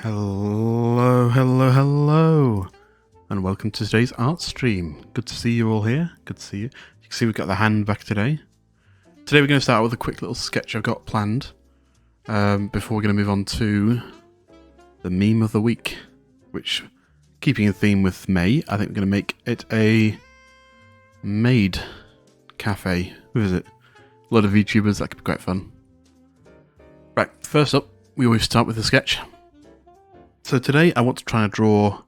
Hello, hello, hello, and welcome to today's art stream. Good to see you all here. Good to see you. You can see we've got the hand back today. Today we're going to start with a quick little sketch I've got planned before we're going to move on to the meme of the week, which, keeping in theme with May, I think we're going to make it a maid cafe. Who is it? A lot of VTubers, that could be quite fun. Right, first up, we always start with a sketch. So today I want to try and draw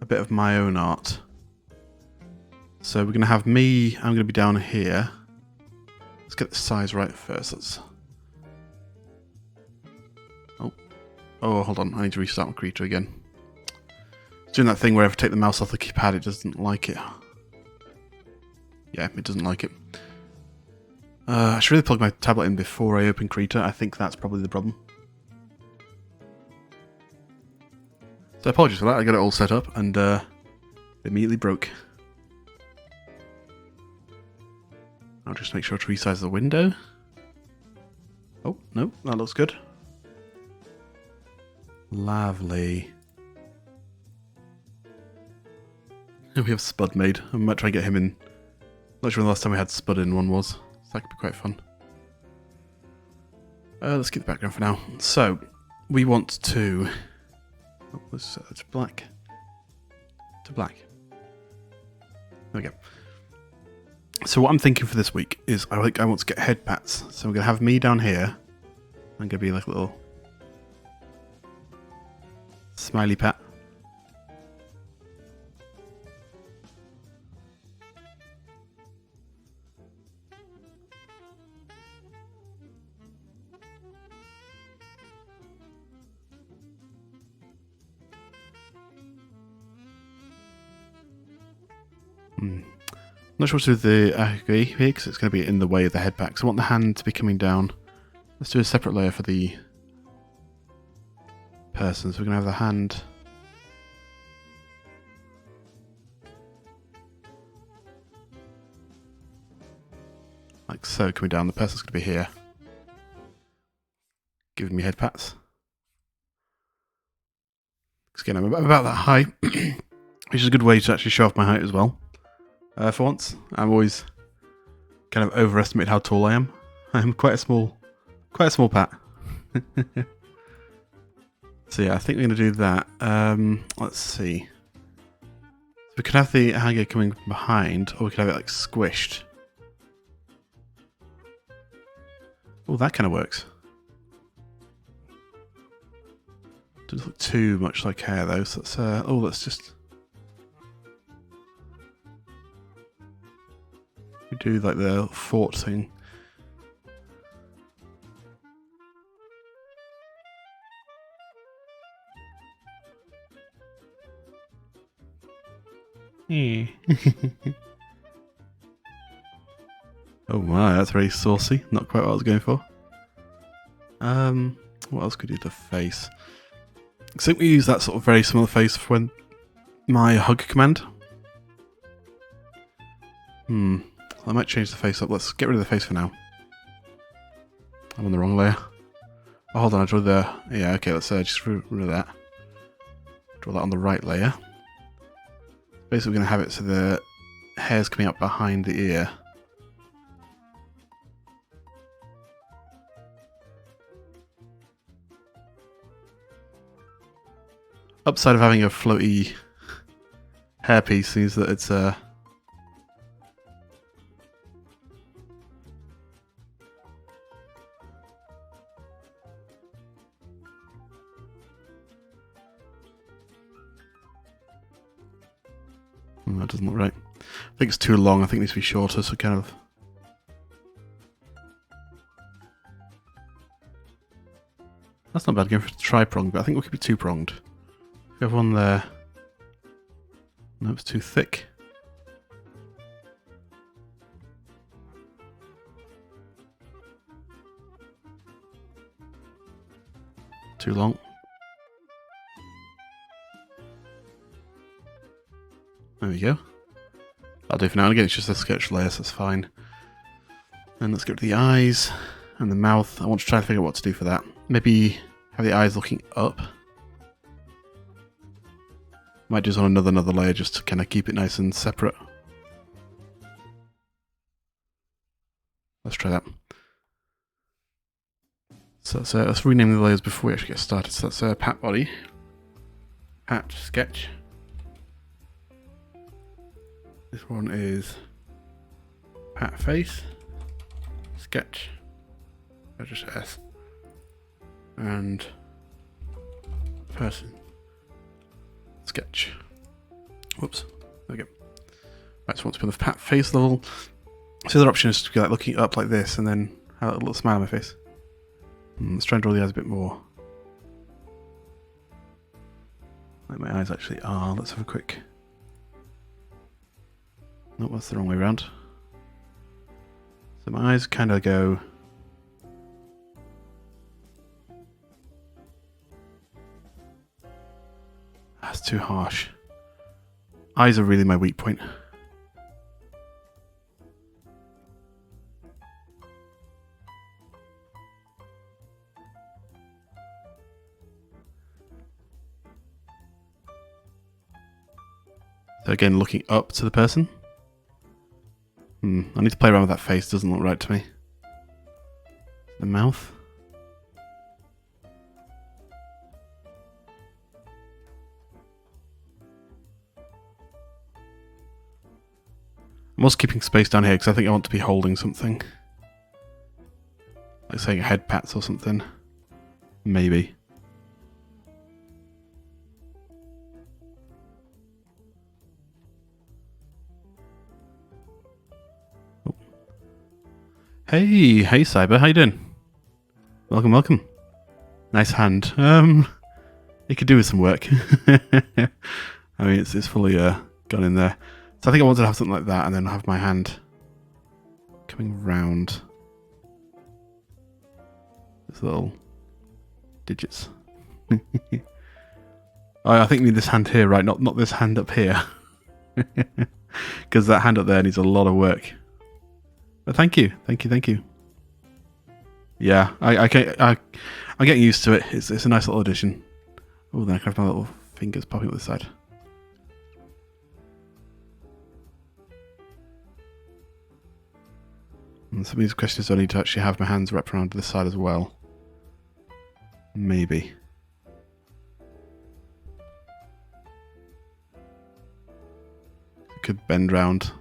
a bit of my own art. So we're going to have me, I'm going to be down here. Let's get the size right first. Oh, hold on, I need to restart my creator again. It's doing that thing where if I take the mouse off the keypad it doesn't like it. Yeah, it doesn't like it. I should really plug my tablet in before I open Creator. I think that's probably the problem. So apologies for that, I got it all set up and it immediately broke. I'll just make sure to resize the window. Oh, no, that looks good. Lovely. And we have Spud made. I might try and get him in. Not sure when the last time we had Spud in one was. So that could be quite fun. Let's keep the background for now. So, we want to... Oh, let's set that to black. To black. There we go. So what I'm thinking for this week is I want to get head pats. So I'm going to have me down here. I'm going to be like a little smiley pat. Not sure what to do with the Agri here because it's going to be in the way of the head pack. So I want the hand to be coming down. Let's do a separate layer for the person. So we're going to have the hand. Like so, coming down. The person's going to be here. Giving me head pats. Again, I'm about that height, which is a good way to actually show off my height as well. For once, I'm always kind of overestimate how tall I am. I'm quite a small pat. So yeah, I think we're going to do that. Let's see. We could have the hanger coming behind, or we could have it like squished. Oh, that kind of works. Doesn't look too much like hair though, so let's just... We do like the fort thing. Yeah. Oh my, that's very saucy. Not quite what I was going for. What else could we do to the face? I think we use that sort of very similar face for when my hug command. I might change the face up. Let's get rid of the face for now. I'm on the wrong layer. Oh, hold on, I drew the... Yeah, okay, let's just rid of that. Draw that on the right layer. Basically, we're going to have it so the hair's coming up behind the ear. Upside of having a floaty hairpiece is that it's that doesn't look right. I think it's too long. I think it needs to be shorter, so kind of... That's not bad going for tri-pronged, but I think we could be two-pronged. We have one there. No, it's too thick. Too long. There we go. That'll do for now. And again, it's just a sketch layer, so that's fine. And let's go to the eyes and the mouth. I want to try to figure out what to do for that. Maybe have the eyes looking up. Might do this on another layer just to kind of keep it nice and separate. Let's try that. So let's rename the layers before we actually get started. So that's pat body, pat sketch. This one is pat face, sketch, just S, and person, sketch. Whoops, there we go. Right, so once we put the pat face level, so the other option is to be like looking up like this and then have a little smile on my face. Let's try and draw the eyes a bit more. Like my eyes actually are. Let's have a quick. No, that's the wrong way around. So my eyes kind of go. That's too harsh. Eyes are really my weak point. So again, looking up to the person. I need to play around with that face, doesn't look right to me. The mouth. I'm also keeping space down here because I think I want to be holding something. Like saying head pats or something. Maybe. Hey Cyber, how you doing? Welcome, welcome. Nice hand. It could do with some work. I mean, it's fully gone in there. So I think I wanted to have something like that, and then have my hand coming round. These little digits. Oh, I think we need this hand here, right? Not this hand up here, because that hand up there needs a lot of work. But thank you. Yeah, I'm getting used to it. It's a nice little addition. Oh, then I can have my little fingers popping up this side. And some of these questions I need to actually have my hands wrapped around this side as well. Maybe. Could bend round.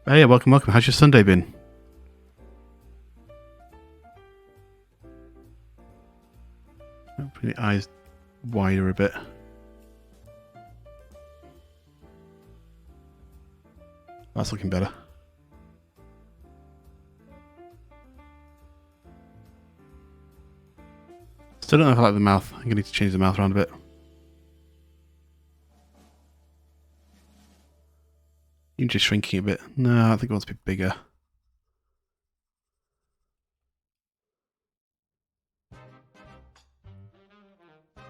Hey, welcome. How's your Sunday been? Bring the eyes wider a bit. That's looking better. Still don't know if I like the mouth. I'm going to need to change the mouth around a bit. Even just shrinking a bit. No, I think it wants to be bigger.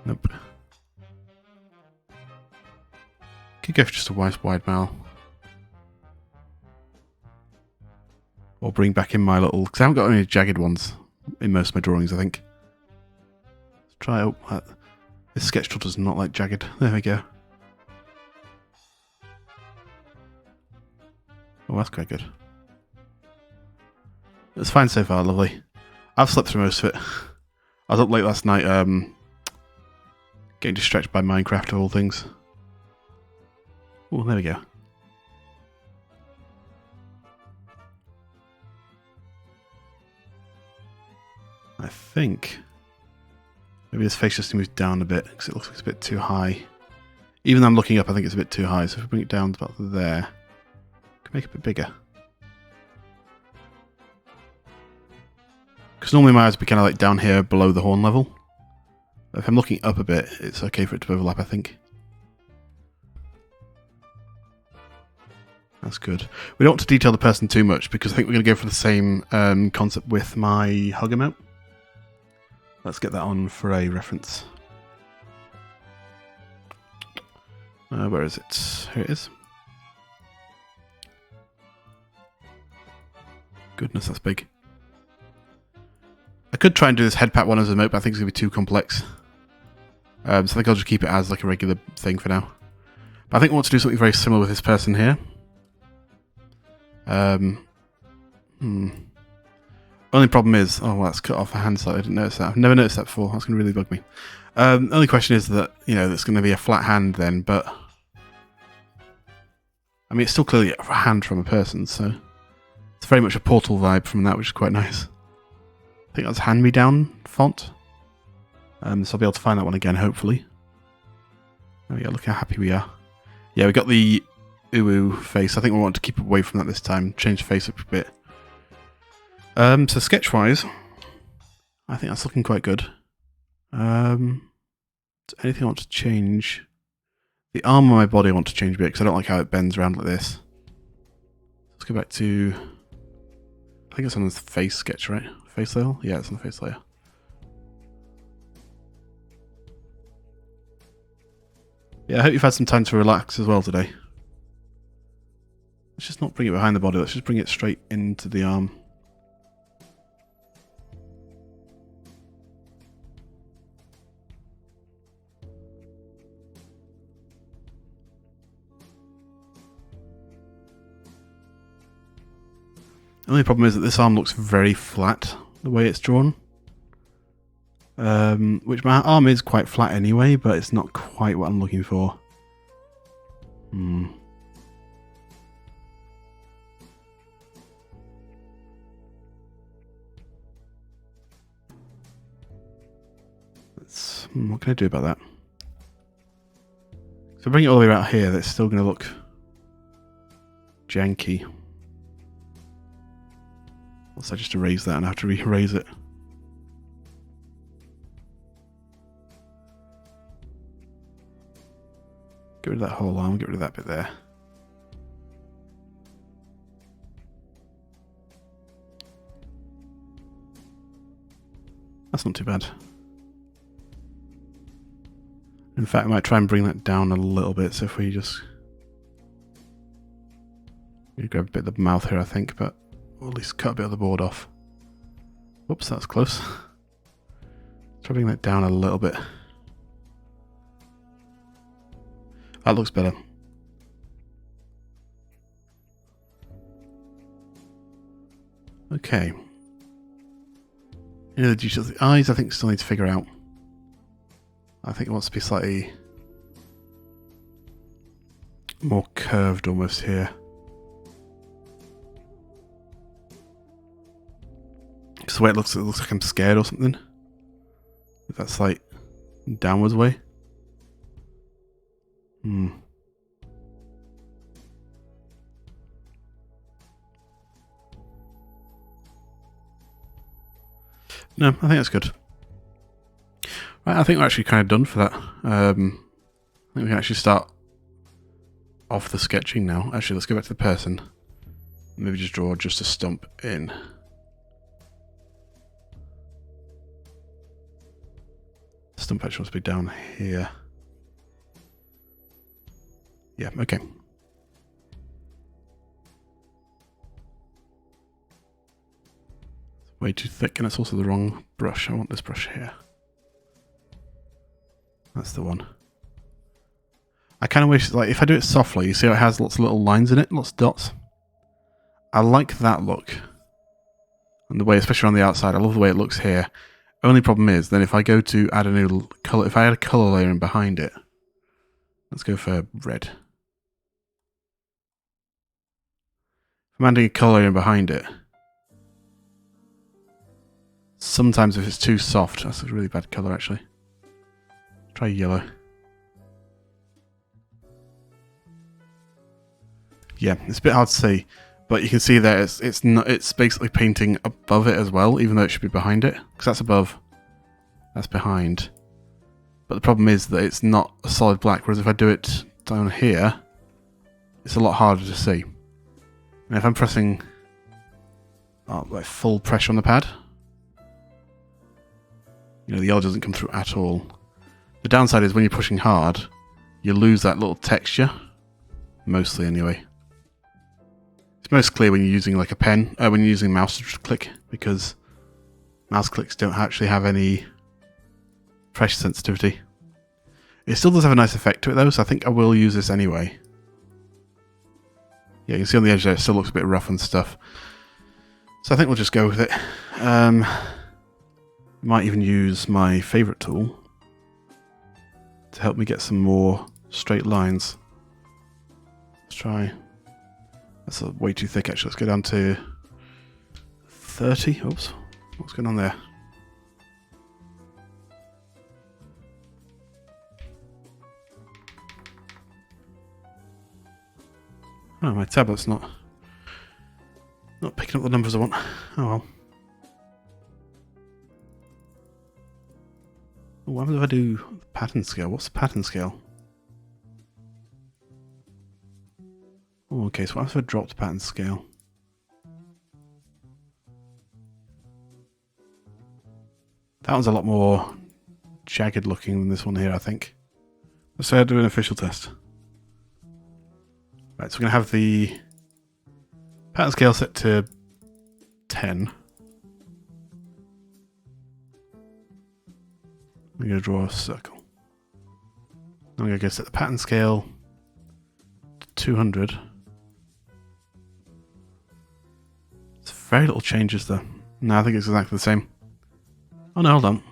Nope. Could go for just a wide mouth. Or bring back in my little... Because I haven't got any jagged ones in most of my drawings, I think. Let's try out... This sketch tool does not like jagged. There we go. Oh, that's quite good. It's fine so far, lovely. I've slept through most of it. I was up late last night, getting distracted by Minecraft of all things. Oh, there we go. I think maybe this face just moves down a bit because it looks like it's a bit too high. Even though I'm looking up, I think it's a bit too high. So if we bring it down to about there, we can make it a bit bigger. Because normally my eyes would be kind of like down here below the horn level. But if I'm looking up a bit, it's okay for it to overlap, I think. That's good. We don't want to detail the person too much because I think we're going to go for the same concept with my hug emote. Let's get that on for a reference. Where is it? Here it is. Goodness, that's big. I could try and do this head pat one as a emote, but I think it's going to be too complex. So I think I'll just keep it as like a regular thing for now. But I think I want to do something very similar with this person here. Only problem is, oh, well, that's cut off a hand slightly. I didn't notice that. I've never noticed that before. That's going to really bug me. Only question is that, you know, that's going to be a flat hand then, but I mean, it's still clearly a hand from a person, so it's very much a Portal vibe from that, which is quite nice. I think that's hand-me-down font. So I'll be able to find that one again, hopefully. There we go, look how happy we are. Yeah, we got the Uwu face. I think we want to keep away from that this time. Change the face up a bit. So sketch-wise, I think that's looking quite good. Anything I want to change? The arm on my body I want to change a bit because I don't like how it bends around like this. Let's go back to... I think it's on the face sketch, right? Face layer? Yeah, it's on the face layer. Yeah, I hope you've had some time to relax as well today. Let's just not bring it behind the body, let's just bring it straight into the arm. The only problem is that this arm looks very flat, the way it's drawn. Which my arm is quite flat anyway, but it's not quite what I'm looking for. What can I do about that? So bring it all the way out here, that's still going to look janky. So I just erase that and I have to re-erase it. Get rid of that whole arm, get rid of that bit there. That's not too bad. In fact, I might try and bring that down a little bit, so if we just... We grab a bit of the mouth here, I think, but we'll at least cut a bit of the board off. Whoops, that's close. Try bring that down a little bit. That looks better. Okay. You know, the details of the eyes, I think, still need to figure out. I think it wants to be slightly more curved almost here. Because the way it looks like I'm scared or something. With that slight downwards way. No, I think that's good. Right, I think we're actually kind of done for that. I think we can actually start off the sketching now. Actually, let's go back to the person. Maybe just draw just a stump in. The stump actually must be down here. Yeah, okay. It's way too thick and it's also the wrong brush. I want this brush here. That's the one. I kind of wish, like, if I do it softly, you see how it has lots of little lines in it, lots of dots. I like that look. And the way, especially on the outside, I love the way it looks here. Only problem is, then if I go to add a new color, if I add a color layer in behind it, let's go for red. If I'm adding a color in behind it, sometimes if it's too soft, that's a really bad color actually. Try yellow. Yeah, it's a bit hard to see, but you can see there it's basically painting above it as well, even though it should be behind it, because that's above, that's behind. But the problem is that it's not a solid black, whereas if I do it down here, it's a lot harder to see. And if I'm pressing like full pressure on the pad, you know, the yellow doesn't come through at all. The downside is when you're pushing hard, you lose that little texture, mostly anyway. It's most clear when you're using like a pen, when you're using mouse click, because mouse clicks don't actually have any pressure sensitivity. It still does have a nice effect to it though, so I think I will use this anyway. Yeah, you can see on the edge there it still looks a bit rough and stuff. So I think we'll just go with it. Might even use my favourite tool to help me get some more straight lines. Let's try. That's way too thick actually. Let's go down to 30. Oops. What's going on there? Oh, my tablet's not picking up the numbers I want. Oh well. What happens if I do pattern scale? What's the pattern scale? Oh, okay, so what happens if I drop the pattern scale? That one's a lot more jagged looking than this one here, I think. Let's say I do an official test. Right, so we're going to have the pattern scale set to 10. I'm going to draw a circle. I'm going to go set the pattern scale to 200. It's very little changes though. No, I think it's exactly the same. Oh no, hold on.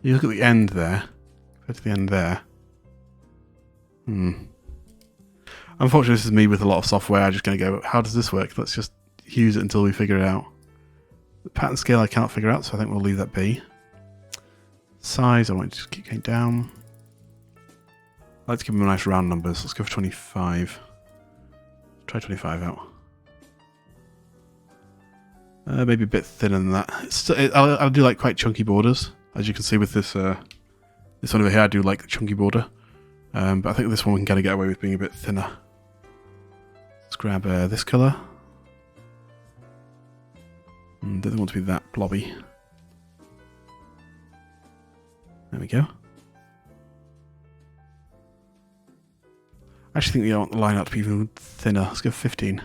You look at the end there, compared to the end there. Unfortunately, this is me with a lot of software. I'm just going to go, how does this work? Let's just use it until we figure it out. The pattern scale I cannot figure out, so I think we'll leave that be. Size, I want to just keep going down. I like to give them nice round numbers. Let's go for 25. Try 25 out. Maybe a bit thinner than that. I do like quite chunky borders, as you can see with this this one over here. I do like the chunky border, but I think this one we can kind of get away with being a bit thinner. Let's grab this colour. Doesn't want to be that blobby. There we go. I actually think we want the line out to be even thinner. Let's go 15.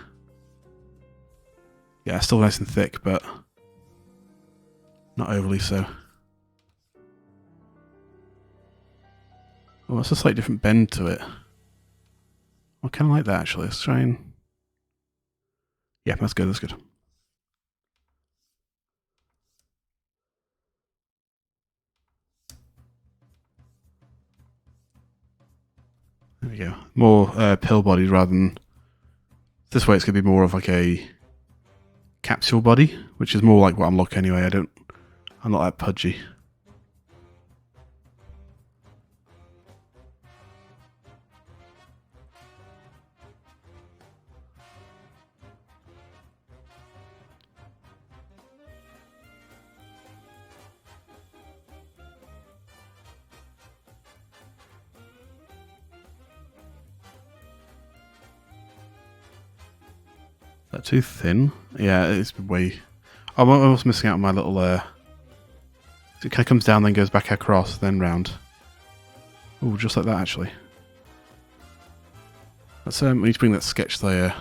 Yeah, still nice and thick, but not overly so. Oh, it's a slightly different bend to it. I kind of like that actually. Let's try and... Yeah, that's good, that's good. There we go. More pill bodied rather than... This way it's going to be more of like a capsule body, which is more like what I'm looking anyway. I'm not that pudgy. Is that too thin? Yeah, it's way... I'm almost missing out on my little... It kind of comes down, then goes back across, then round. Oh, just like that, actually. Let's we need to bring that sketch layer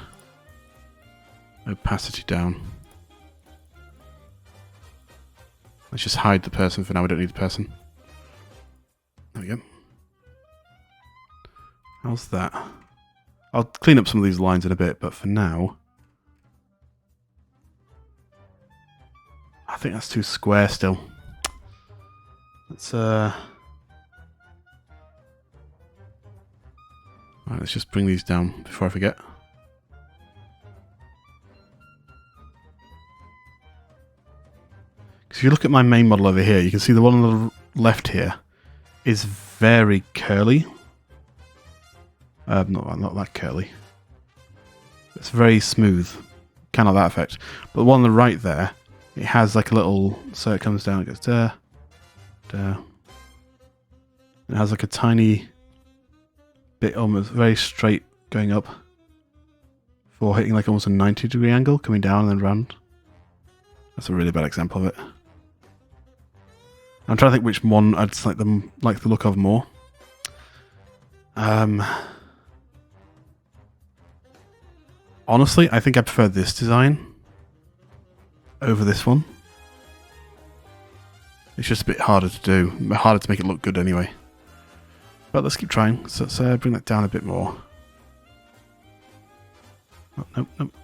opacity down. Let's just hide the person for now. We don't need the person. There we go. How's that? I'll clean up some of these lines in a bit, but for now... I think that's too square still. Let's right, let's just bring these down before I forget. Because if you look at my main model over here, you can see the one on the left here is very curly. Not that curly. It's very smooth, kind of that effect. But the one on the right there, it has like a little, so it comes down, it goes there, there. It has like a tiny bit, almost very straight going up, for hitting like almost a 90-degree angle, coming down and then round. That's a really bad example of it. I'm trying to think which one I'd like the look of more. Honestly, I think I prefer this design over this one. It's just a bit harder to do, harder to make it look good anyway. But let's keep trying. So let's bring that down a bit more. Oh, nope, nope.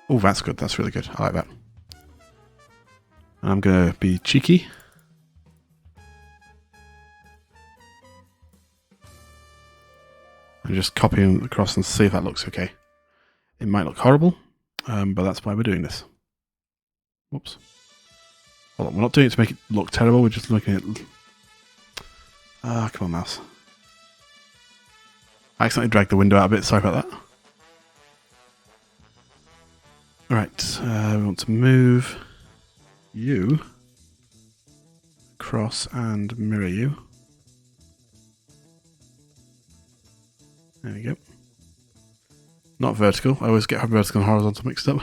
Oh, that's good. That's really good. I like that. I'm going to be cheeky. And just copy them across and see if that looks okay. It might look horrible, but that's why we're doing this. Whoops. Hold on, we're not doing it to make it look terrible, we're just making it... Ah, come on, mouse. I accidentally dragged the window out a bit, sorry about that. Alright, we want to move you across and mirror you. There we go. Not vertical, I always get vertical and horizontal mixed up.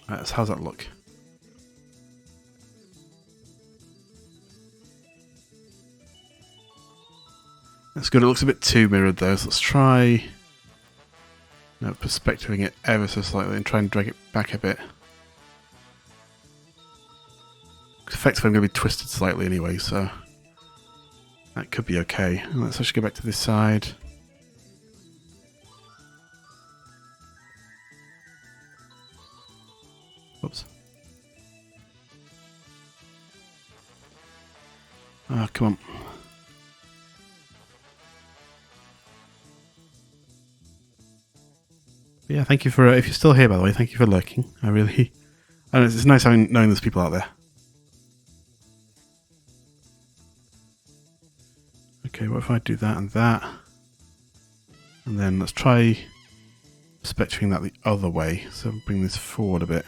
Right, so how's that look? That's good. It looks a bit too mirrored though, so let's try perspectiving it ever so slightly and try and drag it back a bit. Effectively I'm going to be twisted slightly anyway, so that could be okay. Let's actually go back to this side. Whoops. Ah, come on. Yeah, thank you for, if you're still here by the way, thank you for lurking. I know it's nice knowing there's people out there. Okay, what if I do that and that? And then let's try perspectiving that the other way, so bring this forward a bit.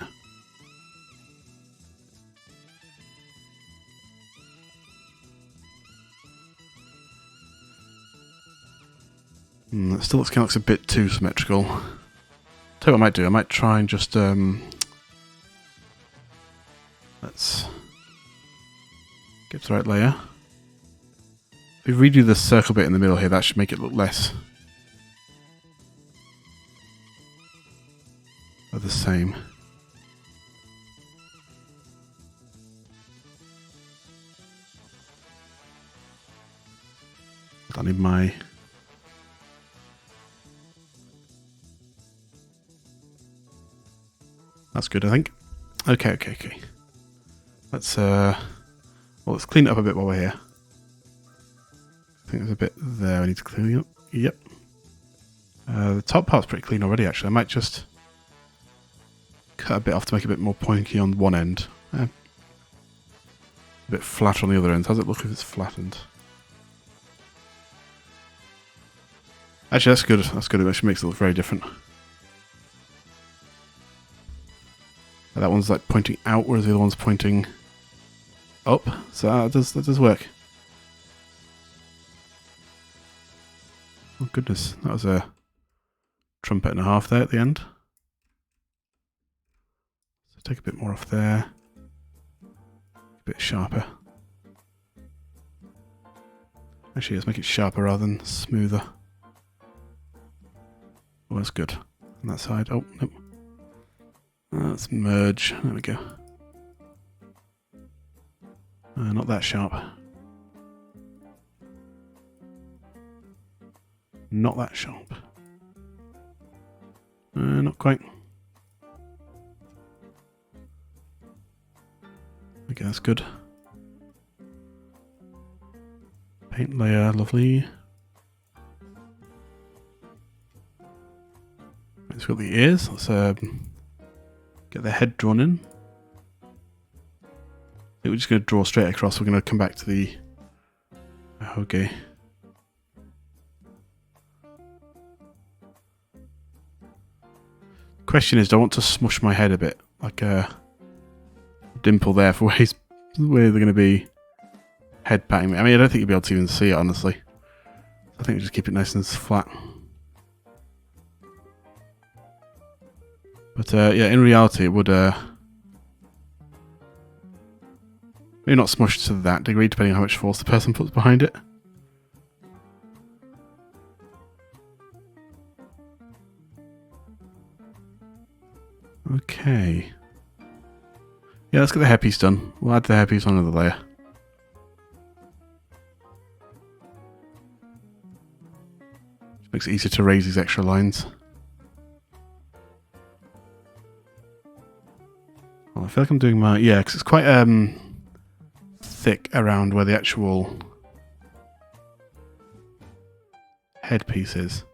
That still looks a bit too symmetrical. Tell you what I might do, I might try and just let's get to the right layer. If we redo the circle bit in the middle here, that should make it look less of the same. I need my... That's good, I think. Okay. Let's let's clean it up a bit while we're here. I think there's a bit there I need to clean up. Yep. The top part's pretty clean already, actually. I might just cut a bit off to make it a bit more pointy on one end. A bit flatter on the other end. How does it look if it's flattened? Actually, that's good. That's good. It actually makes it look very different. That one's like pointing out, whereas the other one's pointing up. So that does work. Oh goodness, that was a trumpet and a half there at the end. So take a bit more off there. A bit sharper. Actually, let's make it sharper rather than smoother. Oh, that's good. On that side. Oh, nope. Let's merge. There we go. Not that sharp. Not that sharp. Not quite. Okay, that's good. Paint layer, lovely. Let's got the ears. Let's get the head drawn in. I think we're just going to draw straight across. We're going to come back to the... Okay. Question is, do I want to smush my head a bit? Like a dimple there for where they're going to be head patting me. I mean, I don't think you'll be able to even see it, honestly. I think we just keep it nice and flat. But yeah, in reality it would maybe not smushed to that degree, depending on how much force the person puts behind it. Okay. Yeah, let's get the hairpiece done. We'll add the hairpiece on another layer. Just makes it easier to raise these extra lines. Well, I feel like I'm doing my... Yeah, because it's quite thick around where the actual headpiece is.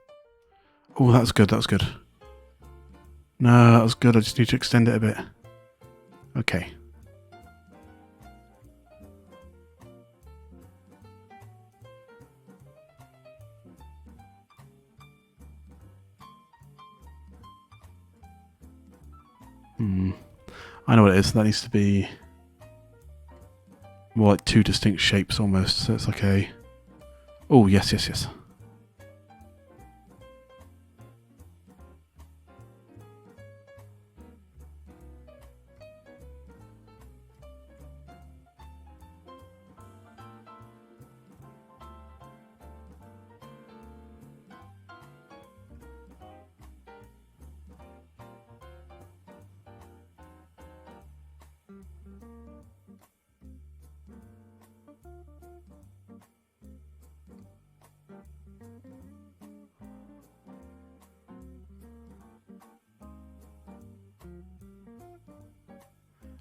Oh, that's good, that's good. No, that was good. I just need to extend it a bit. Okay. I know what it is. That needs to be more like two distinct shapes almost. So it's like a... Oh, yes, yes, yes.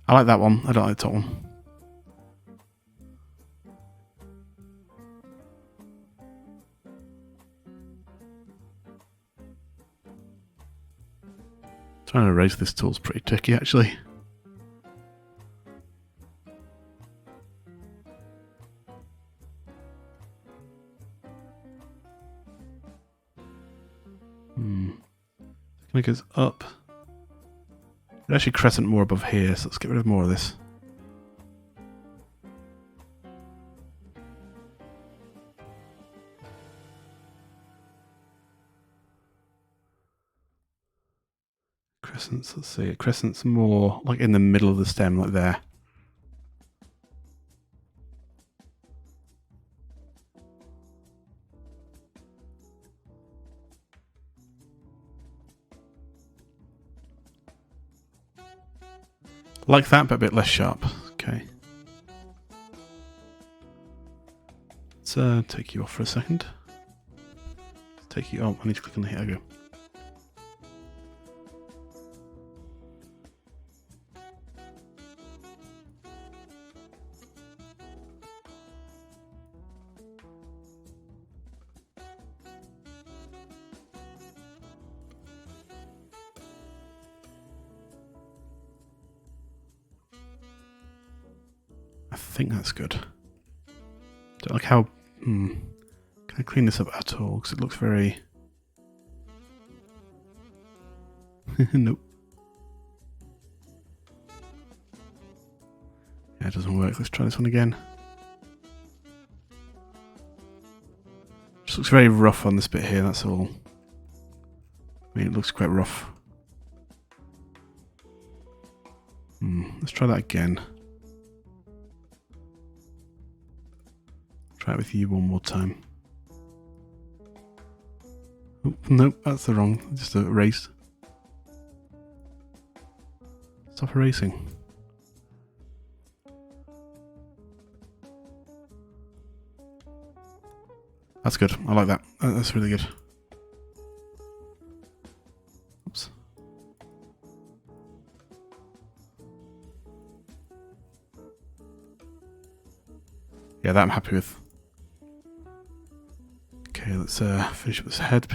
I like that one. I don't like the top one. Trying to erase this tool's pretty tricky, actually. It goes up. It actually crescent more above here, so let's get rid of more of this. Crescents, let's see. Crescent's more like in the middle of the stem, like there. Like that, but a bit less sharp. Okay. Let's take you off for a second. Let's take you... Oh, I need to click on the... Here I go. I think that's good. Don't like how... Can I clean this up at all? Because it looks very... Nope. Yeah, it doesn't work. Let's try this one again. Just looks very rough on this bit here, that's all. I mean, it looks quite rough. Let's try that again. Try it with you one more time. Oh, nope, that's the wrong. Just erased. Stop erasing. That's good. I like that. That's really good. Oops. Yeah, that I'm happy with. Okay, let's finish up this head.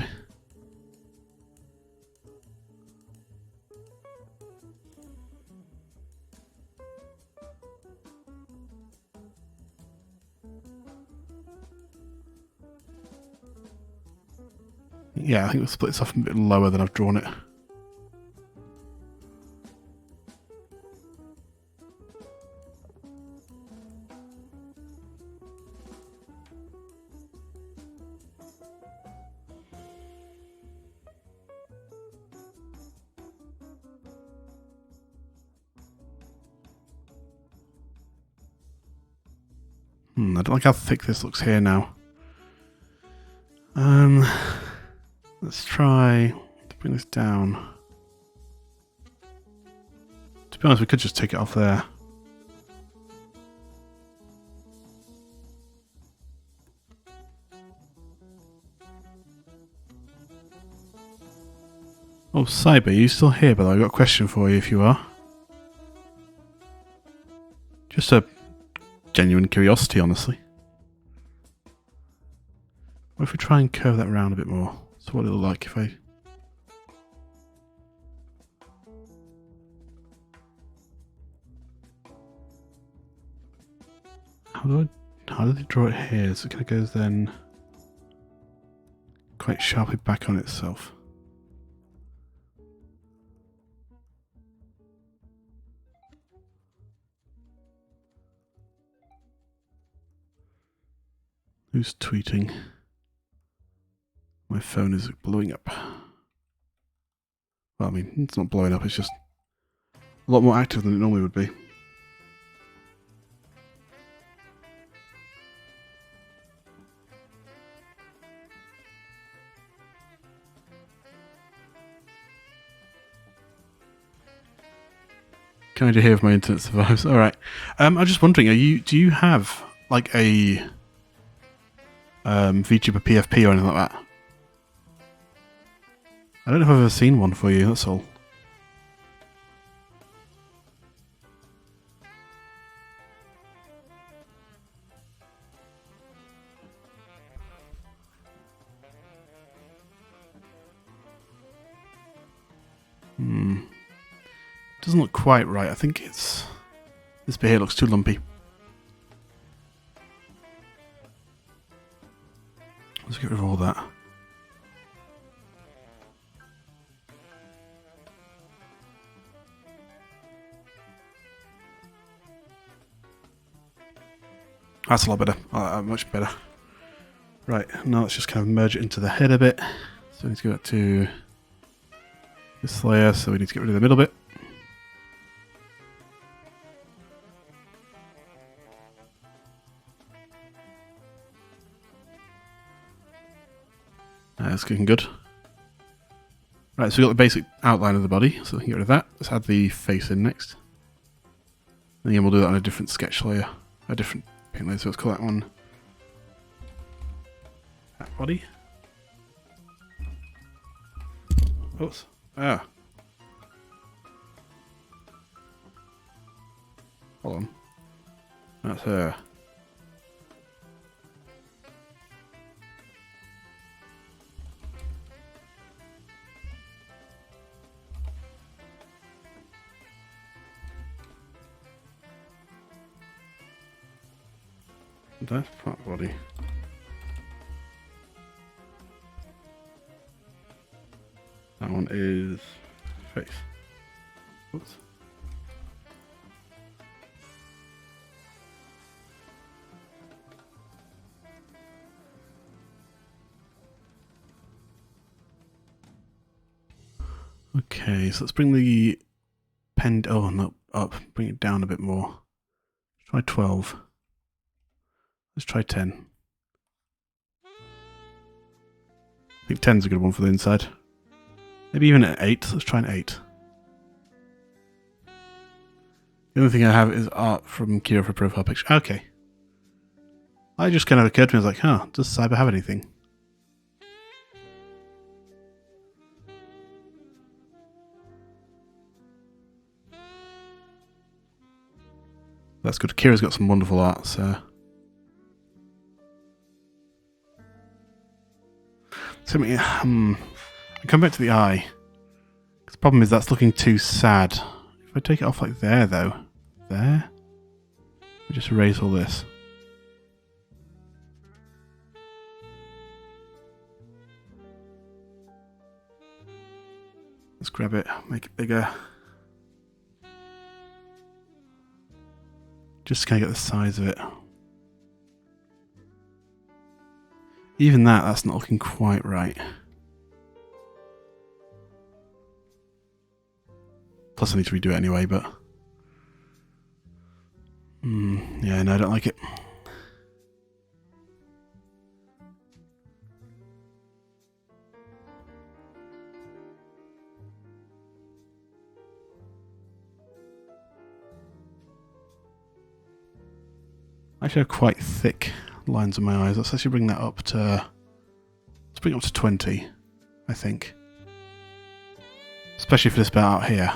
Yeah, I think we'll split this off a bit lower than I've drawn it. I don't like how thick this looks here now. Let's try to bring this down. To be honest, we could just take it off there. Oh, Cyber, are you still here? But I've got a question for you if you are. Just a genuine curiosity, honestly. What if we try and curve that around a bit more? So what it'll look like if I... How do they draw it here? So it kind of goes then quite sharply back on itself. Who's tweeting? My phone is blowing up. Well, I mean, it's not blowing up, it's just a lot more active than it normally would be. Kind of hear if my internet survives. All right. I'm just wondering, do you have like a VTuber PFP or anything like that? I don't know if I've ever seen one for you. That's all. Doesn't look quite right. I think it's... This bit here looks too lumpy. Let's get rid of all that. That's a lot better. Much better. Right, now let's just kind of merge it into the head a bit. So we need to go back to this layer, so we need to get rid of the middle bit. That's looking good. Right, so we've got the basic outline of the body, so we can get rid of that. Let's add the face in next. And then we'll do that on a different sketch layer, a different paint layer, so let's call that one that body. Oops. Ah. Hold on. That's her. That's part body. That one is face. Oops. Okay, so let's bring the pen. Oh no, up. Bring it down a bit more. Try 12. Let's try 10. I think 10's a good one for the inside. Maybe even an 8. Let's try an 8. The only thing I have is art from Kira for profile picture. Okay. I just kind of occurred to me, I was like, huh, does Cyber have anything? That's good. Kira's got some wonderful art, so... So, I come back to the eye. The problem is that's looking too sad. If I take it off like there, though, there, I just erase all this. Let's grab it, make it bigger. Just kind of get the size of it. Even that's not looking quite right. Plus I need to redo it anyway, but... yeah, no, I don't like it. I actually have quite thick lines in my eyes. Let's actually bring that up to... Let's bring it up to 20, I think. Especially for this bit out here.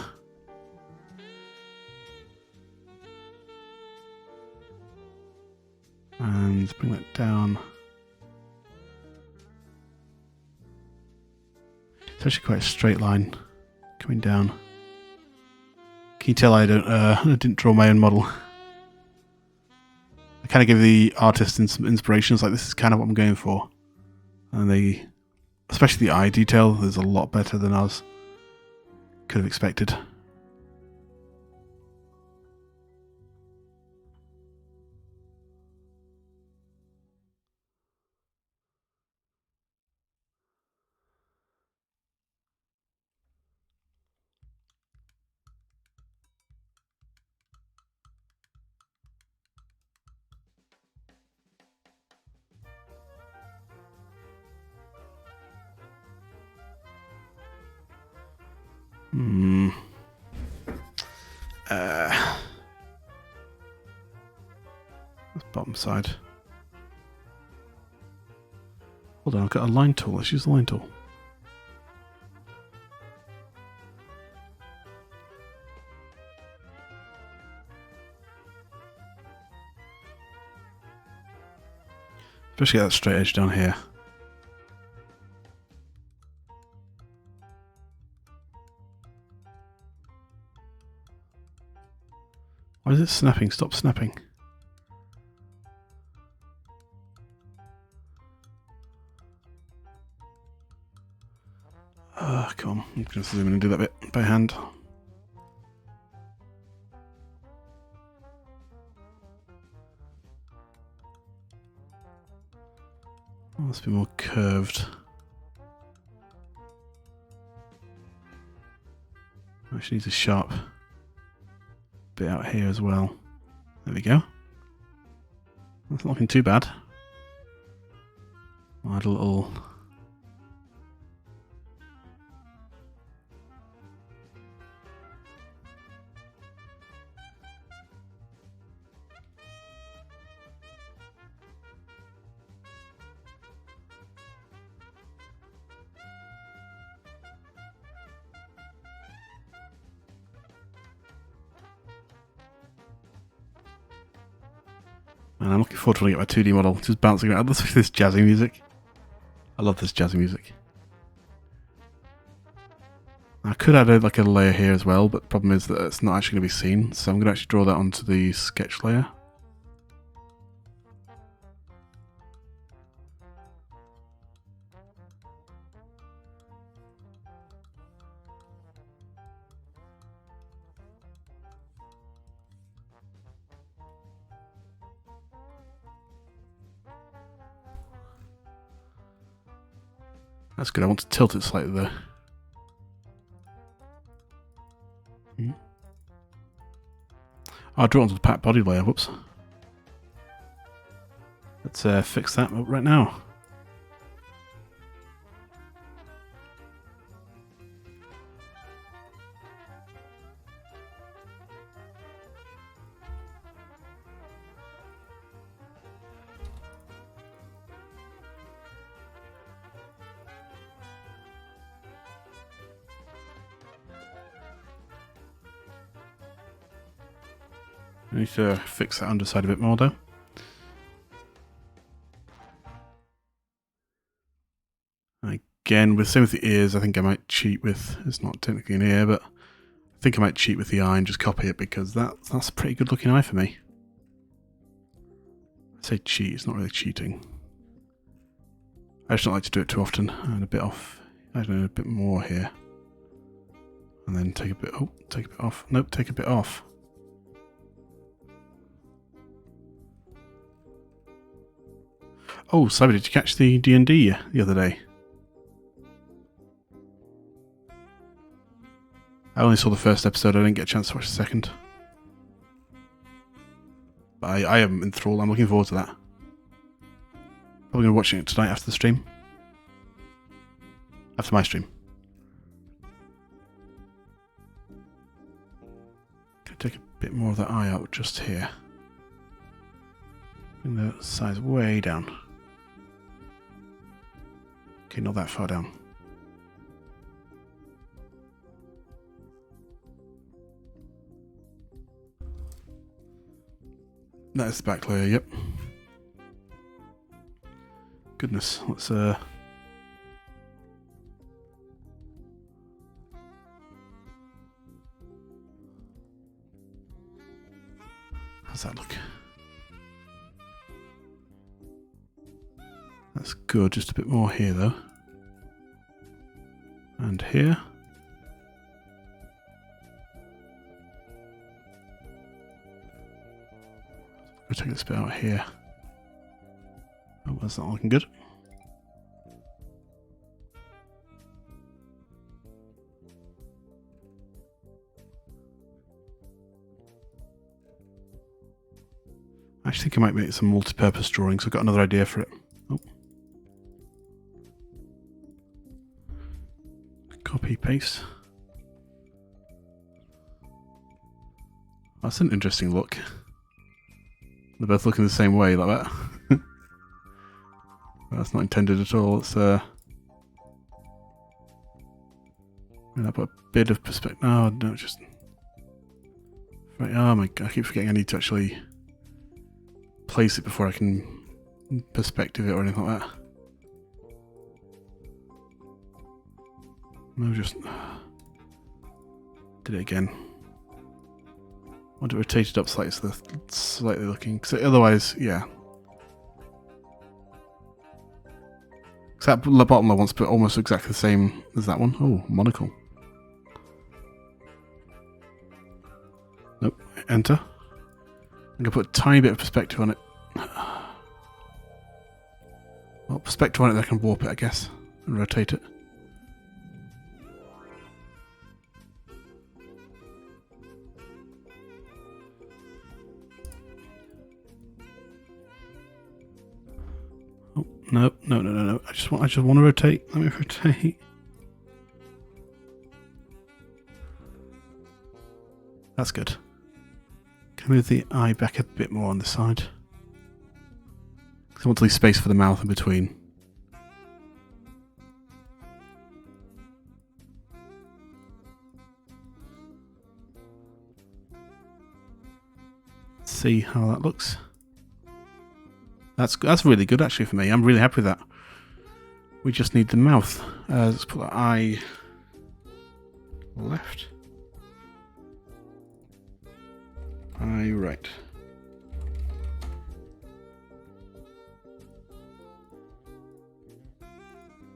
And bring that down. It's actually quite a straight line coming down. Can you tell I didn't draw my own model? I kind of give the artist some inspirations, like this is kind of what I'm going for. And they, especially the eye detail, is a lot better than I could have expected. That's bottom side. Hold on, I've got a line tool. Let's use the line tool. Especially that straight edge down here. Why is it snapping? Stop snapping. Come on. I'm going to zoom in and do that bit by hand. Oh, must be more curved. Actually needs a sharp bit out here as well. There we go. That's not looking too bad. I'll add a little... And I'm looking forward to when I get my 2D model, just bouncing around. Listen to this jazzy music. I love this jazzy music. I could add like a layer here as well, but the problem is that it's not actually going to be seen, so I'm going to actually draw that onto the sketch layer. That's good. I want to tilt it slightly there. I'll draw it onto the packed body layer. Whoops. Let's fix that up right now. I need to fix that underside a bit more though. Again, with same with the ears, I think I might cheat with, it's not technically an ear, but I think I might cheat with the eye and just copy it because that's a pretty good looking eye for me. I say cheat, it's not really cheating. I just don't like to do it too often, and a bit off, I don't know, a bit more here. And then take a bit, oh, take a bit off. Nope, take a bit off. Oh, Cyber, did you catch the D&D the other day? I only saw the first episode, I didn't get a chance to watch the second. But I am enthralled, I'm looking forward to that. Probably going to be watching it tonight after the stream. After my stream. Gonna take a bit more of that eye out just here. Bring the size way down. Okay, not that far down. That is the back layer, yep. Goodness, let's how's that look? That's good, just a bit more here though. And here. We'll take this bit out here. Oh, that's not looking good. I actually think I might make some multi-purpose drawings. I've got another idea for it. Oh. Copy, paste. That's an interesting look. They're both looking the same way, like that. That's not intended at all. It's and I put a bit of perspective. Oh no, just right. Oh my god! I keep forgetting I need to actually place it before I can perspective it or anything like that. No, just did it again. I want to rotate it up slightly so they're slightly looking. Because otherwise, yeah. Because that bottom I want to put almost exactly the same as that one. Oh, monocle. Nope. Enter. I'm going to put a tiny bit of perspective on it. Well, perspective on it, I can warp it, I guess, and rotate it. Oh, no. I just want to rotate. Let me rotate. That's good. Can I move the eye back a bit more on the side? Because I want to leave space for the mouth in between. Let's see how that looks. That's really good actually for me. I'm really happy with that. We just need the mouth. Let's put the eye left. Eye right.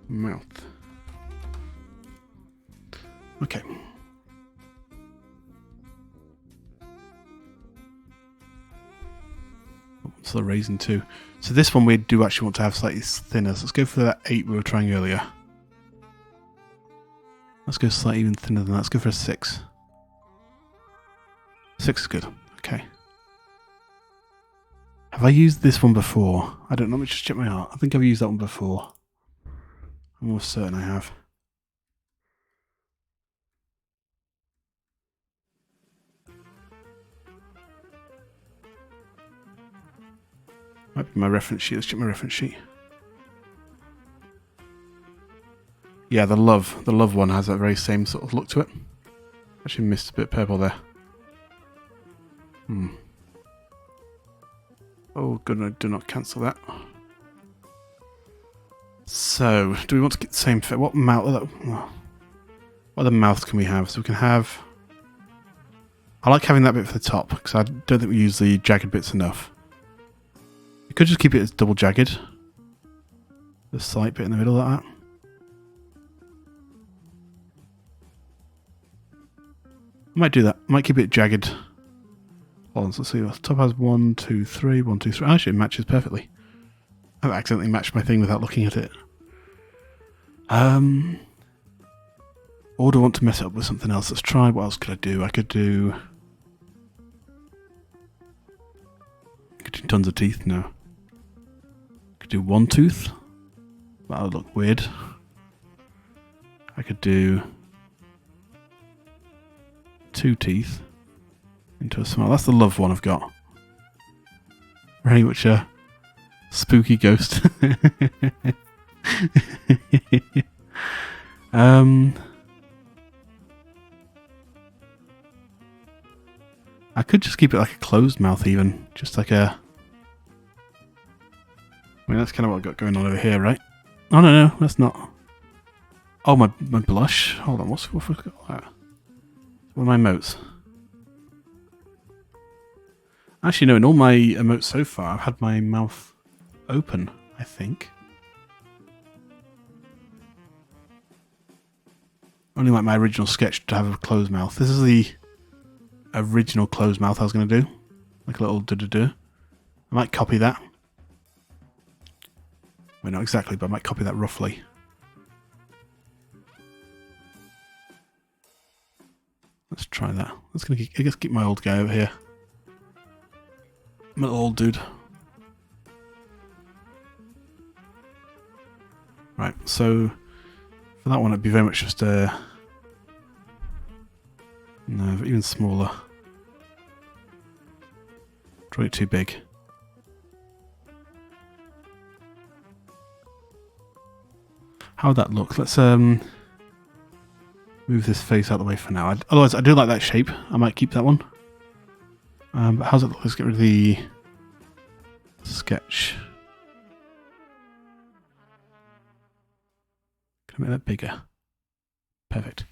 Mouth. Okay. So the raisin too. So this one we do actually want to have slightly thinner. So let's go for that 8 we were trying earlier. Let's go slightly even thinner than that. Let's go for a 6. 6 is good. Okay. Have I used this one before? I don't know. Let me just check my art. I think I've used that one before. I'm almost certain I have. Might be my reference sheet. Let's check my reference sheet. Yeah, the love one has that very same sort of look to it. Actually missed a bit of purple there. Oh, good, no, do not cancel that. So, do we want to get the same fit? What mouth? What other mouths can we have? So we can have... I like having that bit for the top, because I don't think we use the jagged bits enough. We could just keep it as double jagged. The slight bit in the middle like that. I might do that. I might keep it jagged. Hold on, so let's see. The top has 1, 2, 3, 1, 2, 3. Actually, it matches perfectly. I've accidentally matched my thing without looking at it. Or do I want to mess it up with something else? Let's try. What else could I do? I could do tons of teeth. No. I could do 1 tooth. That would look weird. I could do 2 teeth into a smile. That's the love one I've got. Very much a Spooky ghost. I could just keep it like a closed mouth even. Just like a... I mean, that's kind of what I've got going on over here, right? Oh, no, that's not... Oh, my blush. Hold on, what have I got that? One of my emotes. Actually, no, in all my emotes so far, I've had my mouth open, I think. Only like my original sketch to have a closed mouth. This is the original closed mouth I was going to do. Like a little do-do-do. I might copy that. Well, not exactly, but I might copy that roughly. Let's try that. Let's keep my old guy over here. My little old dude. Right, so for that one it'd be very much just no, even smaller. Draw it too big. How would that look? Let's move this face out of the way for now. Otherwise, I do like that shape. I might keep that one. But how's it look? Let's get rid of the sketch. Can I make that bigger? Perfect.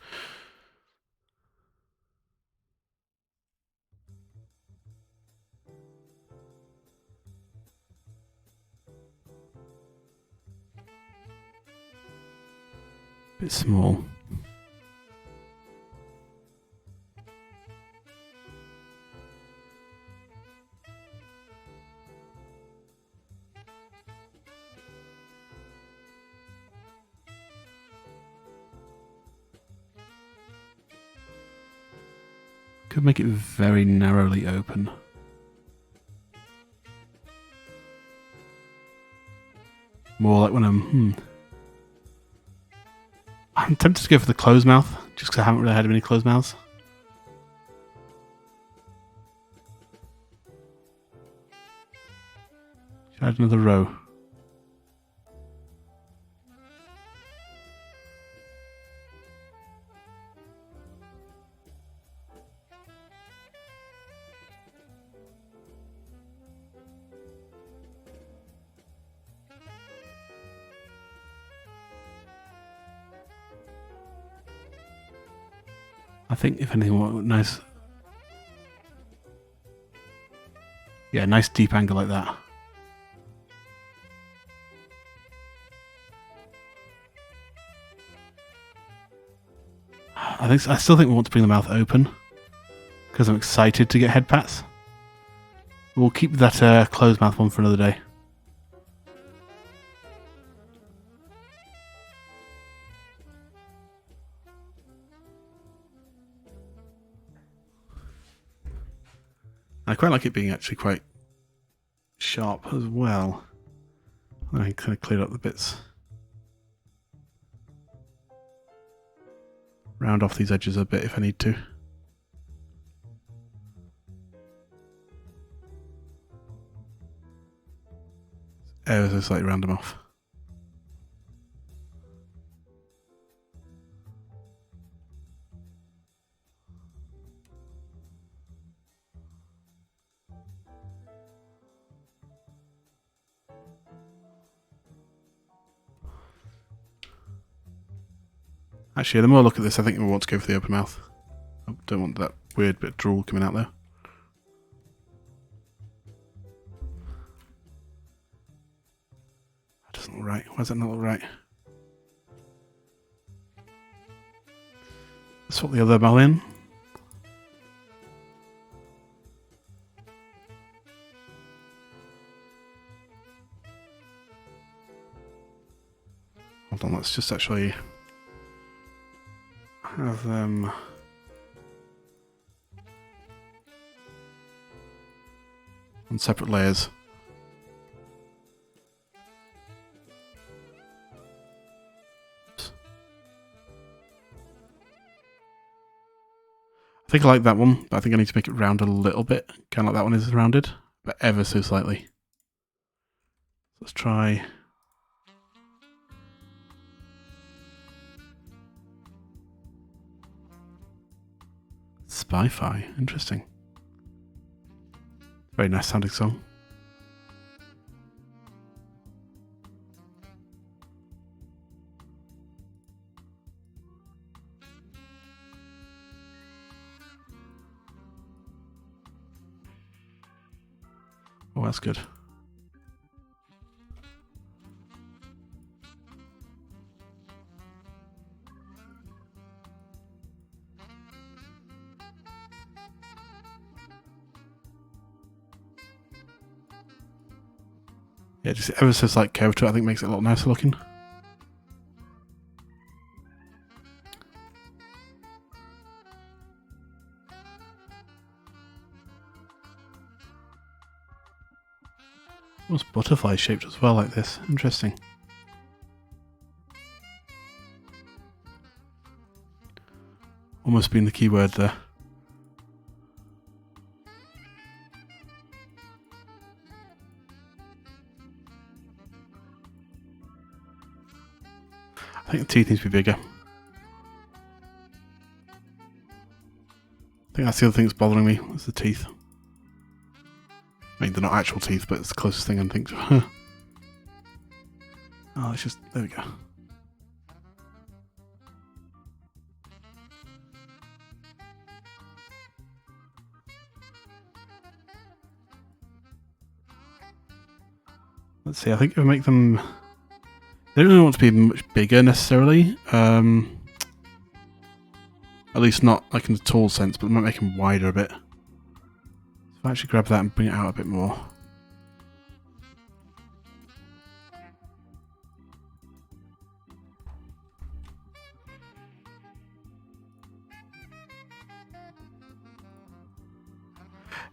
Bit small. Could make it very narrowly open. More like when I'm tempted to go for the closed mouth, just because I haven't really had many closed mouths. Should I add another row? I think if anything, what nice, yeah, nice deep angle like that. I still think we want to bring the mouth open because I'm excited to get head pats. We'll keep that closed mouth one for another day. I quite like it being actually quite sharp as well. I can kind of clear up the bits. Round off these edges a bit if I need to. Ever so slightly round them off. Actually, the more I look at this, I think we want to go for the open mouth. I don't want that weird bit of drool coming out there. That doesn't look right. Why does that not look right? Let's swap the other mouth in. Hold on, let's just actually have them on separate layers. I think I like that one, but I think I need to make it round a little bit. Kind of like that one is rounded, but ever so slightly. Let's try. Spy-Fi. Interesting. Very nice sounding song. Oh, that's good. Yeah, just ever so slight curve to it, I think makes it a lot nicer looking. Almost butterfly shaped as well, like this. Interesting. Almost being the key word there. I think the teeth need to be bigger. I think that's the other thing that's bothering me, is the teeth. I mean, they're not actual teeth, but it's the closest thing I think to. Oh, it's just, there we go. Let's see, I think if I make them... They don't really want to be much bigger necessarily. At least not like in the tall sense, but I might make them wider a bit. So if I actually grab that and bring it out a bit more.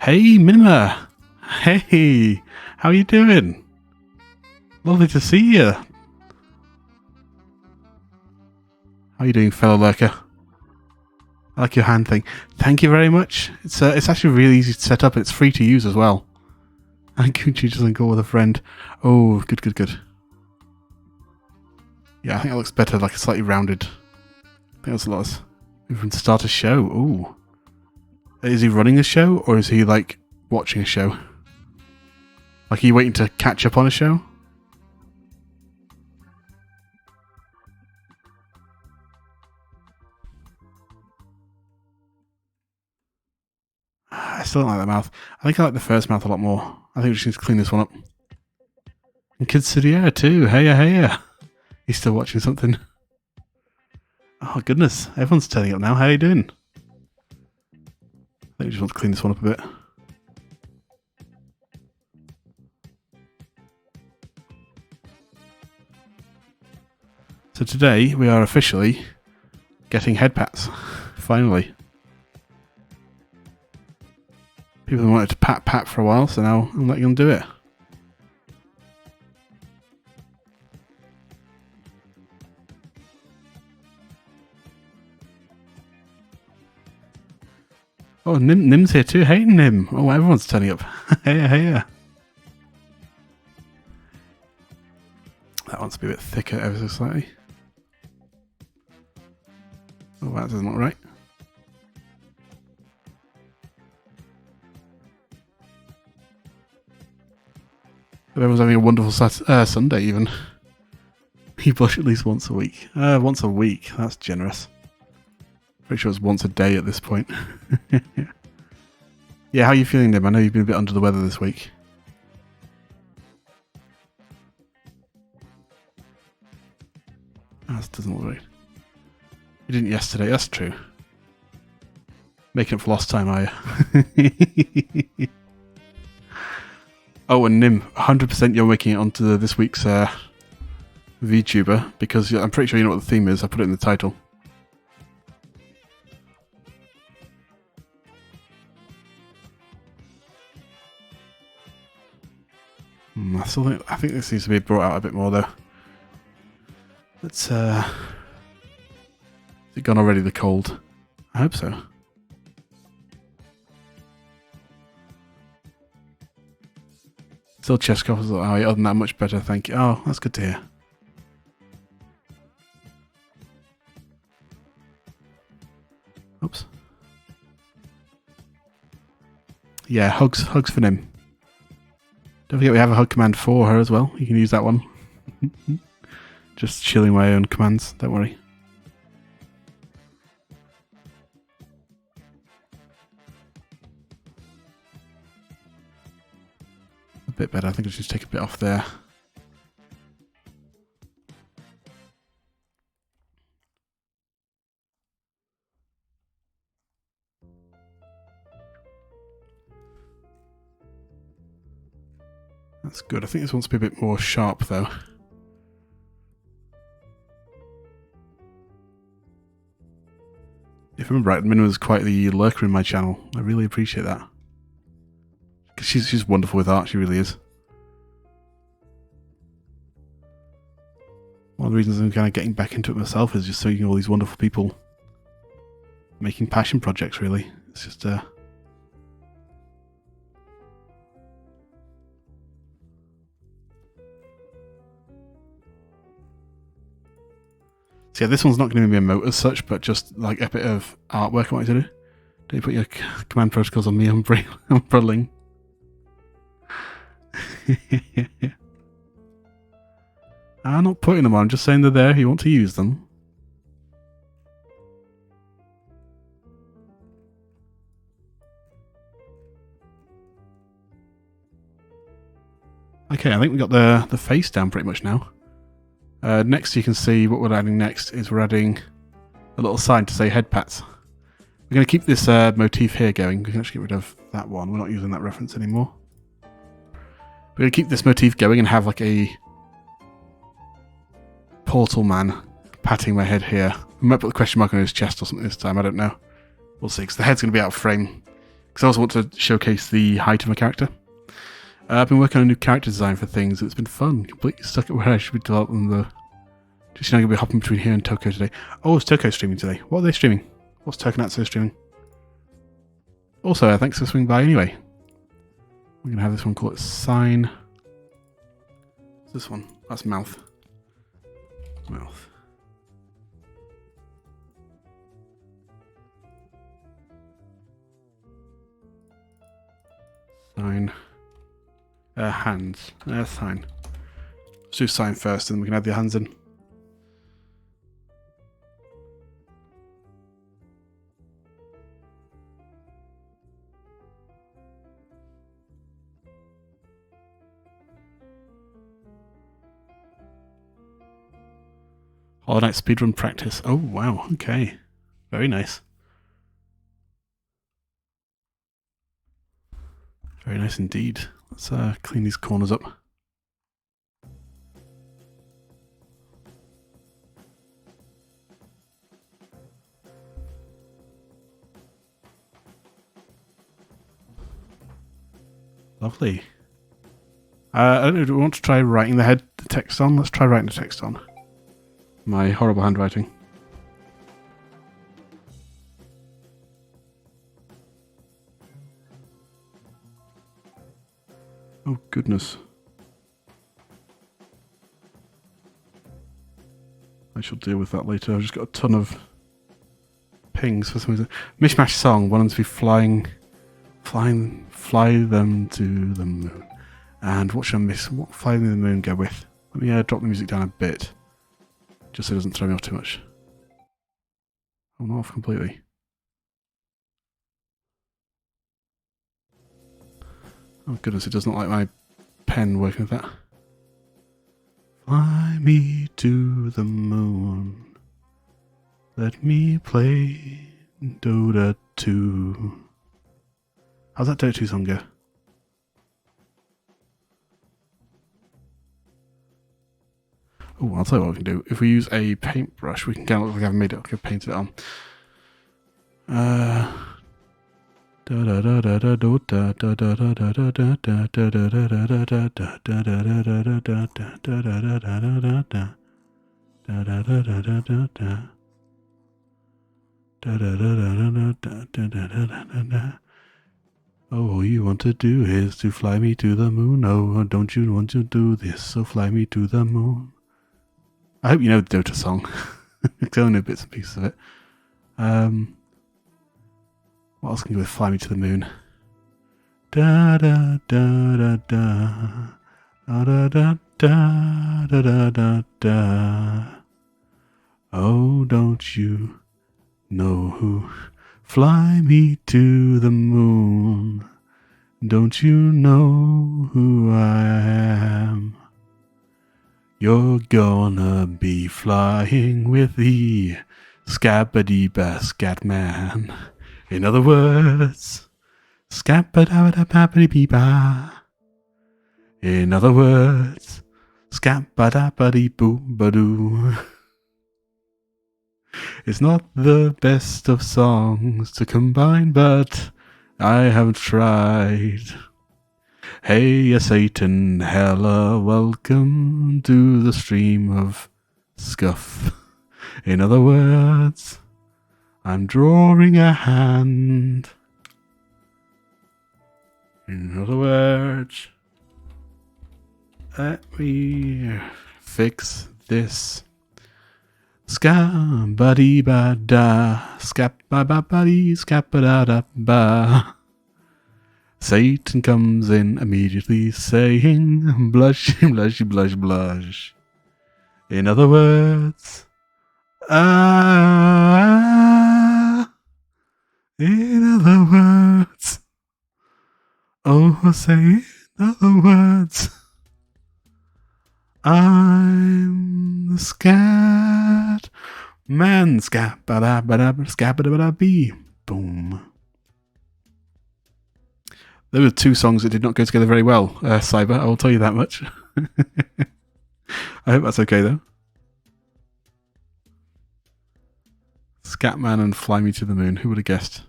Hey, Minima! Hey! How you doing? Lovely to see you. How are you doing, fellow lurker? I like your hand thing. Thank you very much. It's actually really easy to set up and it's free to use as well. And Gucci doesn't go with a friend. Oh, good, good, good. Yeah, I think it looks better, like slightly rounded. I think that's a lot. We can start a show. Ooh. Is he running a show or is he like watching a show? Like, are you waiting to catch up on a show? I still don't like that mouth. I think I like the first mouth a lot more. I think we just need to clean this one up. And Kid Studio too. Heya, heya. He's still watching something. Oh, goodness. Everyone's turning up now. How are you doing? I think we just want to clean this one up a bit. So today we are officially getting head pats. Finally. People wanted to pat for a while, so now I'm letting them do it. Oh, Nim's here too. Hey, Nim. Oh, everyone's turning up. Hey, hey. That wants to be a bit thicker ever so slightly. Oh, that doesn't look right. Everyone's having a wonderful Sunday, even. You blush at least once a week. Once a week. That's generous. Pretty sure it's once a day at this point. Yeah, how are you feeling, Nim? I know you've been a bit under the weather this week. That doesn't look right. You didn't yesterday, that's true. Making up for lost time, are you? Oh, and Nim, 100% you're making it onto this week's VTuber, because I'm pretty sure you know what the theme is. I put it in the title. I think this needs to be brought out a bit more, though. Let's, is it gone already, the cold? I hope so. Still chest cough. Oh, other than that, much better, thank you. Oh, that's good to hear. Oops. Yeah, hugs for Nim. Don't forget we have a hug command for her as well. You can use that one. Just chilling my own commands, don't worry. A bit better, I think I should just take a bit off there. That's good. I think this wants to be a bit more sharp though. If I remember right, Min was quite the lurker in my channel. I really appreciate that. Because she's wonderful with art, she really is. One of the reasons I'm kind of getting back into it myself is just seeing all these wonderful people making passion projects, really. It's just, So yeah, this one's not going to be a emote as such, but just like a bit of artwork I want you to do. Don't you put your command protocols on me, umbrelling. I'm not putting them on, I'm just saying they're there, you want to use them. Okay, I think we got the face down pretty much now. Next you can see what we're adding next is we're adding a little sign to say head pats. We're going to keep this motif here going. We can actually get rid of that one. We're not using that reference anymore. We're going to keep this motif going and have like a portal man patting my head here. We might put the question mark on his chest or something this time. I don't know. We'll see, because the head's going to be out of frame. Because I also want to showcase the height of my character. I've been working on a new character design for things. It's been fun. Completely stuck at where I should be developing the... Just now going to be hopping between here and Toko today. Oh, it's Toko streaming today. What are they streaming? What's Tokonatsu streaming? Also, thanks for swinging by anyway. We're going to have this one called sign. What's this one? That's mouth. Mouth. Sign. Hands. Sign. Let's do sign first and then we can add the hands in. Hollow Knight speedrun practice. Oh, wow. Okay. Very nice. Very nice indeed. Let's clean these corners up. Lovely. I don't know, do we want to try writing the text on? Let's try writing the text on. My horrible handwriting. Oh, goodness. I shall deal with that later. I've just got a ton of pings for some reason. Mishmash song. Want them to be fly them to the moon. And what should I miss? What fly them to the moon go with? Let me drop the music down a bit. Just so it doesn't throw me off too much. I'm not off completely. Oh goodness, it does not like my pen working with that. Fly me to the moon. Let me play Dota 2. How's that Dota 2 song go? Oh, I'll tell you what we can do. If we use a paintbrush, we can kind of look like I haven't made it. I can paint it on. Oh, all you want to do is to fly me to the moon. Oh, don't you want to do this? So fly me to the moon. I hope you know the Dota song. I don't know bits and pieces of it. What else can you do with Fly Me to the Moon? Da da da da da da da da da da da da. Oh, don't you know who fly me to the moon? Don't you know who I am? You're gonna be flying with the Scabba-dee-ba-scat man. In other words, Scabba-dabba-dabba-dee-ba. In other words, Scabba-dabba-dee-boo-ba-doo. It's not the best of songs to combine, but I have tried. Hey, Satan, hella welcome to the stream of scuff. In other words, I'm drawing a hand. In other words, let me fix this. Ska-ba-dee-ba-da, scap-ba-ba-ba-dee, scap-ba-da-da-ba. Satan comes in immediately saying, blush, blush, blush, blush. In other words, in other words, oh, say in other words, I'm the scat man, scat-ba-da-ba-da-ba-da-bee, boom. There were two songs that did not go together very well, Cyber, I will tell you that much. I hope that's okay, though. Scatman and Fly Me to the Moon. Who would have guessed?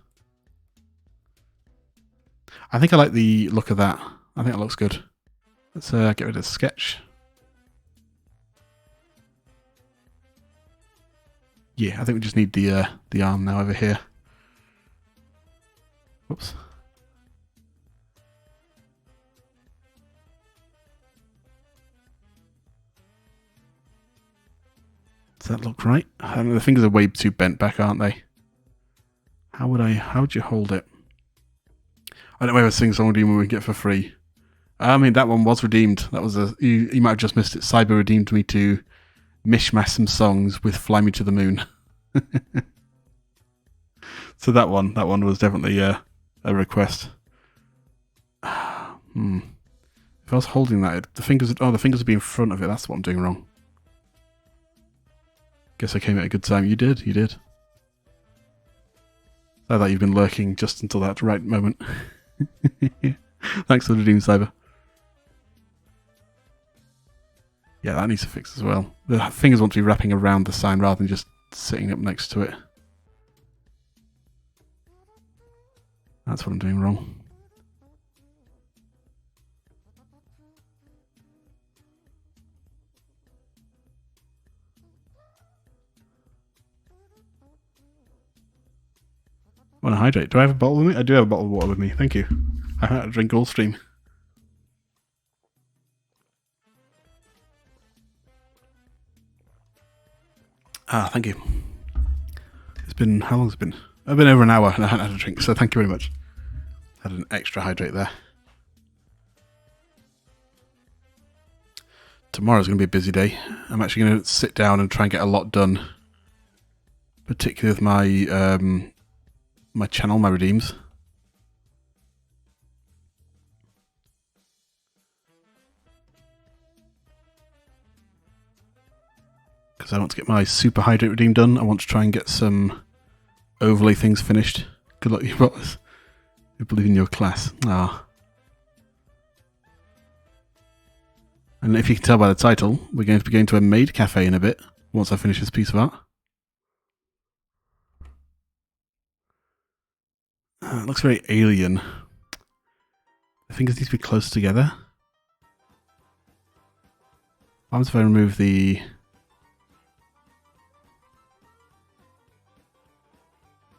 I think I like the look of that. I think it looks good. Let's get rid of sketch. Yeah, I think we just need the arm now over here. Whoops. Does that look right? The fingers are way too bent back, aren't they? How would you hold it? I don't know if I was seeing someone redeem we get for free. I mean, that one was redeemed. That was you might have just missed it. Cyber redeemed me to mishmash some songs with Fly Me to the Moon. So that one was definitely a request. If I was holding that, the fingers would be in front of it. That's what I'm doing wrong. Guess I came at a good time. You did. I thought you've been lurking just until that right moment. Thanks for the Doom Cyber. Yeah, that needs to fix as well. The fingers want to be wrapping around the sign rather than just sitting up next to it. That's what I'm doing wrong. Want to hydrate? Do I have a bottle with me? I do have a bottle of water with me. Thank you. I had to drink all stream. Thank you. It's been, how long has it been? I've been over an hour and I haven't had a drink, so thank you very much. Had an extra hydrate there. Tomorrow's going to be a busy day. I'm actually going to sit down and try and get a lot done. Particularly with my my channel, my redeems. Because I want to get my super hydrate redeem done. I want to try and get some overlay things finished. Good luck, you bots. I believe in your class. And if you can tell by the title, we're going to be going to a maid cafe in a bit, once I finish this piece of art. It looks very alien. The fingers need to be close together. What happens if I remove the...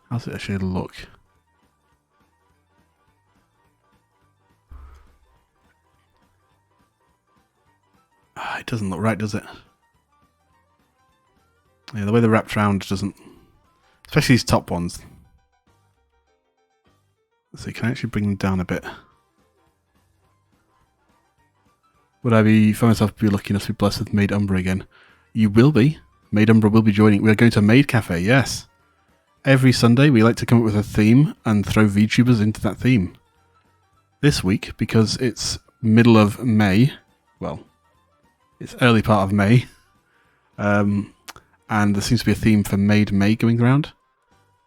How's it actually look? doesn't look right, does it? Yeah, the way they're wrapped around doesn't... Especially these top ones. So you can actually bring them down a bit. Would I find myself be lucky enough to be blessed with Maid Umbra again? You will be. Maid Umbra will be joining. We're going to Maid Cafe, yes. Every Sunday we like to come up with a theme and throw VTubers into that theme. This week, because it's middle of May, well, it's early part of May, and there seems to be a theme for Maid May going around,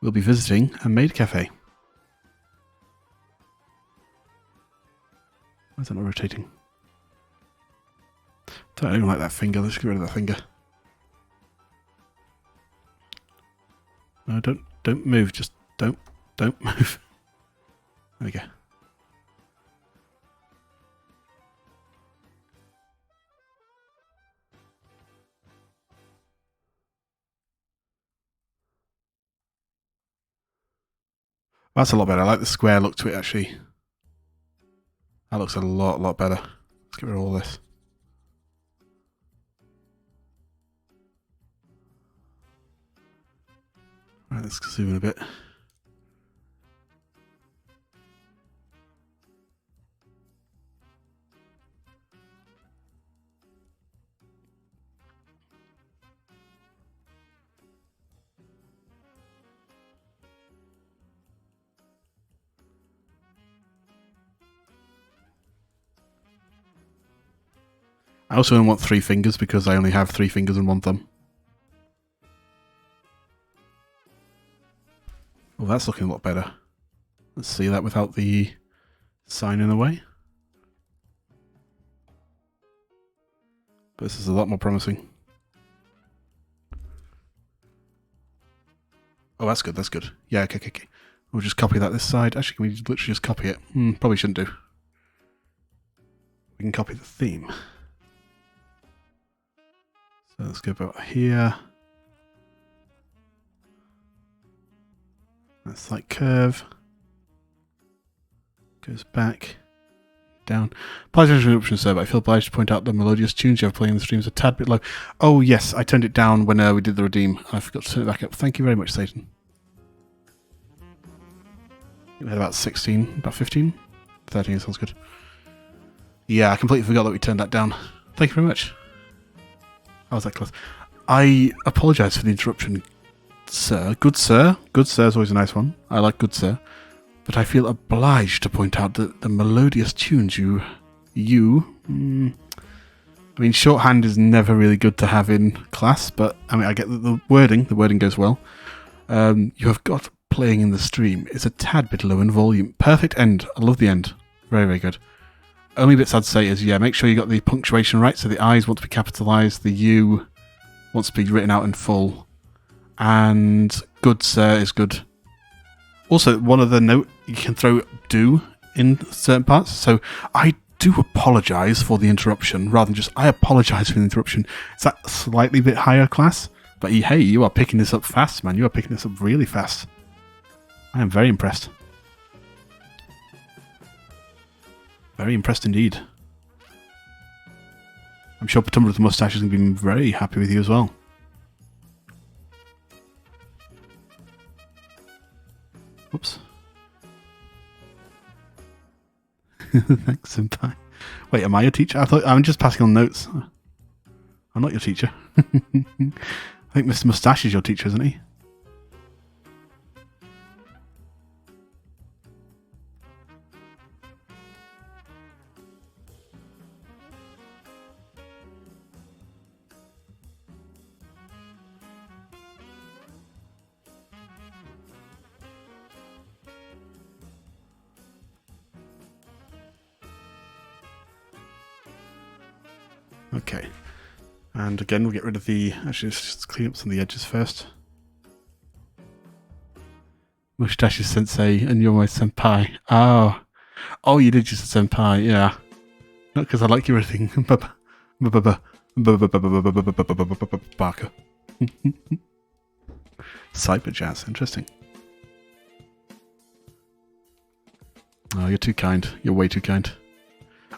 we'll be visiting a Maid Cafe. Why is that not rotating? I don't like that finger. Let's get rid of that finger. No, don't move. Just don't move. There we go. That's a lot better. I like the square look to it, actually. That looks a lot better. Let's get rid of all this. Right, let's zoom in a bit. I also don't want 3 fingers because I only have 3 fingers and 1 thumb. Oh, that's looking a lot better. Let's see that without the sign in the way. But this is a lot more promising. Oh, that's good, that's good. Yeah, okay. We'll just copy that this side. Actually, can we literally just copy it? Probably shouldn't do. We can copy the theme. So let's go about here. That slight curve. Goes back. Down. Apologies for the interruption, sir, but I feel obliged to point out the melodious tunes you have playing in the stream is a tad bit low. Oh, yes, I turned it down when we did the redeem. I forgot to turn it back up. Thank you very much, Satan. We had about 16, about 15? 13 sounds good. Yeah, I completely forgot that we turned that down. Thank you very much. How was that close? I apologise for the interruption, sir. Good sir. Good sir is always a nice one. I like good sir. But I feel obliged to point out that the melodious tunes I mean, shorthand is never really good to have in class, but I mean, I get that the wording goes well. You have got playing in the stream is a tad bit low in volume. Perfect end. I love the end. Very, very good. Only bits I'd say is, yeah, make sure you got the punctuation right. So the I's want to be capitalised, the U wants to be written out in full, and good sir is good. Also, one other note, you can throw do in certain parts. So I do apologise for the interruption, rather than just I apologise for the interruption. It's that slightly bit higher class, but hey, you are picking this up fast, man. You are picking this up really fast. I am very impressed. Very impressed indeed. I'm sure Patumba with the Moustache is going to be very happy with you as well. Whoops. Thanks, Senpai. Wait, am I your teacher? I thought I'm just passing on notes. I'm not your teacher. I think Mr. Moustache is your teacher, isn't he? Okay, and again we'll get rid of the, actually let's just clean up some of the edges first. Mustache is sensei and you're my senpai. Oh, you did just a senpai, yeah. Not because I like you or anything. Barker. Cyber jazz, interesting. Oh, you're too kind. You're way too kind.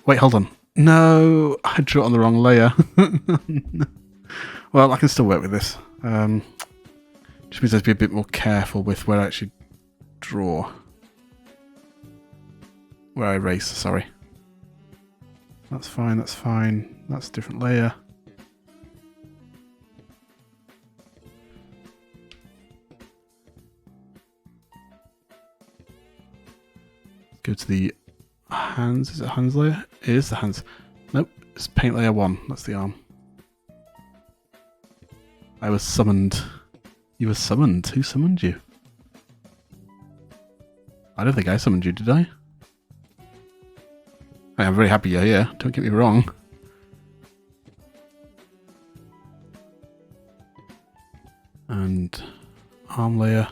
Wait, hold on. No, I drew it on the wrong layer. Well, I can still work with this. Just means I have to be a bit more careful with where I actually draw. Where I erase, sorry. That's fine, that's fine. That's a different layer. Go to the hands. Is it hands layer? It is the hands. Nope, it's paint layer 1. That's the arm. I was summoned. You were summoned? Who summoned you? I don't think I summoned you, did I? I'm very happy you're here, don't get me wrong. And arm layer.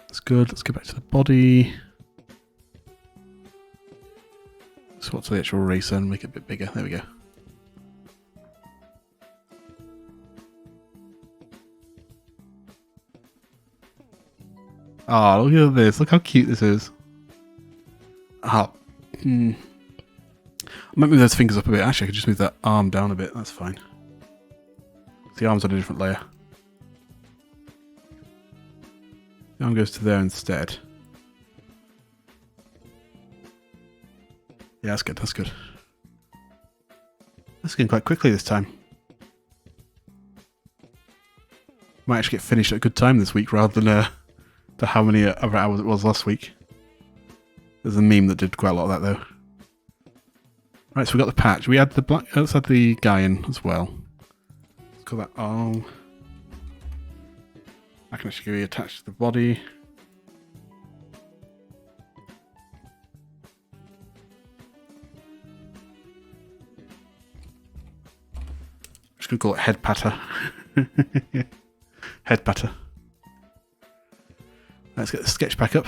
That's good. Let's go back to the body. Swap to the actual eraser and make it a bit bigger. There we go. Oh, look at this. Look how cute this is. Oh. I might move those fingers up a bit. Actually, I could just move that arm down a bit. That's fine. The arm's on a different layer. The arm goes to there instead. Yeah, that's good. That's good. That's going quite quickly this time. Might actually get finished at a good time this week rather than to how many other hours it was last week. There's a meme that did quite a lot of that though. Right, so we got the patch. We had the black. Let's add the guy in as well. Let's call that arm. I can actually attach to the body. Just gonna call it head patter. Head patter. Let's get the sketch back up.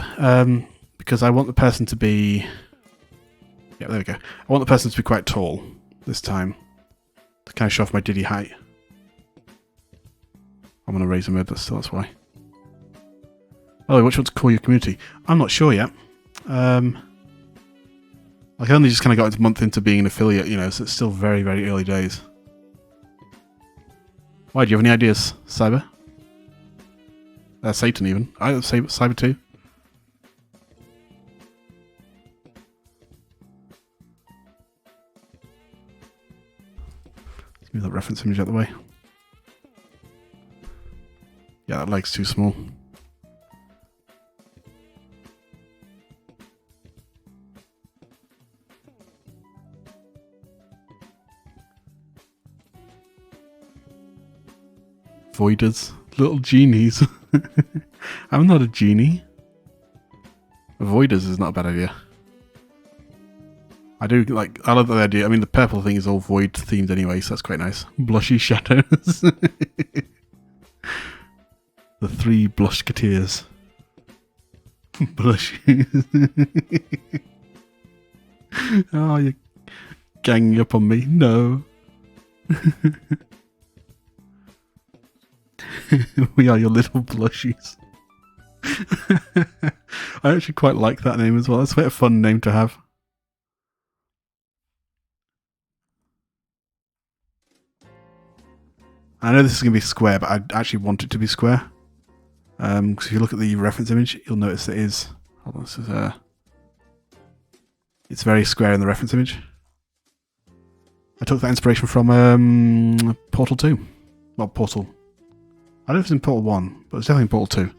Because I want the person to be... Yeah, there we go. I want the person to be quite tall this time. To kind of show off my diddy height. I'm going to raise a mode, but still, that's why. Oh, what do you want to call your community? I'm not sure yet. Like, I only just kind of got a month into being an affiliate, you know, so it's still very, very early days. Why, do you have any ideas, Cyber? Satan even. I would say Cyber too. Let's move that reference image out of the way. Yeah, that leg's too small. Voiders. Little genies. I'm not a genie. Voiders is not a bad idea. I do like, I love the idea. I mean, the purple thing is all void themed anyway, so that's quite nice. Blushy shadows. The 3 blushketeers. Blushies. Oh, you're ganging up on me. No. We are your little blushies. I actually quite like that name as well. It's quite a fun name to have. I know this is going to be square, but I actually want it to be square. Because if you look at the reference image, you'll notice it is. Hold on, this is it's very square in the reference image. I took that inspiration from Portal 2. Well, Portal. I don't know if it's in Portal 1, but it's definitely in Portal 2.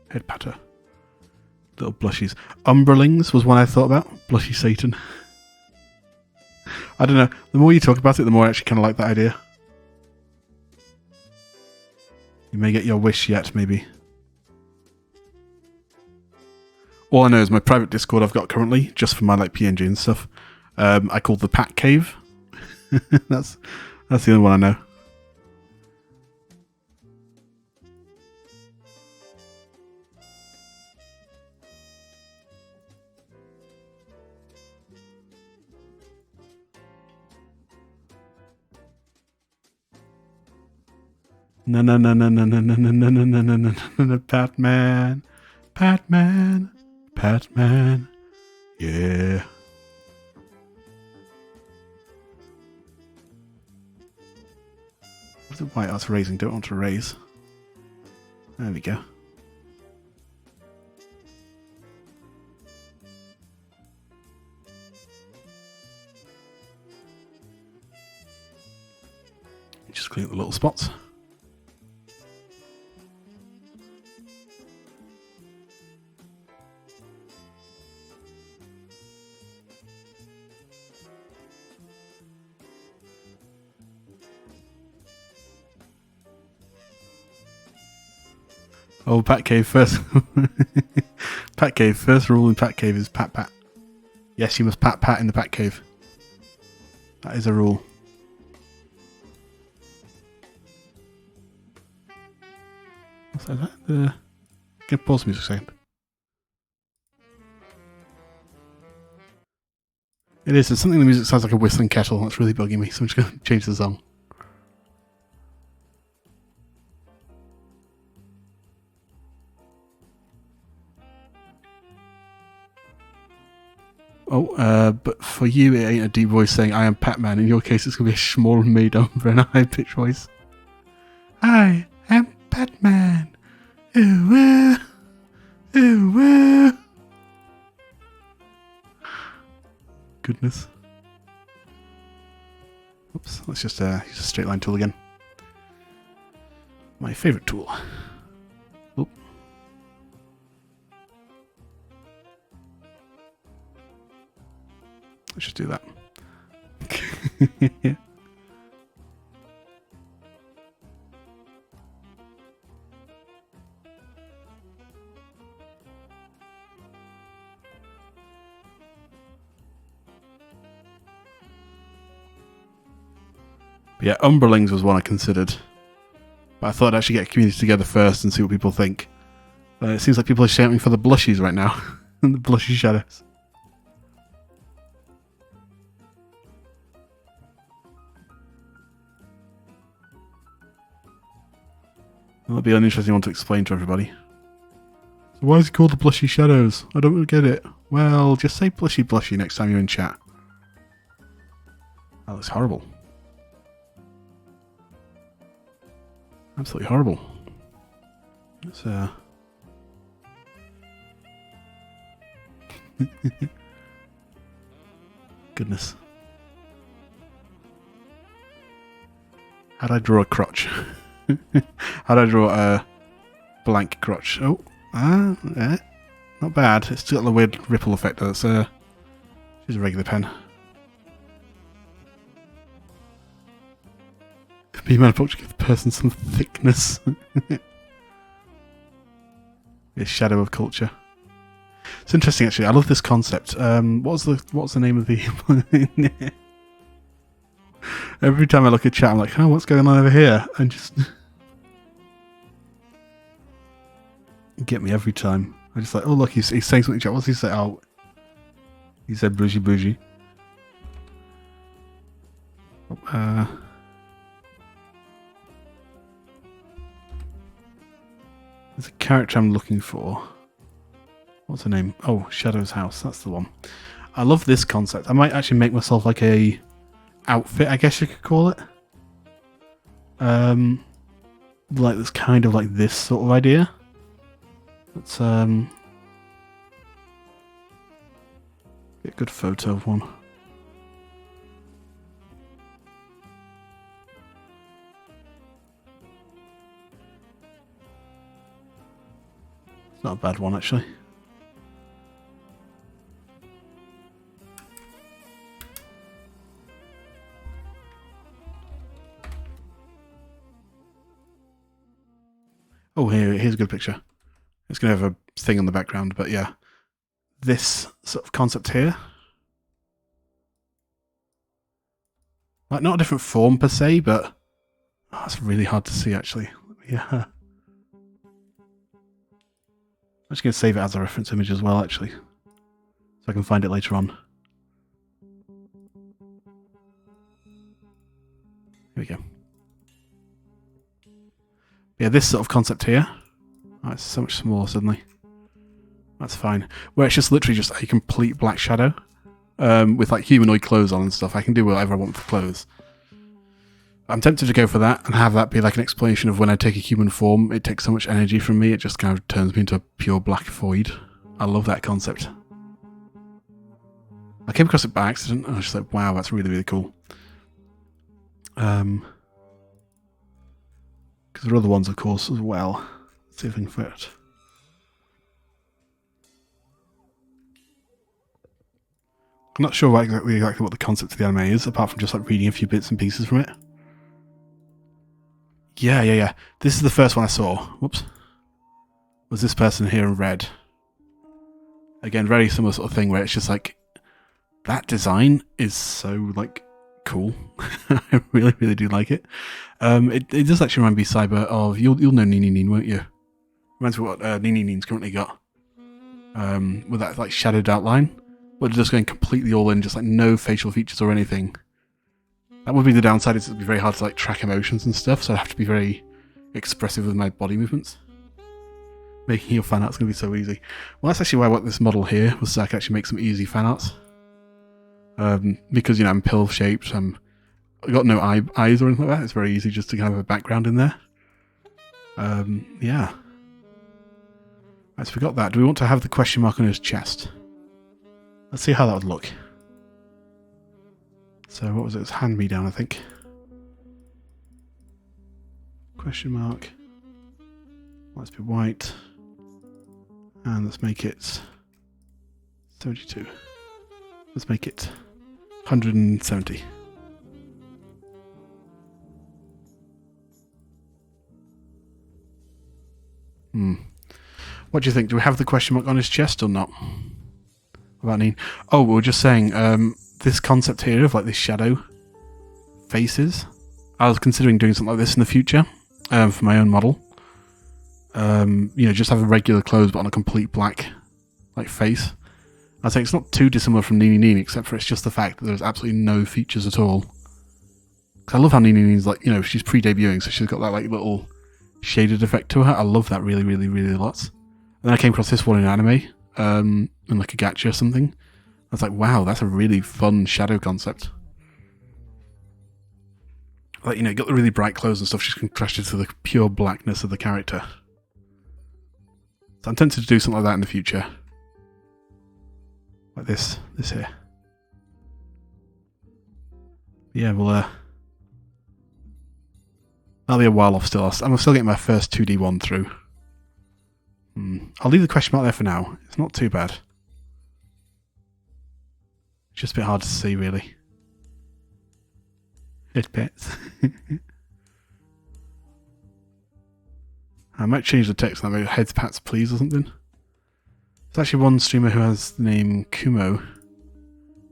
Head patter. Little blushies. Umbralings was one I thought about. Blushy Satan. I don't know. The more you talk about it, the more I actually kind of like that idea. You may get your wish yet, maybe. All I know is my private Discord I've got currently, just for my like PNG and stuff. I call the Pat Cave. That's the only one I know. No, no, no, no, no, no, no, no, no, no, no, no, no, no, no, Batman, Batman, Batman, yeah. What's it white? That's raising. Don't want to raise. There we go. Just clean up the little spots. Oh, Pat Cave first. Pat Cave. First rule in Pat Cave is pat pat. Yes, you must pat pat in the Pat Cave. That is a rule. What's that? Can pause the music a second. It is. There's something in the music sounds like a whistling kettle. That's really bugging me. So I'm just going to change the song. Oh, but for you, it ain't a deep voice saying, I am Patman. In your case, it's going to be a small and made over and a high-pitched voice. I am Batman. Ooh, ooh. Goodness. Oops, let's just use a straight line tool again. My favourite tool. Oop. Let's just do that. Yeah, Umberlings was one I considered. But I thought I'd actually get a community together first and see what people think. But it seems like people are shouting for the blushies right now. The blushy shadows. That'll be an interesting one to explain to everybody. So why is it called the blushy shadows? I don't get it. Well, just say blushy blushy next time you're in chat. That looks horrible. Absolutely horrible. Let's Goodness. How'd I draw a crotch? How'd I draw a blank crotch? Oh, not bad. It's still got the weird ripple effect. That's she's a regular pen. Be man approach to give the person some thickness. A shadow of culture. It's interesting, actually. I love this concept. What's the name of the? Every time I look at chat, I'm like, oh, what's going on over here? And just get me every time. I just like, oh look, he's saying something. Chat. What's he say? Oh, he said bougie bougie. There's a character I'm looking for. What's her name? Oh, Shadow's House. That's the one. I love this concept. I might actually make myself like a outfit, I guess you could call it. Like this kind of like this sort of idea. Let's get a good photo of one. It's not a bad one, actually. Oh, here's a good picture. It's going to have a thing on the background, but yeah. This sort of concept here. Like, not a different form per se, but it's really hard to see, actually. Yeah. I'm just going to save it as a reference image as well, actually. So I can find it later on. Here we go. Yeah, this sort of concept here. Oh, it's so much smaller suddenly. That's fine. Where it's just literally just a complete black shadow. With like humanoid clothes on and stuff. I can do whatever I want for clothes. I'm tempted to go for that and have that be like an explanation of when I take a human form, it takes so much energy from me, it just kind of turns me into a pure black void. I love that concept. I came across it by accident and I was just like, wow, that's really, really cool. Because there are other ones, of course, as well. Let's see if I can fit it. I'm not sure exactly what the concept of the anime is, apart from just like reading a few bits and pieces from it. Yeah. This is the first one I saw. Whoops. Was this person here in red. Again, very similar sort of thing where it's just like, that design is so like cool. I really, really do like it. It does actually remind me, Cyber, of you'll know Nini Nin, won't you? Reminds me of what Nini Nin's currently got. With that like shadowed outline. But just going completely all in, just like no facial features or anything. That would be the downside, is it would be very hard to like track emotions and stuff, so I have to be very expressive with my body movements. Making your fan art's going to be so easy. Well, that's actually why I want this model here, was so I can actually make some easy fan arts. Because, you know, I'm pill-shaped, I've got no eyes or anything like that, it's very easy just to kind of have a background in there. Yeah. Right, so we got that. Do we want to have the question mark on his chest? Let's see how that would look. So what was it? It's hand-me-down, I think. Question mark. Let's be white. And let's make it 72. Let's make it 170. What do you think? Do we have the question mark on his chest or not? About Neen? Oh, we were just saying, this concept here of like this shadow faces. I was considering doing something like this in the future for my own model. You know, just have a regular clothes but on a complete black like face. I think it's not too dissimilar from Nini Nini, except for it's just the fact that there's absolutely no features at all. Cause I love how Nini Nini's like, you know, she's pre-debuting, so she's got that like little shaded effect to her. I love that really, really, really a lot. And then I came across this one in anime. In like a gacha or something. I was like, wow, that's a really fun shadow concept. Like, you know, got the really bright clothes and stuff, she's contrasted to the pure blackness of the character. So I'm tempted to do something like that in the future. Like this here. Yeah, well, that'll be a while off still. I'm still getting my first 2D one through. I'll leave the question mark there for now. It's not too bad. It's just a bit hard to see, really. It bits. I might change the text on that, maybe heads pats please or something. There's actually one streamer who has the name Kumo. Who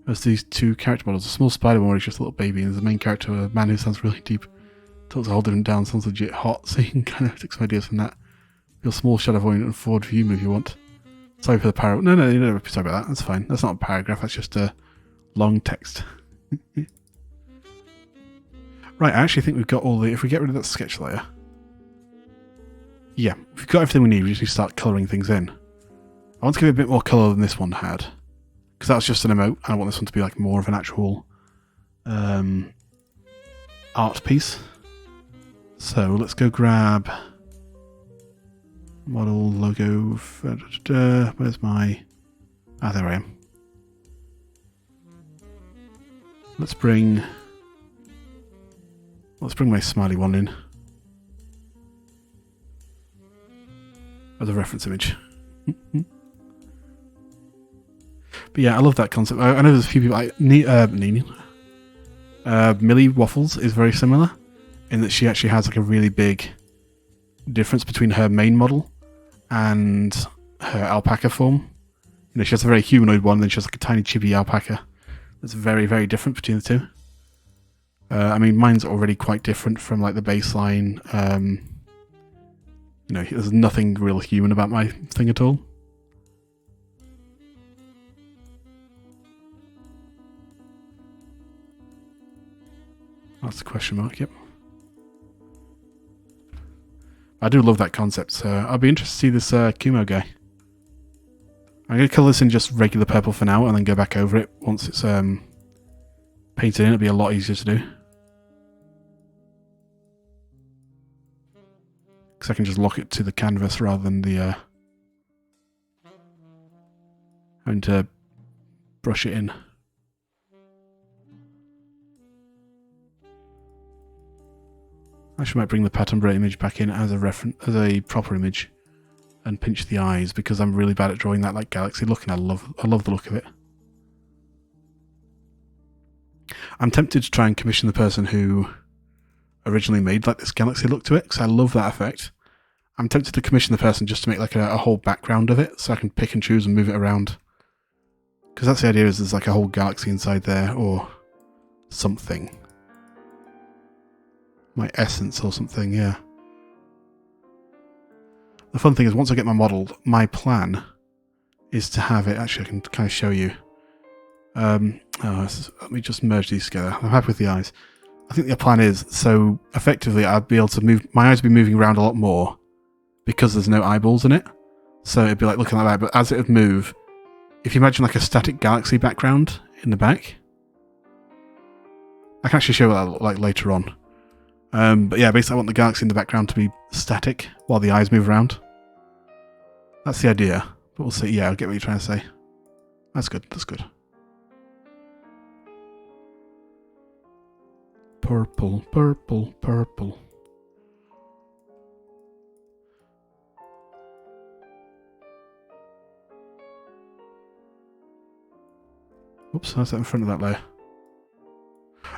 has these two character models. A small spider one where he's just a little baby, and there's the main character, a man who sounds really deep. Talks a whole different down, sounds legit hot, so you can kind of take some ideas from that. Your small shadow volume and forward view move you want. Sorry for the paragraph. No, you don't have to be sorry about that. That's fine. That's not a paragraph. That's just a long text. Right, I actually think we've got all the... If we get rid of that sketch layer... Yeah, we've got everything we need. We just need to start colouring things in. I want to give it a bit more colour than this one had. Because that was just an emote. I want this one to be like more of an actual... art piece. So, let's go grab... Model, logo, where's my... Ah, there I am. Let's bring my smiley one in. As a reference image. But yeah, I love that concept. I know there's a few people like... Millie Waffles is very similar. In that she actually has like a really big difference between her main model and her alpaca form. You know, she has a very humanoid one, then she has like a tiny chibi alpaca. That's very, very different between the two. I mean, mine's already quite different from like the baseline. You know, there's nothing real human about my thing at all. That's the question mark, yep. I do love that concept, so I'll be interested to see this Kumo guy. I'm going to colour this in just regular purple for now and then go back over it once it's painted in. It'll be a lot easier to do. Because I can just lock it to the canvas rather than the having to brush it in. I might bring the pattern break image back in as a proper image and pinch the eyes because I'm really bad at drawing that like galaxy look, and I love the look of it. I'm tempted to try and commission the person who originally made like this galaxy look to it because I love that effect. I'm tempted to commission the person just to make like a whole background of it so I can pick and choose and move it around. Because that's the idea, is there's like a whole galaxy inside there or something. My essence or something, yeah. The fun thing is once I get my model, my plan is to have it, actually I can kind of show you. Let me just merge these together. I'm happy with the eyes. I think the plan is, so effectively I'd be able to move, my eyes would be moving around a lot more because there's no eyeballs in it. So it'd be like looking like that, but as it would move, if you imagine like a static galaxy background in the back, I can actually show what that look like later on. But yeah, basically I want the galaxy in the background to be static while the eyes move around. That's the idea, but we'll see. Yeah, I'll get what you're trying to say. That's good, that's good. Purple, purple, purple. Oops, how's that in front of that layer?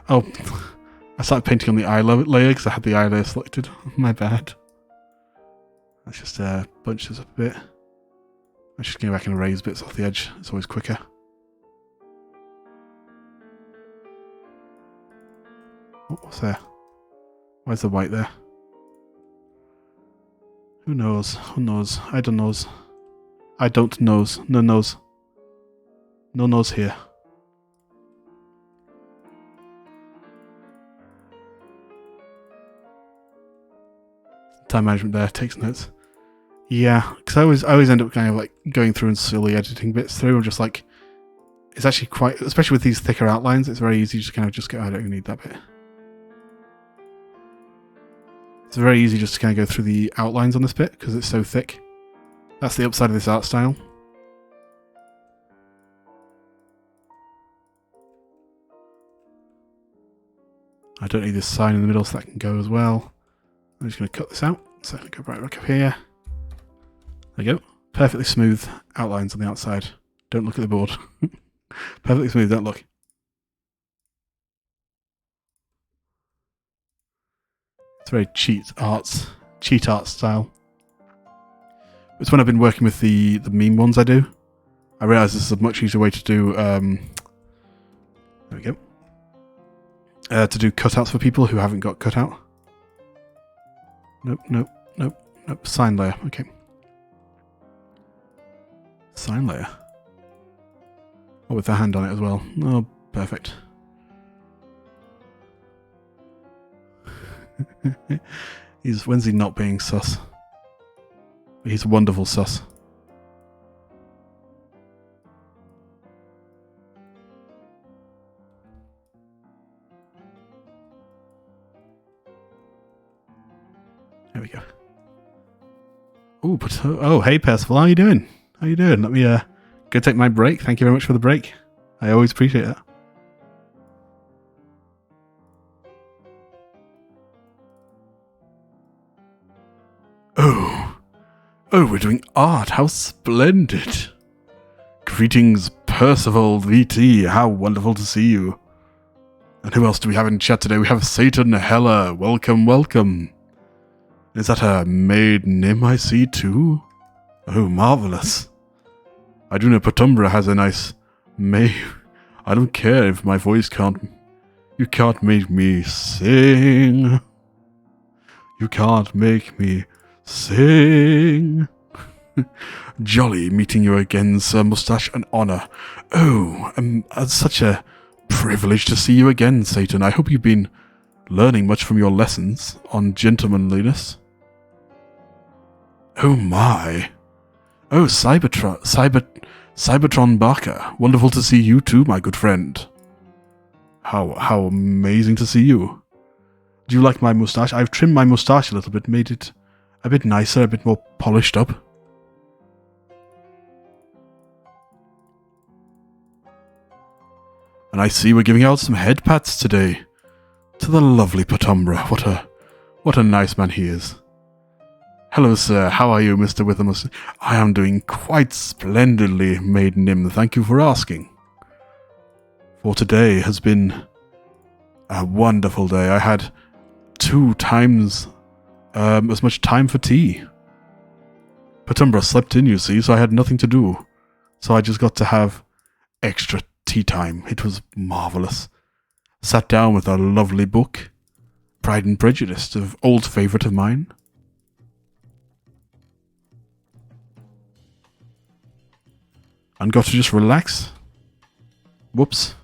Oh, I started painting on the eye layer because I had the eye layer selected. My bad. Let's just bunch this up a bit. I'm just going back and erase bits off the edge. It's always quicker. Oh, what's there? Why's the white there? Who knows? Who knows? I don't knows. I don't knows. No knows. No knows here. Time management there, takes notes. Yeah, because I always end up kind of like going through and slowly editing bits through. I'm just like, it's actually quite, especially with these thicker outlines, it's very easy to kind of just go, I don't even need that bit. It's very easy just to kind of go through the outlines on this bit because it's so thick. That's the upside of this art style. I don't need this sign in the middle so that can go as well. I'm just going to cut this out so I can go right back up here. There you go. Perfectly smooth outlines on the outside. Don't look at the board. Perfectly smooth, don't look. It's very cheat art style. It's when I've been working with the meme ones I do. I realise this is a much easier way to do, there we go. To do cutouts for people who haven't got cutout. Nope, nope, nope, nope. Sign layer, okay. Sign layer. Oh, with the hand on it as well. Oh, perfect. When's he not being sus? He's wonderful sus. There we go. Ooh, but oh, hey Percival, how you doing? How you doing? Let me go take my break. Thank you very much for the break. I always appreciate that. Oh, we're doing art. How splendid! Greetings, Percival VT. How wonderful to see you. And who else do we have in chat today? We have Satan Hella. Welcome, welcome. Is that a maid Nim I see too? Oh, marvellous. I do know Petumbra has a nice May. I don't care if my voice can't... You can't make me sing. You can't make me sing. Jolly meeting you again, Sir Moustache, an honour. Oh, it's such a privilege to see you again, Satan. I hope you've been learning much from your lessons on gentlemanliness. Oh my. Oh, Cybertron Barker. Wonderful to see you too, my good friend. How amazing to see you. Do you like my moustache? I've trimmed my moustache a little bit, made it a bit nicer, a bit more polished up. And I see we're giving out some head pats today to the lovely Petumbra. What a nice man he is. Hello, sir. How are you, Mr. Withamus? I am doing quite splendidly, Maid Nim. Thank you for asking. For today has been a wonderful day. I had 2 times as much time for tea. Petumbra slept in, you see, so I had nothing to do. So I just got to have extra tea time. It was marvellous. Sat down with a lovely book, Pride and Prejudice, an old favourite of mine. And got to just relax. Whoops.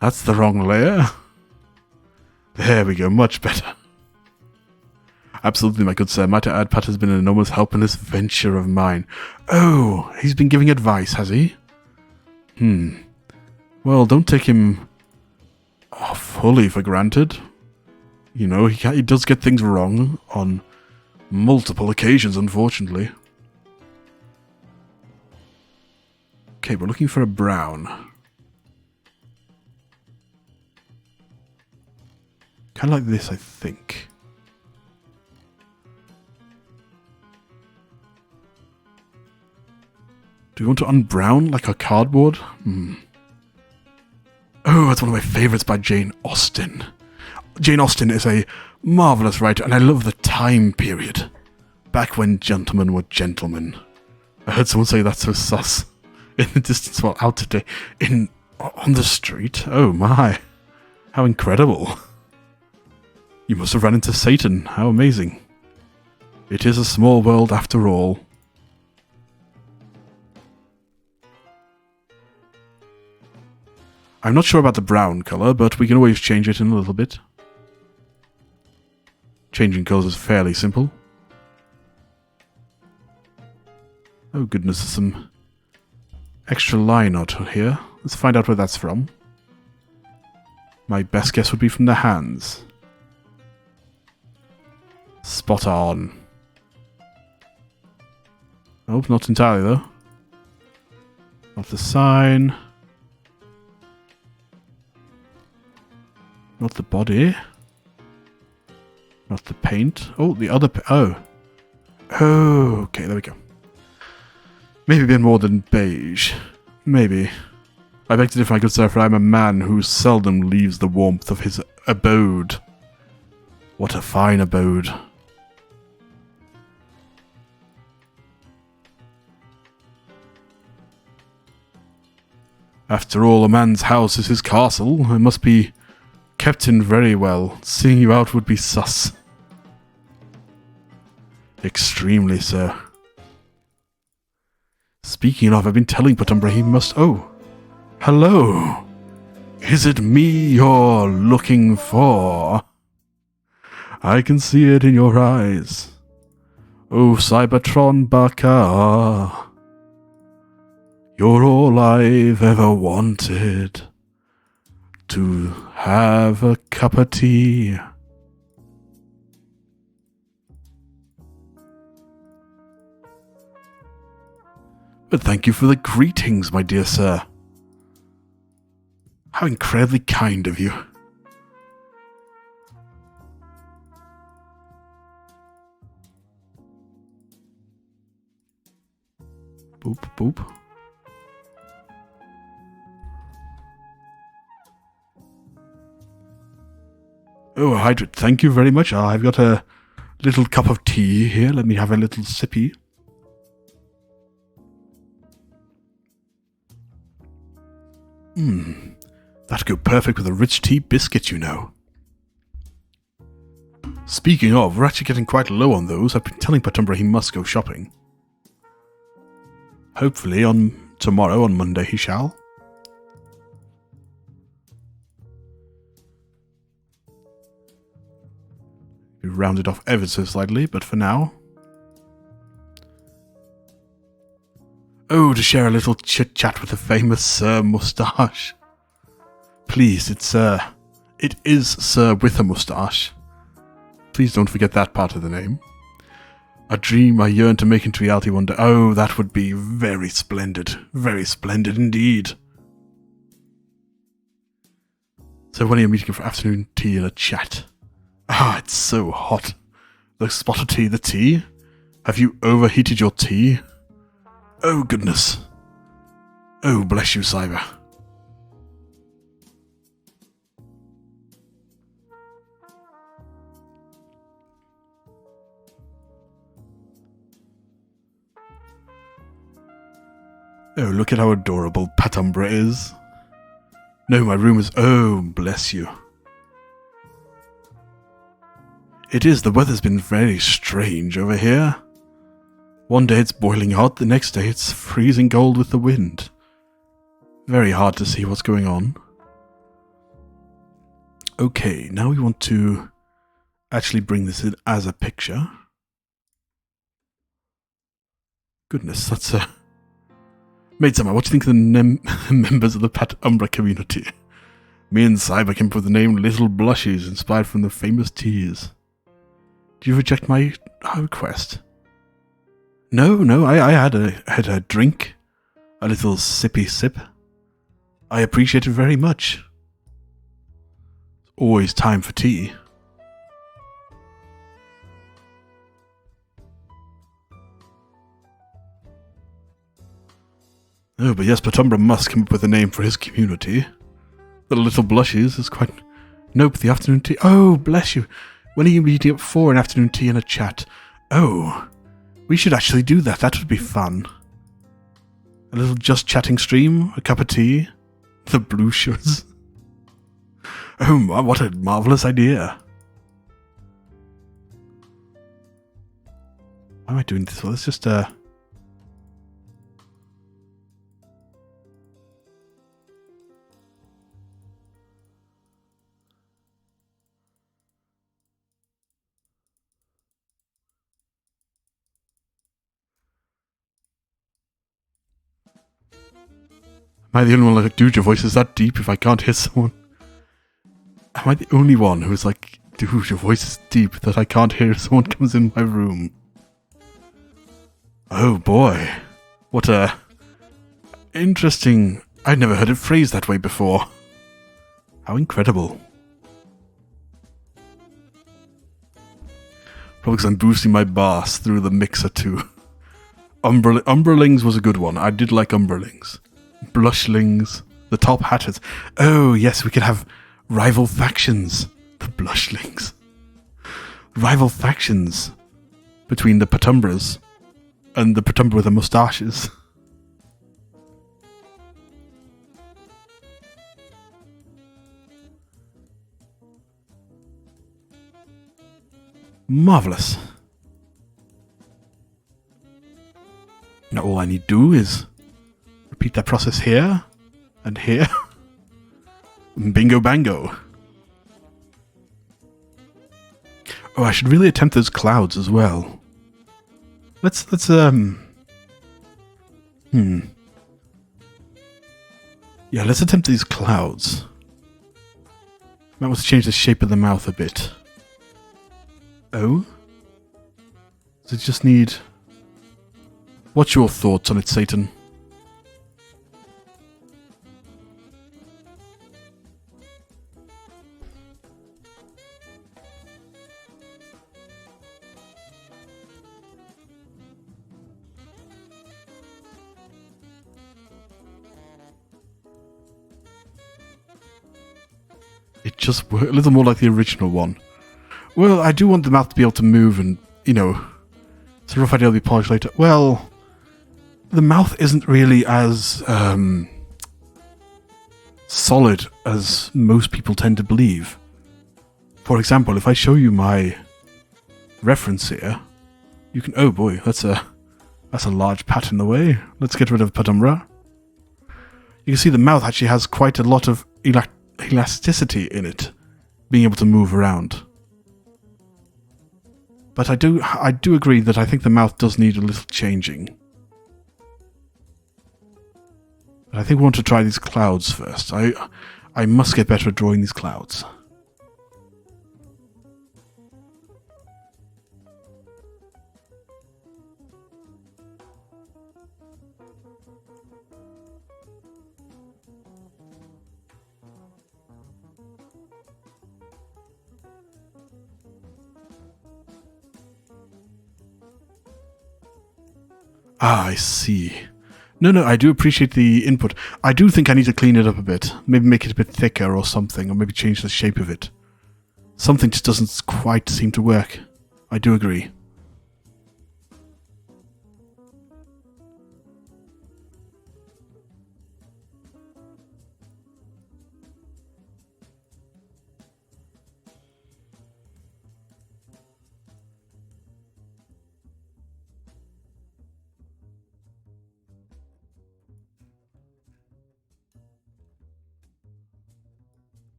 That's the wrong layer. There we go, much better. Absolutely, my good sir. Might I add, Pat has been an enormous help in this venture of mine. Oh, he's been giving advice, has he? Well, don't take him fully for granted. You know, he does get things wrong on multiple occasions, unfortunately. Okay, we're looking for a brown. Kind of like this, I think. Do we want to unbrown like our cardboard? Oh, that's one of my favourites by Jane Austen. Jane Austen is a marvellous writer, and I love the time period. Back when gentlemen were gentlemen. I heard someone say that's so sus. In the distance while out today. On the street? Oh my. How incredible. You must have run into Satan. How amazing. It is a small world after all. I'm not sure about the brown colour, but we can always change it in a little bit. Changing colours is fairly simple. Oh goodness, there's some extra line out here. Let's find out where that's from. My best guess would be from the hands. Spot on. Oh, not entirely though. Not the sign. Not the body. Not the paint. Oh, the other... Oh, okay, there we go. Maybe a bit more than beige. Maybe. I beg to differ, my good sir, for I am a man who seldom leaves the warmth of his abode. What a fine abode. After all, a man's house is his castle. It must be kept in very well. Seeing you out would be sus. Extremely, sir. Speaking of, I've been telling Petumbra he must... Oh. Hello. Is it me you're looking for? I can see it in your eyes. Oh, Cybertron Barker. You're all I've ever wanted. To have a cup of tea. But thank you for the greetings, my dear sir. How incredibly kind of you. Boop, boop. Oh, Hydrate, thank you very much. I've got a little cup of tea here. Let me have a little sippy. That'd go perfect with a rich tea biscuit, you know. Speaking of, we're actually getting quite low on those. I've been telling Petumbra he must go shopping. Hopefully tomorrow, on Monday, he shall. We rounded off ever so slightly, but for now... Oh, to share a little chit-chat with the famous Sir Moustache. Please, it is Sir with a moustache. Please don't forget that part of the name. A dream I yearn to make into reality one day. Oh, that would be very splendid indeed. So when are you meeting for afternoon tea and a chat? Ah, it's so hot. The spot of tea, the tea? Have you overheated your tea? Oh, goodness. Oh, bless you, Cyber. Oh, look at how adorable Patumbra is. No, my room is... Oh, bless you. It is, the weather's been very strange over here. One day it's boiling hot, the next day it's freezing cold with the wind. Very hard to see what's going on. Okay, now we want to actually bring this in as a picture. Goodness, that's a... Maid-Summer, what do you think of the members of the Patumbra community? Me and Cyber came up with the name Little Blushies, inspired from the famous teas. Do you reject my request? No, I had a drink. A little sippy sip. I appreciate it very much. Always time for tea. Oh, but yes, Patumbra must come up with a name for his community. The Little Blushies is quite... Nope, the afternoon tea... Oh, bless you. When are you meeting up for an afternoon tea and a chat? Oh, we should actually do that. That would be fun. A little just chatting stream, a cup of tea, the blue shirts. Oh, what a marvelous idea. Why am I doing this? Well, let's just... Am I the only one like, dude, your voice is that deep if I can't hear someone? Am I the only one who's like, dude, your voice is deep that I can't hear if someone comes in my room? Oh boy. What a... Interesting. I'd never heard it phrased that way before. How incredible. Probably because I'm boosting my bass through the mixer too. Umberlings was a good one. I did like Umberlings. Blushlings, the top hatters. Oh, yes, we could have rival factions. The Blushlings. Rival factions between the Patumbras and the Patumbra with the moustaches. Marvellous. Now all I need to do is repeat that process here, and here. Bingo bango. Oh, I should really attempt those clouds as well. Let's Yeah, let's attempt these clouds. Might want to change the shape of the mouth a bit. Oh? Does it just need... What's your thoughts on it, Satan? It just worked a little more like the original one. Well, I do want the mouth to be able to move and, you know, it's a rough idea will be polished later. Well, the mouth isn't really as solid as most people tend to believe. For example, if I show you my reference here, you can... Oh boy, that's a large pat in the way. Let's get rid of Patumbra. You can see the mouth actually has quite a lot of elasticity in it, being able to move around. But I do agree that I think the mouth does need a little changing. But I think we want to try these clouds first. I must get better at drawing these clouds. Ah, I see. No, I do appreciate the input. I do think I need to clean it up a bit. Maybe make it a bit thicker or something, or maybe change the shape of it. Something just doesn't quite seem to work. I do agree.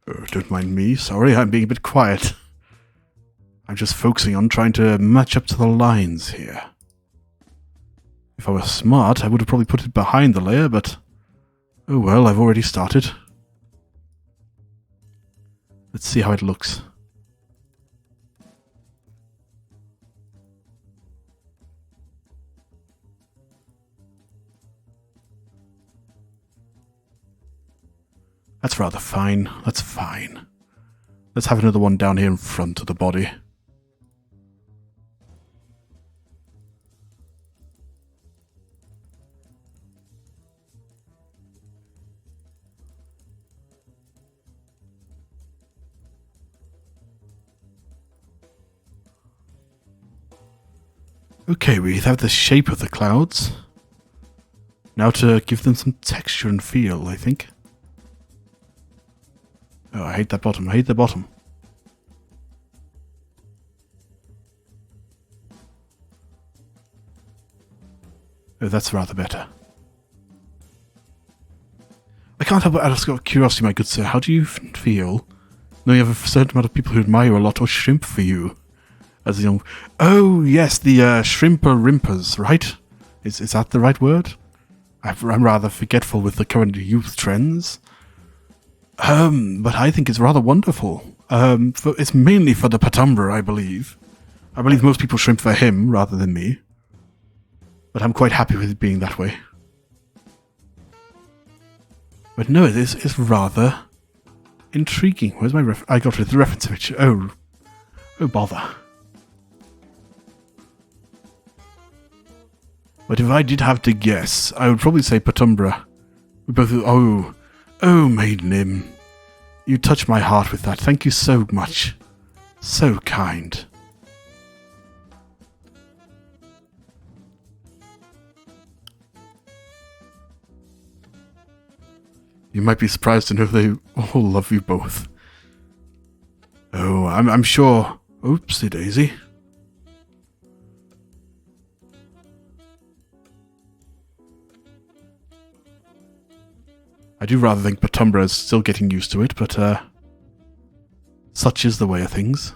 Oh, don't mind me. Sorry, I'm being a bit quiet. I'm just focusing on trying to match up to the lines here. If I were smart, I would have probably put it behind the layer, but... oh well, I've already started. Let's see how it looks. That's rather fine. That's fine. Let's have another one down here in front of the body. Okay, we have the shape of the clouds. Now to give them some texture and feel, I think. Oh, I hate that bottom. I hate the bottom. Oh, that's rather better. I can't help but ask out of curiosity, my good sir. How do you feel? No, you have a certain amount of people who admire you a lot or shrimp for you. As a young... oh, yes, the shrimper rimpers, right? Is that the right word? I'm rather forgetful with the current youth trends. But I think it's rather wonderful. It's mainly for the Petumbra, I believe. I believe most people shrimp for him rather than me. But I'm quite happy with it being that way. But no, it's rather intriguing. Where's my I got rid of the reference picture. Oh bother. But if I did have to guess, I would probably say Petumbra. We both... oh, Maiden Imp. You touched my heart with that. Thank you so much. So kind. You might be surprised to know they all love you both. Oh, I'm sure... oopsie daisy. I do rather think Petumbra is still getting used to it, but such is the way of things.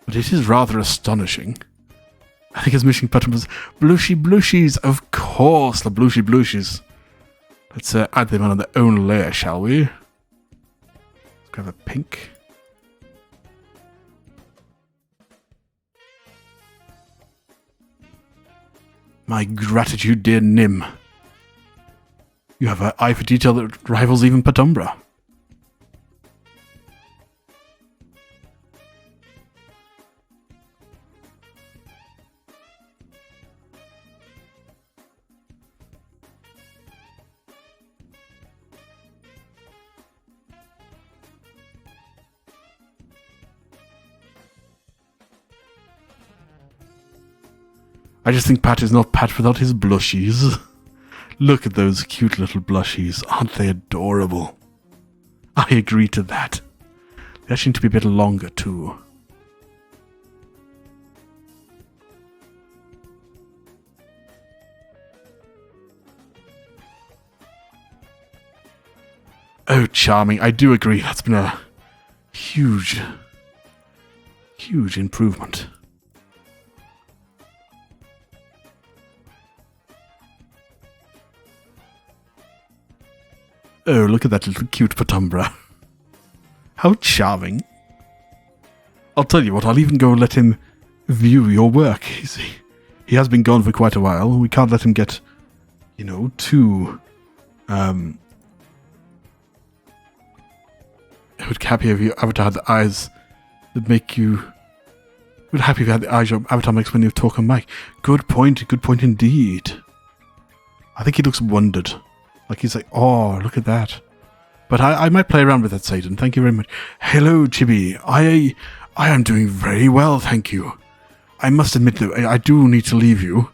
But it is rather astonishing. I think it's missing Petumbra's blushy blushies. Of course, the blushy blushies. Let's add them on their own layer, shall we? Let's grab a pink. My gratitude, dear Nim. You have an eye for detail that rivals even Petumbra. I just think Pat is not Pat without his blushies. Look at those cute little blushies. Aren't they adorable? I agree to that. They actually need to be a bit longer too. Oh, charming. I do agree. That's been a huge improvement. Oh, look at that little cute Petumbra. How charming. I'll tell you what, I'll even go let him view your work. He has been gone for quite a while. We can't let him get, you know, too... I would happy if your avatar had the eyes that make you... I would happy if you had the eyes your avatar makes when you talk on mic. Good point indeed. I think he looks wondered. Like he's like, oh, look at that. But I might play around with that, Satan. Thank you very much. Hello, Chibi. I am doing very well, thank you. I must admit, though, I do need to leave you.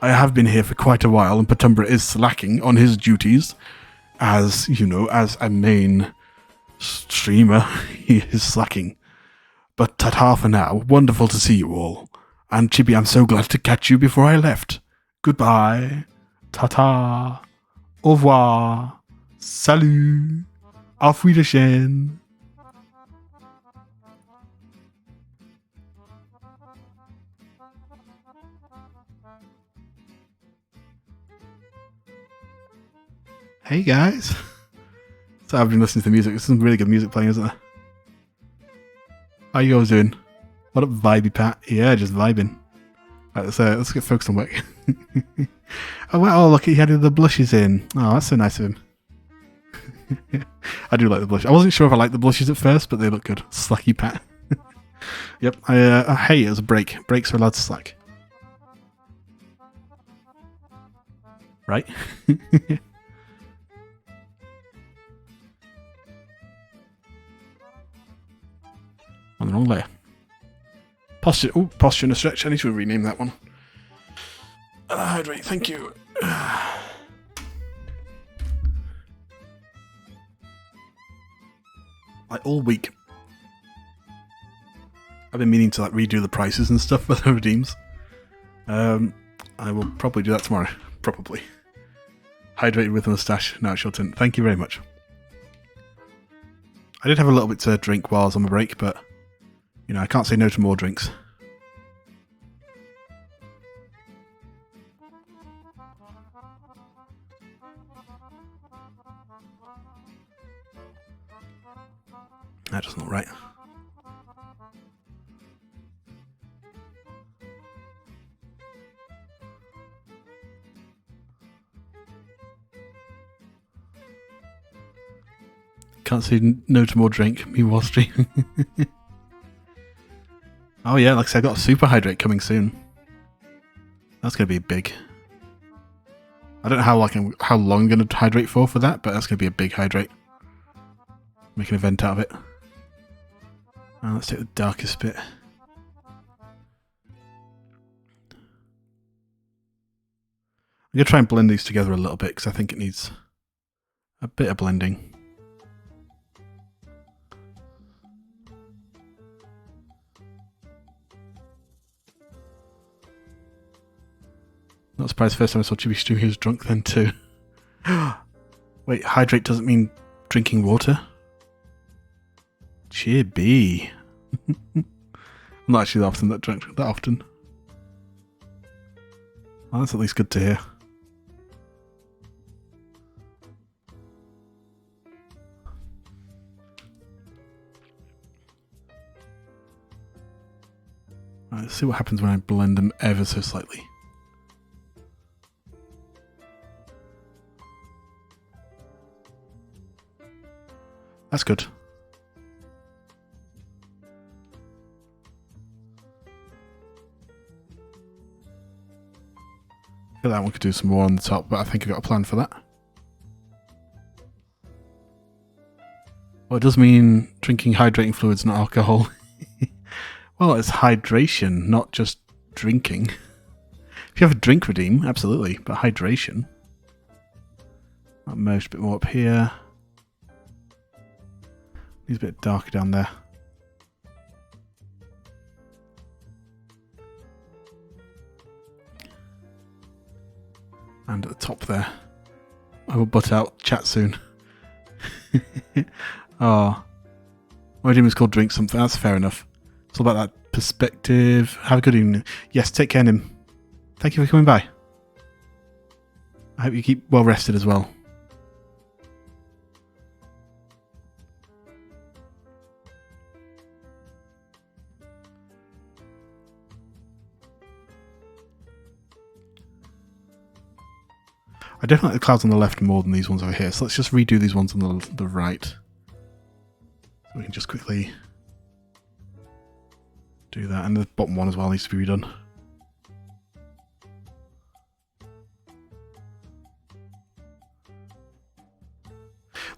I have been here for quite a while, and Petumbra is slacking on his duties. As, you know, as a main streamer, he is slacking. But ta-ta for now. Wonderful to see you all. And Chibi, I'm so glad to catch you before I left. Goodbye. Ta-ta. Au revoir. Salut. Auf Wiedersehen. Hey guys. So I've been listening to the music. There's some really good music playing, isn't there? How you guys doing? What up, vibey Pat? Yeah, just vibing. Right, let's get focused on work. Oh, wow, look, he had the blushes in. Oh, that's so nice of him. I do like the blush. I wasn't sure if I liked the blushes at first, but they look good. Slacky Pat. Yep. Hey, it was a break. Breaks are allowed to slack. Right? On the wrong layer. Posture. Oh, posture and a stretch. I need to rename that one. Hydrate. Thank you. Like all week, I've been meaning to like redo the prices and stuff for the redeems. I will probably do that tomorrow. Probably. Hydrated with a moustache. Now it's your turn. Thank you very much. I did have a little bit to drink while I was on my break, but you know I can't say no to more drinks. That doesn't look right. Can't say no to more drink, me while streaming. Oh yeah, like I said, I got a super hydrate coming soon. That's going to be big. I don't know how long I'm going to hydrate for that, but that's going to be a big hydrate. Make an event out of it. Let's take the darkest bit. I'm going to try and blend these together a little bit because I think it needs a bit of blending. Not surprised, first time I saw Chibi stream he was drunk then too. Wait, hydrate doesn't mean drinking water? Chibi. I'm not actually that drunk that often. Well, that's at least good to hear. Right, let's see what happens when I blend them ever so slightly. That's good. I feel that one could do some more on the top, but I think I've got a plan for that. Well, it does mean drinking hydrating fluids, not alcohol. Well, it's hydration, not just drinking. If you have a drink redeem, absolutely. But hydration. That merged a bit more up here. Needs a bit darker down there. And at the top there. I will butt out chat soon. Oh. My dream is called Drink Something. That's fair enough. It's all about that perspective. Have a good evening. Yes, take care, Nim. Thank you for coming by. I hope you keep well rested as well. I definitely like the clouds on the left more than these ones over here, so let's just redo these ones on the right. So we can just quickly do that, and the bottom one as well needs to be redone.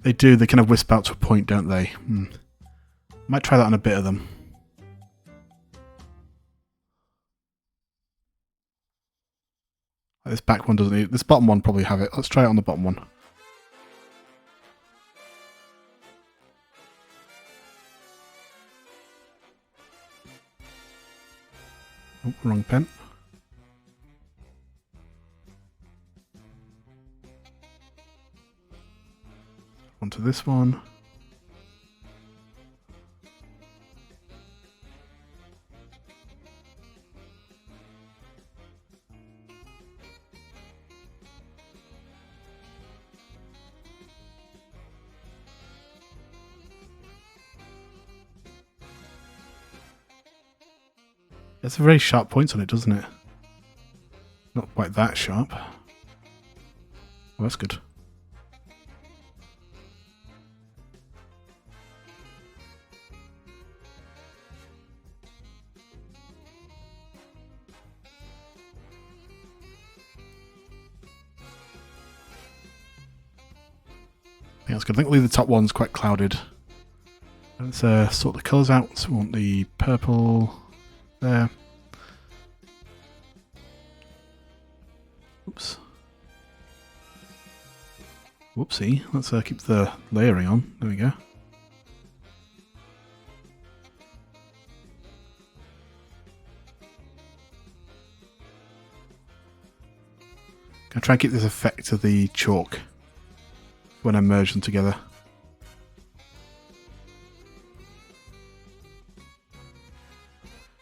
They do, they kind of wisp out to a point, don't they? Might try that on a bit of them. This back one doesn't need, this bottom one probably have it. Let's try it on the bottom one. Oh, wrong pen. Onto this one. It's a very sharp points on it, doesn't it? Not quite that sharp. Oh, that's good. I think that's good. I think we'll leave the top one's quite clouded. Let's sort the colours out. So we want the purple there. Oops. Whoopsie. Let's keep the layering on. There we go. Gonna try and keep this effect of the chalk when I merge them together.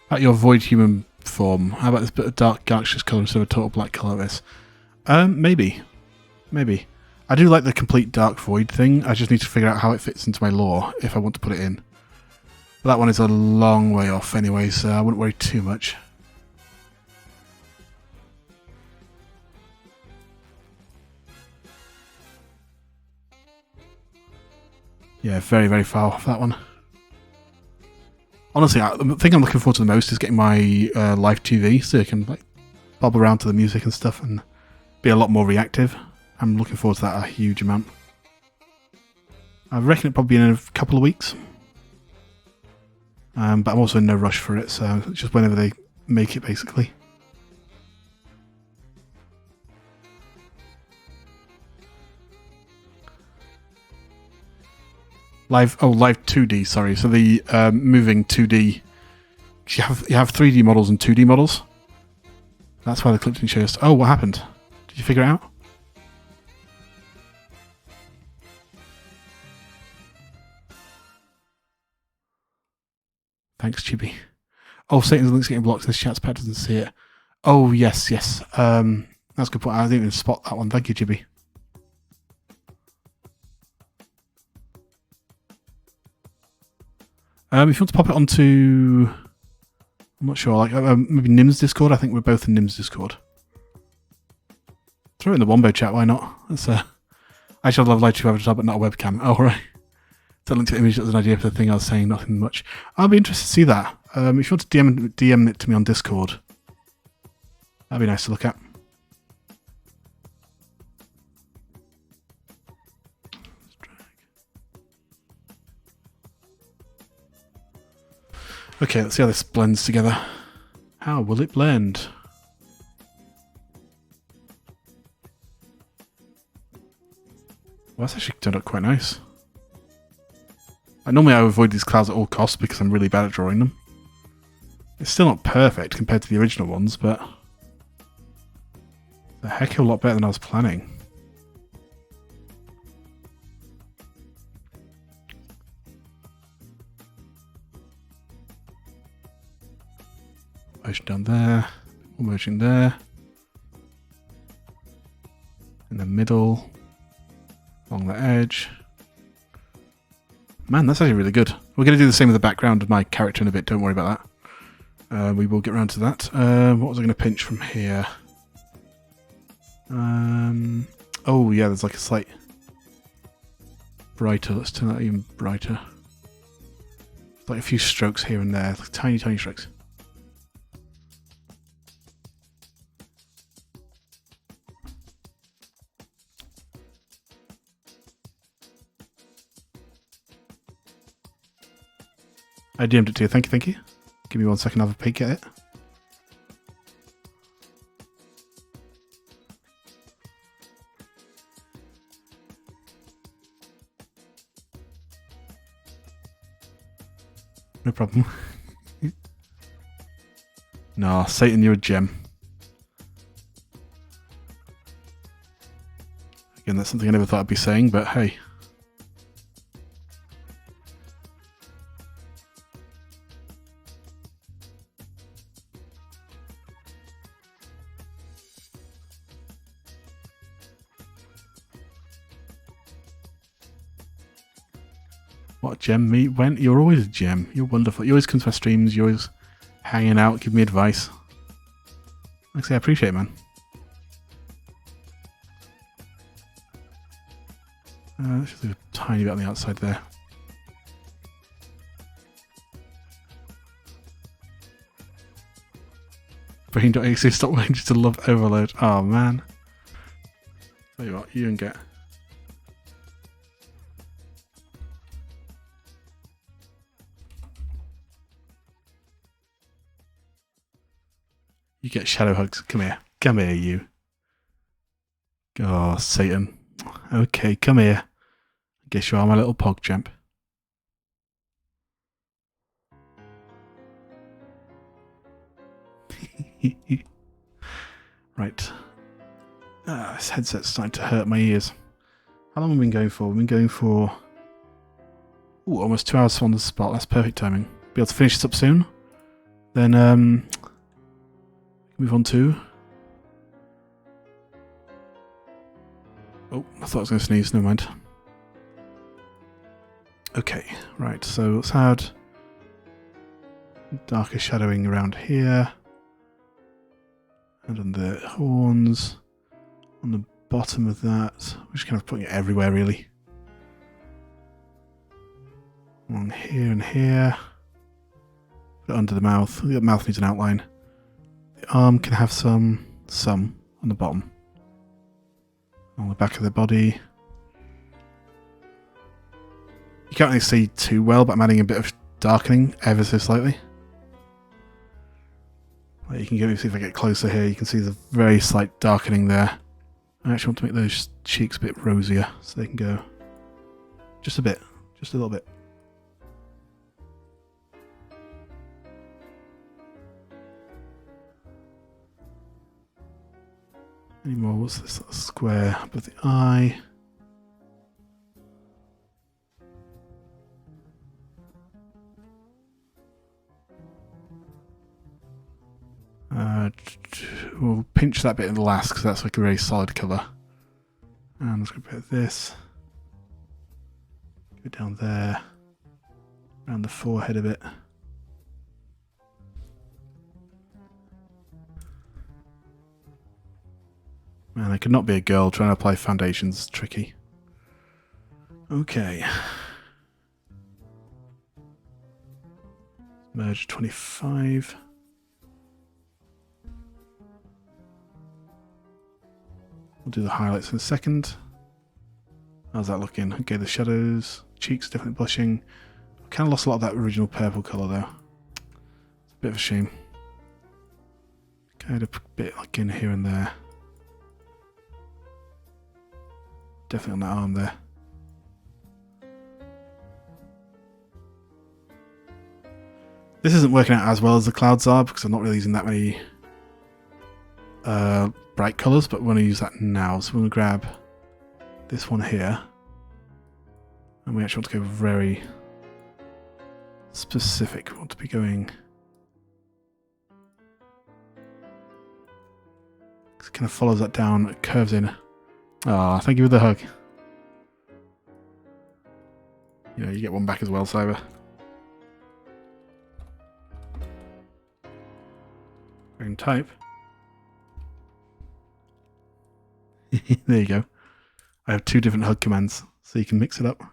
At your void human form, how about this bit of dark gaseous colour instead of a total black colour like this? Maybe. Maybe. I do like the complete dark void thing, I just need to figure out how it fits into my lore if I want to put it in. But that one is a long way off anyway, so I wouldn't worry too much. Yeah, very, very far off that one. Honestly, the thing I'm looking forward to the most is getting my live TV, so I can like bob around to the music and stuff and be a lot more reactive. I'm looking forward to that a huge amount. I reckon it'll probably be in a couple of weeks. But I'm also in no rush for it, so it's just whenever they make it, basically. Live 2D, sorry. So the moving 2D. You have 3D models and 2D models. That's why the clip didn't show us. Oh, what happened? Did you figure it out? Thanks, Chibi. Oh, Satan's link's getting blocked. This chat's pad doesn't see it. Oh, yes. That's a good point. I didn't even spot that one. Thank you, Chibi. If you want to pop it onto, I'm not sure, like maybe Nim's Discord. I think we're both in Nim's Discord. Throw it in the Wombo chat. Why not? That's actually, I'd love live to have a job, but not a webcam. Oh, right. So I linked to the image. That was an idea for the thing I was saying. Nothing much. I'll be interested to see that. If you want to DM it to me on Discord, that'd be nice to look at. Okay, let's see how this blends together. How will it blend? Well, that's actually turned out quite nice. Normally I avoid these clouds at all costs because I'm really bad at drawing them. It's still not perfect compared to the original ones, but it's a heck of a lot better than I was planning. Motion down there, more motion there. In the middle, along the edge. Man, that's actually really good. We're going to do the same with the background of my character in a bit, don't worry about that. We will get around to that. What was I going to pinch from here? Oh yeah, there's like a slight brighter. Let's turn that even brighter. Like a few strokes here and there, like tiny, tiny strokes. I DM'd it to you. Thank you, thank you. Give me 1 second, I'll have a peek at it. No problem. Nah, Satan, you're a gem. Again, that's something I never thought I'd be saying, but hey. What a gem, me? When? You're always a gem. You're wonderful. You always come to my streams. You're always hanging out, give me advice. Like I say, I appreciate it, man. Let's just do a tiny bit on the outside there. Brain.exe, stop waiting to love overload. Oh, man. Tell you what, you can get... You get shadow hugs. Come here. Come here, you. Oh, Satan. Okay, come here. I guess you are my little pog champ. Right. This headset's starting to hurt my ears. How long have we been going for? We've been going for... Ooh, almost 2 hours on the spot. That's perfect timing. Be able to finish this up soon. Then, move on to... Oh, I thought I was going to sneeze. Never mind. Okay, right. So let's add darker shadowing around here. And on the horns. On the bottom of that. We're just kind of putting it everywhere, really. Along here and here. Put it under the mouth. The mouth needs an outline. The arm can have some on the bottom. On the back of the body. You can't really see too well, but I'm adding a bit of darkening ever so slightly. Like you can see if I get closer here, you can see the very slight darkening there. I actually want to make those cheeks a bit rosier so they can go just a bit, just a little bit. Any more? What's this little square above the eye? We'll pinch that bit in the last because that's like a very solid colour. And let's go put this. Go down there. Around the forehead a bit. Man, I could not be a girl trying to apply foundations. Tricky. Okay. Merge 25. We'll do the highlights in a second. How's that looking? Okay, the shadows. Cheeks definitely blushing. Kind of lost a lot of that original purple colour though. It's a bit of a shame. Kind of a bit like in here and there. Definitely on that arm there. This isn't working out as well as the clouds are because I'm not really using that many bright colours, but we're going to use that now. So we're going to grab this one here, and we actually want to go very specific. We want to be going... It kind of follows that down, it curves in. Ah, thank you for the hug. You know, you get one back as well, Cyber. I can type. There you go. I have 2 different hug commands, so you can mix it up.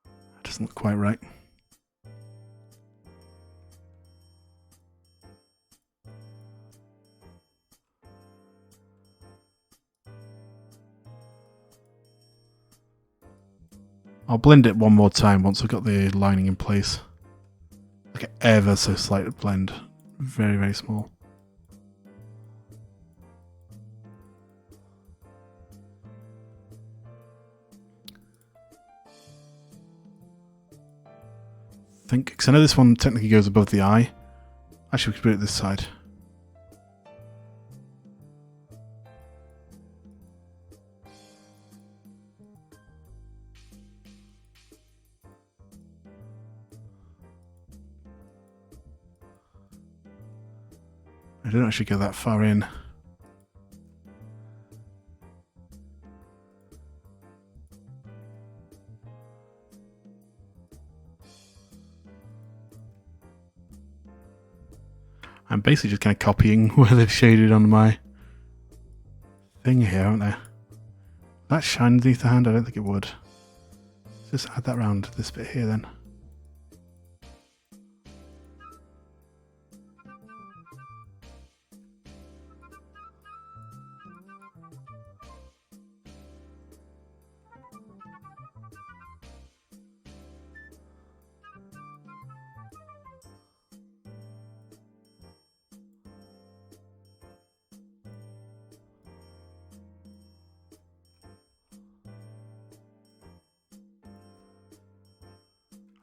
That doesn't look quite right. I'll blend it one more time once I've got the lining in place. Like an ever so slight blend. Very, very small. Because I know this one technically goes above the eye. Actually, we could put it this side. I don't actually go that far in. I'm basically just kind of copying where they've shaded on my thing here, aren't they? That shine underneath the hand? I don't think it would. Just add that round this bit here then.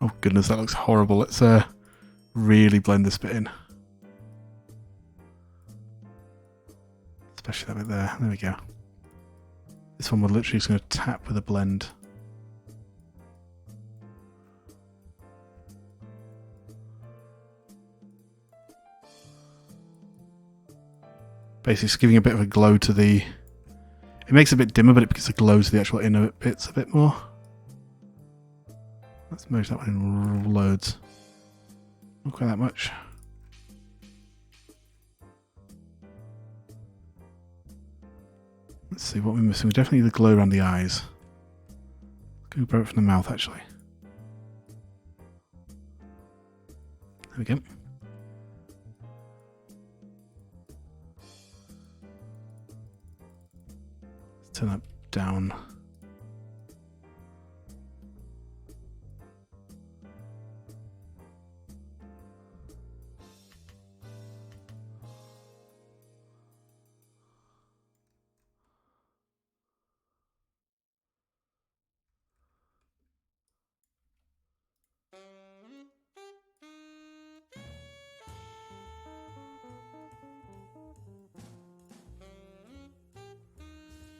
Oh goodness, that looks horrible. Let's really blend this bit in. Especially that bit there. There we go. This one we're literally just going to tap with a blend. Basically just giving a bit of a glow to the... It makes it a bit dimmer, but it gives a glow to the actual inner bits a bit more. Let's merge that one in loads. Not quite that much. Let's see what we're missing. We definitely need the glow around the eyes. Go grab it from the mouth, actually. There we go. Let's turn that down.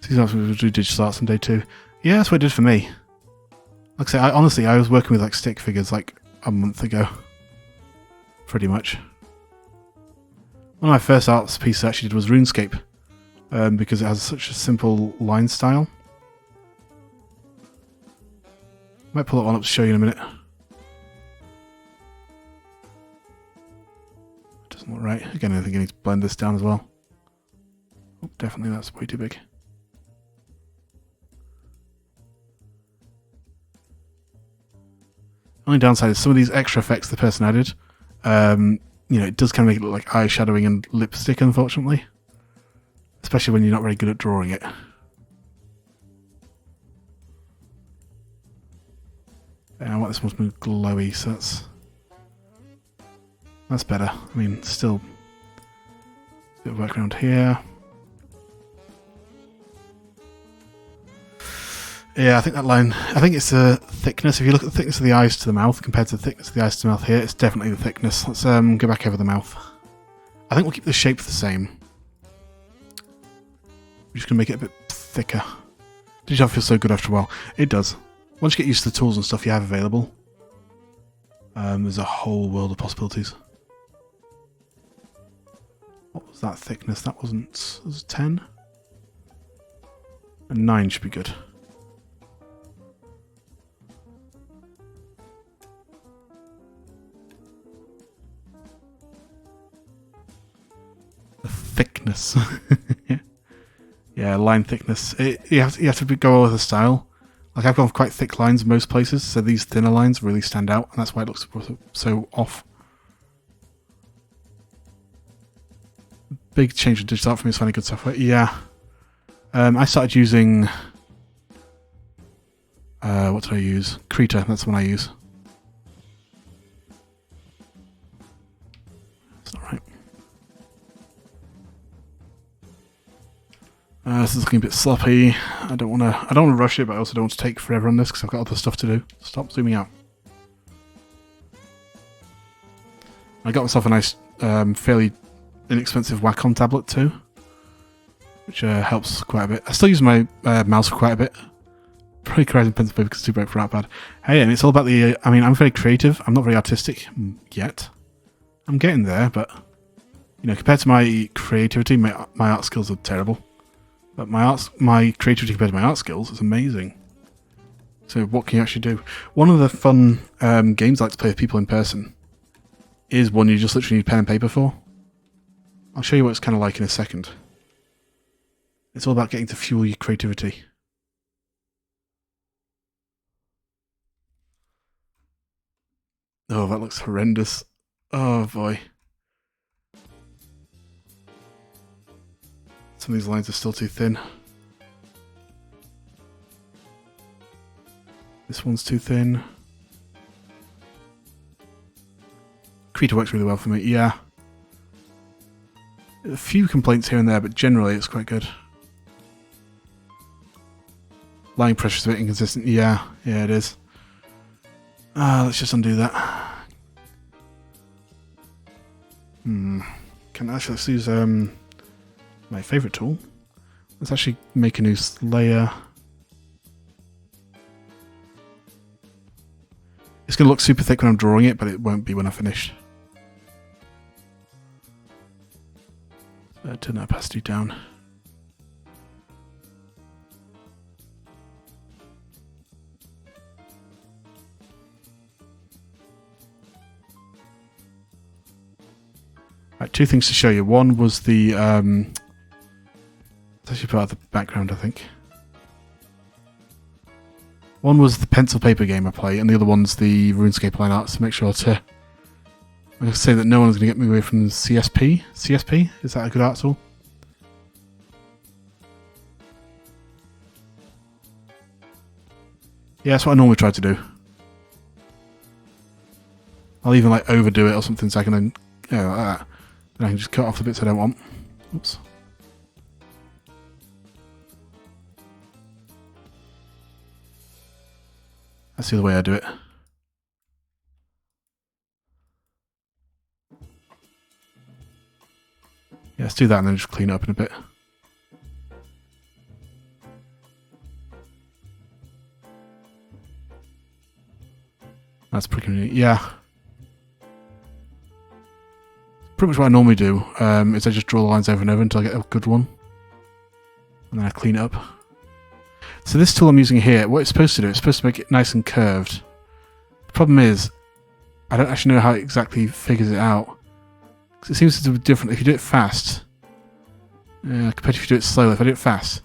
These are we do digital arts on day 2. Yeah, that's what it did for me. Like I say, honestly, I was working with like stick figures like a month ago. Pretty much. One of my first arts pieces I actually did was RuneScape. Because it has such a simple line style. Might pull that one up to show you in a minute. Doesn't look right. Again, I think I need to blend this down as well. Oh, definitely that's way too big. Only downside is some of these extra effects the person added. You know, it does kind of make it look like eye shadowing and lipstick, unfortunately. Especially when you're not very good at drawing it. And I want this one to move glowy, so that's better. I mean, still a bit of work around here. Yeah, I think that line, I think it's the thickness. If you look at the thickness of the eyes to the mouth compared to the thickness of the eyes to the mouth here, it's definitely the thickness. Let's go back over the mouth. I think we'll keep the shape the same. We're just going to make it a bit thicker. Digital feels so good after a while. It does. Once you get used to the tools and stuff you have available, there's a whole world of possibilities. What was that thickness? That wasn't... was it 10? And 9 should be good. The thickness. Yeah, line thickness. You have to go with the style. Like I've gone for quite thick lines in most places, so these thinner lines really stand out, and that's why it looks so off. Big change in digital art for me is finding good software. Yeah. I started using... what did I use? Krita, that's the one I use. That's not right. This is looking a bit sloppy. I don't want to rush it, but I also don't want to take forever on this because I've got other stuff to do. Stop zooming out. I got myself a nice, fairly inexpensive Wacom tablet too, which helps quite a bit. I still use my mouse for quite a bit. Probably creating pencil paper because it's too bright for that bad. Hey, and it's all about the... I mean, I'm very creative. I'm not very artistic yet. I'm getting there, but you know, compared to my creativity, my art skills are terrible. But my creativity compared to my art skills is amazing. So what can you actually do? One of the fun games I like to play with people in person is one you just literally need pen and paper for. I'll show you what it's kind of like in a second. It's all about getting to fuel your creativity. Oh, that looks horrendous. Oh boy. Some of these lines are still too thin. This one's too thin. Krita works really well for me, yeah. A few complaints here and there, but generally it's quite good. Line pressure's a bit inconsistent, yeah it is. Let's just undo that. Let's use my favourite tool. Let's actually make a new layer. It's going to look super thick when I'm drawing it, but it won't be when I finish. Turn that opacity down. Right, two things to show you. One was the it's actually part of the background, I think. One was the pencil paper game I play, and the other one's the RuneScape line art. So make sure to say that no one's going to get me away from CSP. CSP? Is that a good art tool? Yeah, that's what I normally try to do. I'll even like overdo it or something so I can then, like that. Then I can just cut off the bits I don't want. Oops. That's the other way I do it. Yeah, let's do that and then just clean it up in a bit. That's pretty neat. Yeah. Pretty much what I normally do is I just draw the lines over and over until I get a good one. And then I clean it up. So this tool I'm using here, what it's supposed to do, it's supposed to make it nice and curved. The problem is, I don't actually know how it exactly figures it out. Because it seems to be different if you do it fast. Compared to if you do it slowly. If I do it fast,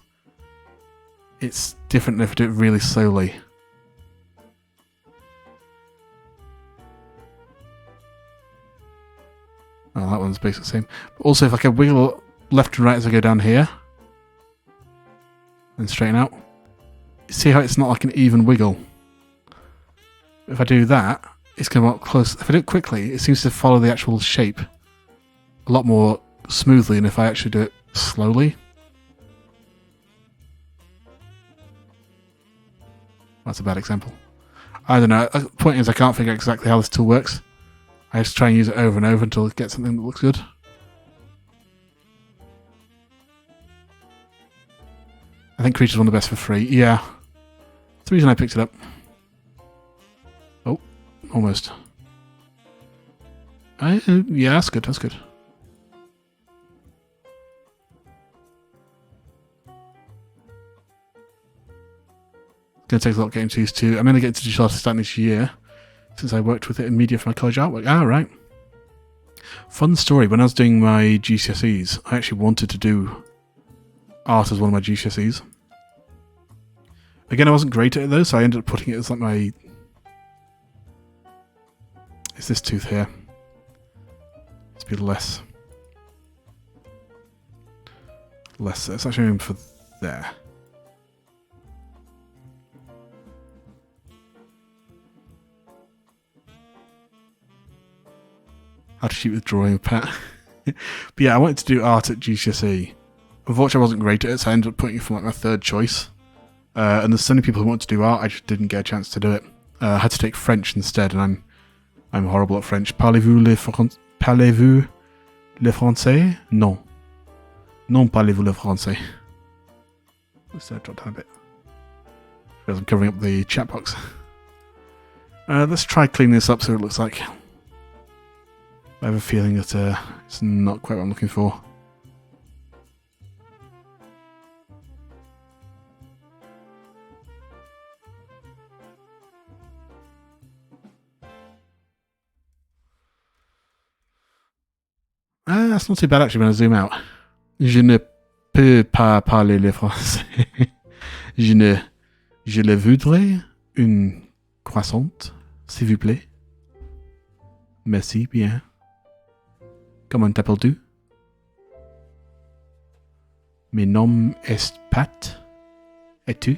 it's different than if I do it really slowly. Oh, that one's basically the same. But also, if I can wiggle left and right as I go down here, and straighten out, see how it's not like an even wiggle? If I do that, it's going to look close. If I do it quickly, it seems to follow the actual shape a lot more smoothly than if I actually do it slowly. That's a bad example. I don't know. The point is I can't figure out exactly how this tool works. I just try and use it over and over until I get something that looks good. I think Creature's one of the best for free. Yeah. That's the reason I picked it up. Oh, almost. Yeah, that's good. That's good. It's going to take a lot getting used to. I'm going to get into digital artist starting this year, since I worked with it in media for my college artwork. Ah, right. Fun story. When I was doing my GCSEs, I actually wanted to do art as one of my GCSEs. Again, I wasn't great at it though, so I ended up putting it as like my... Is this tooth here? Let's be less. It's actually aiming for there. How to shoot with drawing pad. But yeah, I wanted to do art at GCSE. Unfortunately, I wasn't great at it, so I ended up putting it for like my third choice. And there's so many people who want to do art, I just didn't get a chance to do it. I had to take French instead, and I'm horrible at French. Parlez-vous le français? Non. Non parlez-vous le français. Let's drop down a bit. Because I'm covering up the chat box. Let's try cleaning this up so it looks like. I have a feeling that it's not quite what I'm looking for. That's not too bad actually when I zoom out. Je ne peux pas parler le français. Je le voudrais une croissante, s'il vous plaît. Merci bien. Comment t'appelles-tu? Mon nom est Pat. Et tu?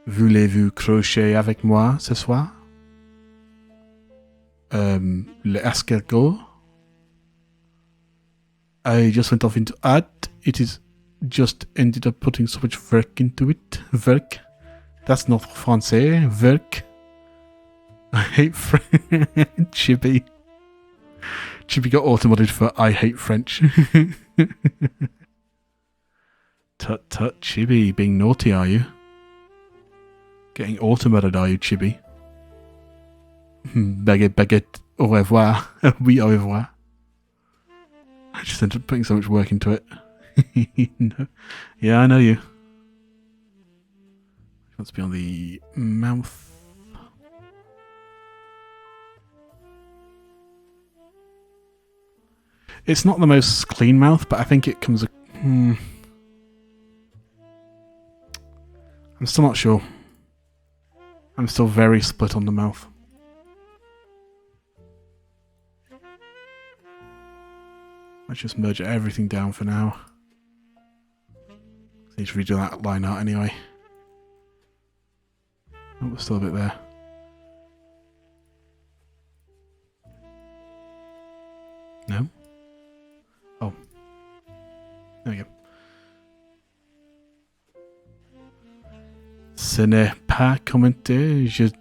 Voulez-vous crocher avec moi ce soir? Le escargot. I just went off into art. It is just ended up putting so much work into it. Work. That's not français. Work. I hate French. Chibi. Chibi got automodded for I hate French. Tut tut, Chibi. Being naughty, are you? Getting automodded, are you, Chibi? Baguette, baguette, au revoir. Oui, au revoir. I just ended up putting so much work into it. No. Yeah, I know you. Let's be on the mouth. It's not the most clean mouth, but I think it comes... I'm still not sure. I'm still very split on the mouth. Let's just merge everything down for now. I need to redo that line art anyway. Oh, there's still a bit there. No? Oh. There we go. Ce n'est pas commenté. Je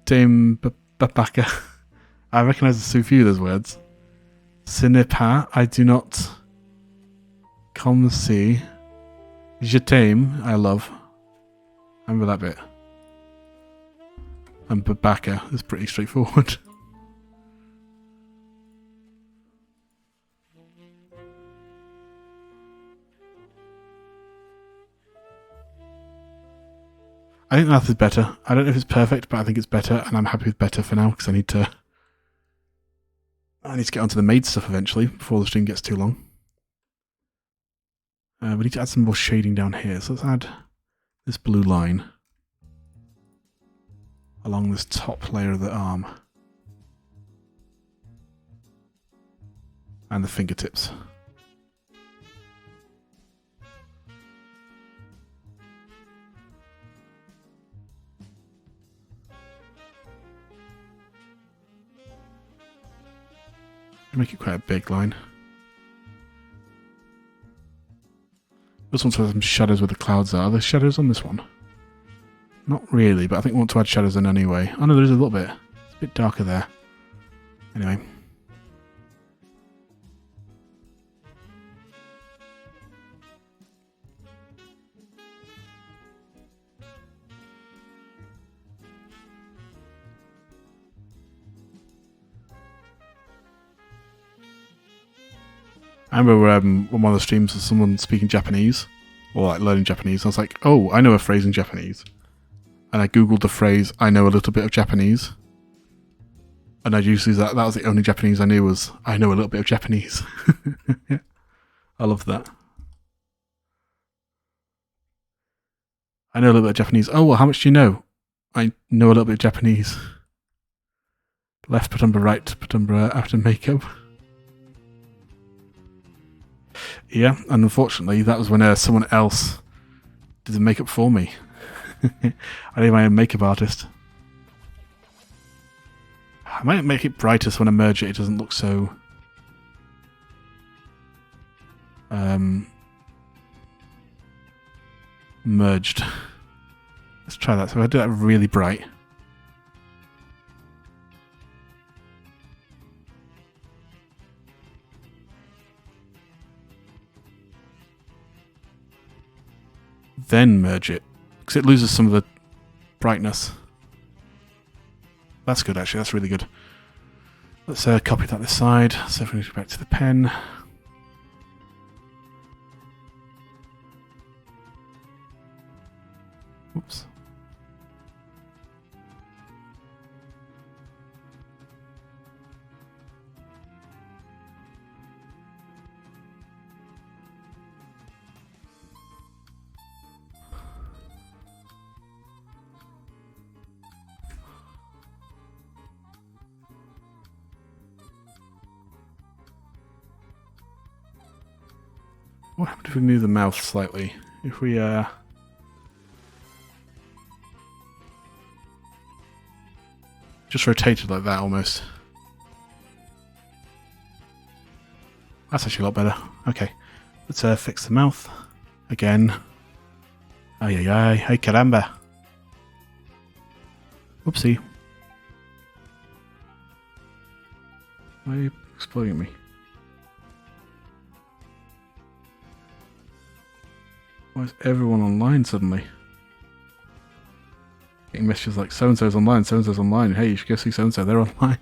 t'aime papaka. I recognise so few of those words. Ce n'est pas, I do not. Comme si. Je t'aime, I love. I remember that bit. And babaka is pretty straightforward. I think that is better. I don't know if it's perfect, but I think it's better, and I'm happy with better for now because I need to get onto the maid stuff eventually before the stream gets too long. We need to add some more shading down here, so let's add this blue line along this top layer of the arm and the fingertips. Make it quite a big line. This one has some shadows where the clouds are. Are there shadows on this one? Not really, but I think we want to add shadows in anyway. Oh no, there is a little bit. It's a bit darker there. Anyway. I remember on one of the streams of someone speaking Japanese, or like learning Japanese. I was like, oh, I know a phrase in Japanese. And I googled the phrase, I know a little bit of Japanese. And I used that was the only Japanese I knew was, I know a little bit of Japanese. Yeah. I love that. I know a little bit of Japanese. Oh, well, how much do you know? I know a little bit of Japanese. Left Petumba, right Petumba after makeup. Yeah, and unfortunately, that was when someone else did the makeup for me. I need my own makeup artist. I might make it brighter so when I merge it, it doesn't look so... merged. Let's try that. So I do that really bright. Then merge it, because it loses some of the brightness. That's good, actually. That's really good. Let's copy that this side. So if we go back to the pen. Oops. What happened if we move the mouth slightly? If we just rotate it like that almost. That's actually a lot better. Okay, let's fix the mouth again. Ay ay ay, ay caramba. Whoopsie. Why are you exploiting me? Why is everyone online suddenly? Getting messages like so-and-so's online, so-and-so's online. Hey, you should go see so-and-so, they're online.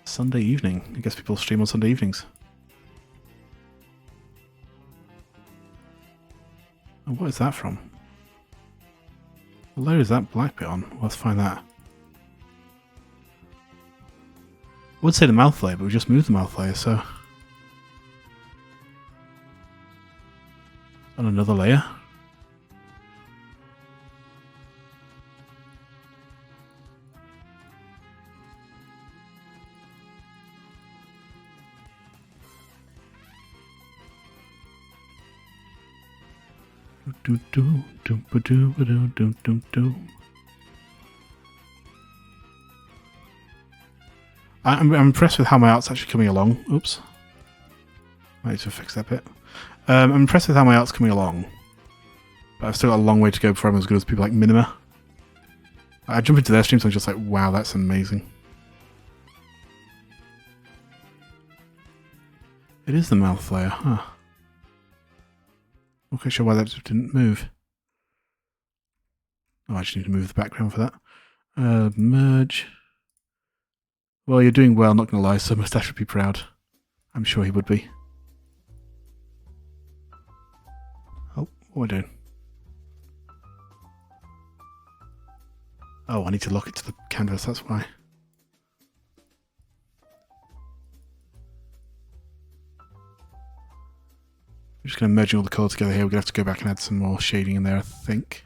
Sunday evening. I guess people stream on Sunday evenings. Oh, what is that from? What layer is that black bit on? Well, let's find that. I would say the mouth layer, but we just moved the mouth layer, so... On another layer. I'm impressed with how my art's actually coming along. Oops. I need to fix that bit. I'm impressed with how my art's coming along. But I've still got a long way to go before I'm as good as people like Minima. I jump into their streams and I'm just like, wow, that's amazing. It is the mouth layer, huh? Not quite sure why that didn't move. Oh, I just need to move the background for that. Merge. Well, you're doing well, not going to lie, so Moustache would be proud. I'm sure he would be. Oh, what am I doing? Oh, I need to lock it to the canvas, that's why. I'm just going to merge all the colour together here. We're going to have to go back and add some more shading in there, I think.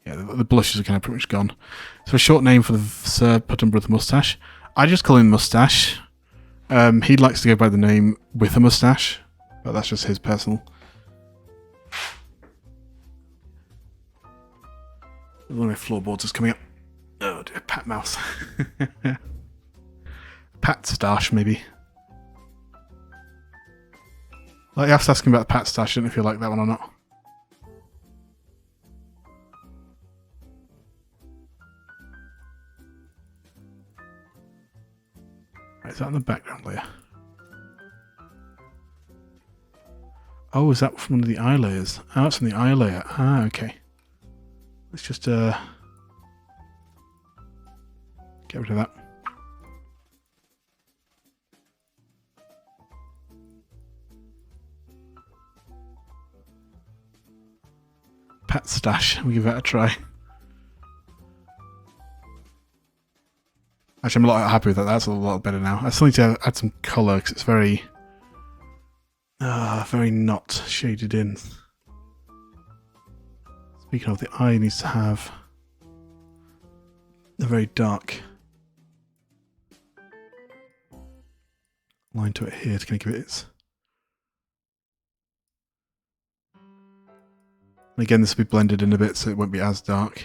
Yeah, the blushes are kind of pretty much gone. So a short name for the Sir Petumba with a moustache. I just call him Moustache. He likes to go by the name with a moustache, but that's just his personal. One of my floorboards is coming up. Oh dear, Pat Mouse. Pat Stash, maybe. Like, you have to ask him about the Pat Stash. I don't know if you like that one or not. Right, is that in the background layer? Oh, is that from one of the eye layers? Oh, that's from the eye layer. Ah, okay. Let's just get rid of that. Pat Stash. We'll give that a try. Actually, I'm a lot happy with that. That's a lot better now. I still need to add some colour because it's very not shaded in. Speaking of, the eye needs to have a very dark line to it here to kind of give it its... And again, this will be blended in a bit so it won't be as dark.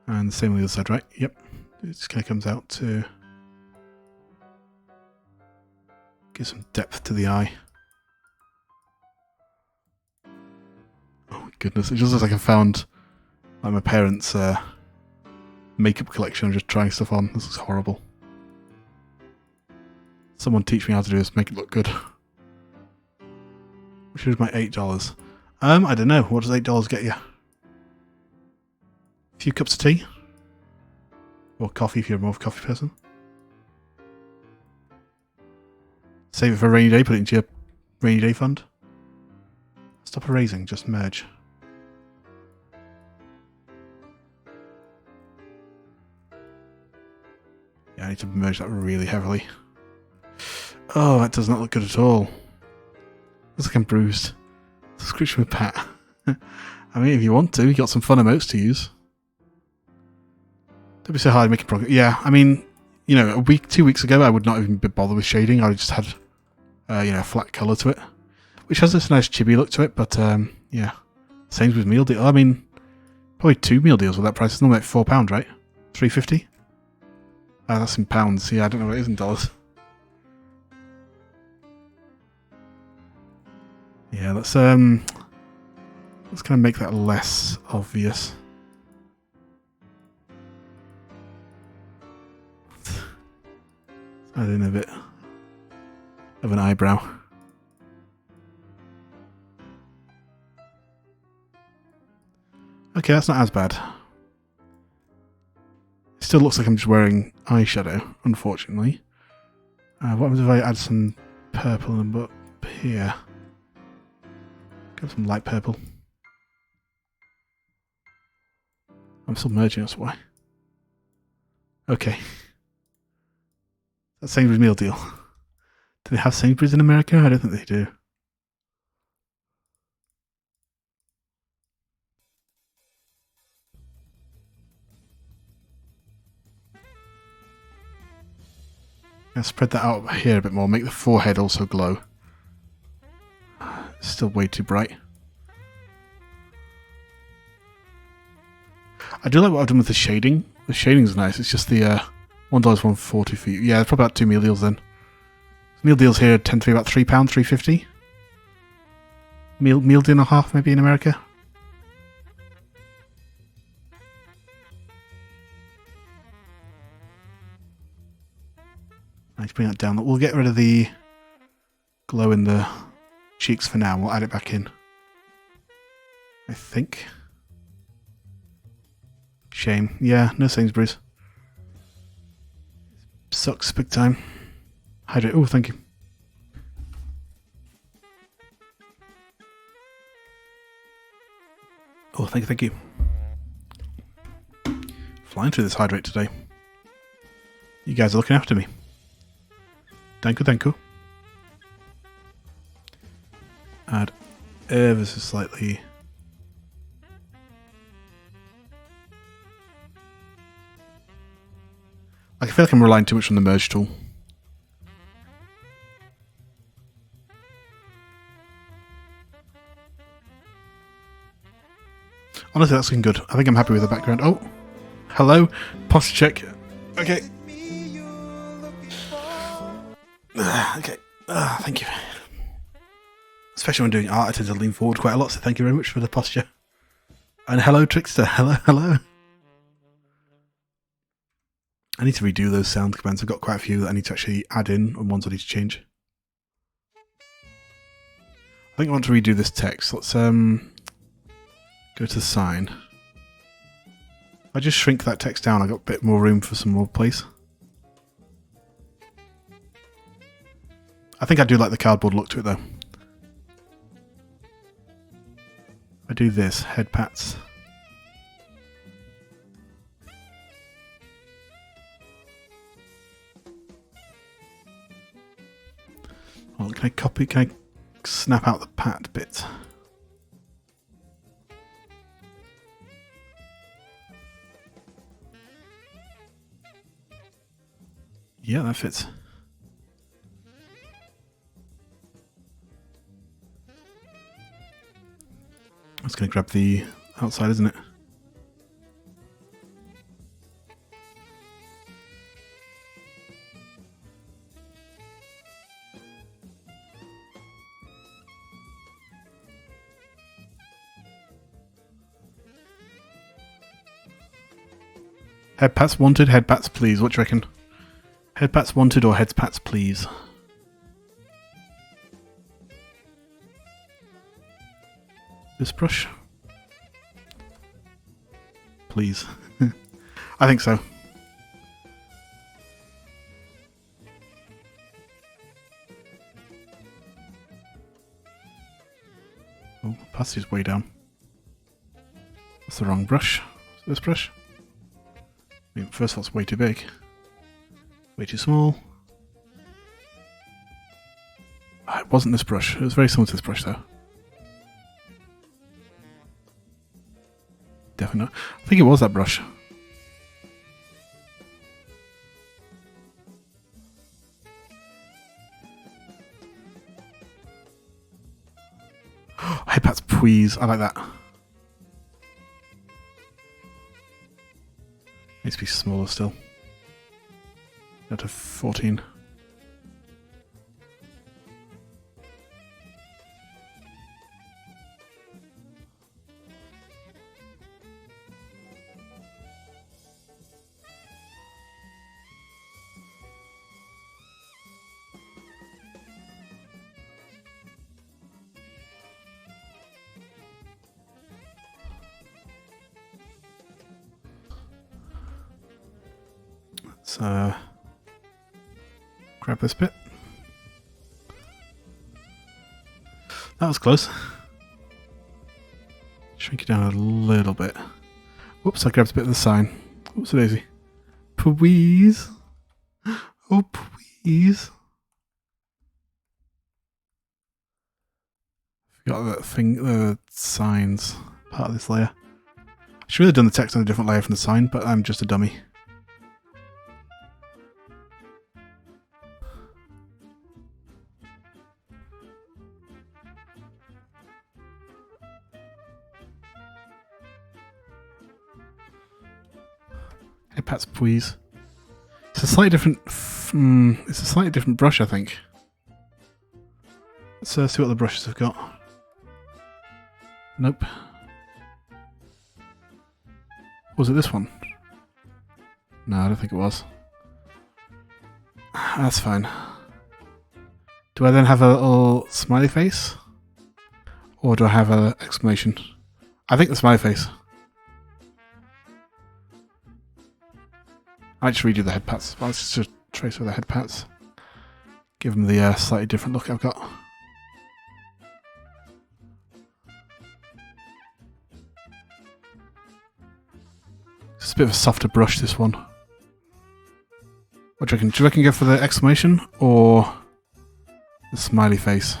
And the same on the other side, right? Yep. It just kind of comes out to give some depth to the eye. Oh my goodness, it just looks like I found like my parents' makeup collection. I'm just trying stuff on. This looks horrible. Someone teach me how to do this, make it look good. Which is my $8. I don't know. What does $8 get you? A few cups of tea? Or coffee if you're more of a coffee person. Save it for a rainy day, put it into your rainy day fund. Stop erasing, just merge. Yeah, I need to merge that really heavily. Oh, that does not look good at all. Looks like I'm bruised. Subscription with Pat. I mean, if you want to, you got some fun emotes to use. Don't be so hard making progress. Yeah, I mean, you know, 2 weeks ago, I would not even be bothered with shading. I would just had, you know, a flat colour to it, which has this nice chibi look to it. But yeah, same with meal deal. I mean, probably 2 meal deals with that price. It's normally like £4, right? $3.50. That's in pounds. Yeah, I don't know what it is in dollars. Yeah, let's kind of make that less obvious. Add in a bit of an eyebrow. Okay, that's not as bad. It still looks like I'm just wearing eyeshadow, unfortunately. What happens if I add some purple and up here? Got some light purple. I'm still merging, that's why. Okay. That's Sainsbury's meal deal. Do they have Sainsbury's in America? I don't think they do. I'll spread that out here a bit more, make the forehead also glow. It's still way too bright. I do like what I've done with the shading. The shading's nice, it's just the $1.140 for you. Yeah, it's probably about 2 meal deals then. Meal deals here tend to be about £3, $3.50. Meal deal and a half maybe in America. I need to bring that down. We'll get rid of the glow in the cheeks for now. We'll add it back in, I think. Shame. Yeah, no Sainsbury's. Sucks big time. Hydrate. Oh, thank you. Oh, thank you. Flying through this hydrate today. You guys are looking after me. Thank you. Add ever so slightly. I feel like I'm relying too much on the merge tool. Honestly, that's looking good. I think I'm happy with the background. Oh, hello. Posture check. Okay. Okay. Thank you. Especially when doing art, I tend to lean forward quite a lot, so thank you very much for the posture. And hello, Trickster. Hello, hello. I need to redo those sound commands. I've got quite a few that I need to actually add in, and ones I need to change. I think I want to redo this text. Let's go to the sign. If I just shrink that text down, I got a bit more room for some more place. I think I do like the cardboard look to it though. I do this, head pats. Oh, can I snap out the pat bit? Yeah, that fits. That's going to grab the outside, isn't it? Head pats wanted, head pats please. What do you reckon? Head pats wanted or head pats please? This brush? Please. I think so. Oh, opacity's way down. That's the wrong brush. This brush? I mean, first of all, it's way too big. Way too small. It wasn't this brush. It was very similar to this brush, though. Definitely not. I think it was that brush. Head pats, please. I like that. Needs to be smaller still. Go to 14. Let's grab this bit. That was close. Shrink it down a little bit. Whoops, I grabbed a bit of the sign. Whoops, daisy. Please. Oh, please. Forgot that thing, the signs part of this layer. I should have done the text on a different layer from the sign, but I'm just a dummy. Hey, pats, please. It's a slightly different. It's a slightly different brush, I think. Let's see what the brushes have got. Nope. Was it this one? No, I don't think it was. That's fine. Do I then have a little smiley face? Or do I have an exclamation? I think the smiley face. I might just redo the head pats. Well, let's just trace with the head pats. Give them the slightly different look I've got. It's a bit of a softer brush, this one. What do you reckon? Do you reckon go for the exclamation or the smiley face?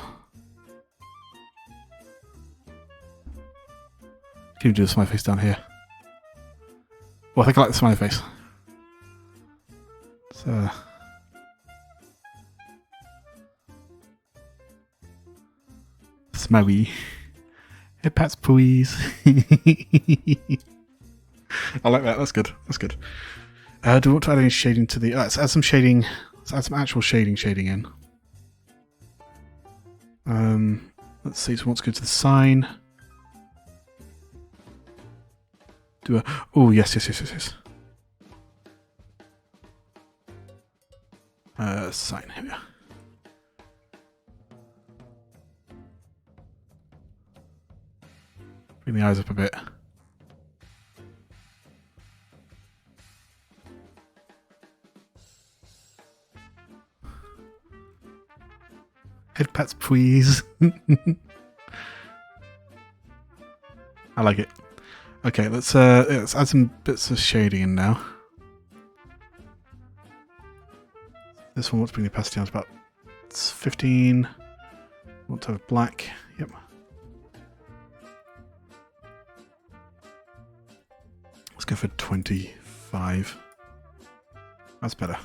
Can you do the smiley face down here? Well, I think I like the smiley face. So, smiley. Head pats, please. I like that. That's good. That's good. Do we want to add any shading to the? Let's add some shading. Let's add some actual shading in. Let's see, so let's go to the sign. Do a... Oh, yes. Sign, here we are. Bring the eyes up a bit. Head pats, please. I like it. Okay, let's add some bits of shading in now. This one, let's bring the opacity down to about 15. Want to have black. Yep. Let's go for 25. That's better.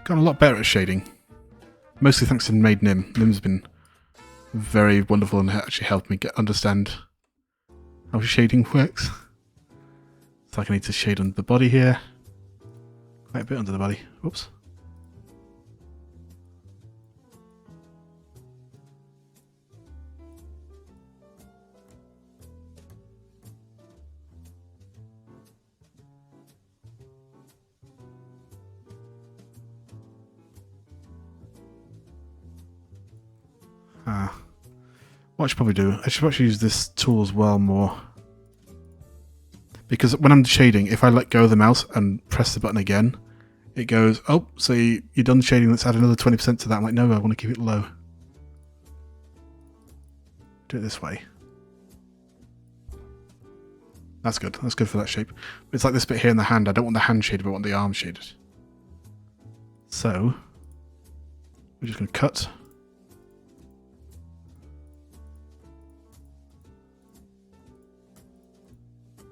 Gotten a lot better at shading. Mostly thanks to Maid Nim. Nim's been very wonderful and actually helped me understand how shading works. It's like I need to shade under the body here. Quite a bit under the body. Whoops. What I should probably do, I should actually use this tool as well more. Because when I'm shading, if I let go of the mouse and press the button again, it goes, oh, so you're done shading, let's add another 20% to that. I'm like, no, I want to keep it low. Do it this way. That's good. That's good for that shape. It's like this bit here in the hand. I don't want the hand shaded, but I want the arm shaded. So, we're just going to cut.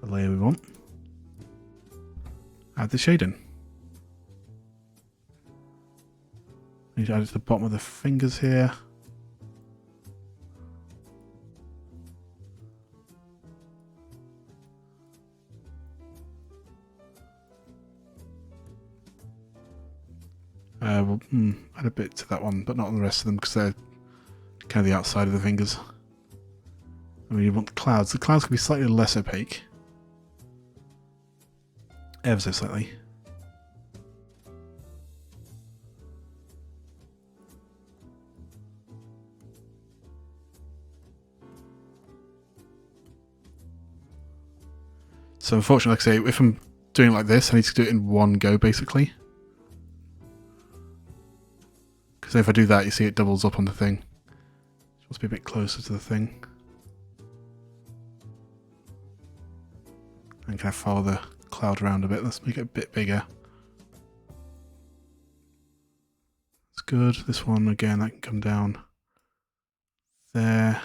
The layer we want. Add the shading. Need to add it to the bottom of the fingers here. We'll add a bit to that one, but not on the rest of them because they're kind of the outside of the fingers. I mean, you want the clouds. The clouds can be slightly less opaque. Ever so slightly. So unfortunately, like I say, if I'm doing it like this, I need to do it in one go, basically. Because if I do that, you see it doubles up on the thing. It must be a bit closer to the thing. And kind of follow the cloud around a bit. Let's make it a bit bigger. That's good. This one, again, that can come down there.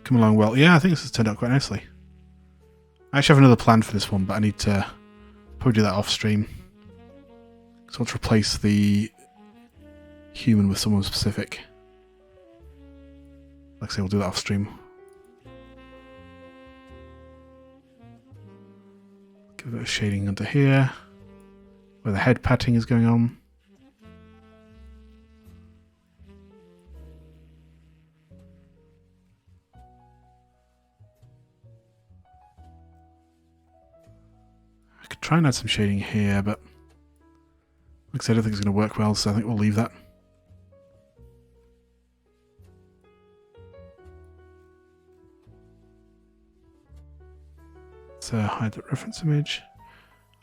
Come along well. Yeah, I think this has turned out quite nicely. I actually have another plan for this one, but I need to probably do that off stream. So let's replace the human with someone specific. Like I say, we'll do that off stream. Give a bit of shading under here, where the head patting is going on. Try and add some shading here, but like I said, I don't think it's going to work well, so I think we'll leave that. Let's hide that reference image.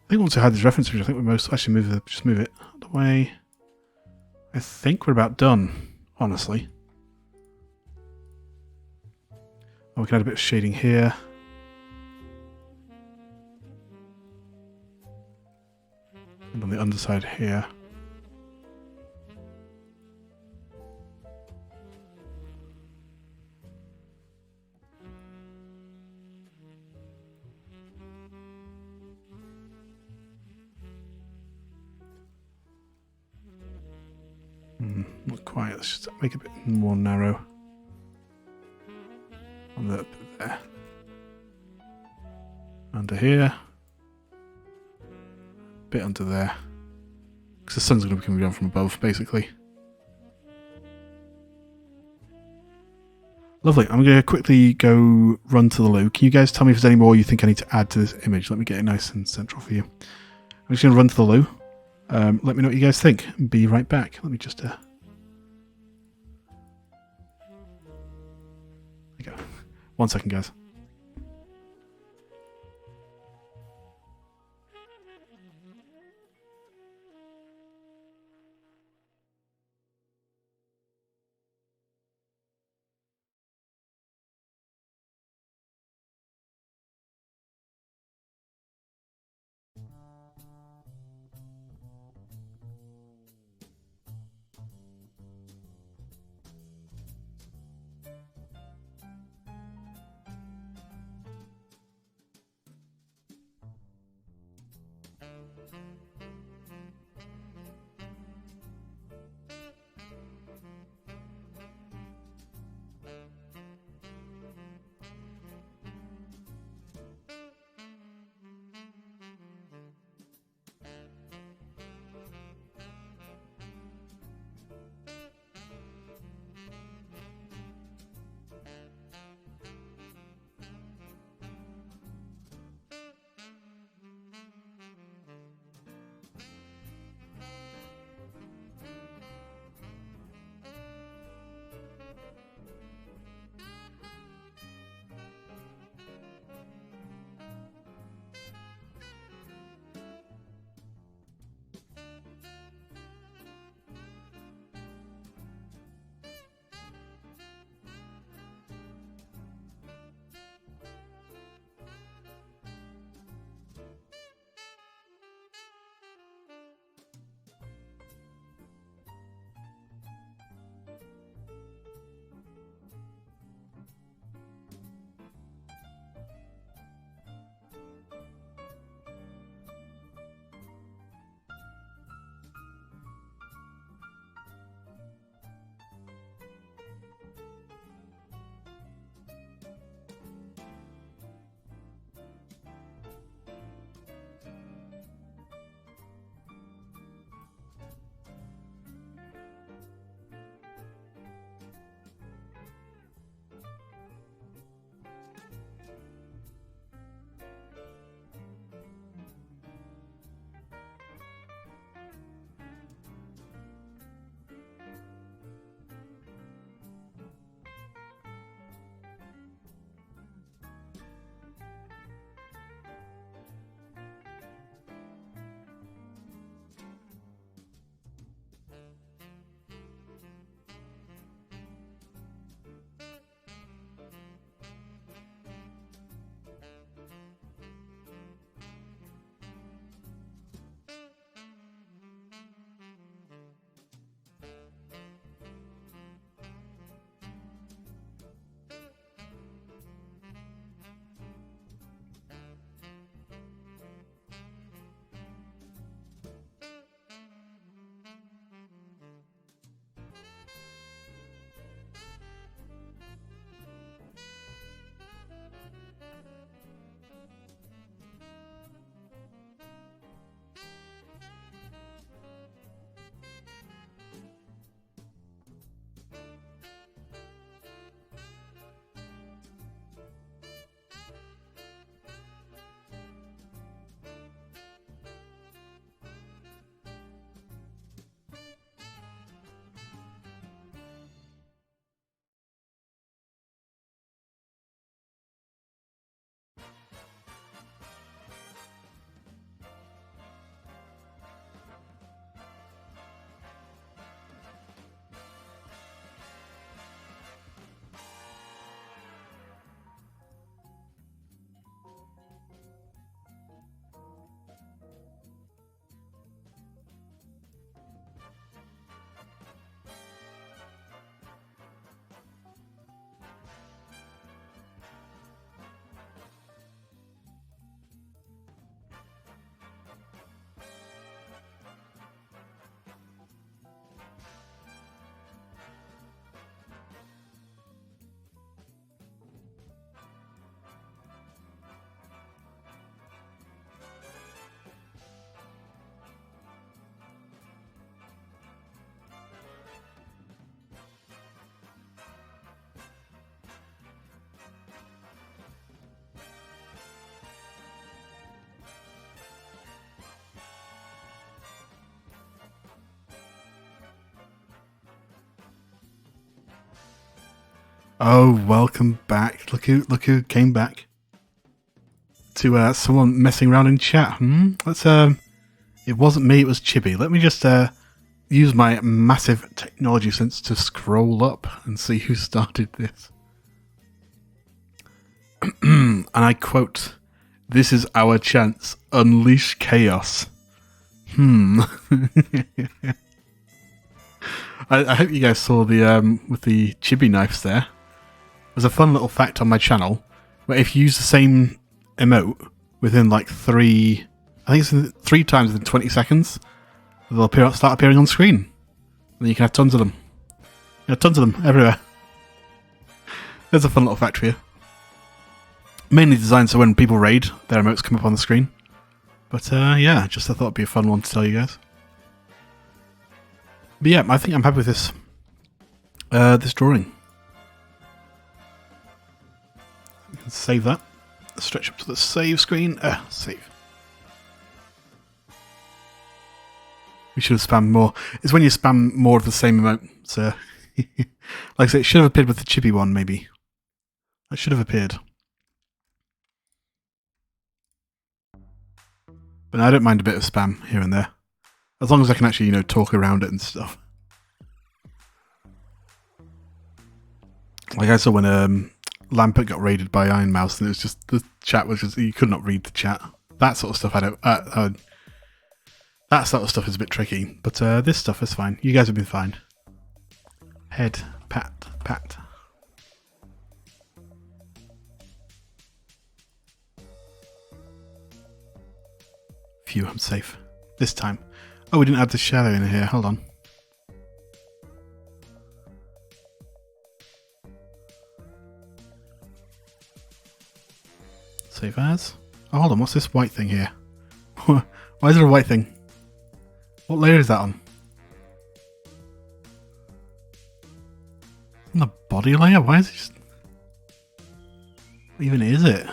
I think once we hide this reference image, I think we most actually just move it out of the way. I think we're about done, honestly. Oh, we can add a bit of shading here. And on the underside here. Not quite. Let's just make it a bit more narrow. On the bit there. Under here. Bit under there. Because the sun's going to be coming down from above, basically. Lovely. I'm going to quickly go run to the loo. Can you guys tell me if there's any more you think I need to add to this image? Let me get it nice and central for you. I'm just going to run to the loo. Let me know what you guys think. Be right back. Let me just... There we go. 1 second, guys. Oh, welcome back. Look who came back. To someone messing around in chat. Let's it wasn't me, it was Chibi. Let me just use my massive technology sense to scroll up and see who started this. And I quote, "This is our chance. Unleash chaos." I hope you guys saw the with the chibi knives there. There's a fun little fact on my channel where if you use the same emote within like three times within 20 seconds, they'll start appearing on screen. And you can have tons of them. You have tons of them everywhere. There's a fun little fact for you. Mainly designed so when people raid, their emotes come up on the screen. But yeah, just I thought it'd be a fun one to tell you guys. But yeah, I think I'm happy with this this drawing. Save that. Stretch up to the save screen. Save. We should have spammed more. It's when you spam more of the same emote. So, like I said, it should have appeared with the chibi one, maybe. That should have appeared. But no, I don't mind a bit of spam here and there. As long as I can actually, talk around it and stuff. Like I saw when Lampert got raided by Iron Mouse, and it was just the chat was just you could not read the chat. That sort of stuff I don't. That sort of stuff is a bit tricky, but this stuff is fine. You guys have been fine. Head pat pat. Phew, I'm safe this time. Oh, we didn't add the shadow in here. Hold on. Save as. Oh, hold on. What's this white thing here? Why is there a white thing? What layer is that on? On the body layer? Why is it just... What even is it?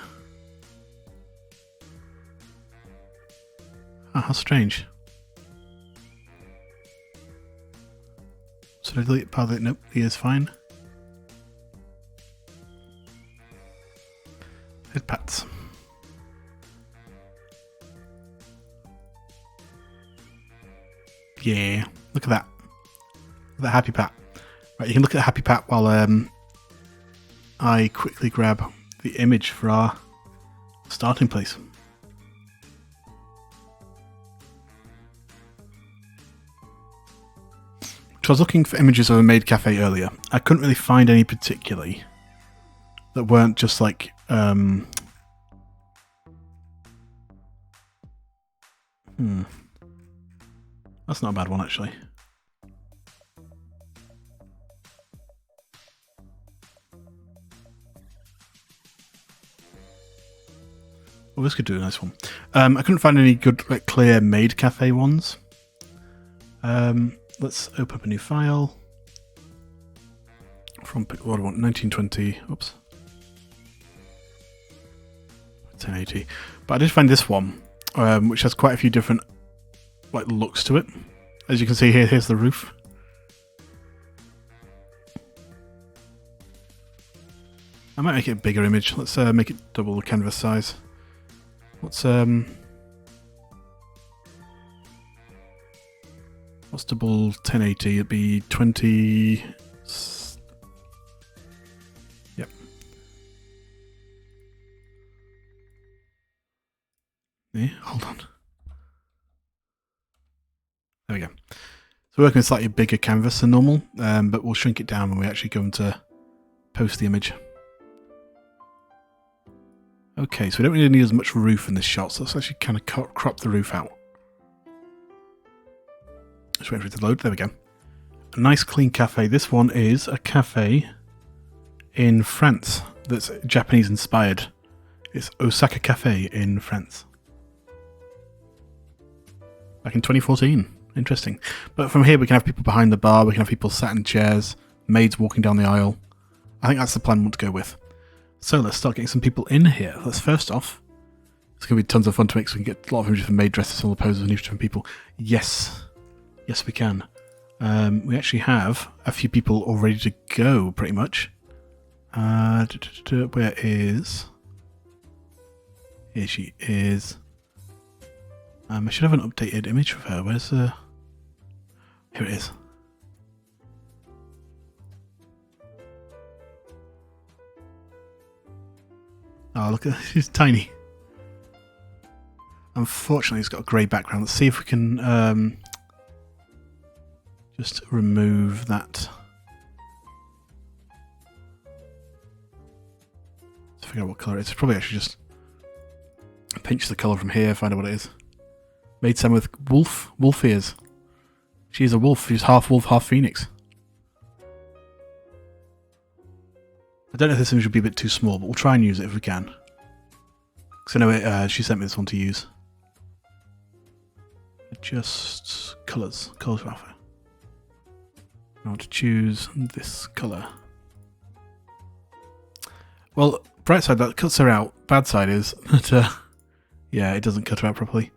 Oh, how strange. Should I delete part of it? Nope, the ear's fine. Head pats. Yeah, look at that. The happy pat. Right, you can look at the happy pat while I quickly grab the image for our starting place. So I was looking for images of a maid cafe earlier. I couldn't really find any particularly that weren't just like That's not a bad one actually. Oh, this could do a nice one. I couldn't find any good, like, clear maid cafe ones. Let's open up a new file. From what do I want? 1920. Oops. 1080. But I did find this one, which has quite a few different looks to it. As you can see here, here's the roof. I might make it a bigger image. Let's make it double the canvas size. What's double 1080? It'd be 20. Yep. Yeah, hold on. There we go. So we're working with slightly bigger canvas than normal, but we'll shrink it down when we actually go to post the image. Okay, so we don't really need as much roof in this shot, so let's actually kind of crop the roof out. Just wait for it to load. There we go. A nice clean cafe. This one is a cafe in France that's Japanese inspired. It's Osaka Cafe in France. Back in 2014. Interesting. But from here we can have people behind the bar, we can have people sat in chairs, maids walking down the aisle. I think that's the plan we want to go with. So let's start getting some people in here. Let's first off, it's going to be tons of fun to make so we can get a lot of images of maid dresses, all the poses of different people. Yes. Yes, we can. We actually have a few people all ready to go, pretty much. Where is... Here she is. I should have an updated image of her. Where's the... Here it is. Oh, look at she's tiny. Unfortunately, it's got a grey background. Let's see if we can just remove that. Let's figure out what colour it is. It's probably actually just pinch the colour from here, find out what it is. Made some with wolf ears. She's a wolf. She's half wolf, half phoenix. I don't know if this image would be a bit too small, but we'll try and use it if we can. Because I know she sent me this one to use. Adjust colours. Colours alpha. I want to choose this colour. Well, bright side, that cuts her out. Bad side is that, yeah, it doesn't cut her out properly.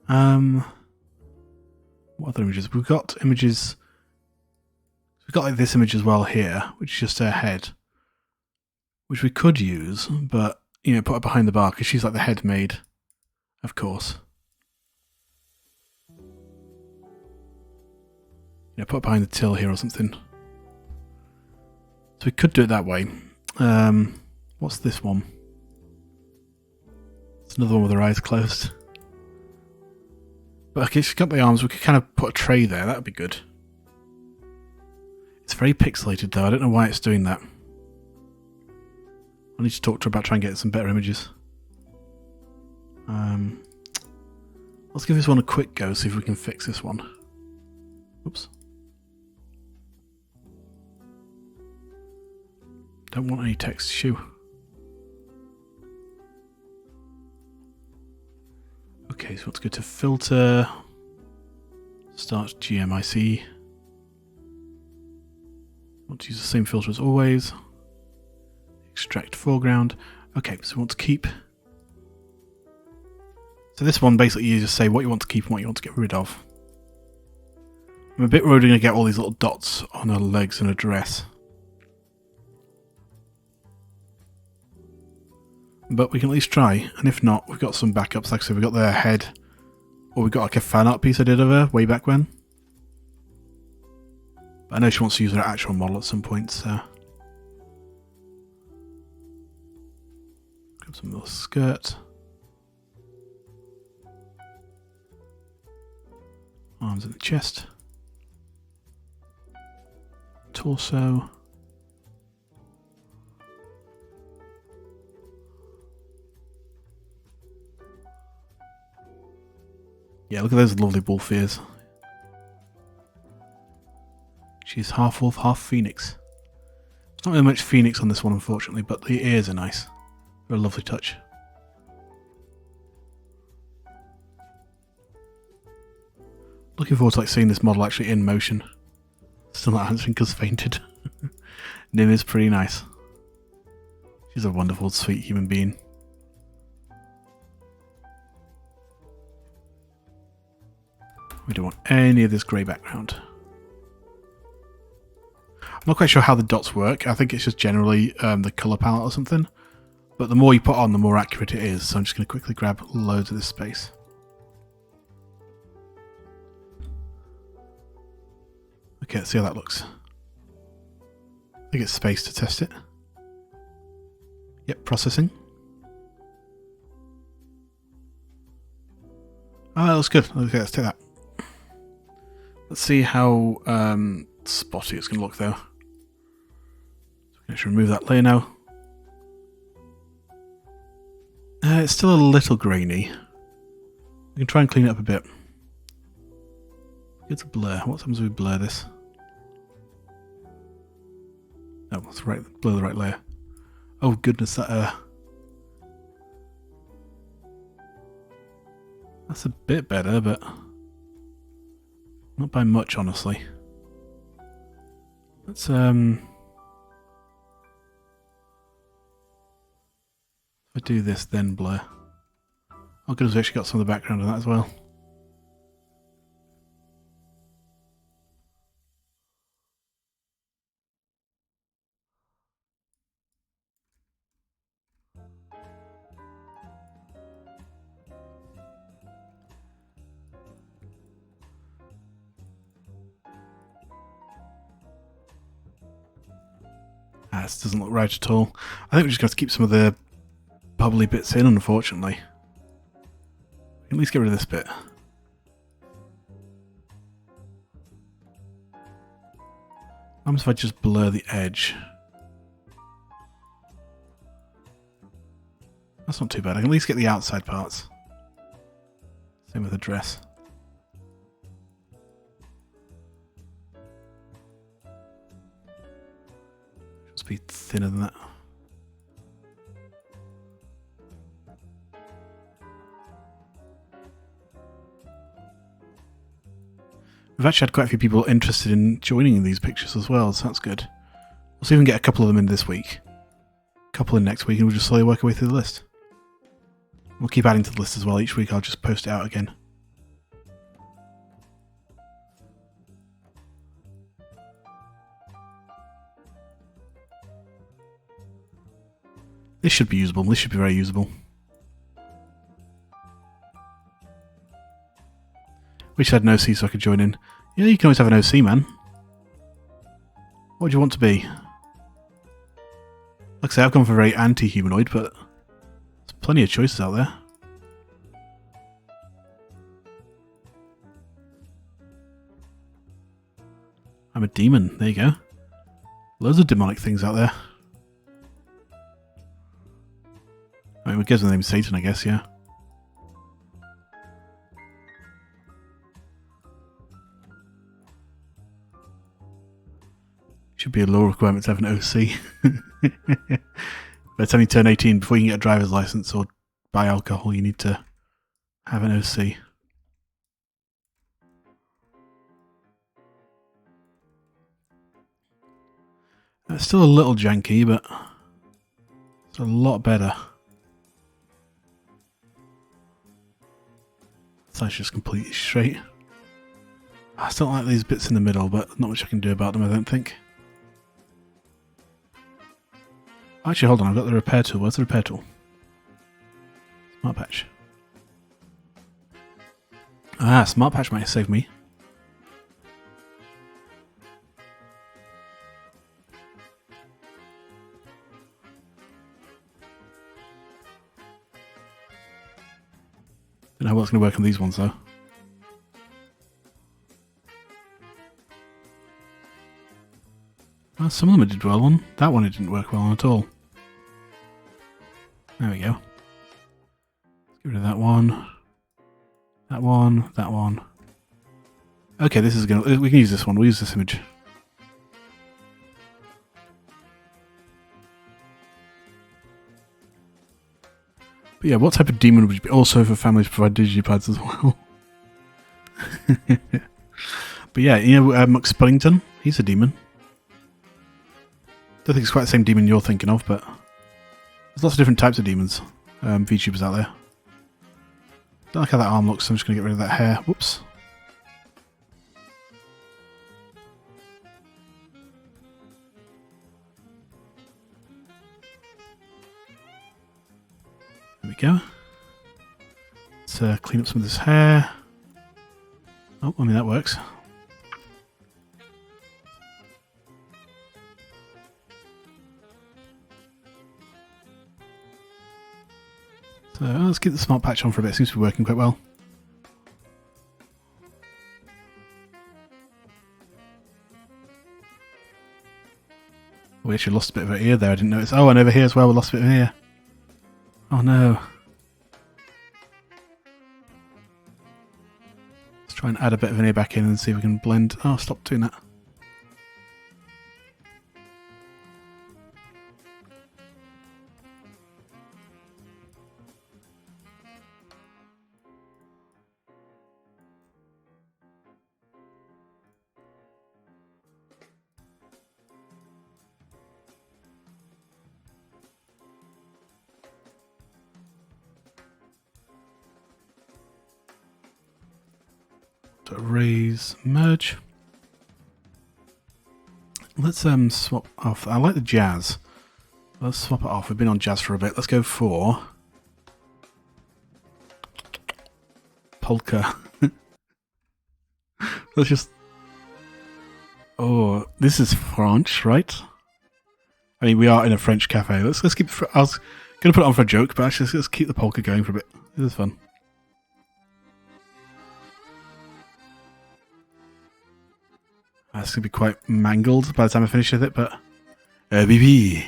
What other images? We've got images... We've got like this image as well here, which is just her head. Which we could use, but, you know, put her behind the bar, because she's like the head maid, of course. You know, put her behind the till here or something. So we could do it that way. What's this one? It's another one with her eyes closed. But okay, she's got the arms. We could kind of put a tray there. That would be good. It's very pixelated though. I don't know why it's doing that. I need to talk to her about trying to get some better images. Let's give this one a quick go, see if we can fix this one. Oops. Don't want any text, shoo. Okay, so let's go to filter, start GMIC. Want to use the same filter as always. Extract foreground. Okay, so we want to keep. So this one basically you just say what you want to keep and what you want to get rid of. I'm a bit worried we're going to get all these little dots on her legs and her dress. But we can at least try, and if not, we've got some backups. Like I said, we've got their head, or we've got like a fan art piece I did of her way back when. But I know she wants to use her actual model at some point, so. Grab some little skirt. Arms in the chest. Torso. Yeah, look at those lovely wolf ears. She's half wolf, half phoenix. There's not really much phoenix on this one, unfortunately, but the ears are nice. They're a lovely touch. Looking forward to like seeing this model actually in motion. Still not answering because fainted. Nim is pretty nice. She's a wonderful, sweet human being. We don't want any of this grey background. I'm not quite sure how the dots work. I think it's just generally the colour palette or something. But the more you put on, the more accurate it is. So I'm just going to quickly grab loads of this space. Okay, let's see how that looks. I think it's space to test it. Yep, processing. Oh, that looks good. Okay, let's take that. Let's see how spotty it's going to look though. So we can actually remove that layer now. It's still a little grainy. We can try and clean it up a bit. It's a blur. What happens if we blur this? Oh, that's right. Blur the right layer. Oh goodness, that's a bit better, but not by much, honestly. Let's if I do this, then blur. Oh goodness, we actually got some of the background on that as well. This doesn't look right at all. I think we're just going to keep some of the bubbly bits in, unfortunately. At least get rid of this bit. What happens if I just blur the edge? That's not too bad. I can at least get the outside parts. Same with the dress. Just be thinner than that. We've actually had quite a few people interested in joining these pictures as well, so that's good. We'll see if we can get a couple of them in this week. A couple in next week, and we'll just slowly work our way through the list. We'll keep adding to the list as well. Each week I'll just post it out again. This should be usable. This should be very usable. Wish I had an OC so I could join in. Yeah, you can always have an OC, man. What do you want to be? Like I say, I've gone for very anti-humanoid, but there's plenty of choices out there. I'm a demon. There you go. Loads of demonic things out there. I mean, we guess the name Satan, I guess, yeah. Should be a law requirement to have an OC. By the time you turn 18, before you can get a driver's license or buy alcohol, you need to have an OC. It's still a little janky, but it's a lot better. It's just completely straight. I still like these bits in the middle, but not much I can do about them, I don't think. Actually, hold on, I've got the repair tool. Where's the repair tool? Smart patch. Ah, smart patch might save me. Don't know what's going to work on these ones though. Well, some of them it did well on. That one it didn't work well on at all. There we go. Let's get rid of that one. That one. That one. Okay, this is gonna. We can use this one. We'll use this image. But yeah, what type of demon would you be? Also for families provide digipads as well. But yeah, you know Mux Spuddington? He's a demon. Don't think it's quite the same demon you're thinking of, but there's lots of different types of demons. VTubers out there. Don't like how that arm looks, so I'm just going to get rid of that hair. Whoops. There we go. Let's clean up some of this hair. Oh, I mean that works. So let's get the smart patch on for a bit. It seems to be working quite well. We actually lost a bit of our ear there. I didn't notice. Oh, and over here as well, we lost a bit of ear. Oh no. Let's try and add a bit of an ear back in and see if we can blend. Oh, stop doing that. Erase, merge. Let's swap off. I like the jazz. Let's swap it off. We've been on jazz for a bit. Let's go for polka. Let's just. Oh, this is French, right? I mean, we are in a French cafe. Let's keep. I was going to put it on for a joke, but actually, let's keep the polka going for a bit. This is fun. That's going to be quite mangled by the time I finish with it, but... oui.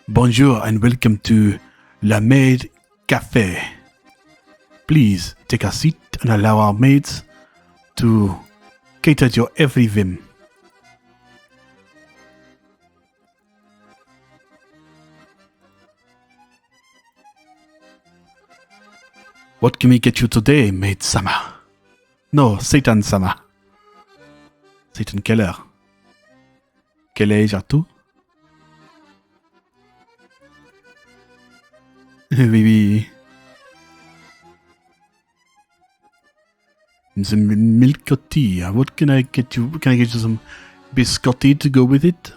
Bonjour and welcome to La Maid Café. Please take a seat and allow our maids to cater to your every whim. What can we get you today, maid-sama? No, Satan-sama. Satan, quelle heure? Quel âge as-tu? Oui. Some milk or tea. What can I get you? Can I get you some biscotti to go with it?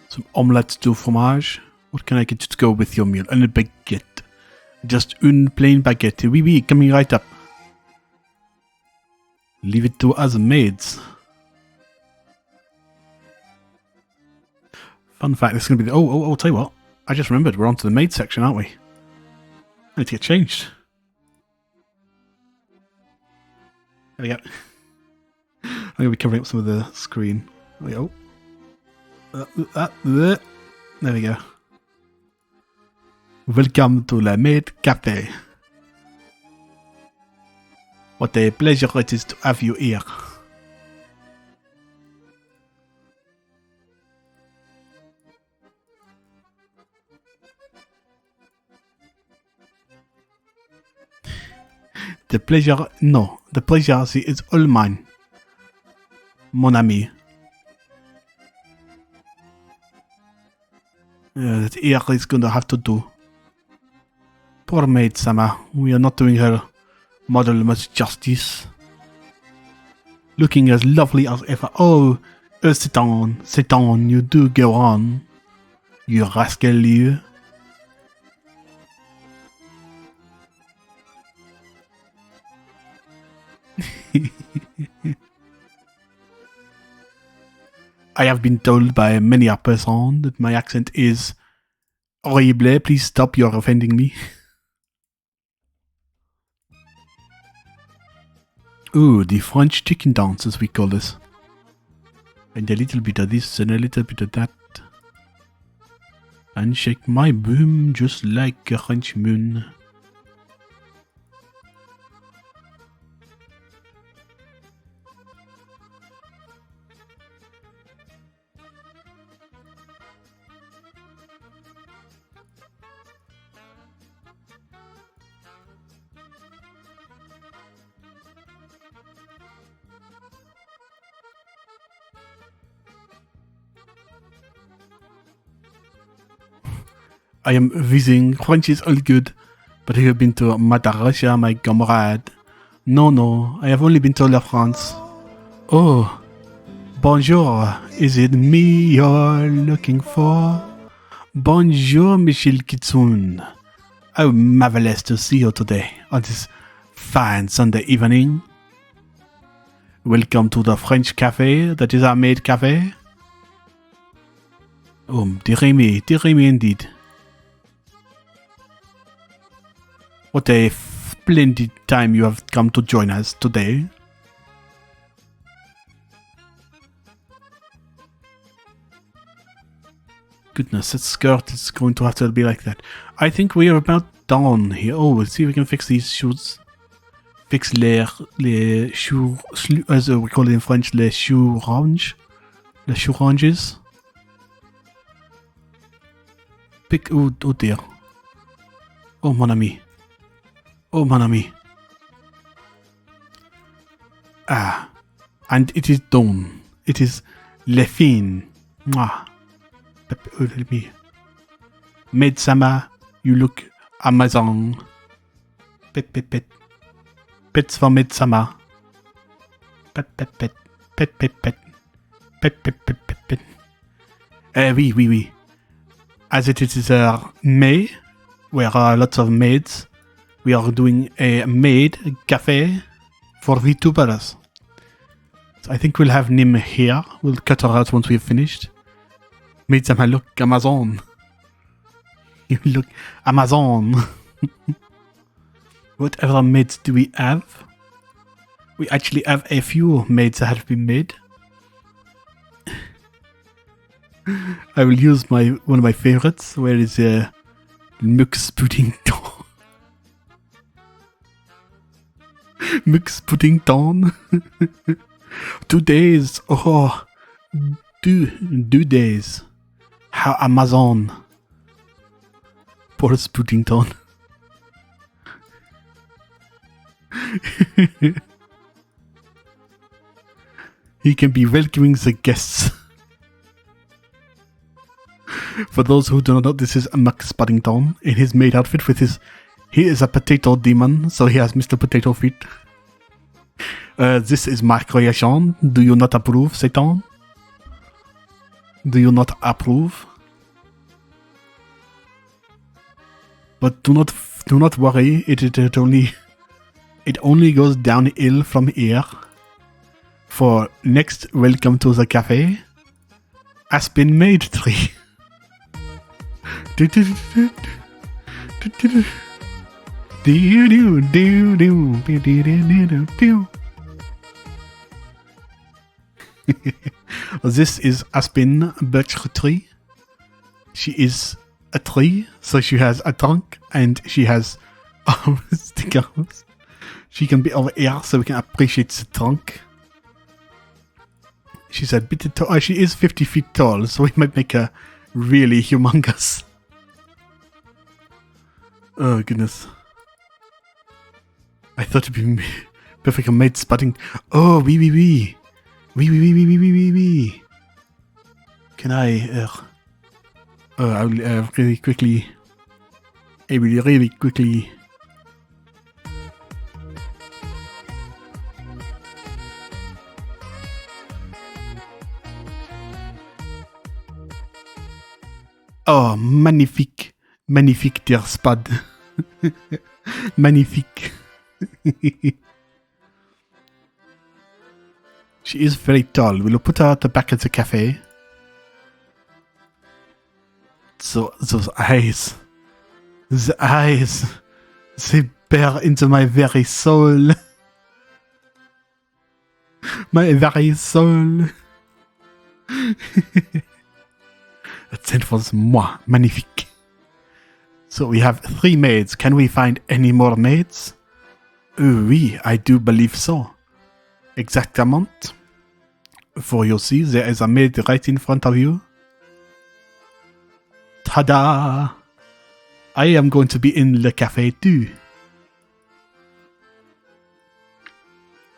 Some omelette du fromage. What can I get you to go with your meal? And a baguette. Just une plain baguette. Oui, coming right up. Leave it to us maids. Fun fact, this is going to be... I'll tell you what. I just remembered, we're on to the maid section, aren't we? I need to get changed. There we go. I'm going to be covering up some of the screen. There we go. There we go. Welcome to La Maid Café. What a pleasure it is to have you here. The pleasure is all mine, mon ami. That ear is going to have to do. Poor maid-sama, we are not doing her model much justice. Looking as lovely as ever. Oh, Satan, you do go on. You rascal you. I have been told by many a person that my accent is horrible. Please stop, you're offending me. Ooh, the French chicken dance, as we call this. And a little bit of this and a little bit of that. And shake my boom just like a French moon. I am visiting. French is all good, but I have been to Mother Russia, my comrade. No, I have only been to La France. Oh, bonjour. Is it me you're looking for? Bonjour, Michel Kitsune. How marvelous to see you today on this fine Sunday evening. Welcome to the French cafe that is our maid cafe. Oh, dear me indeed. What a splendid time you have come to join us today. Goodness, that skirt is going to have to be like that. I think we are about done here. Oh, let's see if we can fix these shoes. Fix les choux, as we call it in French, les choux orange. Les choux oranges. Oh dear. Oh mon ami. Oh mon ami. Ah, and it is done. It is le fin. Mwah. Maid-sama, you look amazing. Pet. Pets for Maid-sama. Pet. Oui. As it is May, where are lots of maids, we are doing a maid cafe. for VTubers. So I think we'll have Nim here. We'll cut her out once we've finished. Made them look Amazon. You look Amazon. What other maids do we have? We actually have a few maids that have been made. I will use one of my favorites, where is Mux Puddington. Mux Puddington. 2 days. Oh, 2 days. How Amazon. Poor Puddington. He can be welcoming the guests. For those who do not know, this is Max Paddington in his maid outfit with his... He is a potato demon, so he has Mr. Potato Feet. This is my creation. Do you not approve, Satan? Do you not approve? But do not worry. It only goes downhill from here. For next, welcome to the cafe. Aspen Maid Tree. This is Aspen Birch Tree. She is a tree, so she has a trunk and she has stickers. She can be over here so we can appreciate the trunk. She's a bit tall. She is 50 feet tall, so we might make her really humongous. Oh, goodness. I thought it'd be perfect for maid spotting. Oh, wee. Can I... I will really quickly... Oh, magnifique. Magnifique, dear Spud. Magnifique. She is very tall. We'll put her at the back of the cafe. So, those eyes. The eyes. They bear into my very soul. My very soul. That scent was moi. Magnifique. So we have 3 maids. Can we find any more maids? Oui, I do believe so. Exactement. For you see, there is a maid right in front of you. Tada! I am going to be in the cafe too.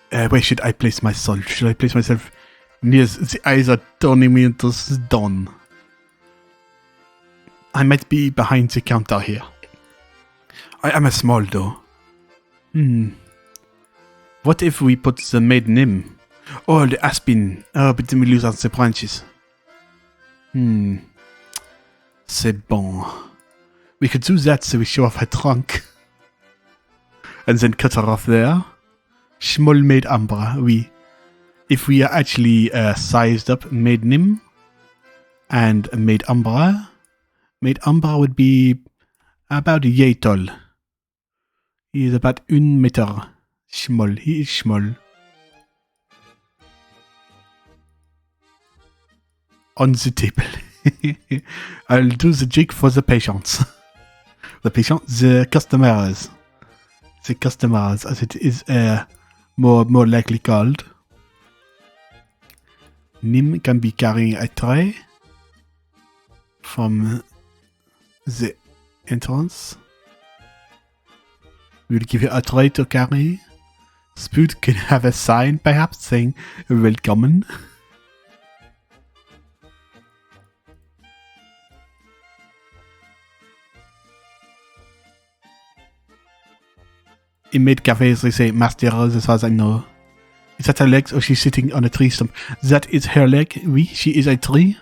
Where should I place myself? Should I place myself near the eyes are turning me into stone? I might be behind the counter here. I am a small though. What if we put the maid Nim? Oh, the Aspen. Oh, but then we lose out the branches. C'est bon. We could do that so we show off her trunk. And then cut her off there. Small maid Umbra, oui. If we are actually sized up maid Nim and maid Umbra, maid Umbra would be about yay tall. He is about 1 meter. Small. He is small. On the table. I'll do the jig for the patients. The customers. The customers, as it is more likely called. Nim can be carrying a tray from the entrance. We'll give you a tray to carry. Spud can have a sign, perhaps, saying welcome. In maid cafes, they say master, as far as I know. Is that her legs, or she's sitting on a tree stump? That is her leg. Oui, she is a tree.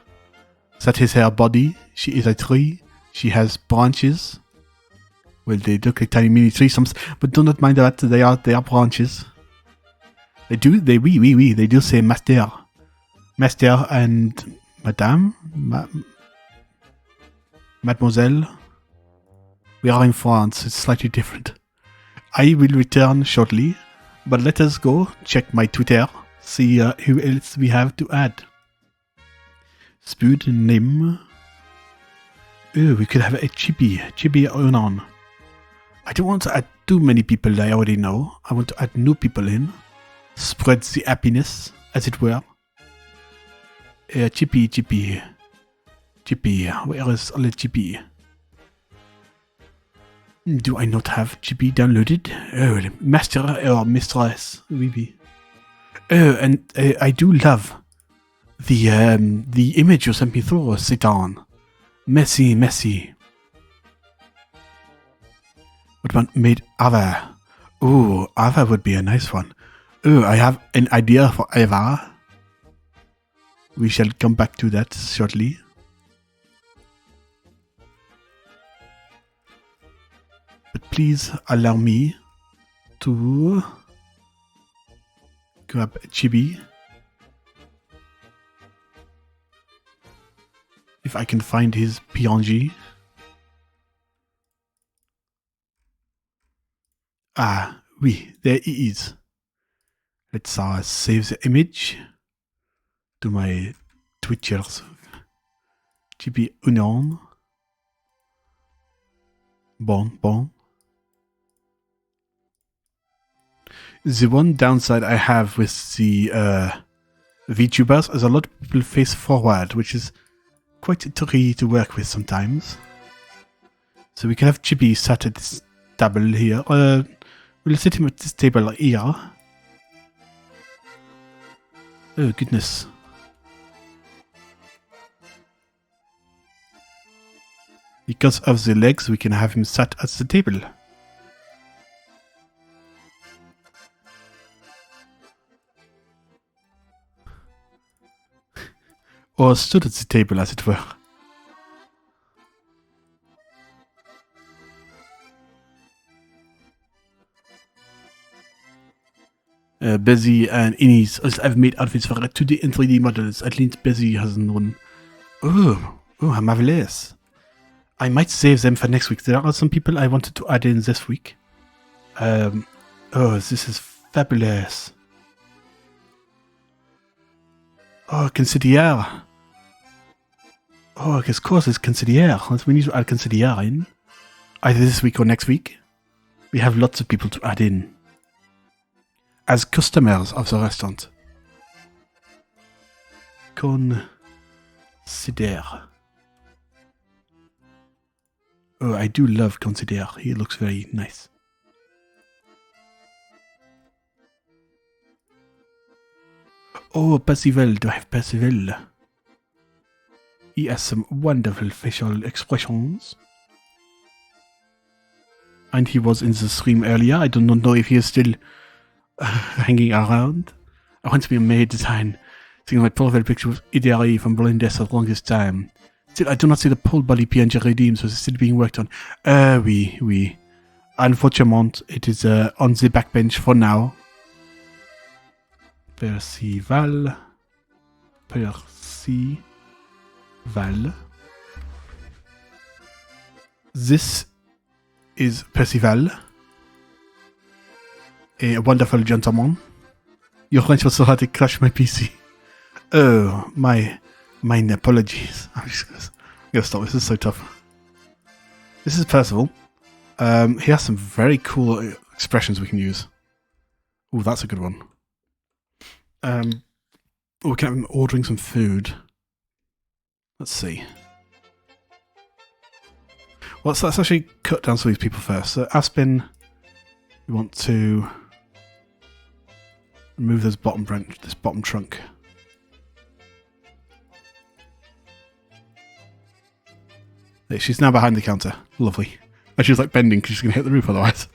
That is her body. She is a tree. She has branches. Well, they look like tiny mini tree stumps, but do not mind that. They are branches. They do say master. Master and madame? Mademoiselle? We are in France, it's slightly different. I will return shortly, but let us go check my Twitter, see who else we have to add. Spud, Nim. Oh, we could have a Chibi Onan. I don't want to add too many people that I already know. I want to add new people in. Spread the happiness, as it were. Chippy. Where is all the Chippy? Do I not have Chippy downloaded? Oh, master or mistress, oui. Oh, and I do love the image you sent me through, Satan. Messy. What about made Ava? Oh, Ava would be a nice one. Oh, I have an idea for Ava. We shall come back to that shortly. But please allow me to grab Chibi. If I can find his PNG. Ah, oui, there he is. Let's save the image to my Twitchers. Chibi Unon. Bon. The one downside I have with the VTubers is a lot of people face forward, which is quite tricky to work with sometimes. So we can have Chibi sat at this table here. We'll sit him at this table here. Oh goodness. Because of the legs, we can have him sat at the table. Or stood at the table, as it were. Busy and Innies. I've made outfits for 2D and 3D models. At least Busy has one. Oh, marvelous. I might save them for next week. There are some people I wanted to add in this week. Oh, this is fabulous. Oh, Consigliere. Oh, of course it's Consigliere. We need to add Consigliere in. Either this week or next week. We have lots of people to add in. As customers of the restaurant. Consigliere. Oh, I do love Consigliere. He looks very nice. Oh, Percival. Do I have Percival? He has some wonderful facial expressions. And he was in the stream earlier. I do not know if he is still hanging around. I want to be a maid design. Seeing my profile picture with Idari from Blindness for the longest time. Still, I do not see the full body PNG redeemed, so it's still being worked on. Oui. Unfortunately, it is on the backbench for now. Percival. This is Percival. A wonderful gentleman. Your French was so hard to crash my PC. Oh, my apologies. I'm gonna stop. This is so tough. This is Percival. He has some very cool expressions we can use. Oh, that's a good one. We can have him ordering some food. Let's see. Well, so let's actually cut down some of these people first. So Aspen, we want to remove this bottom trunk. There, she's now behind the counter. Lovely. And she's like bending because she's going to hit the roof otherwise.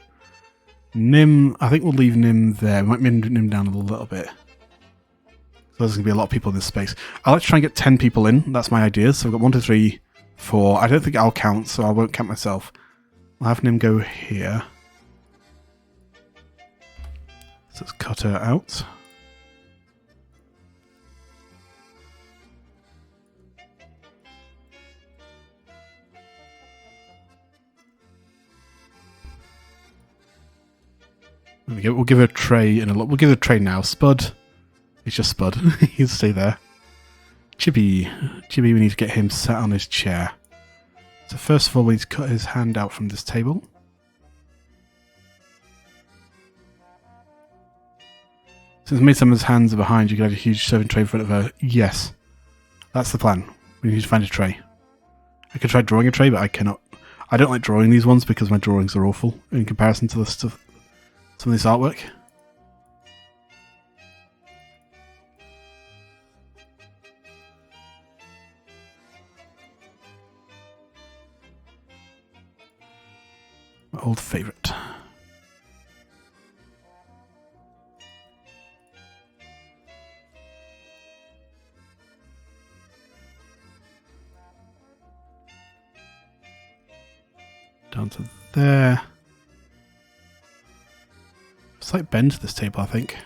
Nim, I think we'll leave Nim there. We might move Nim down a little bit. So there's going to be a lot of people in this space. I'd like to try and get 10 people in. That's my idea. So we've got 1, 2, 3, 4. I don't think I'll count, so I won't count myself. I'll have Nim go here. So let's cut her out. There we go. We'll give her a tray in a lot. We'll give her a tray now. Spud. It's just Spud. He'll stay there. Chibi. Chibi, we need to get him sat on his chair. So first of all, we need to cut his hand out from this table. Since Midsummer's hands are behind, you can have a huge serving tray in front of her. Yes. That's the plan. We need to find a tray. I could try drawing a tray, but I cannot. I don't like drawing these ones because my drawings are awful in comparison to the stuff, some of this artwork. My old favourite. Down to there. Slight bend to this table, I think.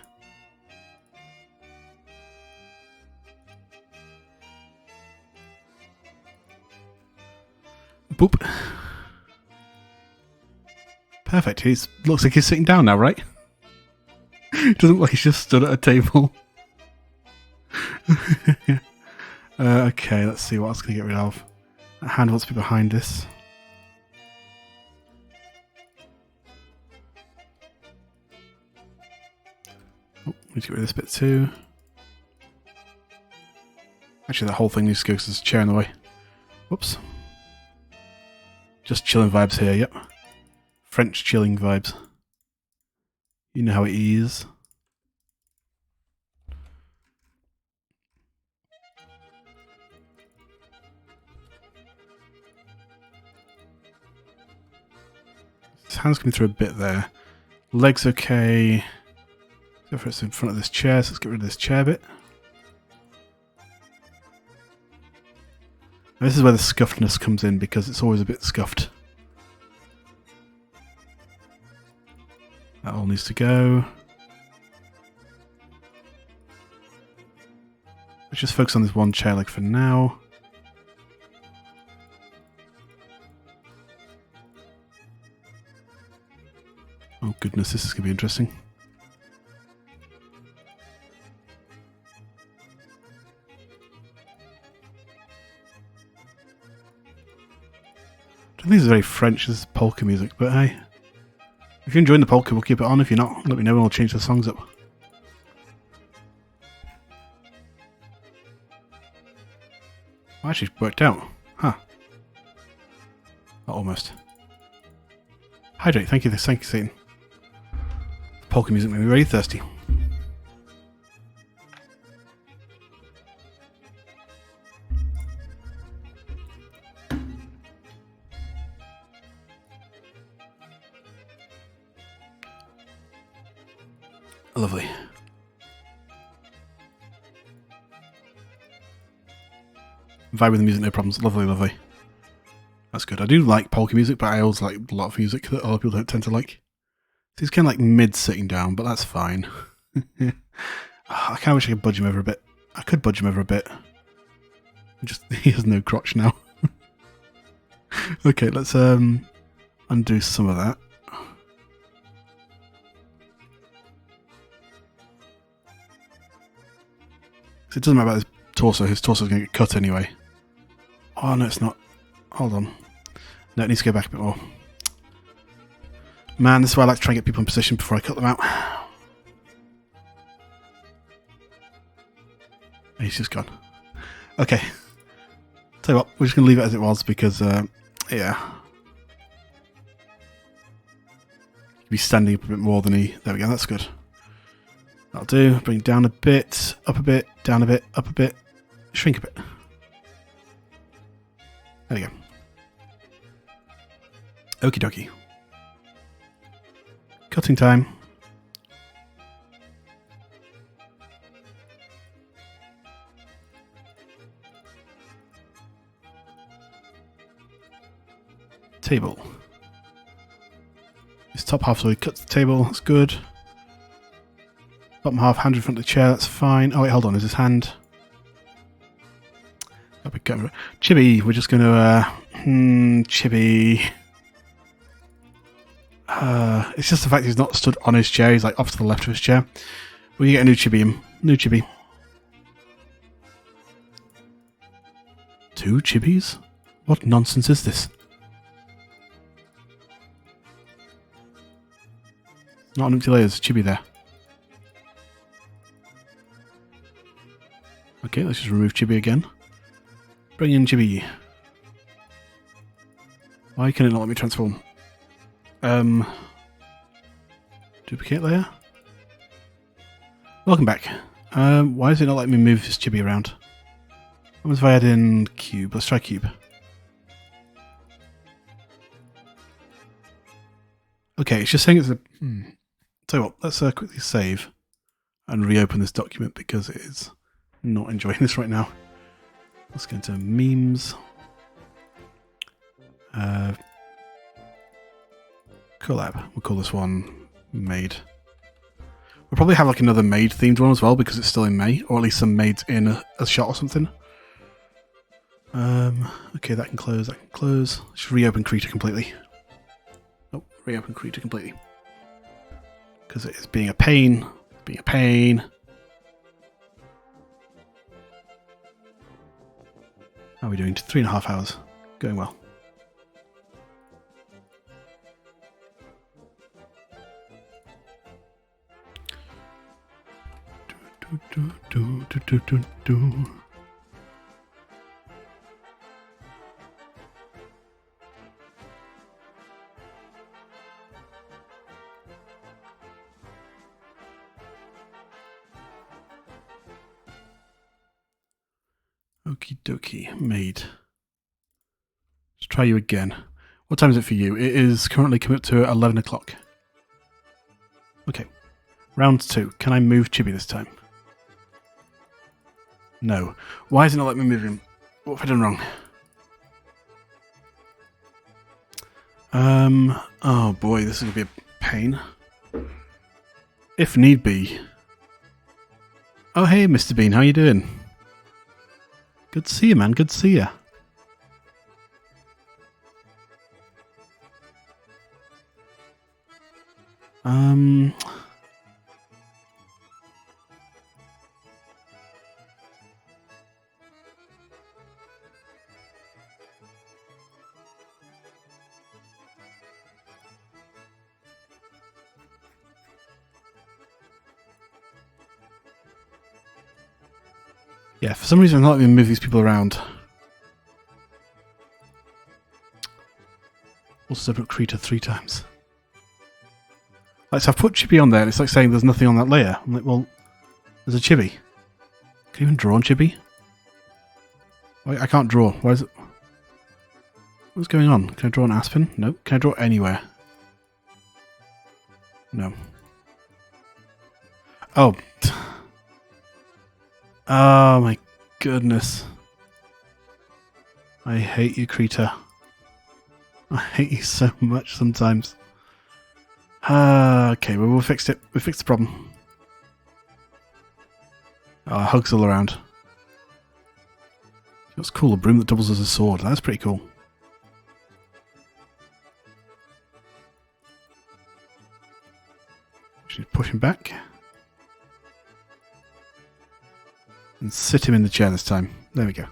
Boop. Perfect. Looks like he's sitting down now, right? Doesn't look like he's just stood at a table. Okay, let's see what else can I get rid of. That hand wants to be behind this. Oh, need to get rid of this bit too. Actually, the whole thing needs to go because there's a chair in the way. Whoops. Just chilling vibes here, yep. French chilling vibes. You know how it is. His hand's coming through a bit there. Legs okay. Go for it in front of this chair, so let's get rid of this chair bit. Now this is where the scuffedness comes in because it's always a bit scuffed. That all needs to go. Let's just focus on this one chair leg for now. Oh goodness, this is going to be interesting. I don't think this is very French, this is polka music, but hey. If you're enjoying the polka, we'll keep it on. If you're not, let me know and we'll change the songs up. Well, actually, it worked out. Huh. Almost. Hydrate, thank you, Satan. The polka music made me very thirsty. Lovely. Vibe with the music, no problems. Lovely, lovely. That's good. I do like polka music, but I always like a lot of music that other people don't tend to like. So he's kind of like mid sitting down, but that's fine. I kind of wish I could budge him over a bit. I could budge him over a bit. He has no crotch now. Okay, let's undo some of that. It doesn't matter about his torso. His torso's going to get cut anyway. Oh, no, it's not. Hold on. No, it needs to go back a bit more. Man, this is why I like to try and get people in position before I cut them out. He's just gone. Okay. Tell you what, we're just going to leave it as it was because, yeah. He'd be standing up a bit more than he... There we go, that's good. That'll do. Bring it down a bit, up a bit, down a bit, up a bit, shrink a bit. There we go. Okie dokie. Cutting time. Table. This top half, so he cuts the table, that's good. Bottom half, hand in front of the chair, that's fine. Oh wait, hold on, is his hand... Chibi, we're just going to... Chibi... It's just the fact he's not stood on his chair. He's like off to the left of his chair. We get a new chibi in. New chibi. 2 chibis? What nonsense is this? Not an empty layer, there's a chibi there. Okay, let's just remove chibi again. Bring in chibi. Why can it not let me transform? Duplicate layer? Welcome back. Why is it not letting me move this chibi around? What if I add in cube? Let's try cube. Okay, it's just saying it's a... Tell you what, let's quickly save and reopen this document because it is not enjoying this right now. Let's go into memes. Collab. We'll call this one Made. We'll probably have like another Made themed one as well because it's still in May, or at least some Maids in a shot or something. Okay, that can close, that can close. Just reopen Creator completely. Oh, reopen Creator completely. Because it is being a pain. Being a pain. How are we doing? 3.5 hours. Going well. Okie dokie, made. Let's try you again. What time is it for you? It is currently coming up to 11 o'clock. Okay. Round 2. Can I move Chibi this time? No. Why is it not letting me move him? What have I done wrong? Oh boy, this is going to be a pain. If need be. Oh hey, Mr. Bean, how you doing? Good to see you, man. Good to see you. Yeah, for some reason I'm not letting me move these people around. Also put Creator 3 times. Like, so I've put Chibi on there and it's like saying there's nothing on that layer. I'm like, well, there's a Chibi. Can you even draw on Chibi? I can't draw. Why is it? What's going on? Can I draw an Aspen? No. Can I draw anywhere? No. Oh. Oh my goodness. I hate you, Creator. I hate you so much sometimes. Okay, well, we fixed it. We fixed the problem. Hugs all around. That's cool, a broom that doubles as a sword. That's pretty cool. Just push him back. And sit him in the chair this time. There we go.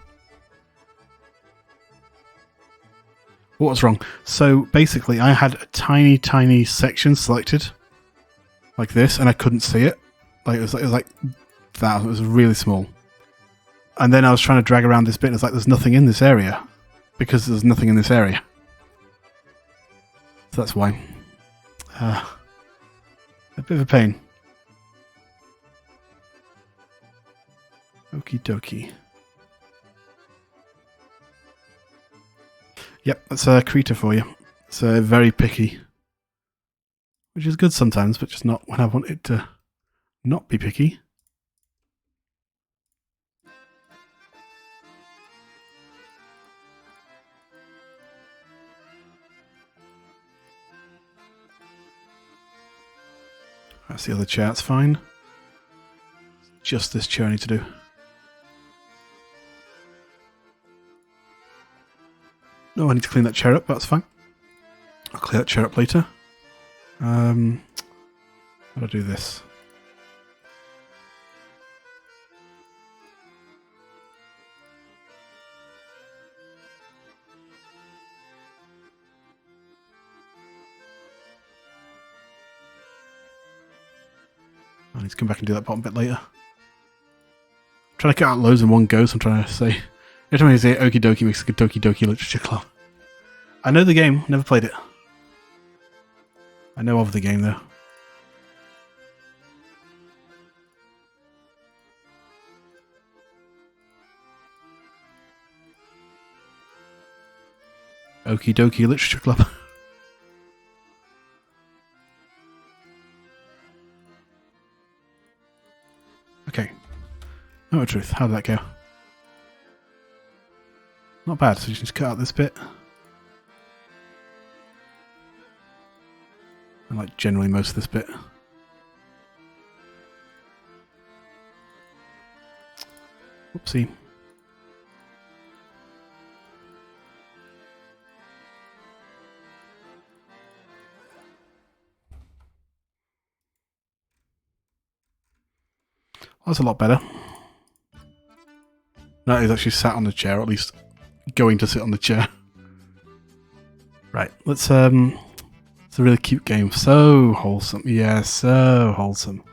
What was wrong? So basically I had a tiny section selected. Like this, and I couldn't see it. Like it was like that. It was really small. And then I was trying to drag around this bit and it's like there's nothing in this area. Because there's nothing in this area. So that's why. A bit of a pain. Okie dokie. Yep, that's a Creator for you. It's very picky. Which is good sometimes, but just not when I want it to not be picky. That's the other chair, it's fine. Just this chair I need to do. No, I need to clean that chair up, but that's fine. I'll clear that chair up later. How do I do this? I need to come back and do that bottom bit later. I'm trying to cut out loads in one go, so I'm trying to say... Every time I say Okie Dokie makes like a Doki Doki Literature Club. I know the game, never played it. I know of the game though. Okie Dokie Literature Club. Okay. No truth. How did that go? Not bad. So you just cut out this bit. And like generally most of this bit. Whoopsie. That's a lot better. No, he's actually sat on the chair, or at least going to sit on the chair. Right, let's it's a really cute game. So wholesome. Yeah, so wholesome.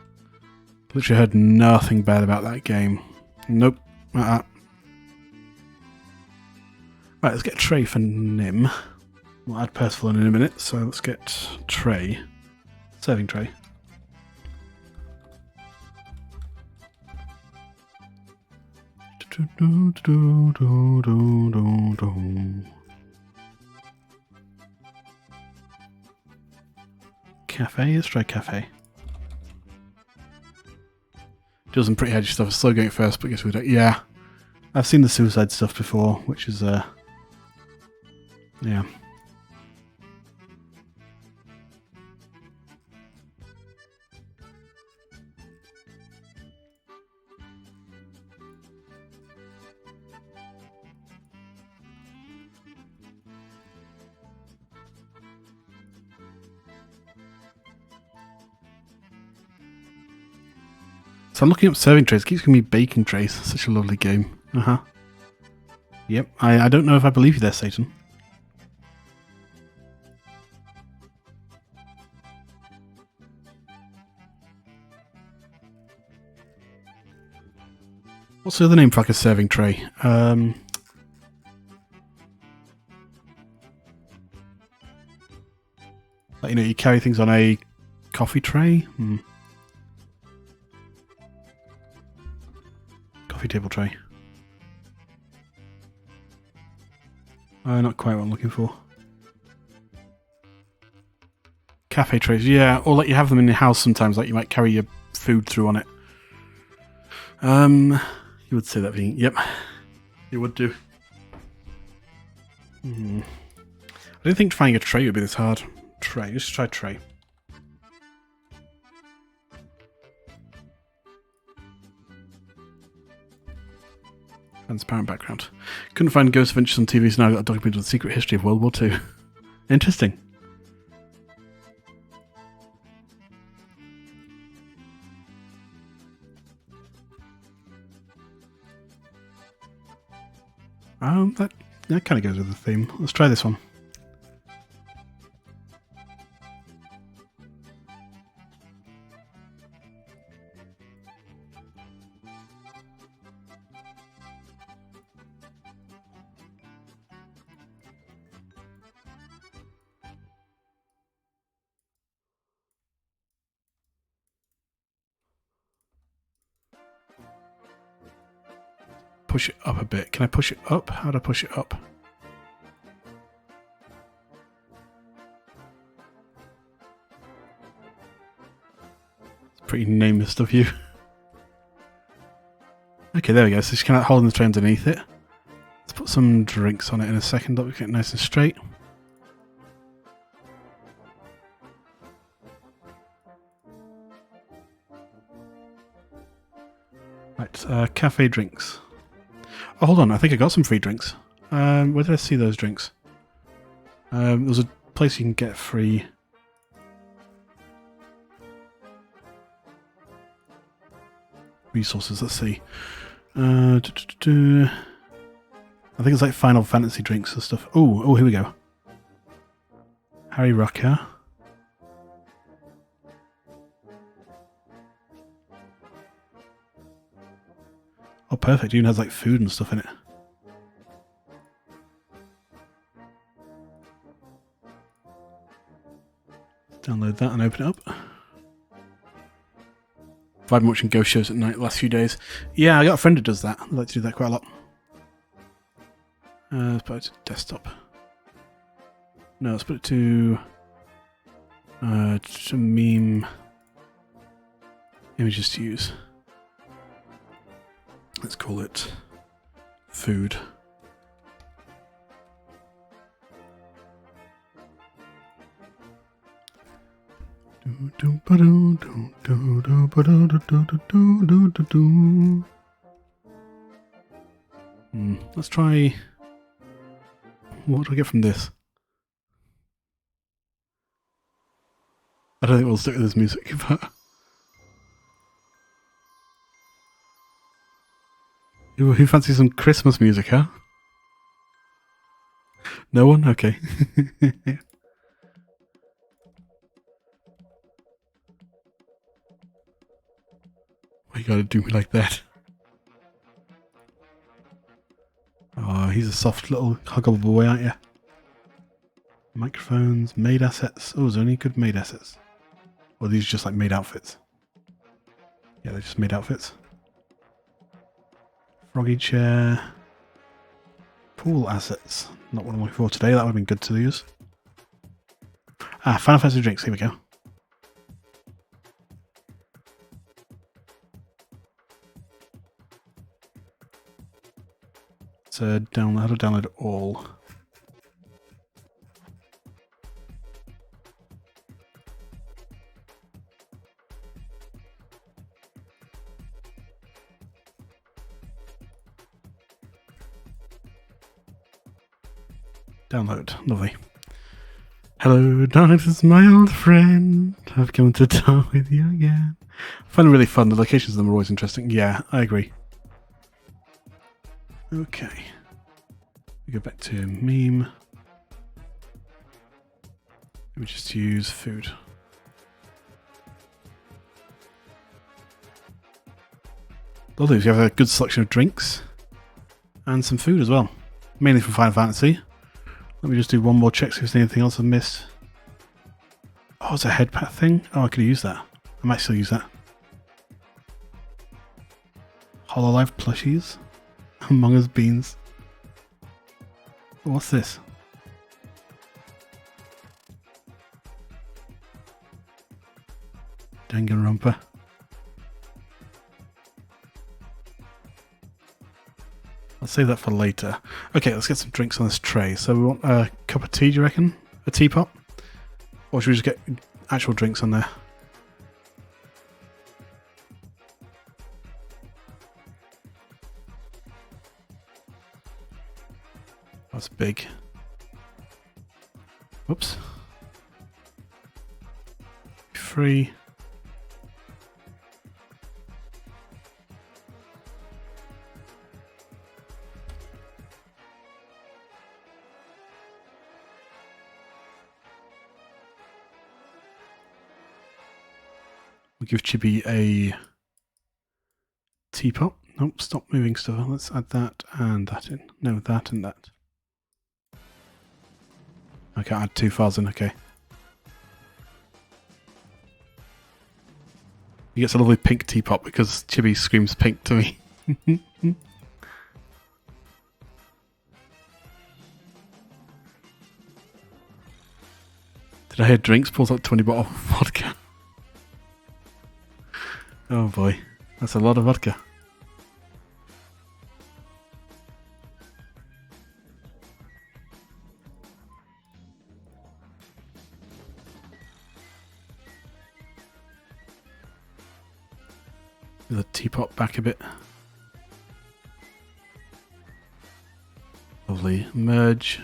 Literally heard nothing bad about that game. Nope. Right, let's get a tray for Nim. We'll add Percival in a minute, so let's get tray. Serving tray. Cafe, let's try cafe. Do some pretty edgy stuff. Slow going first, but I guess we don't. Yeah, I've seen the suicide stuff before, which is yeah. So I'm looking up serving trays. It keeps giving me baking trays. Such a lovely game. Yep. I don't know if I believe you there, Satan. What's the other name for like a serving tray? Like, you know, you carry things on a coffee tray? Coffee table tray. Not quite what I'm looking for. Cafe trays, yeah, or like you have them in your house sometimes, like you might carry your food through on it. You would say that being, yep, you would do. I didn't think finding a tray would be this hard. Tray, just try tray. Transparent background. Couldn't find Ghost Adventures on TV, so now I've got a document on the secret history of World War II. Interesting. That kind of goes with the theme. Let's try this one. Push it up a bit. Can I push it up? How do I push it up? It's pretty nameless of you. Okay, there we go. So just kind of holding the tray underneath it. Let's put some drinks on it in a second. That we get nice and straight. Right, cafe drinks. Oh, hold on. I think I got some free drinks. Where did I see those drinks? There's a place you can get free. resources. Let's see. I think it's like Final Fantasy drinks and stuff. Oh, here we go. Harry Rocker. Oh, perfect. It even has like food and stuff in it. Download that and open it up. I've been watching ghost shows at night the last few days. Yeah, I got a friend who does that. I like to do that quite a lot. Let's put it to desktop. No, let's put it to meme images to use. Let's call it food. Let's try. What do I get from this? I don't think we'll stick with this music, but who fancies some Christmas music, huh? No one? Okay. Why you gotta do me like that? Oh, he's a soft little huggable boy, aren't you? Microphones, made assets. Oh, is there any good made assets? Or are these just like made outfits? Yeah, they're just made outfits. Froggy chair. Pool assets. Not what I'm looking for today. That would have been good to use. Final Fantasy drinks. Here we go. So download. How to download all. Download. Lovely. Hello, darkness is my old friend. I've come to talk with you again. I find it really fun. The locations of them are always interesting. Yeah, I agree. Okay. We go back to meme. We just use food. Lovely. We have a good selection of drinks and some food as well. Mainly from Final Fantasy. Let me just do one more check, see if there's anything else I've missed. Oh, it's a head pat thing? Oh, I could use that. I might still use that. Hololive plushies. Among Us beans. What's this? Danganronpa. I'll save that for later. Okay, let's get some drinks on this tray. So we want a cup of tea, do you reckon? A teapot? Or should we just get actual drinks on there? That's big. Whoops. Free. We'll give Chibi a teapot. Nope, stop moving stuff. Let's add that and that in. No, that and that. I can't add 2 files in, okay. He gets a lovely pink teapot because Chibi screams pink to me. Did I hear drinks? Pulls out 20 bottles of vodka. Oh boy, that's a lot of vodka. The teapot back a bit. Lovely. Merge.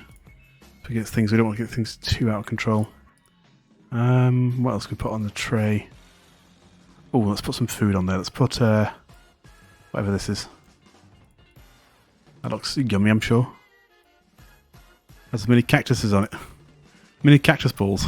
Forget things. We don't want to get things too out of control. What else can we put on the tray? Oh, let's put some food on there. Let's put Whatever this is. That looks yummy, I'm sure. Has mini cactuses on it. Mini cactus balls.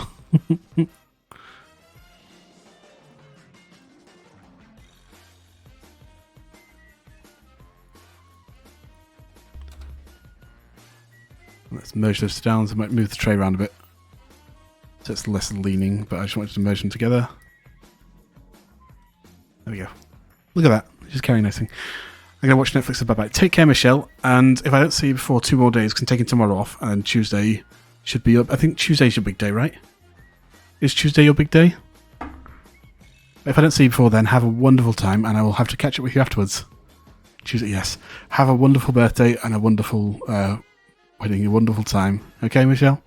Let's merge those down, so I might move the tray around a bit. So it's less leaning, but I just wanted to merge them together. There we go. Look at that. Just carrying nice thing. I'm going to watch Netflix and bye-bye. Take care, Michelle. And if I don't see you before 2 more days, I'm taking tomorrow off, and Tuesday should be up. I think Tuesday's your big day, right? Is Tuesday your big day? If I don't see you before then, have a wonderful time, and I will have to catch up with you afterwards. Tuesday, yes. Have a wonderful birthday and a wonderful wedding, a wonderful time. Okay, Michelle?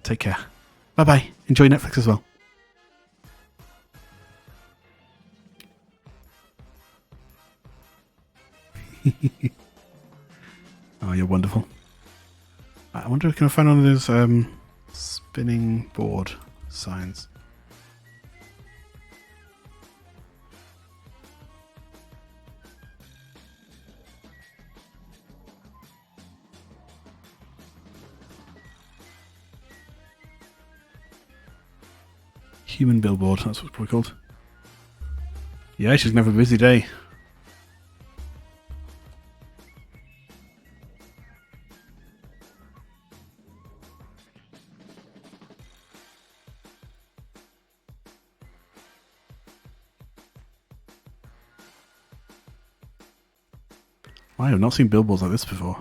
Take care. Bye-bye. Enjoy Netflix as well. Oh, you're wonderful. I wonder if I can find one of those spinning board signs. Human billboard, that's what it's probably called. Yeah, she's gonna have a busy day. I have not seen billboards like this before.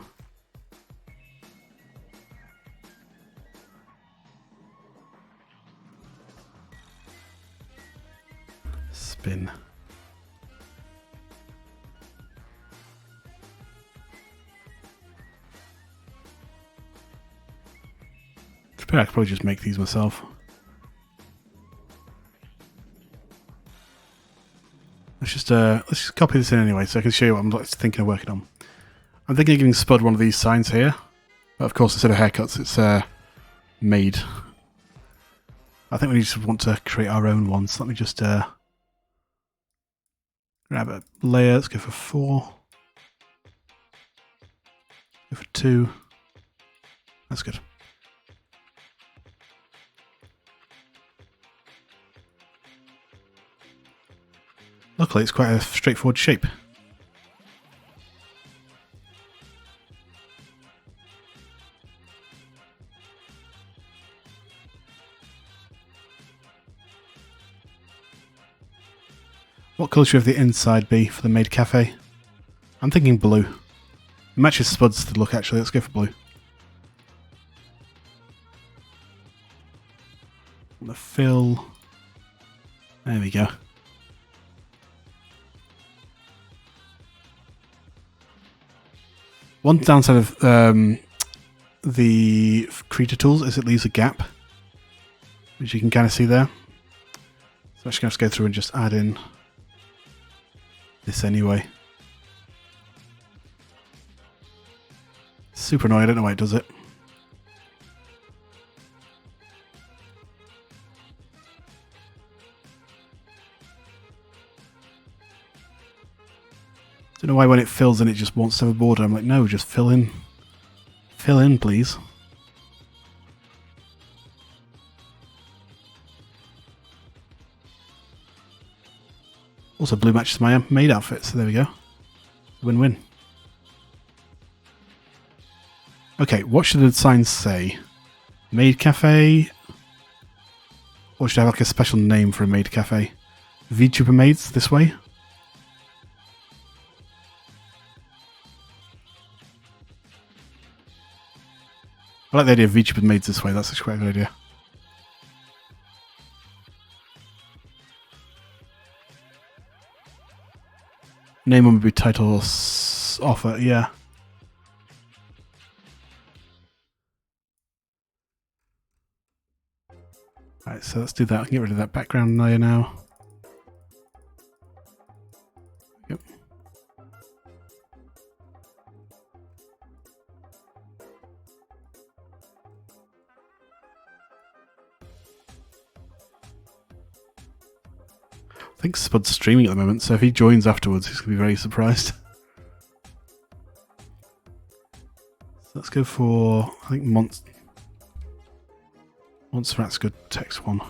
Spin. I could probably just make these myself. Let's just copy this in anyway, so I can show you what I'm thinking of working on. I'm thinking of giving Spud one of these signs here, but of course instead of haircuts, it's made. I think we just want to create our own ones. Let me just grab a layer. Let's go for 4. Go for 2. That's good. Luckily, it's quite a straightforward shape. What colour should the inside be for the maid cafe? I'm thinking blue. It matches Spud's look actually, let's go for blue. The fill. There we go. One downside of the creator tools is it leaves a gap, which you can kind of see there. So I'm just going to go through and just add in this anyway. Super annoying, I don't know why it does it. Don't know why when it fills in it just wants to have a border. I'm like, no, just fill in. Fill in, please. Also, blue matches my maid outfit, so there we go. Win-win. Okay, what should the signs say? Maid cafe? Or should I have like a special name for a maid cafe? VTuber maids this way? I like the idea of VTuber maids this way, that's actually quite a good idea. Name would be title offer, yeah. Right, so let's do that. I can get rid of that background layer now. Yep. think Spud's streaming at the moment, so if he joins afterwards, he's going to be very surprised. So let's go for, I think, Montserrat's good text one.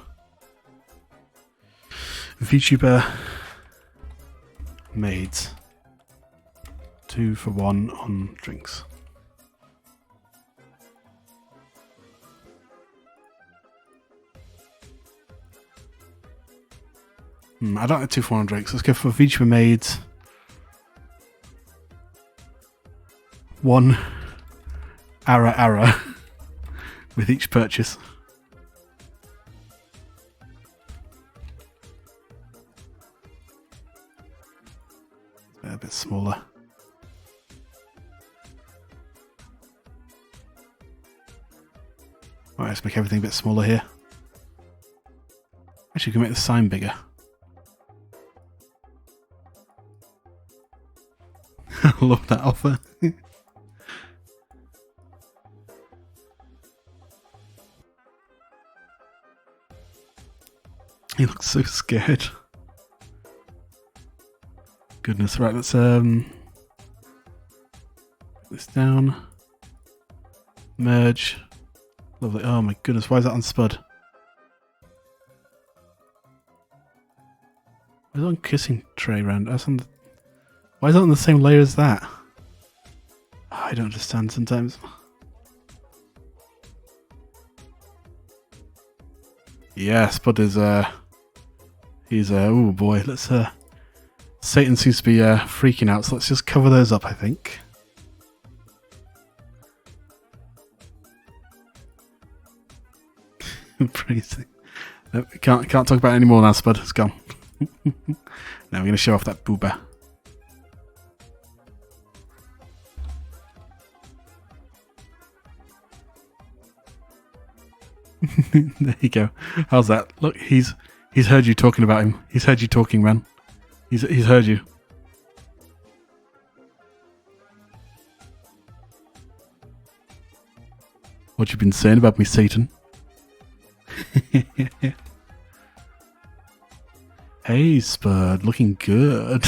VTuber maids. 2 for 1 on drinks. I don't have 2 for 1 on drinks. Let's go for VTuber maids. 1 ara with each purchase. A bit smaller. Alright, let's make everything a bit smaller here. Actually, we can make the sign bigger. I love that offer. He looks so scared. Goodness, right, let's put this down. Merge. Lovely. Oh my goodness, why is that on Spud? Why is it on kissing tray round? That's on the... Why is it on the same layer as that? I don't understand sometimes. Yeah, Spud is he's oh boy, let's Satan seems to be freaking out, so let's just cover those up, I think. Freezing. No, can't talk about it anymore now, Spud. It's gone. Now we're going to show off that booba. There you go. How's that? Look, he's heard you talking about him. He's heard you talking, man. He's heard you. What you been saying about me, Satan? Hey, Spud, looking good.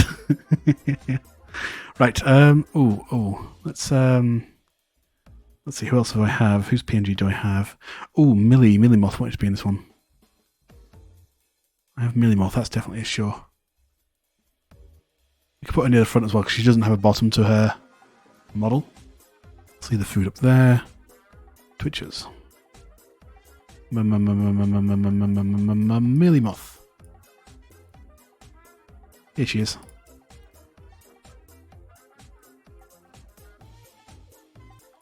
Right. Let's see, who else do I have? Whose PNG do I have? Oh, Millie Moth wanted to be in this one. I have Millie Moth. That's definitely a sure. We could put her near the front as well because she doesn't have a bottom to her model. See the food up there. Twitches. Millie Moth. Here she is.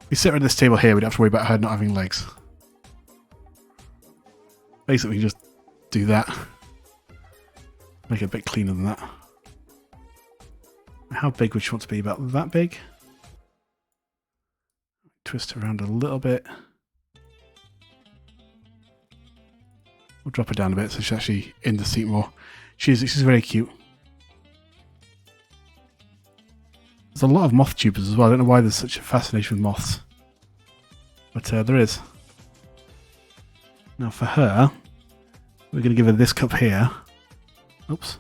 We sit her at this table here, we'd have to worry about her not having legs. Basically, just do that. Make it a bit cleaner than that. How big would she want to be? About that big? Twist her around a little bit. We'll drop her down a bit so she's actually in the seat more. She's very cute. There's a lot of moth tubers as well. I don't know why there's such a fascination with moths. But there is. Now for her, we're going to give her this cup here. Oops.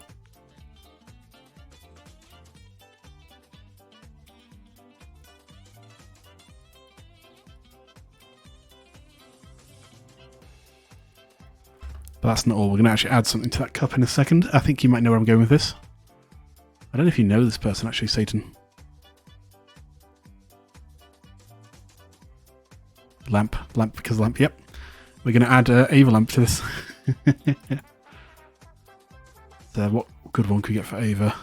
But that's not all. We're going to actually add something to that cup in a second. I think you might know where I'm going with this. I don't know if you know this person actually, Satan. Lamp because lamp, yep. We're going to add Ava lamp to this. So what good one could we get for Ava?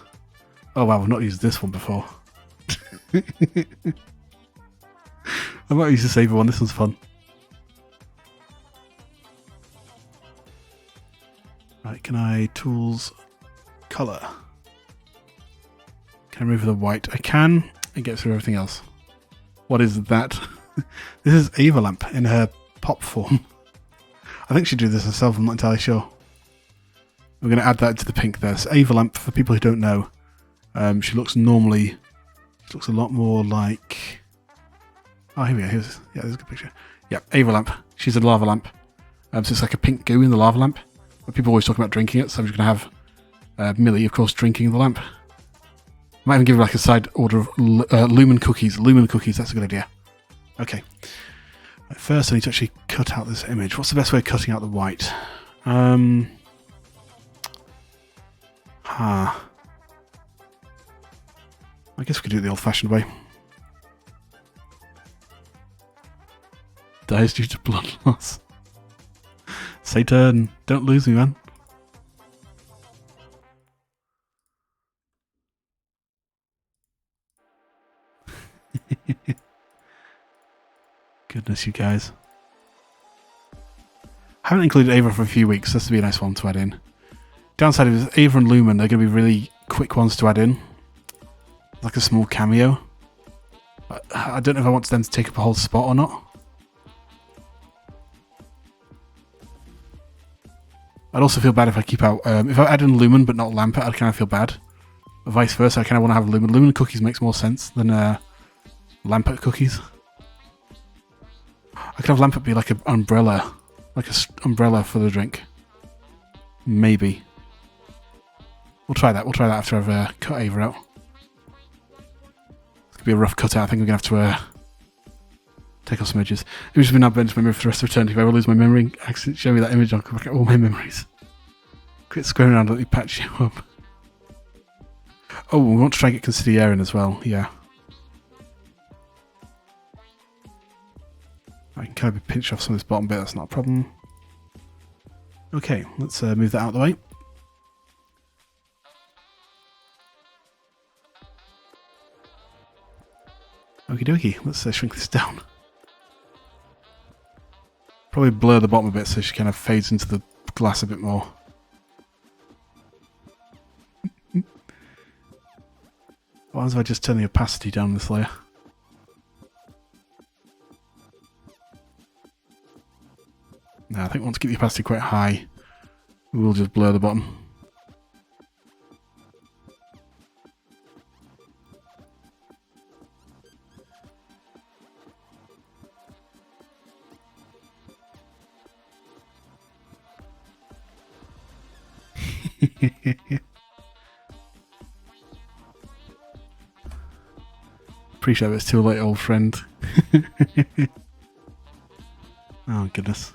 Oh wow, we've not used this one before. I might use this Ava one, this one's fun. Right, can I tools colour? Can I remove the white? I can, and get through everything else. What is that? This is Ava lamp in her pop form. I think she'd do this herself, I'm not entirely sure. We're going to add that to the pink there. So Ava lamp, for people who don't know, she looks a lot more like... Oh, here we go. There's a good picture. Yeah, Ava lamp. She's a lava lamp. So it's like a pink goo in the lava lamp. But people always talk about drinking it, so I'm just going to Millie, of course, drinking the lamp. Might even give her like a side order of lumen cookies. Lumen cookies, that's a good idea. Okay. First, I need to actually cut out this image. What's the best way of cutting out the white? I guess we could do it the old-fashioned way. Dies due to blood loss. Satan, don't lose me, man. Goodness, you guys. I haven't included Ava for a few weeks. This would be a nice one to add in. Downside is Ava and Lumen, they're going to be really quick ones to add in. Like a small cameo. I don't know if I want them to take up a whole spot or not. I'd also feel bad if I keep out... if I add in Lumen but not Lampet, I'd kind of feel bad. Or vice versa, I kind of want to have Lumen. Lumen cookies makes more sense than Lampet cookies. I could have Lampet be like an umbrella. Like an umbrella for the drink. Maybe. We'll try that. We'll try that after I've cut Ava out. It's going to be a rough cutout. I think we're going to have to take off some edges. Images have been now burned to memory for the rest of eternity. If I ever lose my memory, accidentally show me that image, I'll come back at all my memories. Quit squaring around and let me patch you up. Oh, we want to try and get Consigliere as well. Yeah. I can kind of pinch off some of this bottom bit, that's not a problem. Okay, let's move that out of the way. Okie dokie, let's shrink this down. Probably blur the bottom a bit so she kind of fades into the glass a bit more. What happens if I just turn the opacity down this layer? No, I think once we get the opacity quite high, we will just blur the bottom. Appreciate it's too late, old friend. Oh, goodness.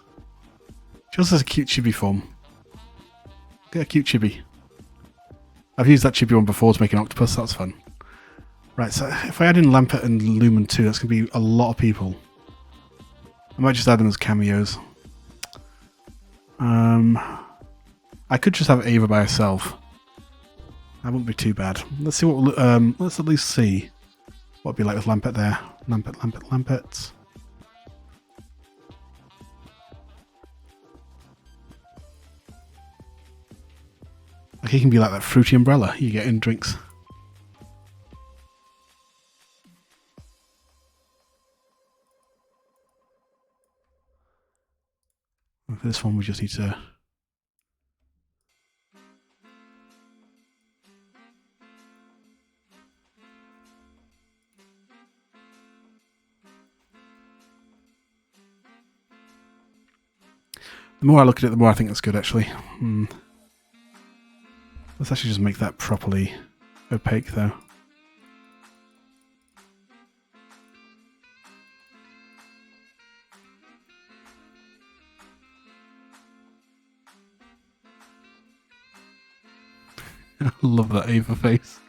She also has a cute chibi form. Get a cute chibi. I've used that chibi one before to make an octopus, that's fun. Right, so if I add in Lampet and Lumen too, that's going to be a lot of people. I might just add them as cameos. I could just have Ava by herself. That wouldn't be too bad. Let's see what. Let's at least see what it'd be like with Lampet there. Lampet, Lampet, Lampet. Like he can be like that fruity umbrella you get in drinks. And for this one, we just need to. The more I look at it, the more I think it's good, actually. Let's actually just make that properly opaque, though. I love that Ava face.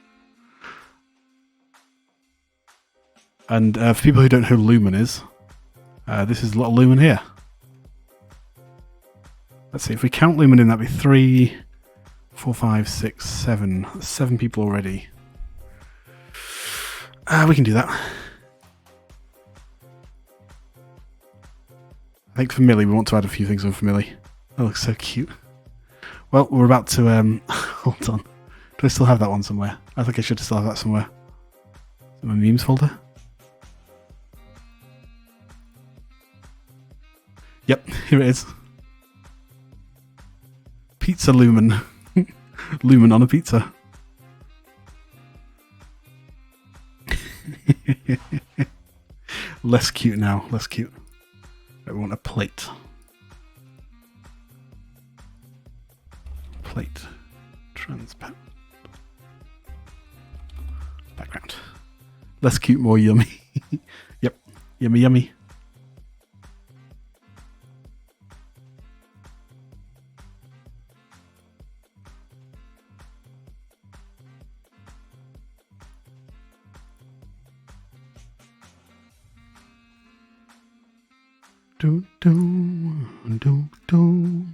And for people who don't know who Lumen is, this is a lot of Lumen here. Let's see, if we count Lumen in, that'd be 3, 4, 5, 6, 7. 7 people already. We can do that. I think for Millie, we want to add a few things on for Millie. That looks so cute. Well, we're about to, hold on. Do I still have that one somewhere? I think I should still have that somewhere. In my memes folder? Yep, here it is. Pizza Lumen. Lumen on a pizza. Less cute now, less cute. I want a plate. Plate. Transparent. Background. Less cute, more yummy. Yep. Yummy, yummy. Do do do do.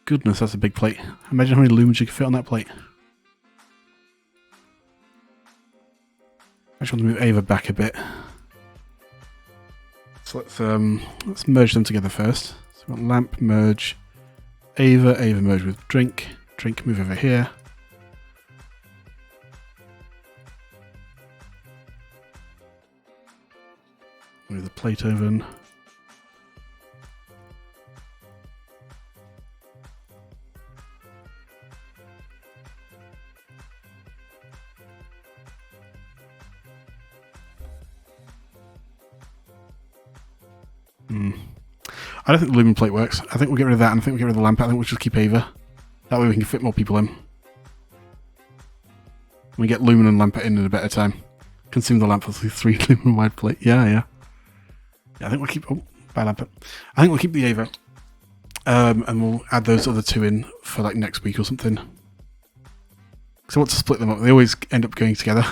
Goodness, that's a big plate. Imagine how many lumens you could fit on that plate. I just want to move Ava back a bit. So let's merge them together first. So we want lamp, merge, Ava merge with drink, move over here. Move the plate over. I don't think the lumen plate works. I think we'll get rid of that, and I think we'll get rid of the lamp. I think we'll just keep Ava. That way we can fit more people in. We get lumen and lamp in a better time. Consume the lamp for 3 lumen wide plate. Yeah, I think we'll keep... Oh, bye lamp. I think we'll keep the Ava. And we'll add those other 2 in for like next week or something. Because I want to split them up. They always end up going together.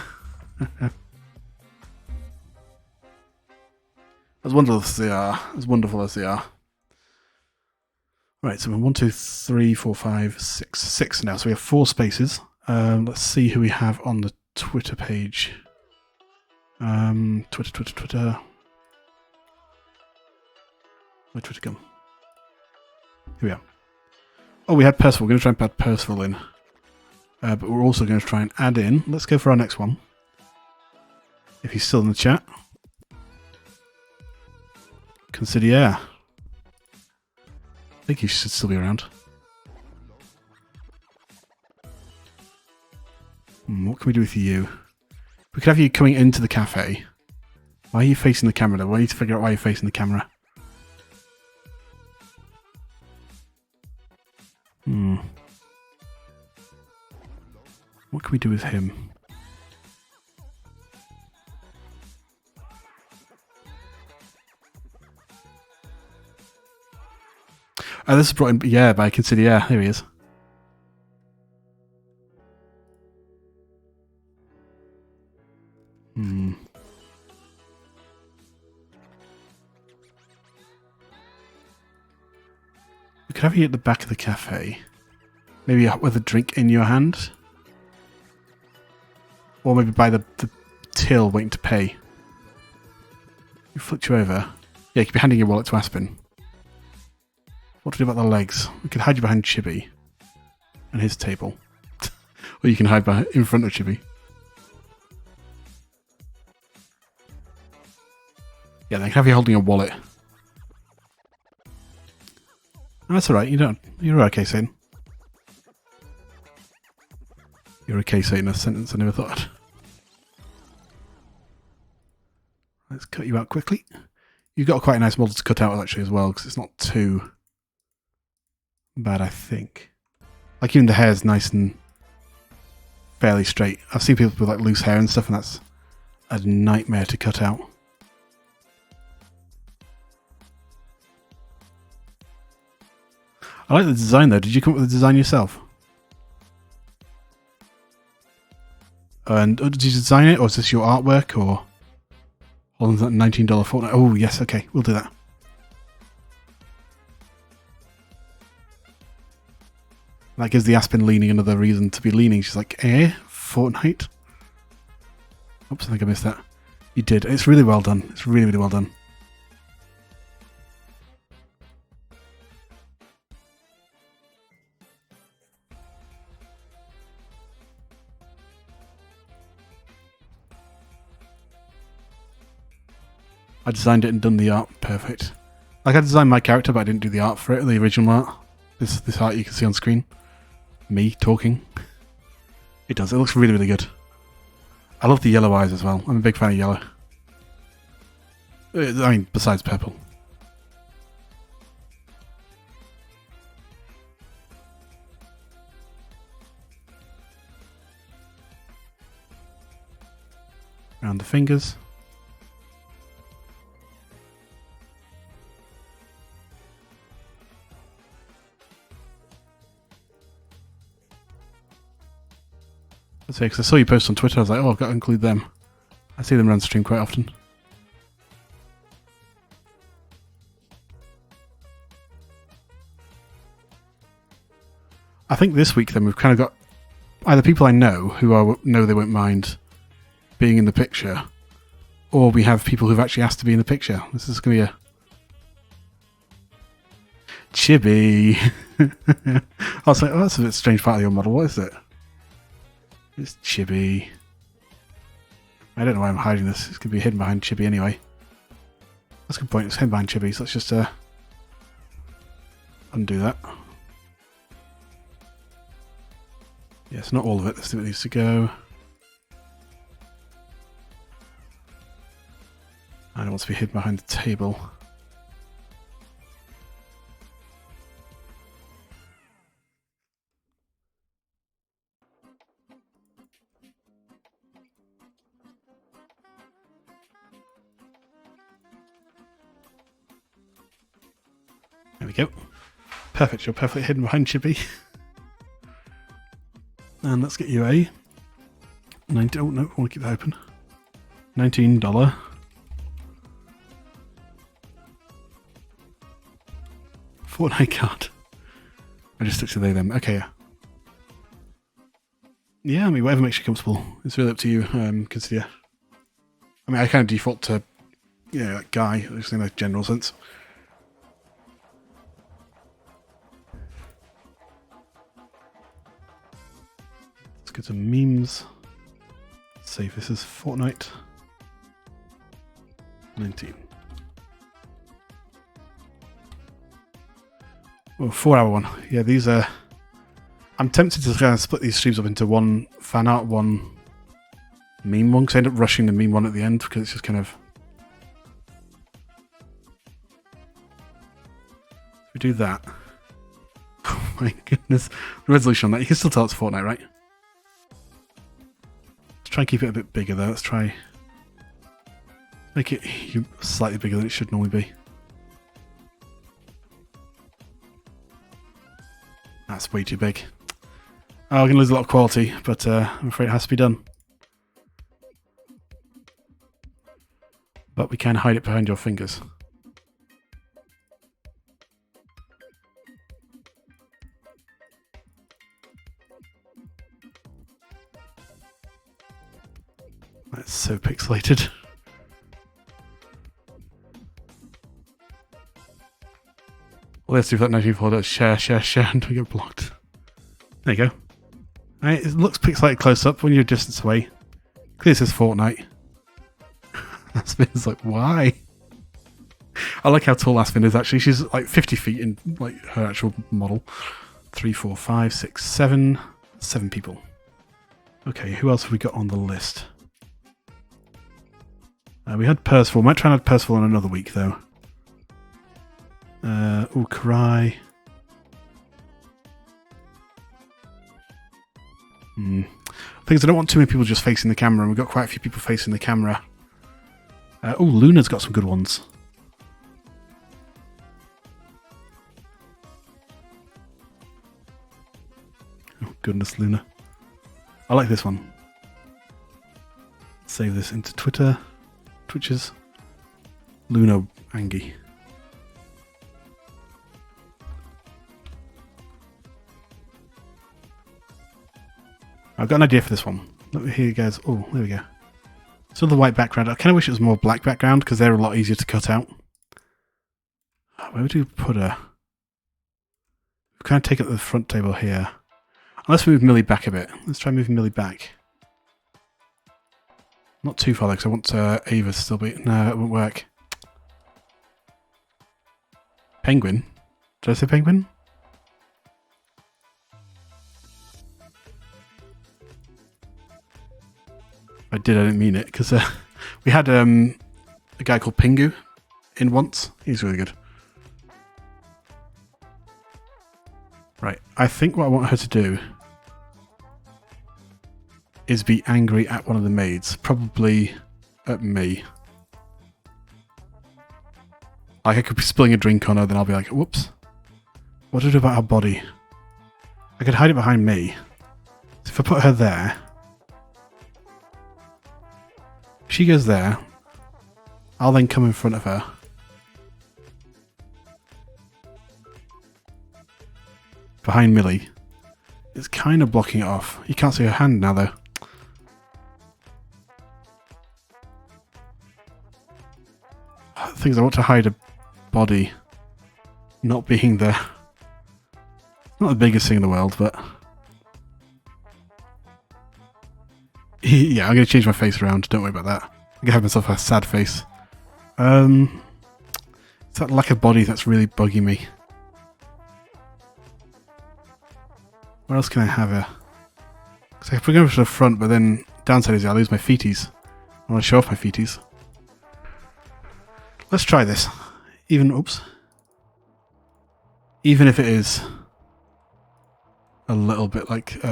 As wonderful as they are. Right, so we're 1, 2, 3, 4, 5, 6. 6 now. So we have 4 spaces. Let's see who we have on the Twitter page. Twitter. Where'd Twitter come? Here we are. Oh, we had Percival. We're going to try and add Percival in. But we're also going to try and add in... Let's go for our next one. If he's still in the chat. Considiere. I think he should still be around. What can we do with you? We could have you coming into the cafe. Why are you facing the camera though? We need to figure out why you're facing the camera. What can we do with him? Oh, this is brought in, yeah, by Considiere. Here he is. We could have you at the back of the cafe. Maybe with a drink in your hand. Or maybe by the till waiting to pay. We flipped you over. Yeah, you could be handing your wallet to Aspen. What to do about the legs? We could hide you behind Chibi and his table. Or you can hide in front of Chibi. Yeah, they can have you holding a wallet. Oh, that's alright, you're okay, Satan. You're okay, Satan, a sentence I never thought. Let's cut you out quickly. You've got quite a nice model to cut out actually as well, because it's not too bad, I think. Like even the hair's nice and fairly straight. I've seen people with like loose hair and stuff, and that's a nightmare to cut out. I like the design though. Did you come up with the design yourself? And did you design it, or is this your artwork, or hold on to that $19 Fortnite? Oh yes, okay, we'll do that. That gives the Aspen leaning another reason to be leaning. She's like, Fortnite? Oops, I think I missed that. You did. It's really well done. It's really, really well done. I designed it and done the art perfect. Like I designed my character, but I didn't do the art for it, the original art. This art you can see on screen. Me talking. It does. It looks really, really good. I love the yellow eyes as well. I'm a big fan of yellow. I mean, besides purple. Around the fingers. That's it, because I saw you post on Twitter. I was like, oh, I've got to include them. I see them around stream quite often. I think this week then we've kind of got either people I know who know they won't mind being in the picture, or we have people who've actually asked to be in the picture. This is going to be a Chibi. I was like, oh, that's a bit strange part of your model. What is it? It's Chibi. I don't know why I'm hiding this. It's going to be hidden behind Chibi anyway. That's a good point. It's hidden behind Chibi, so let's just undo that. Yes, not all of it. Let's see what needs to go. I don't want to be hidden behind the table. There we go. Perfect. You're perfectly hidden behind Chibi. And let's get you a 90. Oh no, I want to keep that open. $19 Fortnite card. I just stuck to they them. Okay, yeah. Yeah, I mean, whatever makes you comfortable. It's really up to you. Consider. I mean, I kind of default to, like Guy, just in a general sense. Let's go to memes. Save this as Fortnite 19. Oh, 4-hour one. Yeah, these are... I'm tempted to kind of split these streams up into one fan art, one meme one, because I end up rushing the meme one at the end, because it's just kind of... If we do that... Oh my goodness. The resolution on that. You can still tell it's Fortnite, right? Let's try and keep it a bit bigger though. Let's try... Make it slightly bigger than it should normally be. That's way too big. Oh, I'm going to lose a lot of quality, but I'm afraid it has to be done. But we can hide it behind your fingers. That's so pixelated. Well, let's do that 1940. Share, and we get blocked. There you go. Right, it looks pixelated close up when you're a distance away. Clearly says Fortnite. Aspen's like, why? I like how tall Aspen is actually. She's like 50 feet in like her actual model. 3, 4, 5, 6, 7. 7 people. Okay, who else have we got on the list? We had Percival. Might try and add Percival in another week though. Karai. Things I don't want too many people just facing the camera, and we've got quite a few people facing the camera. Luna's got some good ones. Oh goodness, Luna. I like this one. Save this into Twitter. Twitches. Luna Angie. I've got an idea for this one. Here you guys. Oh, there we go. So the white background. I kind of wish it was more black background because they're a lot easier to cut out. Where would we put her? We kind of take it to the front table here. Let's move Millie back a bit. Let's try moving Millie back. Not too far though, because I want Ava to still be... No, it won't work. Penguin? Did I say penguin? I did, I didn't mean it, because we had a guy called Pingu in once. He's really good. Right, I think what I want her to do is be angry at one of the maids, probably at me. Like I could be spilling a drink on her, then I'll be like, whoops. What do I do about her body? I could hide it behind me. So if I put her there, if she goes there, I'll then come in front of her. Behind Millie. It's kind of blocking it off. You can't see her hand now though. The thing is, I want to hide a body not being there. Not the biggest thing in the world, but yeah, I'm going to change my face around. Don't worry about that. I'm going to have myself a sad face. It's that lack of body that's really bugging me. Where else can I have her? Because I could go to the front, but then downside is I lose my feeties. I want to show off my feeties. Let's try this. Oops. Even if it is a little bit like,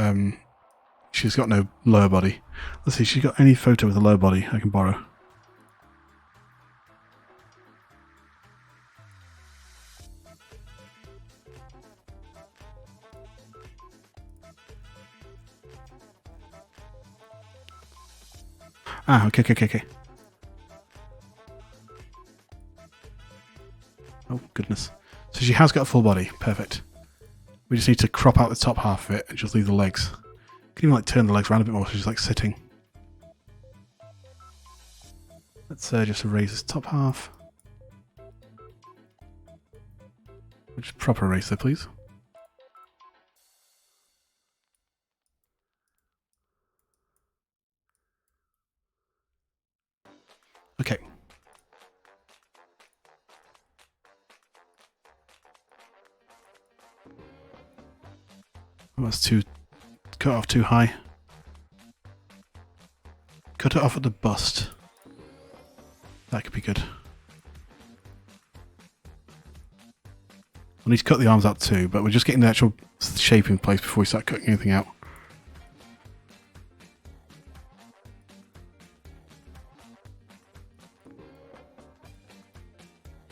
she's got no lower body. Let's see, she's got any photo with a lower body I can borrow. Ah, okay. Oh, goodness. So she has got a full body. Perfect. We just need to crop out the top half of it and just leave the legs. Can even like turn the legs around a bit more so she's like sitting. Let's just erase this top half. Just proper eraser, please. Okay. Oh, that's too cut off too high. Cut it off at the bust. That could be good. I need to cut the arms out too, but we're just getting the actual shape in place before we start cutting anything out.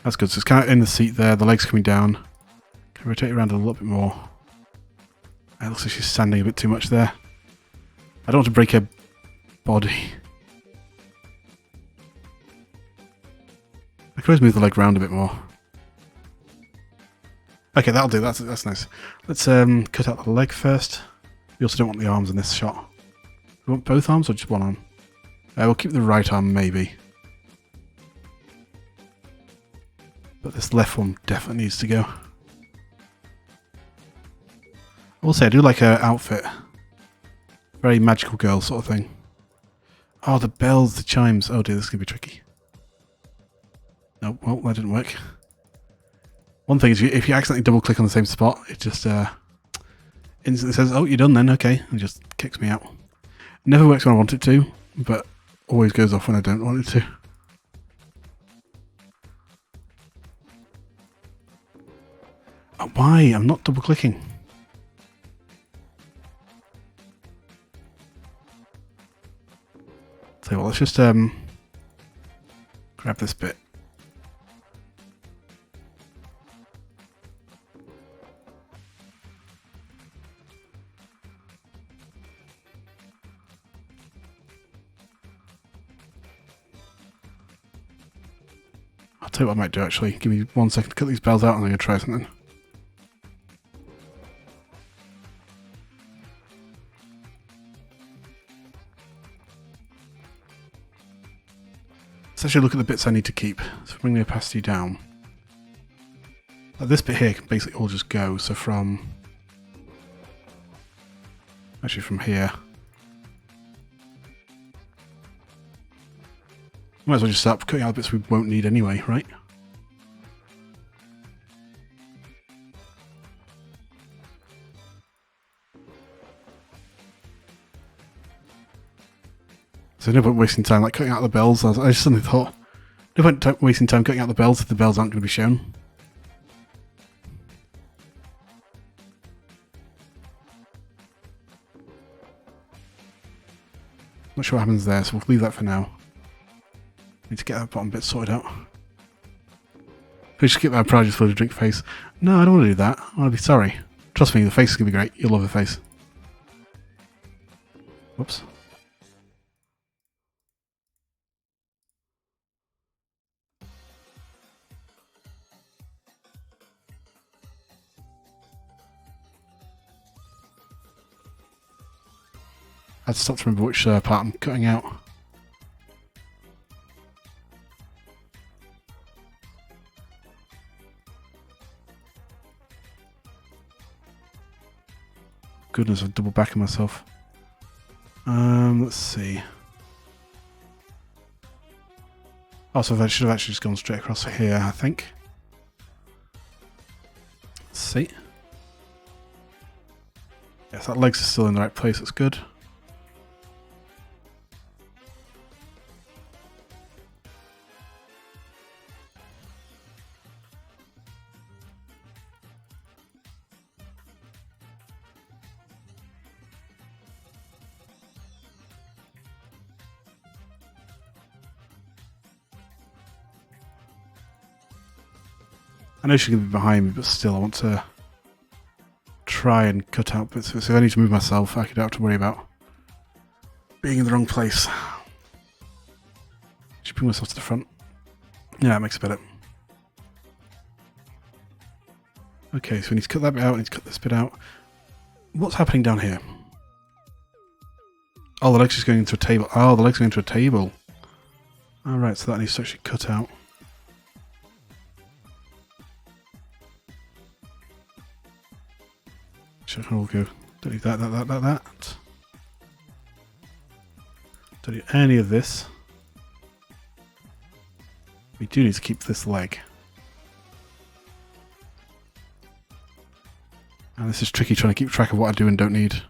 That's good. So it's kind of in the seat there, the legs coming down. Can rotate around a little bit more. It looks like she's standing a bit too much there. I don't want to break her body. I could always move the leg round a bit more. Okay, that'll do. That's nice. Let's cut out the leg first. We also don't want the arms in this shot. We want both arms or just one arm? We'll keep the right arm maybe. But this left one definitely needs to go. I will say I do like her outfit. Very magical girl sort of thing. Oh, the bells, the chimes. Oh dear, this is going to be tricky. No, well, that didn't work. One thing is, if you accidentally double click on the same spot, it just instantly says, oh, you're done then, okay, and just kicks me out. Never works when I want it to, but always goes off when I don't want it to. Oh, why? I'm not double clicking. Tell you what, let's just grab this bit. I'll tell you what I might do actually. Give me 1 second to cut these bells out and I'm going to try something. Let's actually look at the bits I need to keep. So bring the opacity down. This bit here can basically all just go. So from... actually from here. Might as well just start cutting out the bits we won't need anyway, right? So no point wasting time like cutting out the bells. I just suddenly thought, No point wasting time cutting out the bells if the bells aren't going to be shown. Not sure what happens there, so we'll leave that for now. Need to get that bottom bit sorted out. We just skip that prize just for the drink face. No, I don't want to do that. I want to be sorry. Trust me, the face is going to be great. You'll love the face. Whoops. I had to stop to remember which part I'm cutting out. Goodness, I've double backing myself. Let's see. Also, I should have actually just gone straight across here, I think. Let's see. Yes, that legs are still in the right place, that's good. I know she's going to be behind me, but still I want to try and cut out bits of it. So if I need to move myself, I don't have to worry about being in the wrong place. Should bring myself to the front. Yeah, that makes it better. Okay, so we need to cut that bit out, we need to cut this bit out. What's happening down here? Oh, the leg's just going into a table. Oh, the leg's going into a table. Alright, so that needs to actually cut out. We'll go. Don't need that. Don't need any of this. We do need to keep this leg. And this is tricky trying to keep track of what I do and don't need.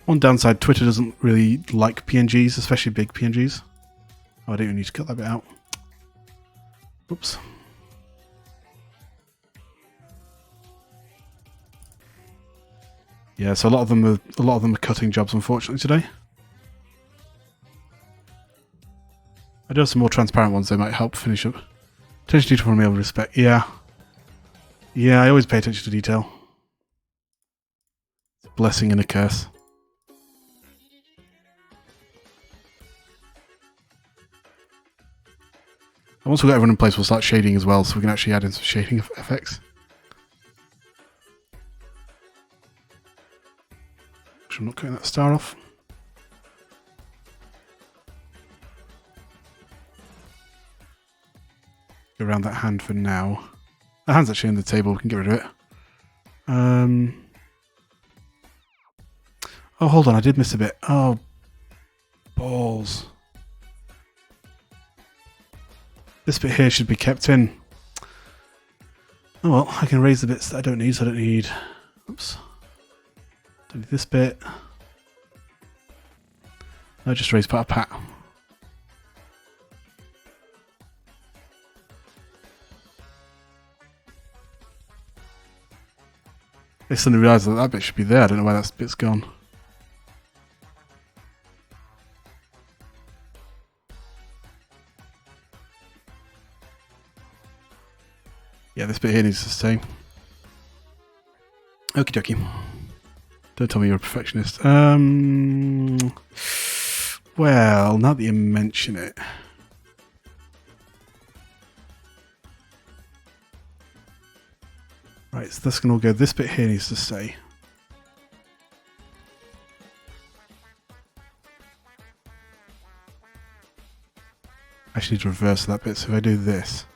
One downside, Twitter doesn't really like PNGs, especially big PNGs. Oh, I don't even need to cut that bit out. Oops. Yeah, so a lot of them are cutting jobs, unfortunately, today. I do have some more transparent ones that might help finish up. Attention to detail from me, I'll respect. Yeah. Yeah, I always pay attention to detail. It's a blessing and a curse. And once we've got everyone in place, we'll start shading as well, so we can actually add in some shading effects. So I'm not cutting that star off. Go around that hand for now. The hand's actually on the table, we can get rid of it. Oh, hold on, I did miss a bit. Oh, balls. This bit here should be kept in. Oh well, I can raise the bits that I don't need, so I don't need... Oops. Don't need this bit. I just raise part of pat. I suddenly realised that bit should be there. I don't know why that bit's gone. Yeah, this bit here needs to stay. Okie dokie. Don't tell me you're a perfectionist. Well, now that you mention it. Right, so this can all go. This bit here needs to stay. I actually need to reverse that bit, so if I do this.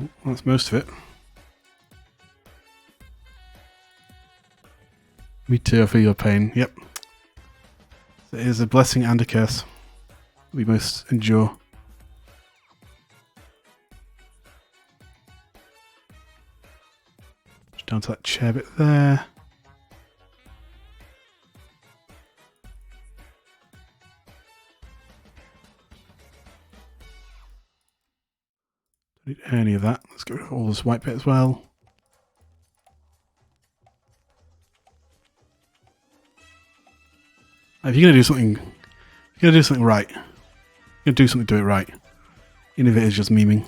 Oh, that's most of it. Me too, I feel your pain. Yep. It is a blessing and a curse. We must endure. Just down to that chair bit there. Don't need any of that. Let's get rid of all this white bit as well. If you're gonna do something, right. You're gonna do something, do it right. Even if it is just memeing.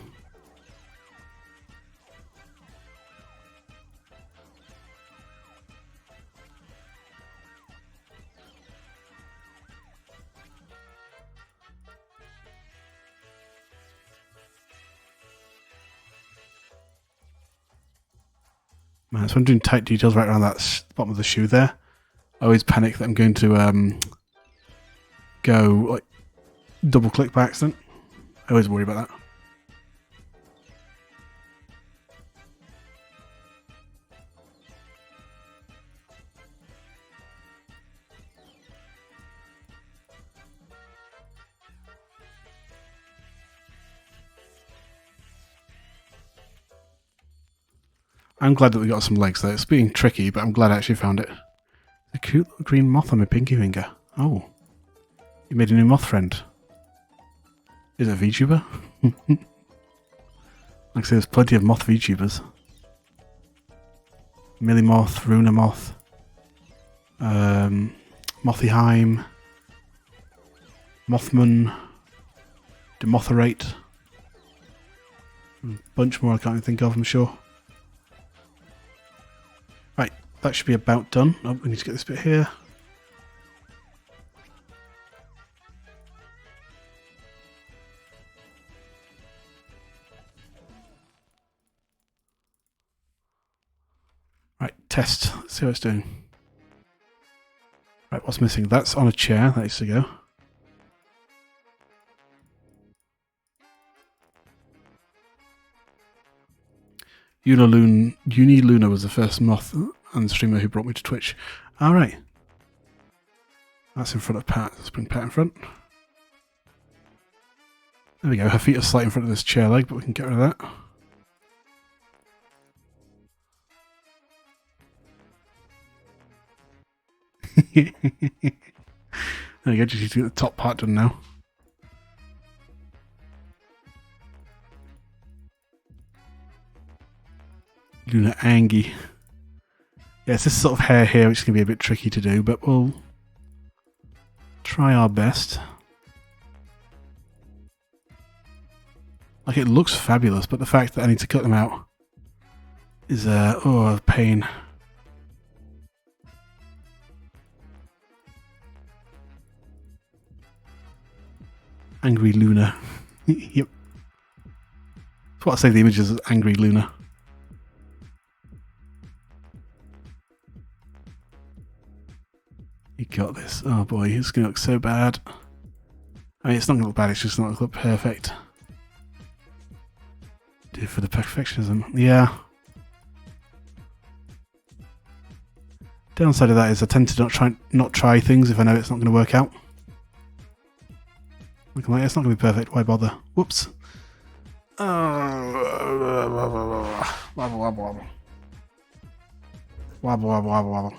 Man, so I'm doing tight details right around that bottom of the shoe there. I always panic that I'm going to go like double click by accident. I always worry about that. I'm glad that we got some legs though. It's being tricky, but I'm glad I actually found it. A cute little green moth on my pinky finger. Oh. You made a new moth friend. Is it a VTuber? Like I say, there's plenty of moth VTubers. Millimoth, Runa Moth, Mothyheim, Mothman, Demotherate. A bunch more I can't even think of, I'm sure. Right, that should be about done. Oh, we need to get this bit here. Right, test. Let's see what it's doing. Right, what's missing? That's on a chair. That needs to go. Uniluna was the first moth and streamer who brought me to Twitch. Alright. That's in front of Pat. Let's bring Pat in front. There we go. Her feet are slightly in front of this chair leg, but we can get rid of that. There we go. Just need to get the top part done now. Luna Angie. Yeah, it's this sort of hair here which is going to be a bit tricky to do, but we'll try our best. Like, it looks fabulous, but the fact that I need to cut them out is a pain. Angry Luna. Yep. That's what I say the image is, Angry Luna. You got this. Oh boy, it's going to look so bad. I mean, it's not going to look bad, it's just not going to look perfect. Do it for the perfectionism. Yeah. Downside of that is I tend to not try things if I know it's not going to work out. Like, it's not going to be perfect, why bother? Whoops. Wobble, wobble, wobble. Wobble, wobble, wobble, wobble.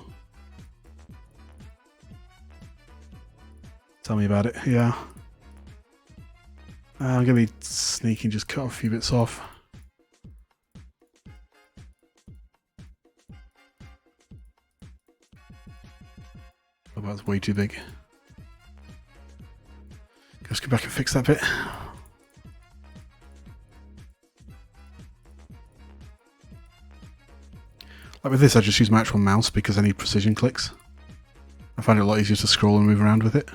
Tell me about it, yeah. I'm going to be sneaky and just cut a few bits off. Oh, that's way too big. Let's go back and fix that bit. Like with this, I just use my actual mouse because I need precision clicks. I find it a lot easier to scroll and move around with it.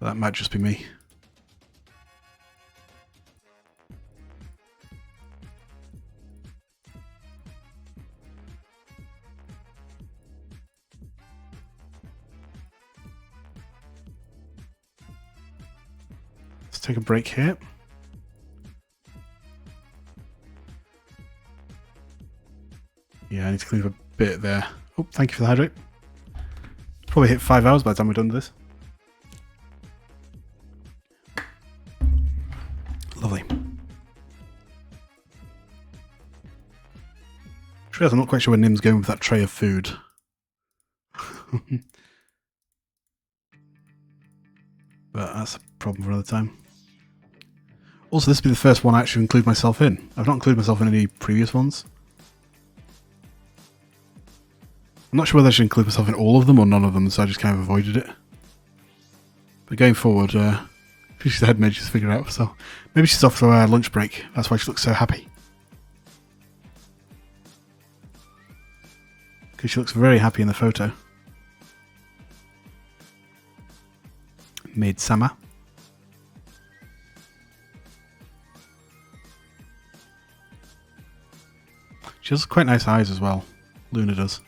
That might just be me. Let's take a break here. Yeah, I need to clean up a bit there. Oh, thank you for the hydrate. Probably hit 5 hours by the time we're done with this. Lovely. I'm not quite sure where Nim's going with that tray of food. But that's a problem for another time. Also, this will be the first one I actually include myself in. I've not included myself in any previous ones. I'm not sure whether I should include myself in all of them or none of them, so I just kind of avoided it. But going forward, she's had maybe she's figured it out. So maybe she's off for a lunch break. That's why she looks so happy. Because she looks very happy in the photo. Midsummer. She has quite nice eyes as well. Luna does.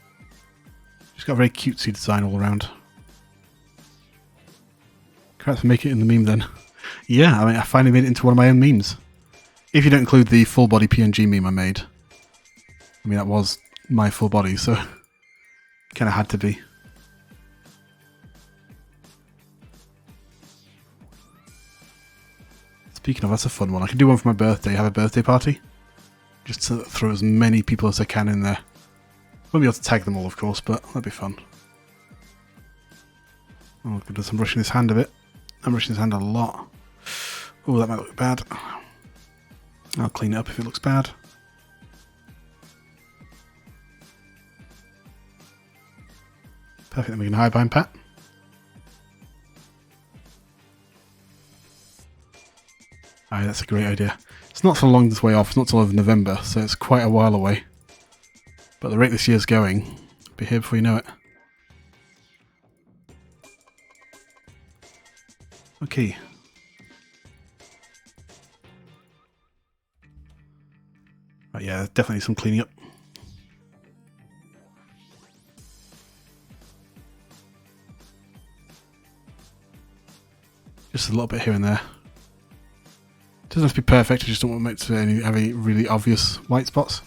She's got a very cutesy design all around. Congrats for making it in the meme then. Yeah, I mean, I finally made it into one of my own memes. If you don't include the full body PNG meme I made. I mean, that was my full body, so it kind of had to be. Speaking of, that's a fun one. I can do one for my birthday, have a birthday party. Just to throw as many people as I can in there. Won't be able to tag them all, of course, but that'd be fun. Oh goodness, I'm rushing his hand a bit. I'm rushing his hand a lot. Oh, that might look bad. I'll clean it up if it looks bad. Perfect, then we can hide behind Pat. Aye, that's a great idea. It's not so long this way off, it's not till November, so it's quite a while away. But the rate this year's going, it'll be here before you know it. Okay. Right, yeah, definitely some cleaning up. Just a little bit here and there. Doesn't have to be perfect, I just don't want it to have any really obvious white spots.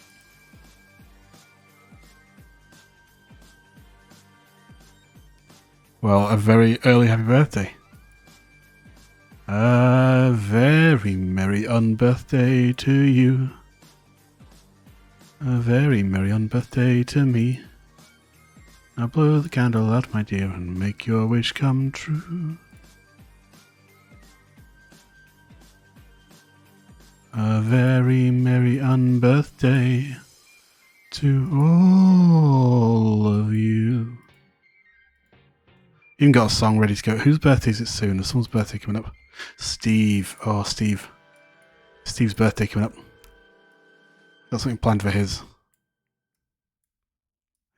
Well, a very early happy birthday. A very merry unbirthday to you. A very merry unbirthday to me. Now blow the candle out, my dear, and make your wish come true. A very merry unbirthday to all of you. Even got a song ready to go. Whose birthday is it soon? There's someone's birthday coming up. Steve. Oh, Steve. Steve's birthday coming up. Got something planned for his.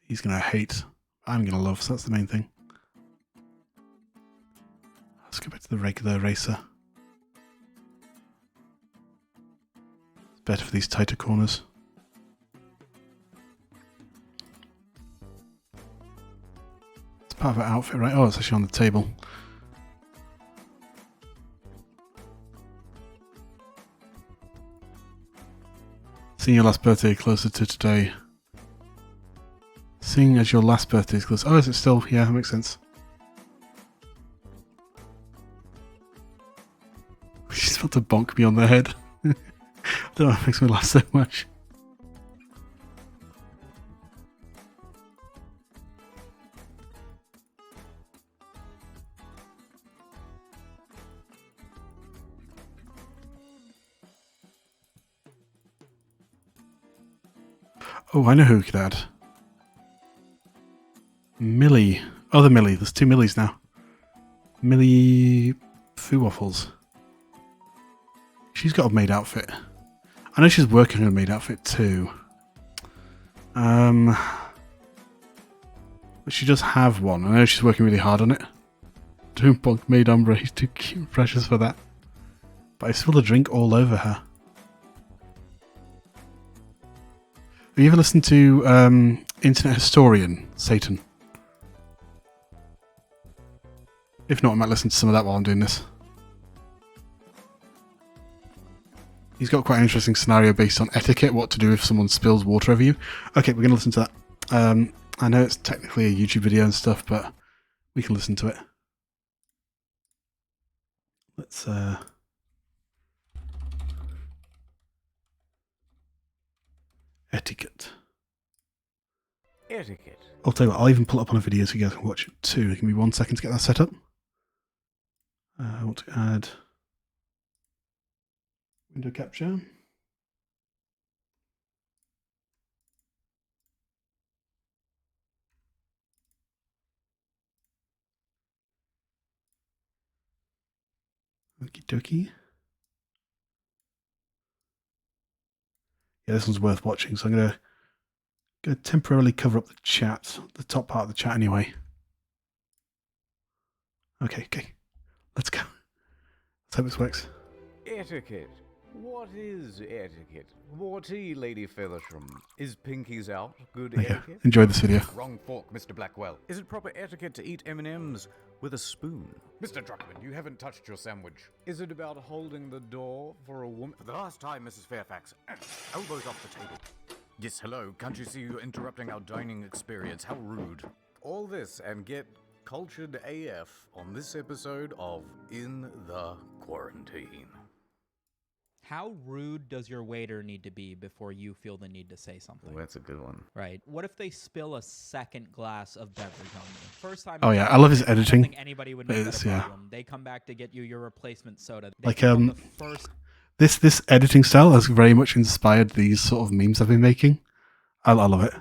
He's going to hate. I'm going to love, so that's the main thing. Let's go back to the regular racer. It's better for these tighter corners. It's part of her outfit, right? Oh, it's actually on the table. Seeing your last birthday closer to today. Seeing as your last birthday is close. Oh, is it still? Yeah, that makes sense. She's about to bonk me on the head. I don't know, it makes me laugh so much. Oh, I know who we could add. Millie. Other Millie. There's two Millies now. Millie Foo Waffles. She's got a maid outfit. I know she's working on a maid outfit too. But she does have one. I know she's working really hard on it. Don't bonk maid Umbra. He's too cute and precious for that. But I spilled a drink all over her. Have you ever listened to Internet Historian, Satan? If not, I might listen to some of that while I'm doing this. He's got quite an interesting scenario based on etiquette, what to do if someone spills water over you. Okay, we're going to listen to that. I know it's technically a YouTube video and stuff, but we can listen to it. Let's etiquette. Etiquette. I'll tell you what, I'll even pull it up on a video so you guys can watch it too. Give me 1 second to get that set up. I want to add window capture. Okie dokie. Yeah, this one's worth watching, so I'm going to temporarily cover up the chat, the top part of the chat anyway. Okay. Let's go. Let's hope this works. Etiquette. What is etiquette? Morty, Lady Feathersham. Is Pinky's out? Good Okay, etiquette? enjoy this video. Wrong fork, Mr. Blackwell. Is it proper etiquette to eat M&Ms with a spoon? Mr. Druckmann, you haven't touched your sandwich. Is it about holding the door for a woman? For the last time, Mrs. Fairfax. Elbows off the table. Yes, hello. Can't you see you're interrupting our dining experience? How rude. All this and get cultured AF on this episode of In the Quarantine. How rude does your waiter need to be before you feel the need to say something? Oh, that's a good one. Right. What if they spill a second glass of beverage on you? First time. Oh yeah, I love his I don't editing. think anybody would make that It's- a yeah. problem. They come back to get you your replacement soda. They Like, come on the first This editing style has very much inspired these sort of memes I've been making. I love it.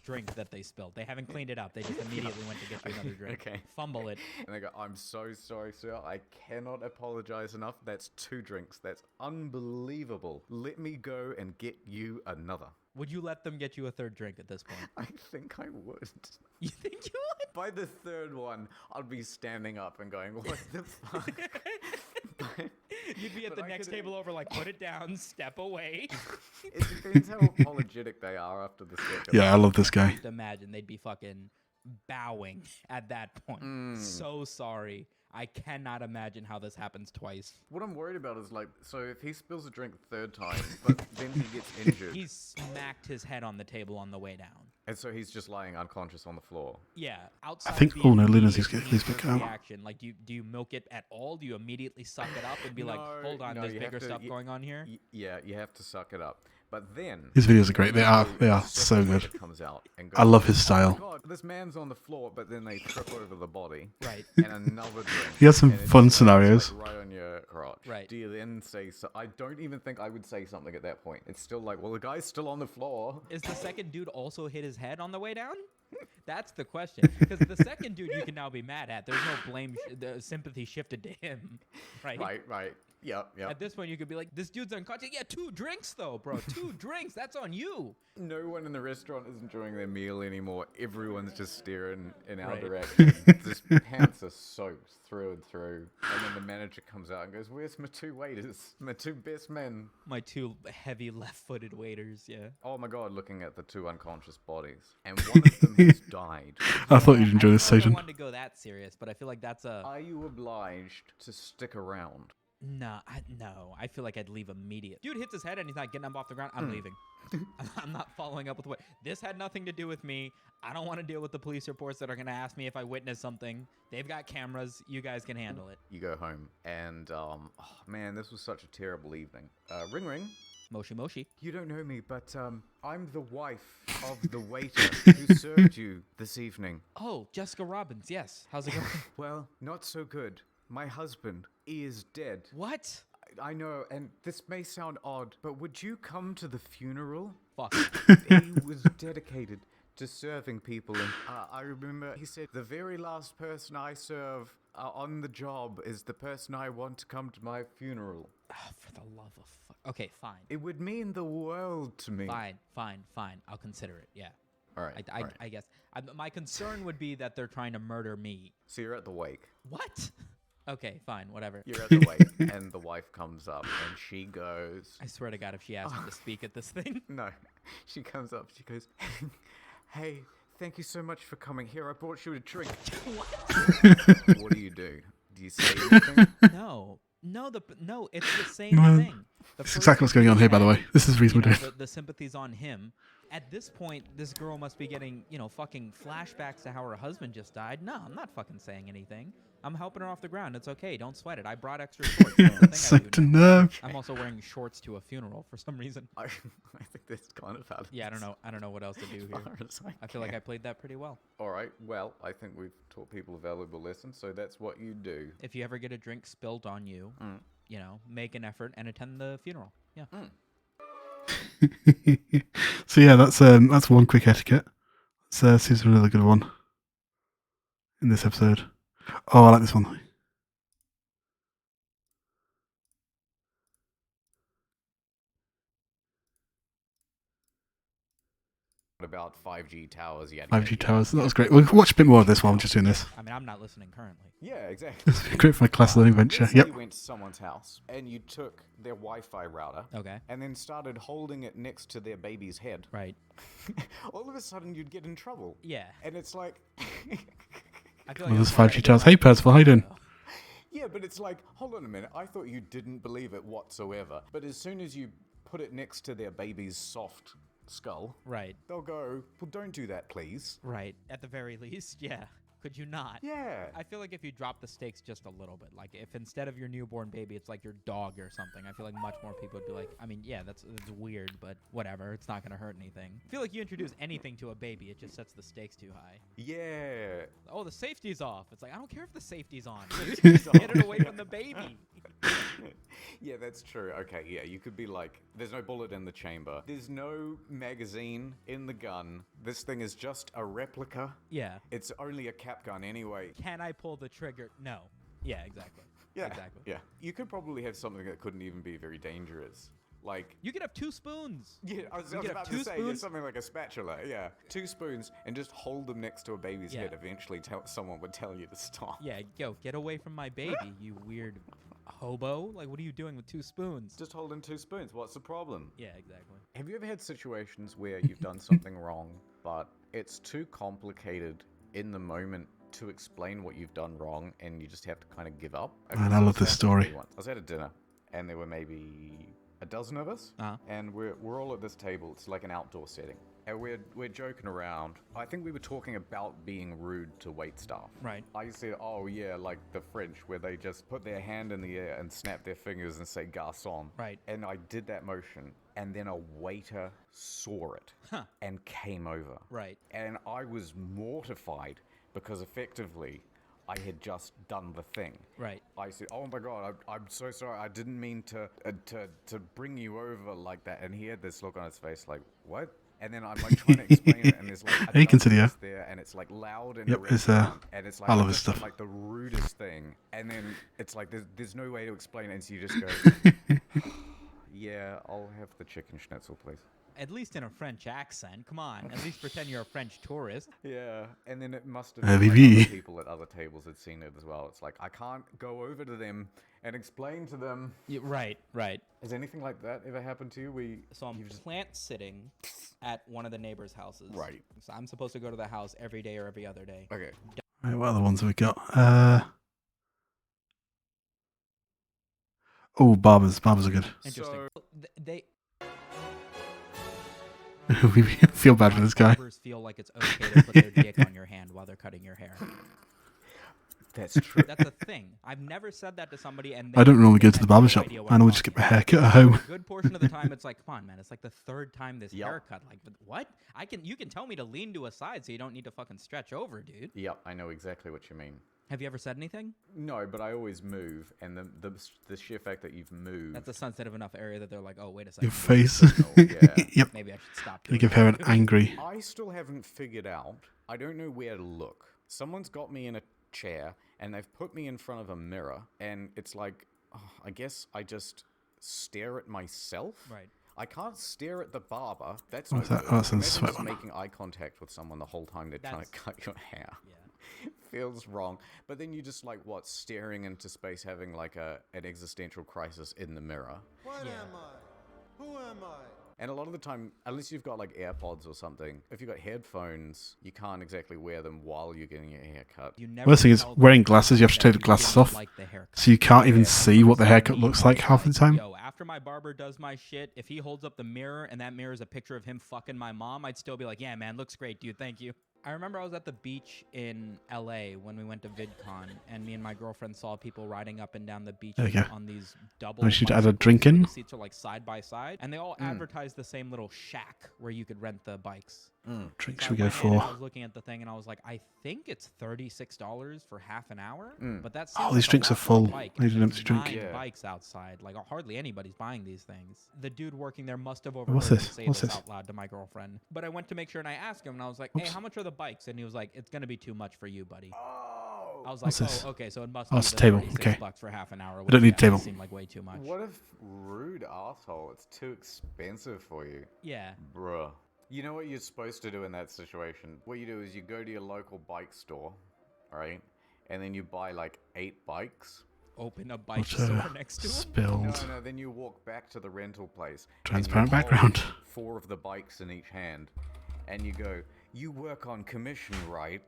drink that they spilled. They haven't cleaned it up. They just immediately went to get you another drink. Okay. Fumble it. And they go, I'm so sorry, sir. I cannot apologize enough. That's 2 drinks. That's unbelievable. Let me go and get you another. Would you let them get you a third drink at this point? I think I would. You think you would? By the 3rd one, I'd be standing up and going, what the fuck? You'd be at but the I next could- table over, like, put it down, step away. It depends how apologetic they are after the second. Yeah, I love this guy. Just imagine they'd be fucking bowing at that point. So sorry. I cannot imagine how this happens twice. What I'm worried about is like, so if he spills a drink a 3rd time, but then he gets injured, He smacked his head on the table on the way down. and so he's just lying unconscious on the floor. Yeah, outside. think- being oh, no, Luna's immediate his big knee-jerk cow. reaction. Like, do you milk it at all? Do you immediately suck it up and be like, No, hold on, no, there's you have bigger to- stuff you- going on here? Yeah, you have to suck it up. But then His videos are great. They are the so second good. waiter comes out and I goes, love his "Oh my style. God, this man's on the floor," but then they trip over the body. Right. And another drink. He has some and it's fun just scenarios. like right on your crotch. Right. Do you then say so? I don't even think I would say something at that point. It's still like, well, the guy's still on the floor. Is the second dude also hit his head on the way down? That's the question. Because the second dude you can now be mad at. There's no blame, the sympathy shifted to him, right? Right. Yep. At this point, you could be like, this dude's unconscious. Yeah, 2 drinks though, bro. 2 drinks. That's on you. No one in the restaurant is enjoying their meal anymore. Everyone's just staring in our Right. direction. Just pants are soaked through and through. And then the manager comes out and goes, "Where's my 2 waiters? My 2 best men?" My 2 heavy left-footed waiters. Yeah. Oh my god, looking at the 2 unconscious bodies. And one of them has died. I thought you'd enjoy I this don't know if I section. wanted to go that serious, but I feel like that's a Are you obliged to stick around? no. I feel like I'd leave immediate. Dude hits his head and he's not getting up off the ground. I'm leaving. I'm not following up with what. This had nothing to do with me. I don't want to deal with the police reports that are gonna ask me if I witnessed something. They've got cameras. You guys can handle it. You go home, and oh man, this was such a terrible evening. Ring ring. Moshi moshi. You don't know me, but I'm the wife of the waiter who served you this evening. Oh, Jessica Robbins. Yes. How's it going? Well, not so good. My husband is dead. What? I know, and this may sound odd, but would you come to the funeral? Fuck. He was dedicated to serving people, and I remember he said, "The very last person I serve on the job is the person I want to come to my funeral." Oh, for the love of fuck. Okay, fine. It would mean the world to me. Fine. I'll consider it. Yeah. All right. all right. I guess. My concern would be that they're trying to murder me. So you're at the wake. What? Okay, fine, whatever. You're at the wake, and the wife comes up, and she goes, I swear to God, if she asked me to speak at this thing. no, she comes up, she goes, "Hey, thank you so much for coming here. I brought you a drink." What do? Do you say anything? No, it's the same thing. This is first exactly what's going on here, by the way. This is the reason you we're know, doing. the sympathy's on him. At this point, this girl must be getting, fucking flashbacks to how her husband just died. No, I'm not fucking saying anything. I'm helping her off the ground. It's okay. Don't sweat it. I brought extra shorts. That's the So thing I to do now. know. I'm also wearing shorts to a funeral for some reason. I think that's kind of how it Yeah, I don't is, know. I don't know what else to do as here. far as I feel like can. I played that pretty well. All right, well, I think we've taught people a valuable lesson, so that's what you do. If you ever get a drink spilled on you, make an effort and attend the funeral. Yeah. So yeah, that's one quick etiquette. Let's see if there's another good one in this episode. Oh, I like this one. About 5G towers yet. 5G towers. That was great. We'll watch a bit more of this while I'm just doing this. I mean, I'm not listening currently. Yeah, exactly. It's great for my class learning venture. Let's say Yep. you went to someone's house and you took their Wi-Fi router Okay. and then started holding it next to their baby's head. Right. All of a sudden, you'd get in trouble. Yeah. And it's like, I feel Well, like there's 5G towers. Hey, Percival, how you doing? yeah, but it's like, hold on a minute. I thought you didn't believe it whatsoever. But as soon as you put it next to their baby's soft skull, Right. they'll go, well, don't do that, please. Right. At the very least, yeah. Could you not? Yeah. I feel like if you drop the stakes just a little bit, like if instead of your newborn baby, it's like your dog or something, I feel like much more people would be like, I mean, yeah, that's weird, but whatever. It's not going to hurt anything. I feel like you introduce anything to a baby, it just sets the stakes too high. Yeah. Oh, the safety's off. It's like, I don't care if the safety's on. Dude. Get it away from the baby. Yeah, that's true. Okay, yeah, you could be like, there's no bullet in the chamber. There's no magazine in the gun. This thing is just a replica. Yeah. It's only a cap gun anyway. Can I pull the trigger? No. Yeah, exactly. Yeah. Exactly. Yeah. You could probably have something that couldn't even be very dangerous. Like, You could have 2 spoons. yeah, I was You could have about 2 to say, spoons. something like a spatula. Yeah. 2 spoons and just hold them next to a baby's Yeah. head. Eventually, someone would tell you to stop. Yeah, yo, get away from my baby, you weird hobo. Like, what are you doing with 2 spoons? Just holding 2 spoons. What's the problem? Yeah, exactly. Have you ever had situations where you've done something wrong, but it's too complicated in the moment to explain what you've done wrong, and you just have to kind of give up? Man, I love this story. I was at a dinner, and there were maybe a dozen of us, Uh-huh. and we're all at this table. It's like an outdoor setting, and we're joking around. I think we were talking about being rude to wait staff. Right. I said, oh yeah, like the French, where they just put their hand in the air and snap their fingers and say garçon. Right. And I did that motion, and then a waiter saw it Huh. and came over. Right. And I was mortified because effectively I had just done the thing. Right. I said, "Oh my God, I'm so sorry. I didn't mean to bring you over like that." And he had this look on his face, like, "What?" And then I'm like trying to explain it, and there's like a Hey, continue. dozen of us there, and it's like loud and Yep, it's, irreverent, and it's like I love I've his just done, stuff. like the rudest thing, and then it's like there's no way to explain it, and so you just go, "Yeah, I'll have the chicken schnitzel, please." At least in a French accent. Come on. At least pretend you're a French tourist. Yeah, and then it must have Uh, been like Vivi. other people at other tables had seen it as well. It's like, I can't go over to them and explain to them. Right. Right. Has anything like that ever happened to you? So I'm plant sitting at one of the neighbors' houses. Right. So I'm supposed to go to the house every day or every other day. Okay. Right, what other ones have we got? Oh, barbers. Barbers are good. Interesting. They We feel bad for this guy. barbers feel like it's okay to put their dick on your hand while they're cutting your hair. That's true. That's a thing. I've never said that to somebody, and I don't they normally go to the have barber no shop. idea what I I'm normally just talking get my about. hair cut at home. A good portion of the time, it's like, come on, man. It's like the 3rd time this Yup. haircut. Like, what? You can tell me to lean to a side so you don't need to fucking stretch over, dude. Yep, I know exactly what you mean. Have you ever said anything? No, but I always move, and the sheer fact that you've moved. That's a sensitive enough area that they're like, oh, wait a Your second. face. yeah. Yep. Maybe I should stop. You doing give that. her an angry. I still haven't figured out. I don't know where to look. Someone's got me in a chair, and they've put me in front of a mirror, and it's like, I guess I just stare at myself. Right. I can't stare at the barber. That's What's no that? good. Oh, that's a Imagine sweat just one. making eye contact with someone the whole time they're trying to That's- cut your hair. Yeah. Feels wrong. But then you just like what, staring into space, having like an existential crisis in the mirror. What Yeah. am I? Who am I? And a lot of the time, unless you've got like AirPods or something, if you've got headphones, you can't exactly wear them while you're getting your hair cut. You never Worst thing is, tell wearing them glasses, you have to that take the you glasses don't off. like the haircut. So you can't even Yeah. see what the haircut looks like half the time. Yo, after after my barber does my shit, if he holds up the mirror and that mirror is a picture of him fucking my mom, I'd still be like, yeah, man, looks great, dude. Thank you. I remember I was at the beach in LA when we went to VidCon, and me and my girlfriend saw people riding up and down the beach There you go. on these double. I should add a bicycles drink where in. The seats are like side by side, and they all advertised the same little shack where you could rent the bikes. Drink So should we I go went in and I for? was looking at the thing and I was like, I think it's $36 for half an hour, but that's Oh, these drinks are full. I need an empty drink. 9 Yeah. bikes outside, like hardly anybody's buying these things. The dude working there must have What's overheard me this? say What's this this? out loud to my girlfriend. But I went to make sure and I asked him and I was like, hey, Oops. how much are the bikes? And he was like, it's gonna be too much for you, buddy. I was What's like, this? oh, okay, so it must Oh, be it's a the table. 36 Okay. bucks for half an hour. I don't need a table. Seemed like way too much. What if rude asshole? It's too expensive for you. Yeah. Bruh. You know what you're supposed to do in that situation? What you do is you go to your local bike store, right? And then you buy like 8 bikes. Open a bike What store next to him. spilled No, then you walk back to the rental place. and you transparent hold background? 4 of the bikes in each hand. And you go, you work on commission, right?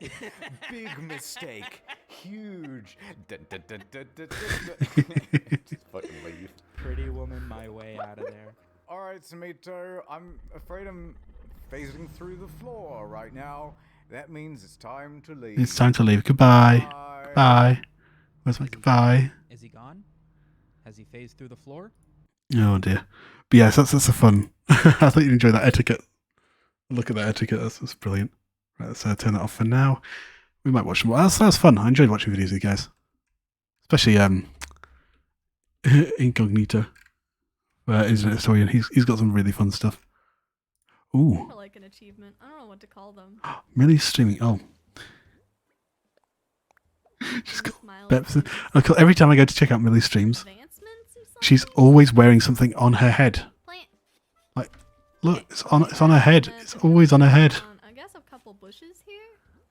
Big mistake. Huge. Dun, dun, dun, dun, dun, dun, dun. Just fucking leave. Pretty woman my way out of there. Alright, Samito, I'm afraid I'm phasing through the floor right now. That means it's time to leave. It's time to leave. Goodbye. Bye. Bye. Where's my goodbye? Is he gone? Has he phased through the floor? Oh dear. But yes, that's a fun. I thought you'd enjoy that etiquette. Look at that etiquette. That's brilliant. Right, let's turn that off for now. We might watch more. That was fun. I enjoyed watching videos with you guys, especially Incognito, Internet Historian. He's got some really fun stuff. Ooh, For like an achievement. I don't know what to call them. Millie's streaming. Oh, she's got Smile. Beps. Every time I go to check out Millie's streams, Advancements or something? she's always wearing something on her head. Plant. Look, it's on her head. It's always on her head. I guess a couple bushes here.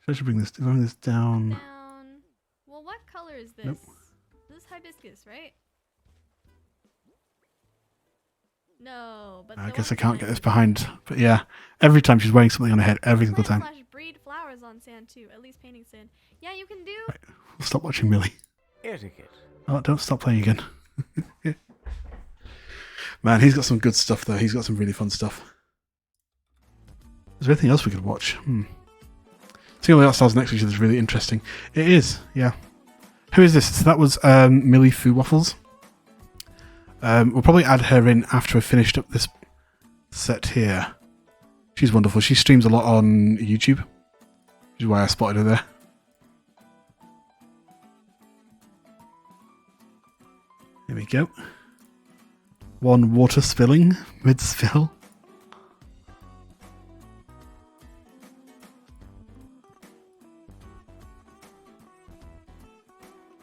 I should bring this down. Down. Well, what color is this? Nope. This is hibiscus, right? No, but I the guess I one can't get behind this behind. But yeah, every time she's wearing something on her head, every single time. Plant slash breed flowers on sand too. At least painting sand. Yeah, you can do. Right, we'll stop watching Millie. Etiquette. Oh, don't stop playing again. Man, he's got some good stuff though. He's got some really fun stuff. Is there anything else we could watch? Seeing all the art styles next to each other is really interesting. It is, yeah. Who is this? So that was Millie Foo Waffles. We'll probably add her in after I've finished up this set here. She's wonderful. She streams a lot on YouTube, which is why I spotted her there. Here we go. One water spilling mid-spill.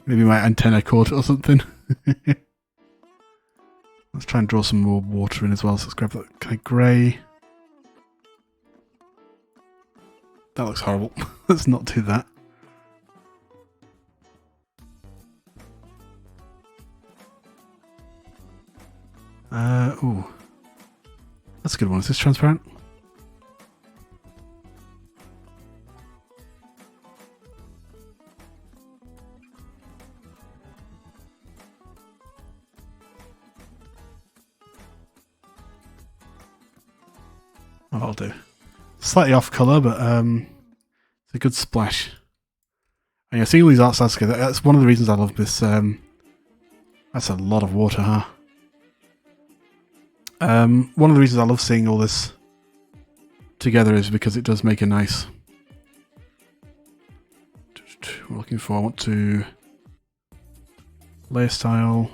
Maybe my antenna caught it or something. Let's try and draw some more water in as well. So let's grab that kind of grey. That looks horrible. Let's not do that. Ooh. That's a good one. Is this transparent? Oh, I'll do. Slightly off colour, but it's a good splash. And you're seeing all these art styles together. That's one of the reasons I love this. That's a lot of water, huh? One of the reasons I love seeing all this together is because it does make a nice. We're looking for. I want to layer style,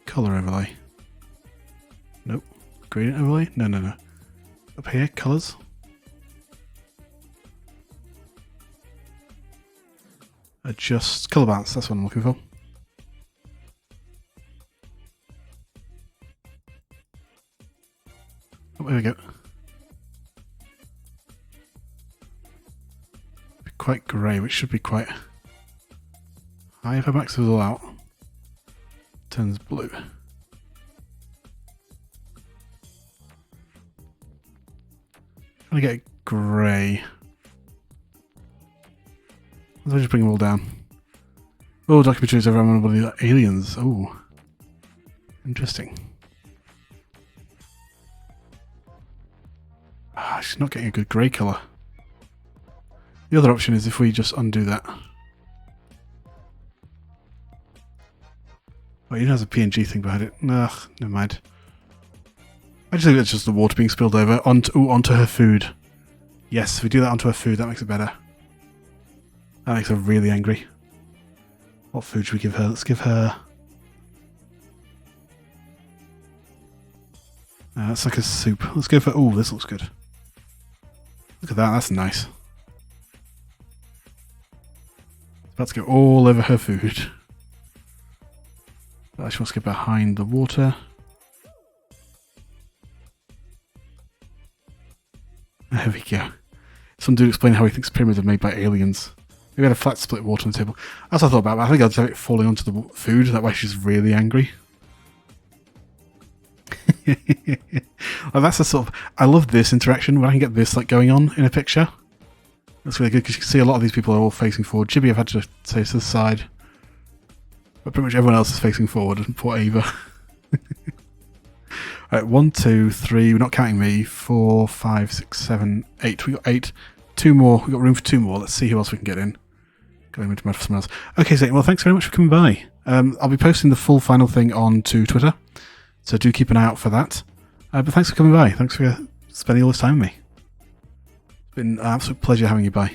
color overlay. Nope. Gradient overlay? No. Up here, colors. Adjust color balance. That's what I'm looking for. Oh, there we go. Be quite grey, which should be quite high. If I max it all out, turns blue. Trying to get grey. Let's just bring them all down. Oh, documentaries over on one of the aliens. Oh. Interesting. Ah, she's not getting a good grey colour. The other option is if we just undo that. Oh, it has a PNG thing behind it. Ugh, never mind. I just think it's just the water being spilled over onto her food. Yes, if we do that onto her food, that makes it better. That makes her really angry. What food should we give her? Let's give her... it's like a soup. Let's go for... Oh, this looks good. Look at that, that's nice. It's about to go all over her food. But she wants to get behind the water. There we go. Some dude explained how he thinks pyramids are made by aliens. Maybe had a flat split water on the table. That's what I thought about, but I think I'll just have it falling onto the food. That way she's really angry. Well, that's the sort of... I love this interaction when I can get this like going on in a picture. That's really good because you can see a lot of these people are all facing forward. Chibi I've had to say to the side. But pretty much everyone else is facing forward, and poor Ava. Right, 1, 2, 3, we're not counting me. 4, 5, 6, 7, 8. We got 8. 2 more. We've got room for 2 more. Let's see who else we can get in. Going into mad for someone else. Okay, so well, thanks very much for coming by. I'll be posting the full final thing onto Twitter, so do keep an eye out for that. But thanks for coming by. Thanks for spending all this time with me. It's been an absolute pleasure having you by.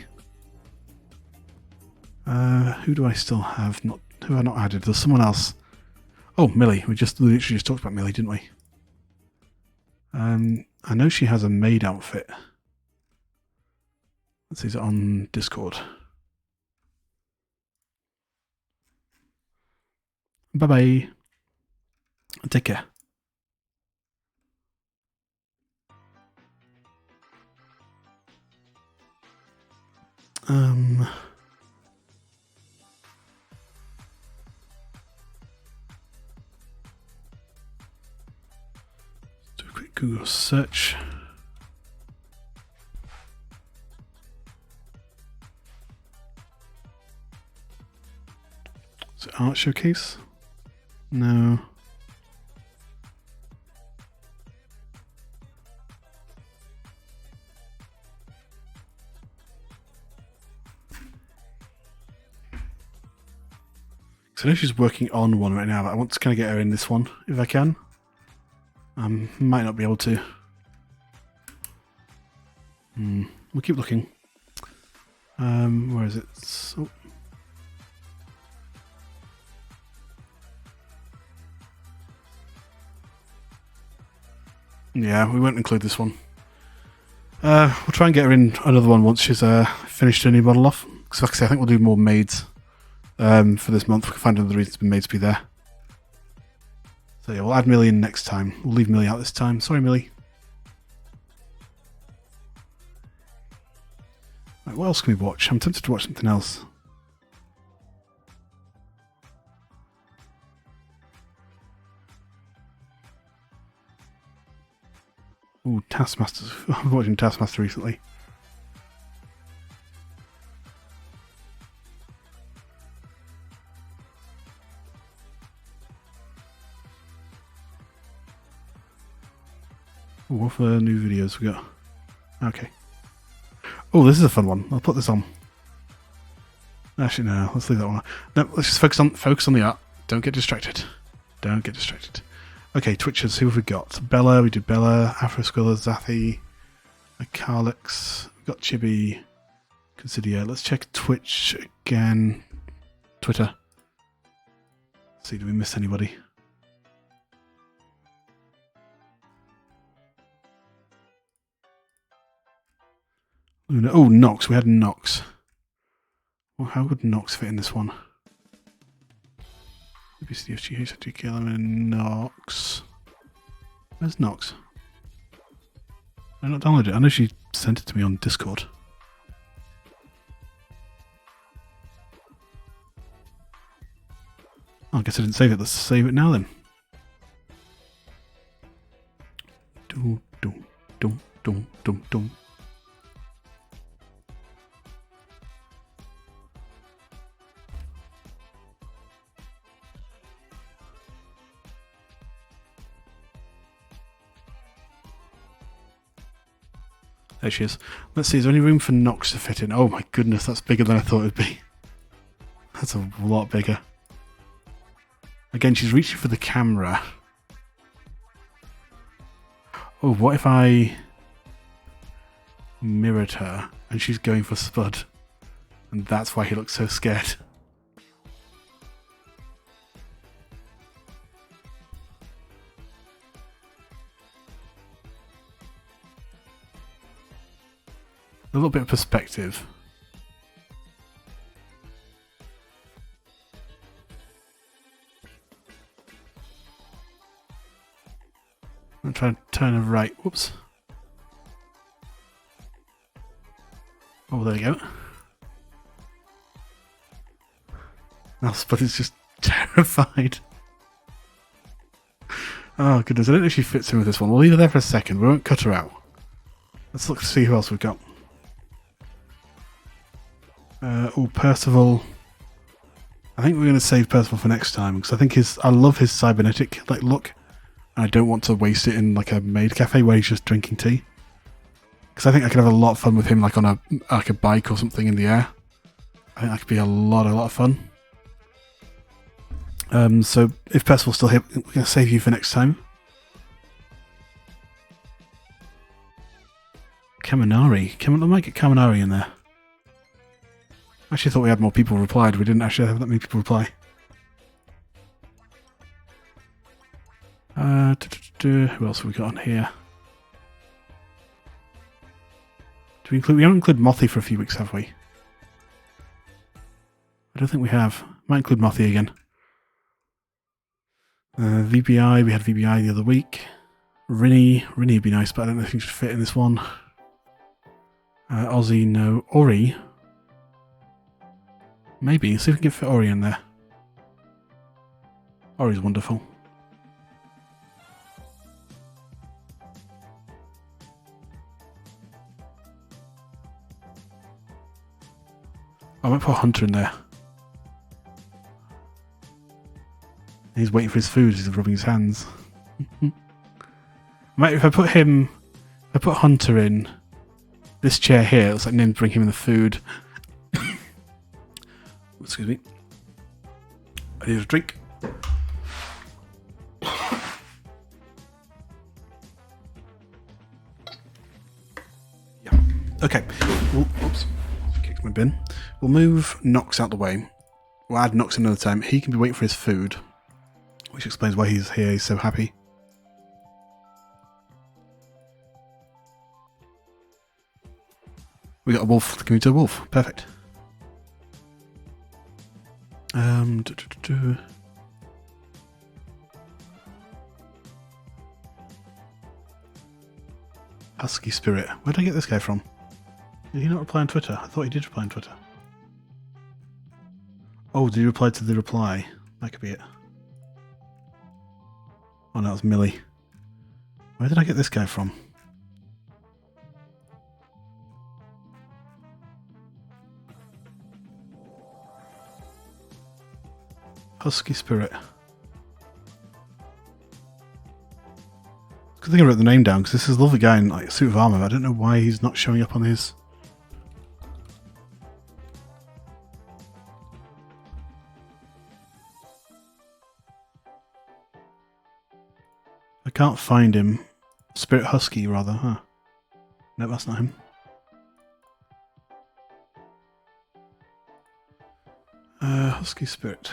Who do I still have? Who have I not added? There's someone else. Oh, Millie. We literally just talked about Millie, didn't we? I know she has a maid outfit. Let's see, is it on Discord? Bye-bye. Take care. Do a quick Google search. Is it art showcase? No. So I know she's working on one right now, but I want to kind of get her in this one if I can. Might not be able to. We'll keep looking. Where is it? Oh. Yeah, we won't include this one. We'll try and get her in another one once she's finished her new model off. Because like I say, I think we'll do more maids for this month. We can find another reason for maids to be there. So yeah, we'll add Millie in next time. We'll leave Millie out this time. Sorry, Millie. Right, what else can we watch? I'm tempted to watch something else. Ooh, Taskmaster. I've been watching Taskmaster recently. Ooh, what for new videos we got? Okay. Oh, this is a fun one. I'll put this on. Actually, no. Let's leave that one. No, let's just focus on the art. Don't get distracted. Don't get distracted. Okay, Twitchers, who have we got? Bella, we did Bella, Afro Squiller, Zathi, Carlix, we've got Chibi, Considia. Let's check Twitch again. Twitter. Let's see, do we miss anybody? Luna. Oh, Nox. We had Nox. Well, how would Nox fit in this one? Nox. Where's Nox? I not downloaded it. I know she sent it to me on Discord. Oh, I guess I didn't save it. Let's save it now then. Dum dum dum dum dum dum. There she is. Let's see, is there any room for Nox to fit in? Oh my goodness, that's bigger than I thought it would be. That's a lot bigger. Again, she's reaching for the camera. Oh, what if I mirrored her and she's going for Spud? And that's why he looks so scared. A little bit of perspective. I'm trying to turn her right. Whoops. Oh, there you go. Now Spud is just terrified. Oh goodness, I don't know if she fits in with this one. We'll leave her there for a second. We won't cut her out. Let's look to see who else we've got. Percival. I think we're going to save Percival for next time because I think I love his cybernetic look, and I don't want to waste it in like a maid cafe where he's just drinking tea. Because I think I could have a lot of fun with him, like on a bike or something in the air. I think that could be a lot of fun. So if Percival's still here, we're going to save you for next time. Kaminari. I might get Kaminari in there. I actually thought we had more people replied. We didn't actually have that many people reply. Who else have we got on here? We haven't included Mothy for a few weeks, have we? I don't think we have. Might include Mothy again. VBI, we had VBI the other week. Rinny would be nice, but I don't know if he should fit in this one. Ozzy, no. Ori. Maybe. See if we can fit Ori in there. Ori's wonderful. I might put Hunter in there. He's waiting for his food. He's rubbing his hands. If I put Hunter in this chair here, it looks like Nim bring him in the food. Excuse me. I need a drink. Yeah. Okay. Oops. Kicked my bin. We'll move Nox out the way. We'll add Nox another time. He can be waiting for his food, which explains why he's here. He's so happy. We got a wolf. Can we do a wolf? Perfect. Husky Spirit. Where did I get this guy from? Did he not reply on Twitter? I thought he did reply on Twitter. Oh, did he reply to the reply? That could be it. Oh no, it was Millie. Where did I get this guy from? Husky Spirit. Good thing I wrote the name down because this is a lovely guy in like a suit of armour. I don't know why he's not showing up on his. I can't find him. Spirit Husky, rather, huh? No, that's not him. Husky Spirit.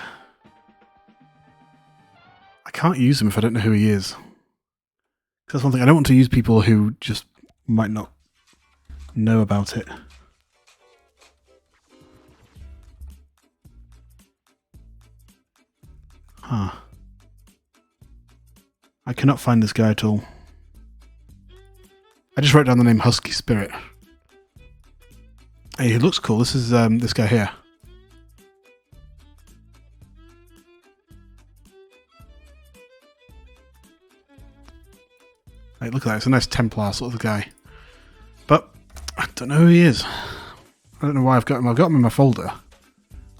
I can't use him if I don't know who he is. That's one thing. I don't want to use people who just might not know about it. Huh. I cannot find this guy at all. I just wrote down the name Husky Spirit. Hey, he looks cool. This is this guy here. Hey, look at that. It's a nice Templar sort of guy. But I don't know who he is. I don't know why I've got him. I've got him in my folder.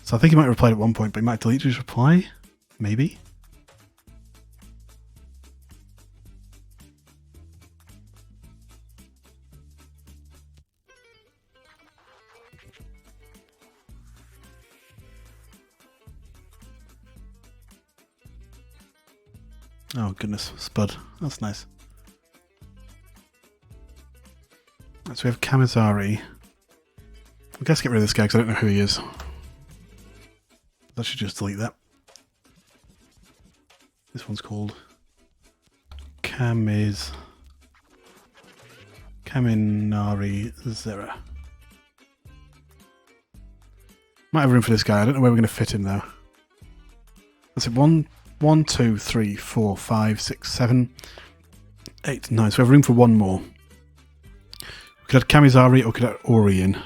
So I think he might have replied at one point, but he might delete his reply. Maybe. Oh goodness, Spud. That's nice. Right, so we have Kamizari. I guess get rid of this guy because I don't know who he is. I should just delete that. This one's called Kaminari Zera. Might have room for this guy. I don't know where we're going to fit him though. That's it. 1, 2, 3, 4, 5, 6, 7, 8, 9. So we have room for one more. We could add Kamizari or we could add Ori in.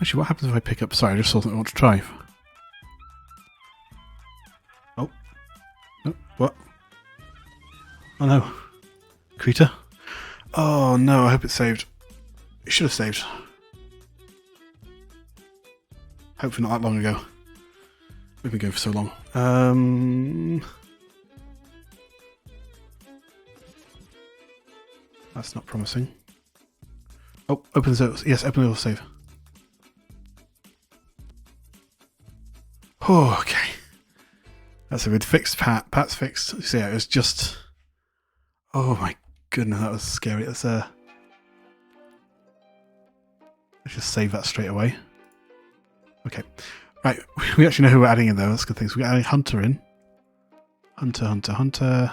Actually, what happens if I pick up... Sorry, I just saw something I want to try. Oh. No, what? Oh no. Krita? Oh no, I hope it's saved. It should have saved. Hopefully not that long ago. We've been going for so long. That's not promising. Oh, open the... Yes, open the auto save. Oh, okay. That's a good fixed, Pat. Pat's fixed. So yeah, it was just... Oh my goodness, that was scary. Let's just save that straight away. Okay. Right, we actually know who we're adding in though. That's a good thing. So we're adding Hunter in. Hunter.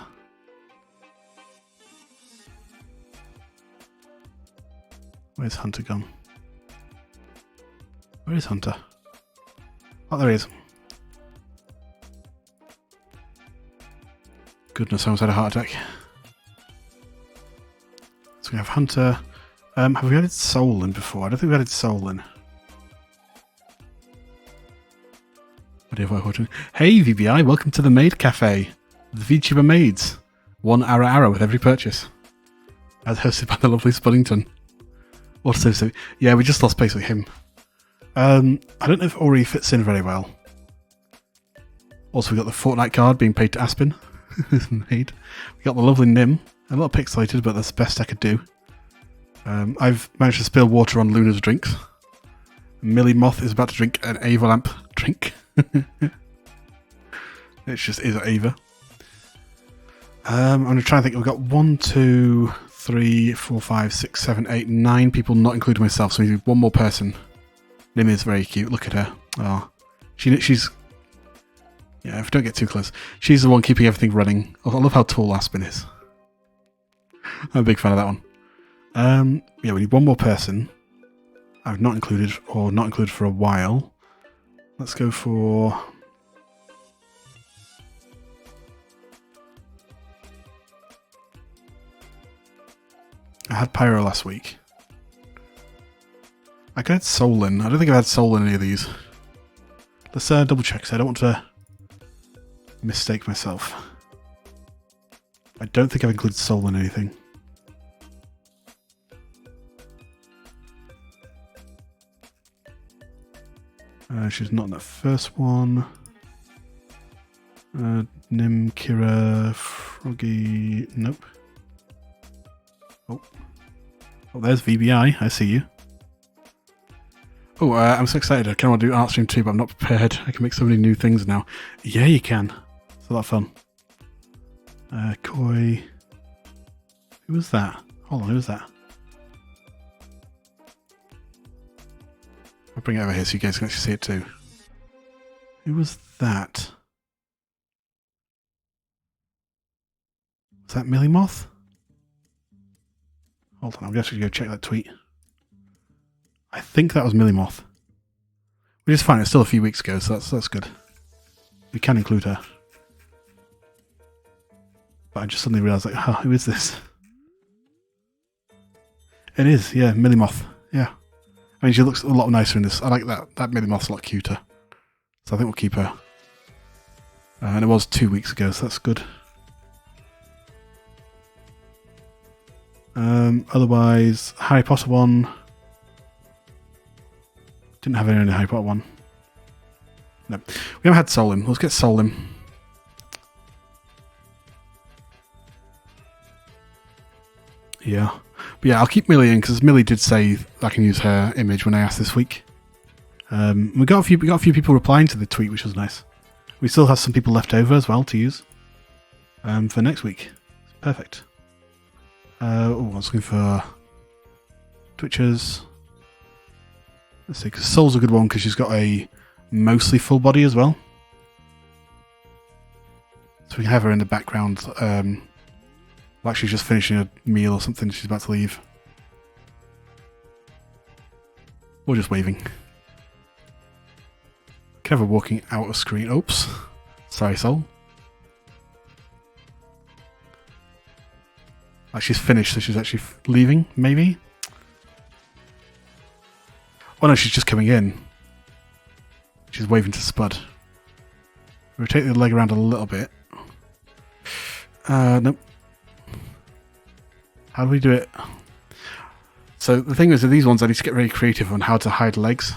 Where's Hunter gone? Where is Hunter? Oh, there he is. Goodness, I almost had a heart attack. So we have Hunter. Have we added Soul in before? I don't think we added Soul in. Hey VBI, welcome to the Maid Cafe. The VTuber Maids. 1 arrow with every purchase. As hosted by the lovely Spuddington. Also, so yeah, we just lost pace with him. I don't know if Ori fits in very well. Also, we got the Fortnite card being paid to Aspen. Maid. We got the lovely Nim. A little pixelated, but that's the best I could do. I've managed to spill water on Luna's drinks. Millie Moth is about to drink an Ava Lamp drink. It just is Ava. I'm going to try and think. We've got 1, 2, 3, 4, 5, 6, 7, 8, 9 people, not including myself. So we need one more person. Nim is very cute. Look at her. Oh, she's. Yeah, if we don't get too close, she's the one keeping everything running. I love how tall Aspen is. I'm a big fan of that one. Yeah, we need one more person. I've not included or not included for a while. Let's go for... I had Pyro last week. I could add Soul in. I don't think I've had Soul in any of these. Let's double check, so I don't want to mistake myself. I don't think I've included Soul in anything. She's not in that first one. Nim, Kira, Froggy... Nope. Oh, there's VBI. I see you. Oh, I'm so excited. I kind of want to do art stream too, but I'm not prepared. I can make so many new things now. Yeah, you can. It's a lot of fun. Koi. Who was that? Hold on, who was that? I'll bring it over here so you guys can actually see it too. Who was that? Was that Millie Moth? Hold on, I'm going to go check that tweet. I think that was Millie Moth. Which is fine, it's still a few weeks ago, so that's good. We can include her. But I just suddenly realised, like, oh, who is this? It is, yeah, Millie Moth. Yeah. I mean, she looks a lot nicer in this. I like that. That Millie Moth's a lot cuter. So I think we'll keep her. And it was 2 weeks ago, so that's good. Otherwise, Harry Potter one. Didn't have any in the Harry Potter one. No. We haven't had Soul in. Let's get Soul in. Yeah. But yeah, I'll keep Millie in because Millie did say I can use her image when I asked this week. We got a few people replying to the tweet, which was nice. We still have some people left over as well to use for next week. Perfect. I was looking for Twitchers. Let's see, because Soul's a good one because she's got a mostly full body as well. So we can have her in the background. Like she's just finishing a meal or something. She's about to leave. Or just waving. Can have her walking out of screen. Oops. Sorry, Soul. Like she's finished, so she's actually leaving, maybe? Oh no, she's just coming in. She's waving to Spud. Rotate the leg around a little bit. Nope. How do we do it? So the thing is, with these ones, I need to get really creative on how to hide legs.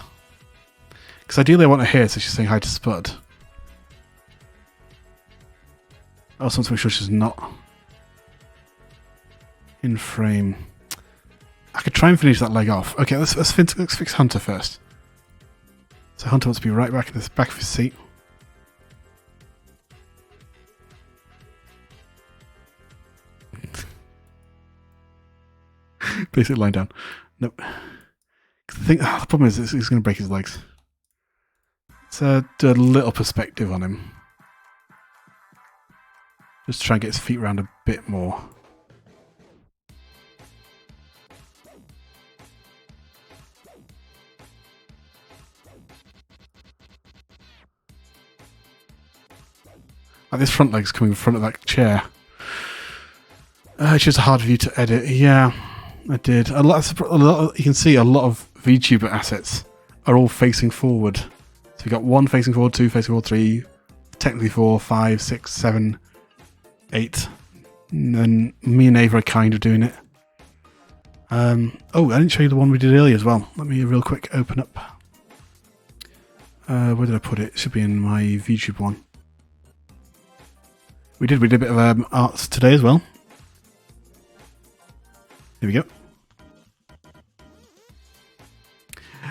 Because ideally I want her here, so she's saying hi to Spud. I also want to make sure she's not in frame. I could try and finish that leg off. Okay, let's fix Hunter first. So Hunter wants to be right back in the back of his seat. Basically lying down. Nope. The problem is he's going to break his legs. Let's do a little perspective on him. Just try and get his feet around a bit more. Like this front leg's coming in front of that chair. It's just a hard view to edit. Yeah, I did. You can see a lot of VTuber assets are all facing forward. So we got 1 facing forward, 2 facing forward, 3, technically 4, 5, 6, 7, 8. And then me and Ava are kind of doing it. Oh, I didn't show you the one we did earlier as well. Let me real quick open up. Where did I put it? It should be in my VTube one. We did a bit of arts today as well. Here we go.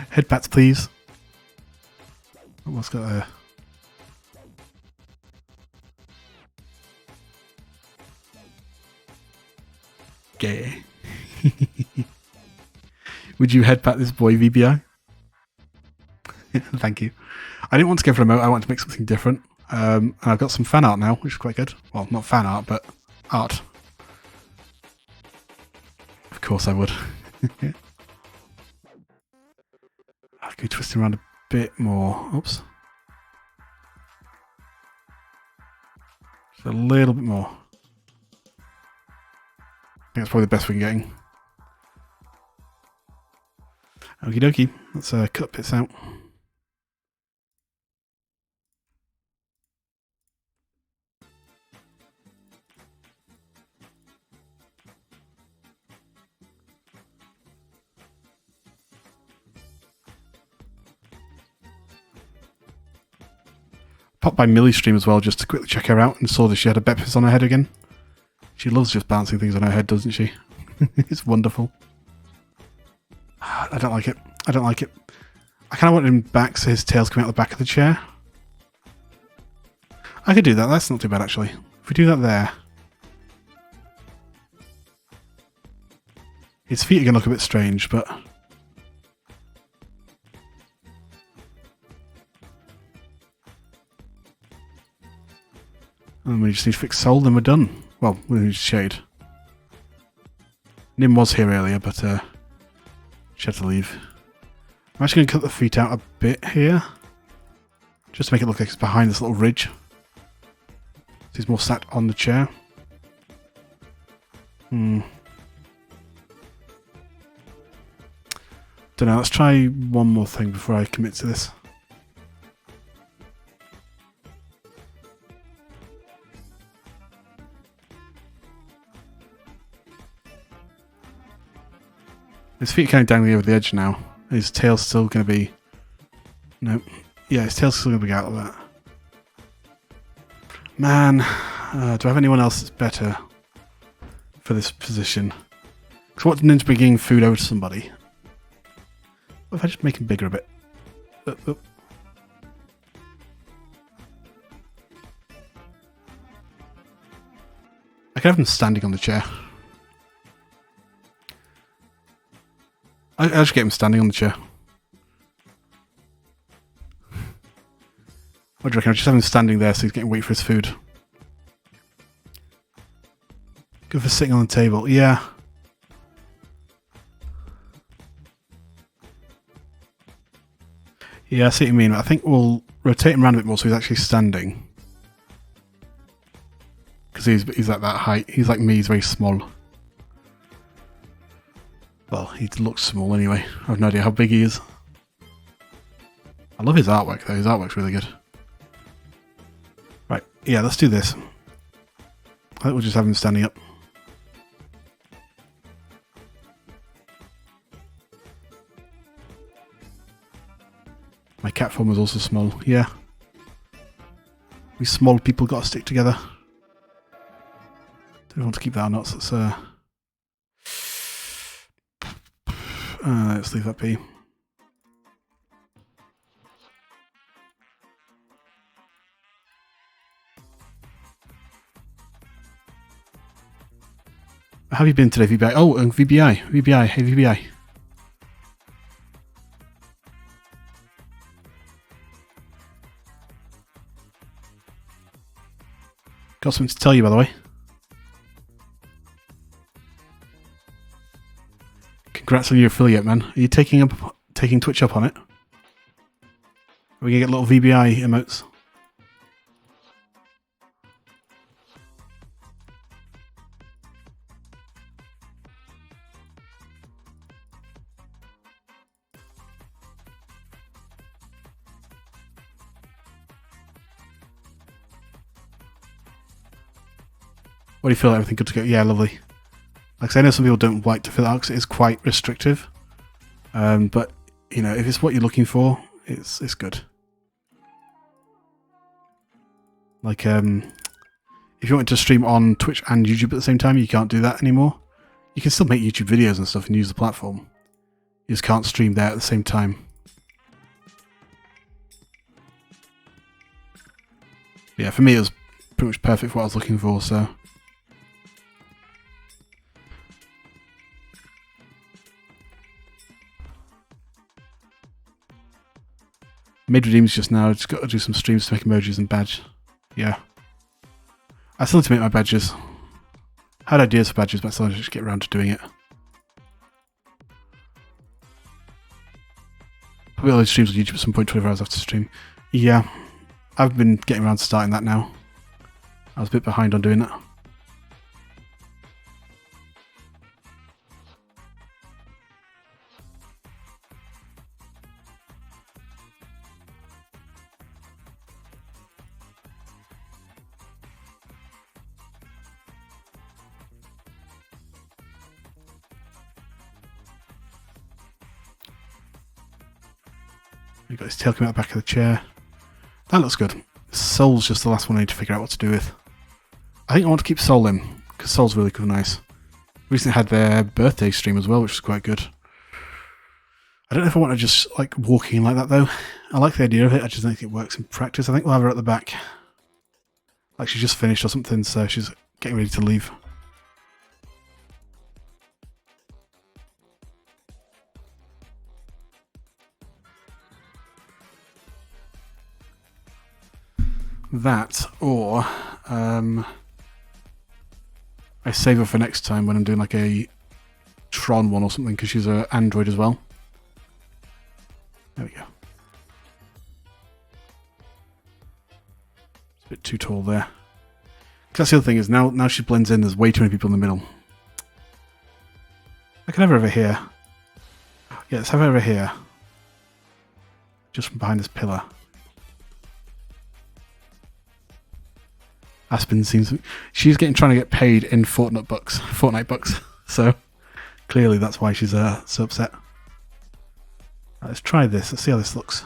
Headbats, please. What's got there? Gay. Would you headbat this boy, VBI? Thank you. I didn't want to go for a remote. I wanted to make something different. And I've got some fan art now, which is quite good. Well, not fan art, but art. Of course I would. I could twist him around a bit more. Oops. Just a little bit more. I think that's probably the best we're getting. Okie dokie. Let's cut bits out. Popped by Millie's stream as well just to quickly check her out and saw that she had a Bepis on her head again. She loves just bouncing things on her head, doesn't she? It's wonderful. I don't like it. I don't like it. I kind of want him back so his tail's coming out the back of the chair. I could do that. That's not too bad, actually. If we do that there. His feet are going to look a bit strange, but... And we just need to fix Soul, then we're done. Well, we need to shade. Nim was here earlier, but she had to leave. I'm actually going to cut the feet out a bit here. Just to make it look like it's behind this little ridge. So he's more sat on the chair. Don't know, let's try one more thing before I commit to this. His feet are kind of dangling over the edge now. His tail's still going to be... Nope. Yeah, his tail's still going to be out of that. Man, do I have anyone else that's better for this position? Because So what's Ninja bringing food over to somebody? What if I just make him bigger a bit? I could have him standing on the chair. I'll just get him standing on the chair. What do you reckon? I'll just have him standing there so he's getting wait for his food. Go for sitting on the table. Yeah. Yeah, I see what you mean. I think we'll rotate him around a bit more so he's actually standing. Because he's at that height. He's like me, he's very small. Well, he looks small anyway. I have no idea how big he is. I love his artwork though. His artwork's really good. Right, yeah, let's do this. I think we'll just have him standing up. My cat form was also small. Yeah. We small people got to stick together. Do we want to keep that or not? So let's leave that be. How have you been today, VBI? Oh, and VBI. VBI. Hey, VBI. Got something to tell you, by the way. Congrats on your affiliate, man. Are you taking Twitch up on it? Are we gonna get little VBI emotes? What do you feel? Everything good to go? Yeah, lovely. Like I say, I know some people don't like to fill it out because it is quite restrictive. But you know, if it's what you're looking for, it's good. Like if you wanted to stream on Twitch and YouTube at the same time, you can't do that anymore. You can still make YouTube videos and stuff and use the platform. You just can't stream there at the same time. Yeah, for me it was pretty much perfect for what I was looking for, so. Made redeems just now. Just got to do some streams to make emojis and badge. Yeah. I still need to make my badges. I had ideas for badges, but I still need to just get around to doing it. Probably all streams on YouTube at some point, 24 hours after stream. Yeah. I've been getting around to starting that now. I was a bit behind on doing that. You've got his tail coming out the back of the chair. That looks good. Soul's just the last one I need to figure out what to do with. I think I want to keep Soul in, because Soul's really cool, nice. Recently had their birthday stream as well, which is quite good. I don't know if I want to just like walking like that though. I like the idea of it, I just don't think it works in practice. I think we'll have her at the back. Like she's just finished or something, so she's getting ready to leave. That, or I save her for next time when I'm doing like a Tron one or something, because she's an Android as well. There we go. It's a bit too tall there. That's the other thing is now she blends in, there's way too many people in the middle. I can have her over here. Yeah, let's have her over here. Just from behind this pillar. Aspen seems she's trying to get paid in Fortnite bucks. So clearly that's why she's so upset. Right, let's try this. Let's see how this looks.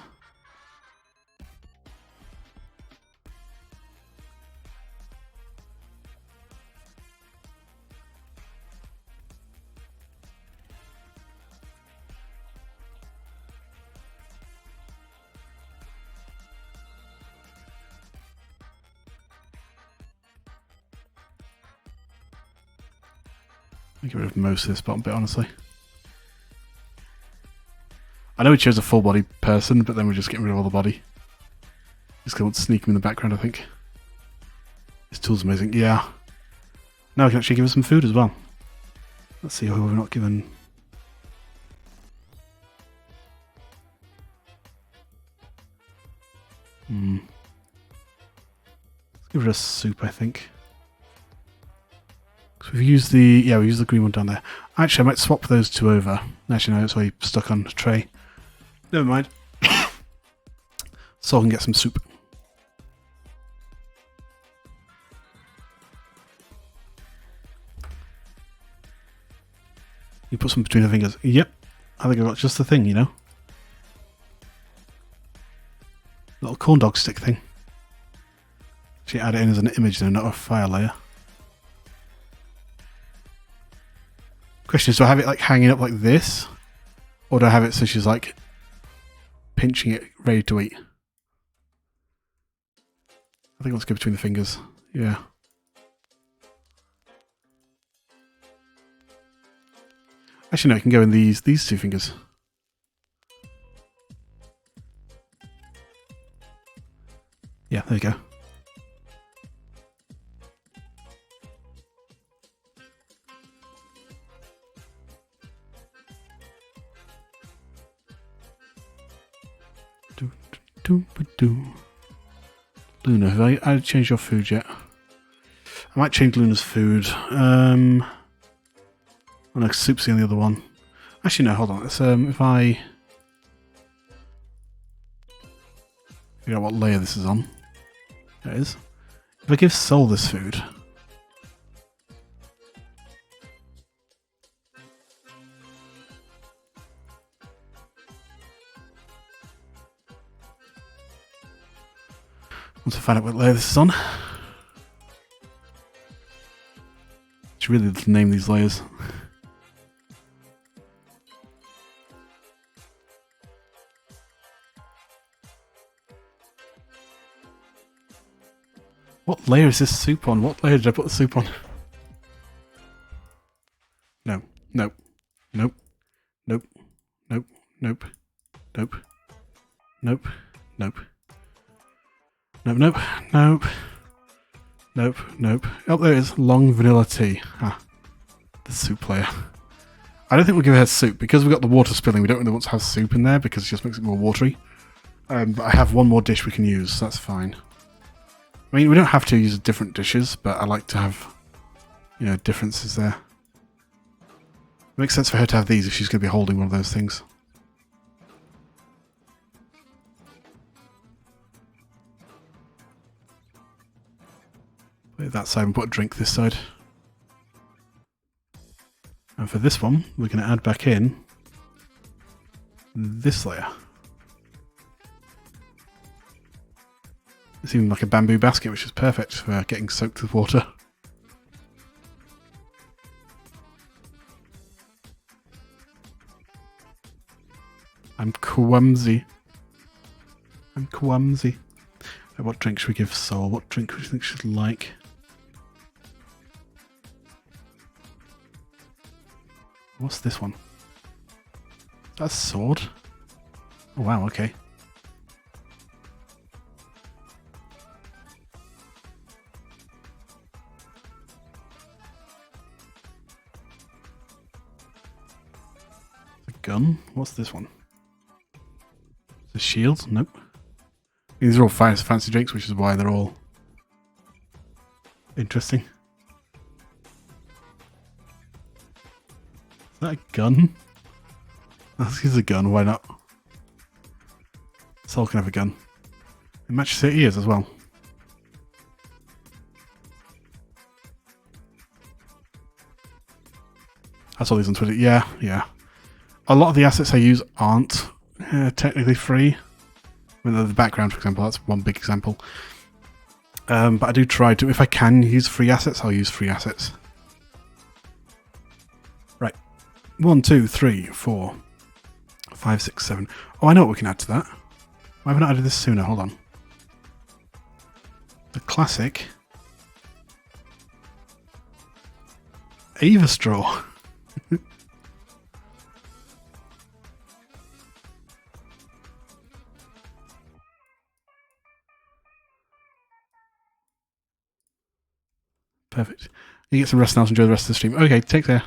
I'll get rid of most of this bottom bit, honestly. I know we chose a full body person, but then we're just getting rid of all the body. Just going to sneak him in the background, I think. This tool's amazing. Yeah. Now I can actually give us some food as well. Let's see who we're not given. Let's give it a soup, I think. So we've used the we used the green one down there. Actually, I might swap those two over. Actually, no, it's already stuck on a tray. Never mind. So I can get some soup. You put some between the fingers. Yep. I think I got just the thing, you know. Little corn dog stick thing. Actually add it in as an image though, not a file layer. Question is, do I have it like hanging up like this? Or do I have it so she's like pinching it ready to eat? I think let's go between the fingers. Yeah. Actually no, it can go in these two fingers. Yeah, there you go. Luna, have I changed your food yet? I might change Luna's food. Oh no, soup's the only other one. Actually no, hold on. Let's if I figure out what layer this is on. There it is. If I give Soul this food. Want to find out what layer this is on. Should really name these layers. What layer is this soup on? What layer did I put the soup on? No. Nope. Nope. Nope. Nope. Nope. Nope. Nope. Nope. Nope, nope, nope, nope, nope. Oh, there it is. Long vanilla tea. Ah, the soup layer. I don't think we'll give her soup because we've got the water spilling. We don't really want to have soup in there because it just makes it more watery. But I have one more dish we can use, so that's fine. I mean, we don't have to use different dishes, but I like to have, you know, differences there. It makes sense for her to have these if she's going to be holding one of those things. Put it that side and put a drink this side. And for this one, we're going to add back in this layer. It's even like a bamboo basket, which is perfect for getting soaked with water. I'm clumsy. I'm clumsy. What drink should we give Soul? What drink do you think she'd like? What's this one? That's a sword. Oh wow, okay. A gun? What's this one? The shield? Nope. These are all fancy drinks, which is why they're all interesting. Is that a gun? Let's use a gun, why not? Soul can have a gun. It matches her ears as well. I saw these on Twitter. Yeah, yeah. A lot of the assets I use aren't technically free. I mean, the background, for example, that's one big example. But I do try to, if I can use free assets, I'll use free assets. Right. 1, 2, 3, 4, 5, 6, 7. Oh, I know what we can add to that. Why haven't I added this sooner? Hold on. The classic Ava straw. Perfect. You get some rest now to enjoy the rest of the stream. Okay, take care.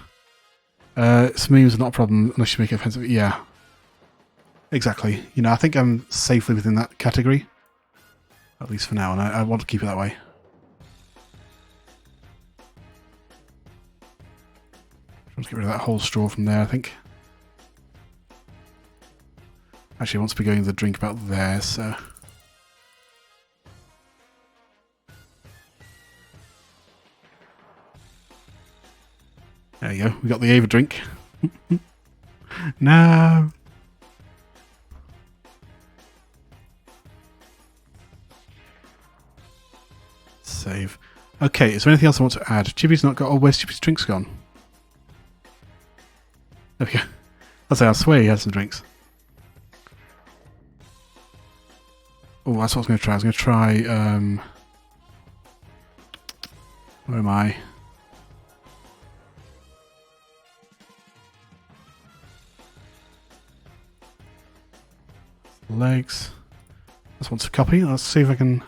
Smooth's not a problem unless you make it offensive. Yeah. Exactly. You know, I think I'm safely within that category. At least for now, and I want to keep it that way. Trying to get rid of that whole straw from there, I think. Actually, I want to be going the drink about there, so... There you go. We got the Ava drink. No! Save. Okay, is there anything else I want to add? Chibi's not got... Oh, where's Chibi's drinks gone? There we go. I swear he had some drinks. Oh, that's what I was going to try. I was going to try... Where am I? Legs. This one's a copy. Let's see if I can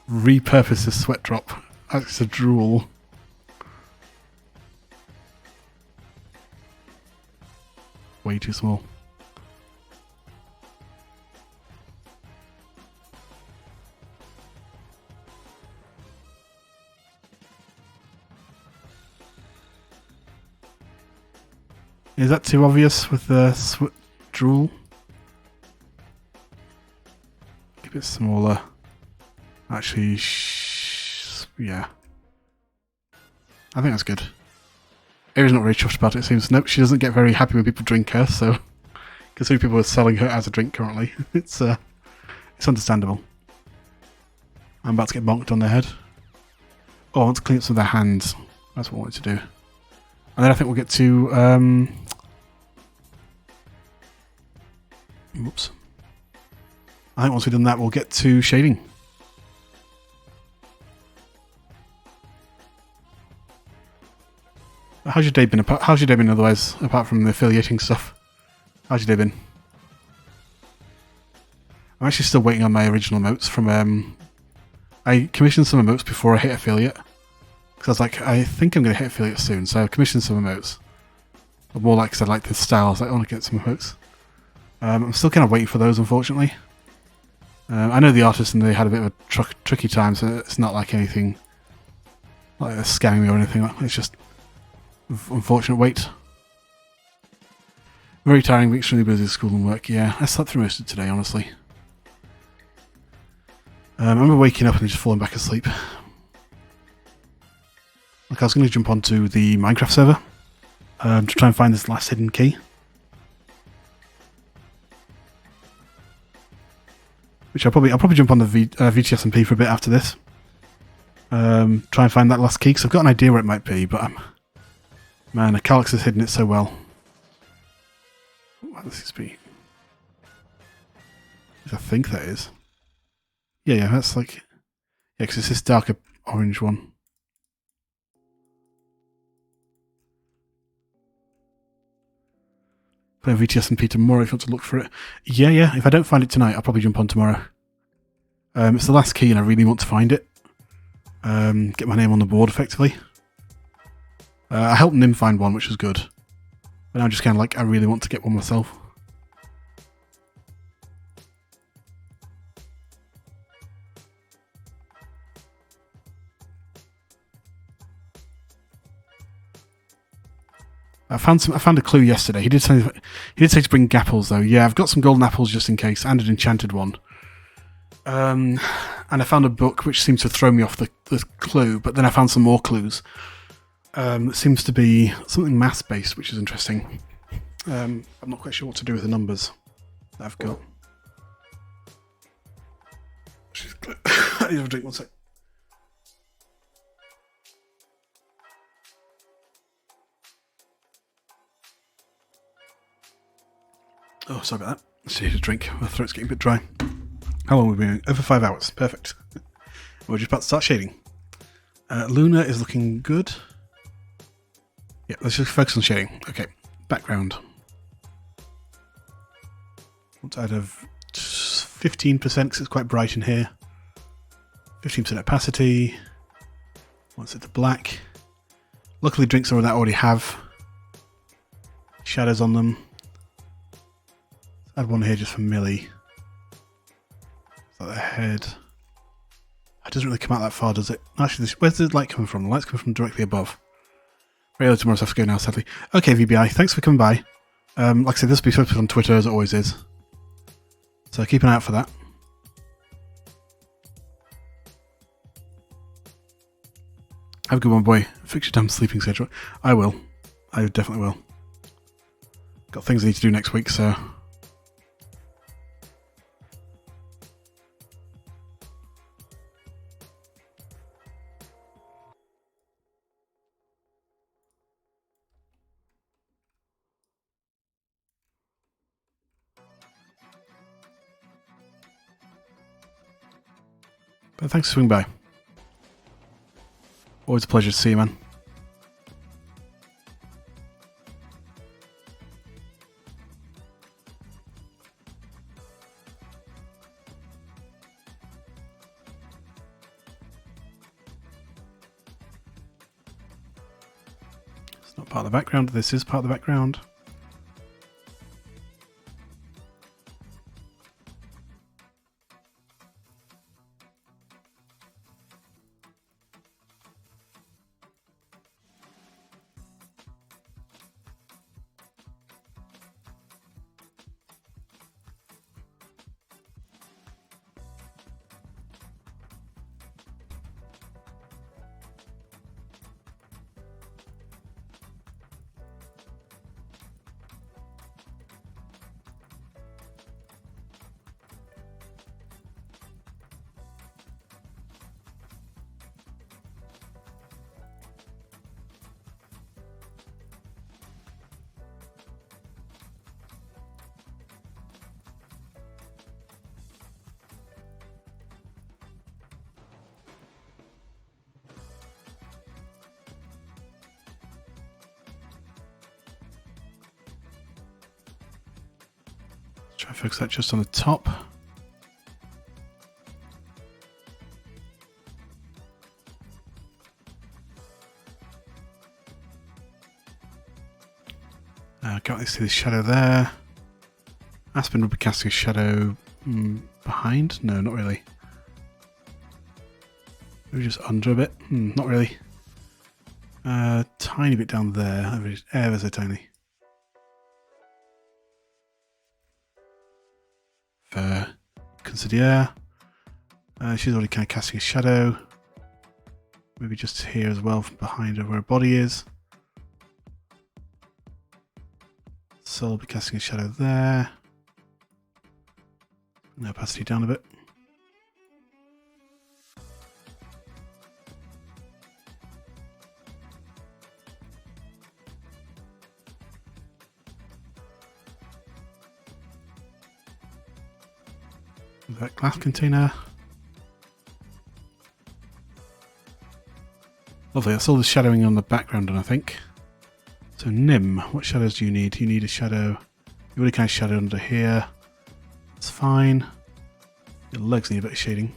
repurpose this sweat drop as a drool. Way too small. Is that too obvious with the drool? Keep it smaller. Actually, yeah. I think that's good. Ava's not really chuffed about it, it seems. Nope, she doesn't get very happy when people drink her, so... Considering people are selling her as a drink currently, it's understandable. I'm about to get bonked on their head. Oh, I want to clean up some of their hands. That's what I wanted to do. And then I think we'll get to... Oops. I think once we've done that, we'll get to shading. How's your day been? How's your day been otherwise, apart from the affiliating stuff? How's your day been? I'm actually still waiting on my original emotes from... I commissioned some emotes before I hit affiliate. Because I was like, I think I'm going to hit affiliate soon, so I commissioned some emotes. But more like, because I like the style, I was like, I want to get some emotes. I'm still kind of waiting for those, unfortunately. I know the artists and they had a bit of a tricky time, so it's not like anything like they're scamming me or anything. It's just unfortunate wait. Very tiring, but extremely busy with school and work. Yeah, I slept through most of today, honestly. I remember waking up and just falling back asleep. Like I was going to jump onto the Minecraft server to try and find this last hidden key. Which I'll probably jump on the VTSMP for a bit after this. Try and find that last key, because I've got an idea where it might be, but man, Calyx has hidden it so well. What does this be? I think that is. Yeah, that's like... Yeah, because it's this darker orange one. Play VTSMP tomorrow if you want to look for it. Yeah, if I don't find it tonight, I'll probably jump on tomorrow. It's the last key and I really want to find it. Get my name on the board, effectively. I helped Nim find one, which was good. But now I'm just kind of like, I really want to get one myself. I found a clue yesterday. He did say to bring gapples though. Yeah, I've got some golden apples just in case, and an enchanted one. And I found a book which seemed to throw me off the clue, but then I found some more clues. It seems to be something maths based, which is interesting. I'm not quite sure what to do with the numbers that I've got. I need to have a drink, one sec. Oh, sorry about that. Let's need a drink. My throat's getting a bit dry. How long have we been? Over 5 hours. Perfect. We're just about to start shading. Luna is looking good. Yeah, let's just focus on shading. Okay, background. Want to add a 15% because it's quite bright in here. 15% opacity. What's it to black? Luckily drinks that already have shadows on them. Let's add one here just for Millie. Is that the head? It doesn't really come out that far, does it? Actually, where's the light coming from? The light's coming from directly above. Very early tomorrow, so I have to go now, sadly. Okay, VBI, thanks for coming by. Like I said, this will be posted on Twitter, as it always is. So keep an eye out for that. Have a good one, boy. Fix your damn sleeping schedule. I will. I definitely will. Got things I need to do next week, so... But thanks for swinging by. Always a pleasure to see you, man. It's not part of the background. This is part of the background. Try to focus that just on the top. Can't really see the shadow there. Aspen would be casting a shadow behind? No, not really. Maybe just under a bit? Not really. Tiny bit down there. Ever so tiny. Consider. She's already kind of casting a shadow. Maybe just here as well from behind her where her body is. So I'll be casting a shadow there. Now opacity down a bit. That glass container. Lovely, that's all the shadowing on the background done, I think. So Nim, what shadows do you need? You need a shadow. You already kind of shadowed under here. That's fine. Your legs need a bit of shading.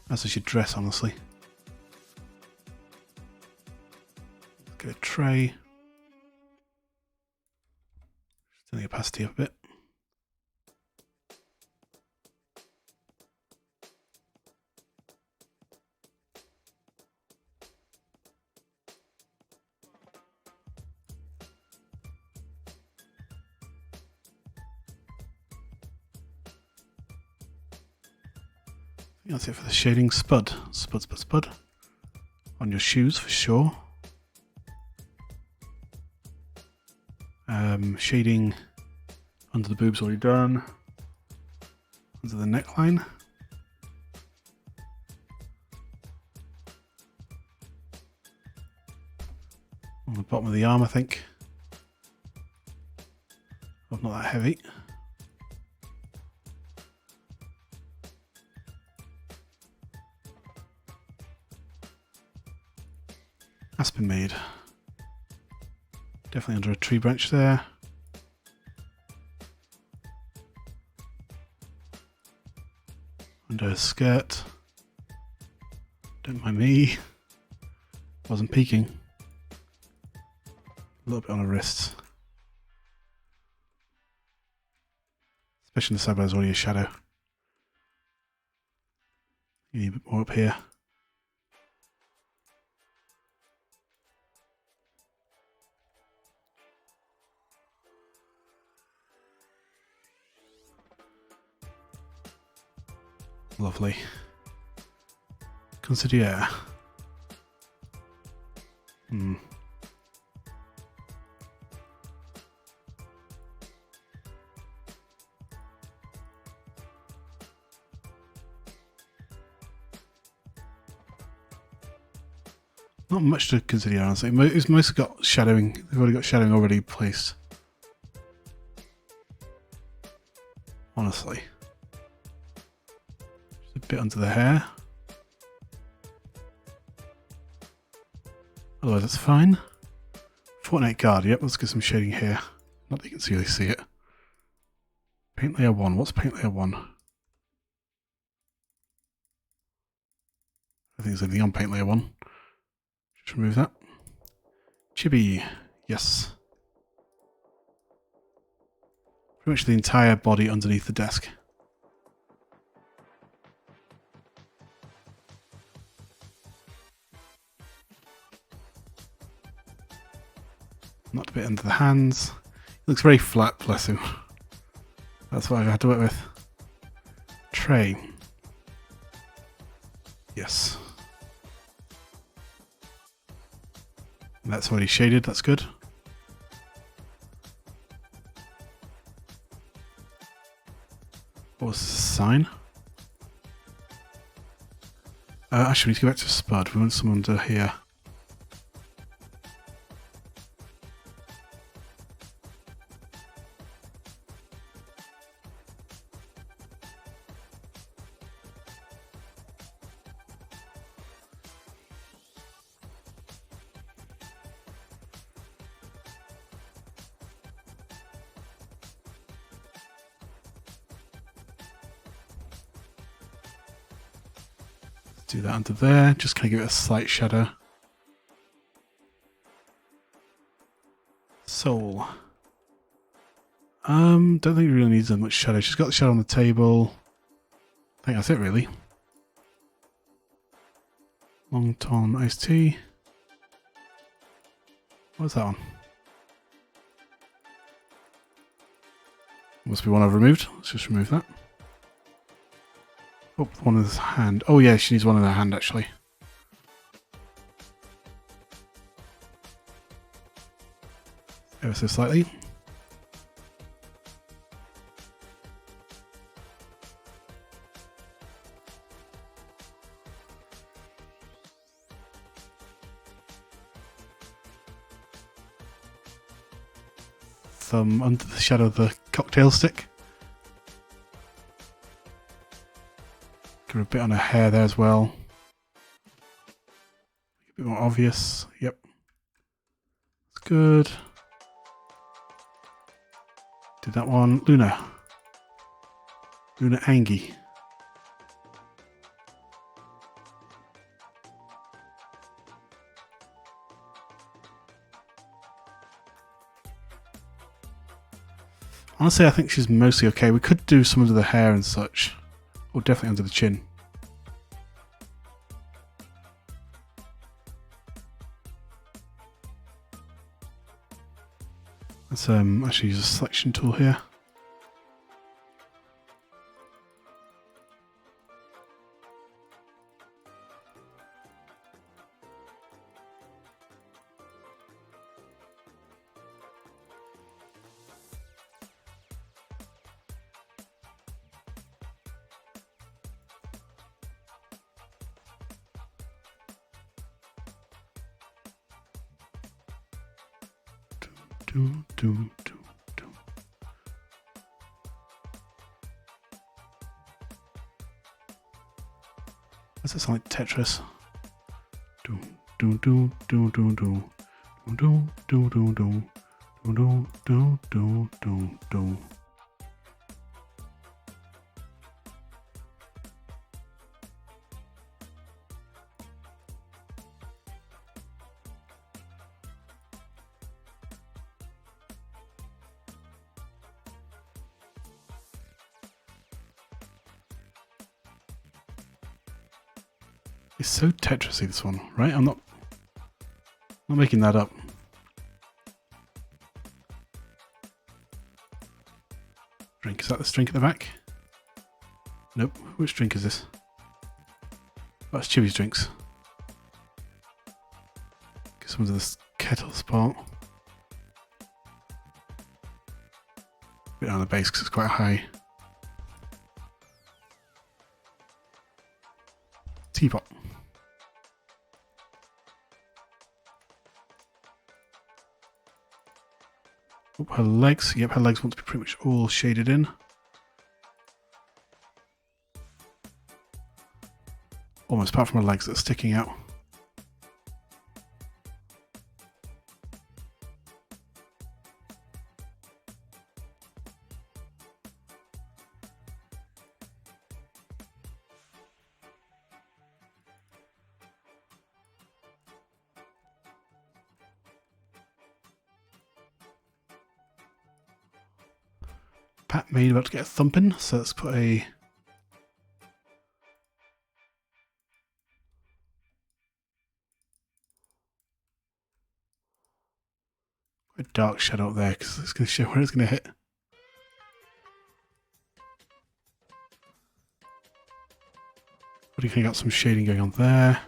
As does your dress, honestly. Let's get a tray. Just turn the opacity up a bit. That's it for the shading. Spud. Spud. On your shoes for sure. Shading under the boobs already done. Under the neckline. On the bottom of the arm, I think. Oh, not that heavy. Aspen made. Definitely under a tree branch there. under her skirt. Don't mind me. Wasn't peeking. A little bit on her wrists. Especially in the side where there's already a shadow. You need a bit more up here. Lovely. Consider. Not much to consider, honestly. It's mostly got shadowing. They've already got shadowing already placed. Honestly. Just a bit under the hair. Otherwise, that's fine. Fortnite guard. Yep, let's get some shading here. Not that you can really see it. Paint layer 1. What's paint layer 1? I think there's anything on paint layer 1. Just remove that. Chibi. Yes. Pretty much the entire body underneath the desk. Not a bit under the hands. It looks very flat, bless him. That's what I've had to work with. Tray. Yes. That's already shaded, that's good. What was the sign? Actually, we need to go back to Spud. We want someone under here. Do that under there, just kind of give it a slight shadow. Soul. Don't think it really needs that much shadow. She's got the shadow on the table. I think that's it really. Long Tom iced tea. What's that one? Must be one I've removed. Let's just remove that. Oh, one in his hand. Oh yeah, she needs one in her hand actually. Ever so slightly. Thumb under the shadow of the cocktail stick. Give her a bit on her hair there as well. A bit more obvious. Yep. That's good. Did that one. Luna. Luna Angie. Honestly, I think she's mostly okay. We could do some under the hair and such. Or definitely under the chin. Let's actually use a selection tool here. Does that sound like Tetris? Do do do do do do do do do do do do do do do. It's so Tetrisy, this one, right? I'm not making that up. Drink, is that this drink at the back? Nope. Which drink is this? Oh, it's Chibi's drinks. Get some of this kettle spot. Bit on the base because it's quite high. Teapot. Oh, her legs. Yep, her legs want to be pretty much all shaded in. Almost, apart from her legs that are sticking out. Pat Maid about to get a thumping, so let's put a dark shadow up there because it's going to show where it's going to hit. Already kind of got some shading going on there.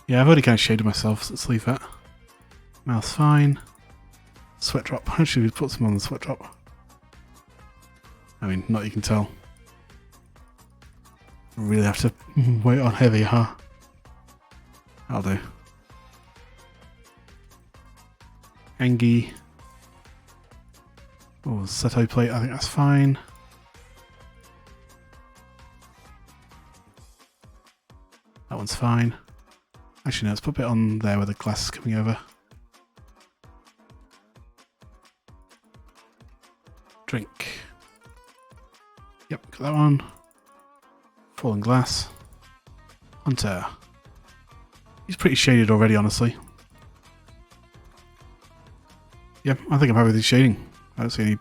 Yeah, I've already kind of shaded myself, so let's leave that. Mouth's fine. Sweat drop. Actually, we put some on the sweat drop. I mean, not you can tell. Really have to wait on heavy, huh? I'll do. Angie. Oh, Seto plate, I think that's fine. That one's fine. Actually, no, let's put a bit on there where the glass is coming over. Drink. Yep, got that one. Fallen glass. Hunter. He's pretty shaded already, honestly. Yep, I think I'm happy with his shading. I don't see any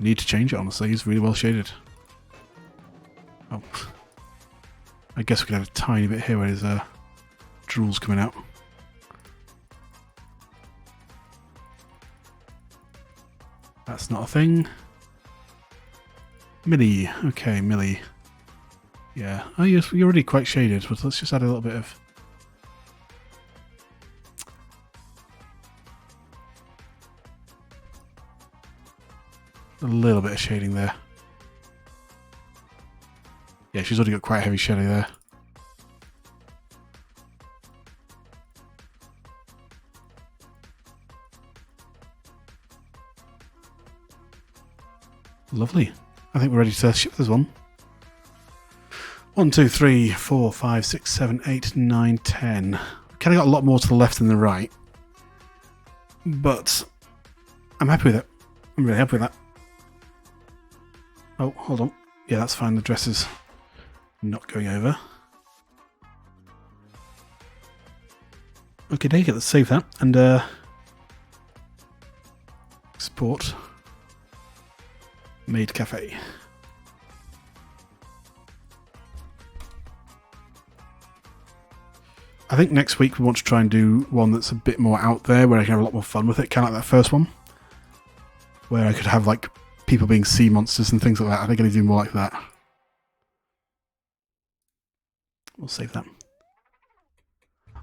need to change it, honestly. He's really well shaded. Oh. I guess we could have a tiny bit here where his drool's coming out. That's not a thing. Millie. Okay, Millie. Yeah. Oh, you're already quite shaded, but let's just add a little bit of... a little bit of shading there. Yeah, she's already got quite a heavy shadow there. Lovely. I think we're ready to ship this one. 1, 2, 3, 4, 5, 6, 7, 8, 9, 10. Kind of got a lot more to the left than the right. But I'm happy with it. I'm really happy with that. Oh, hold on. Yeah, that's fine. The dress is not going over. Okay, take it. Let's save that and export. Maid Cafe. I think next week we want to try and do one that's a bit more out there, where I can have a lot more fun with it, kind of like that first one, where I could have like people being sea monsters and things like that. I think I'm going to do more like that. We'll save that.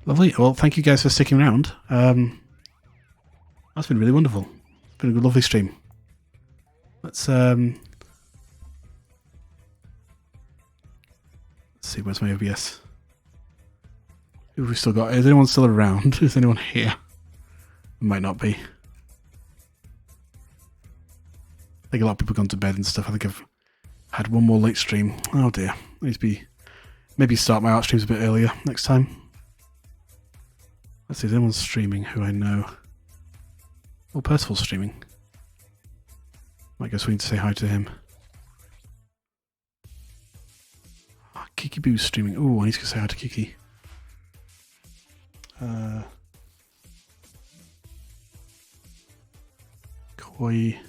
Lovely. Well, thank you guys for sticking around. That's been really wonderful. It's been a good, lovely stream. Let's see, where's my OBS? Who have we still got? Is anyone still around? Is anyone here? Might not be. I think a lot of people gone to bed and stuff. I think I've had one more late stream. Oh dear. I need to maybe start my art streams a bit earlier next time. Let's see, is anyone streaming who I know? Oh, Percival's streaming. Might go swing to say hi to him. Oh, Kiki Boo's streaming. Oh, I need to go say hi to Kiki. Koi.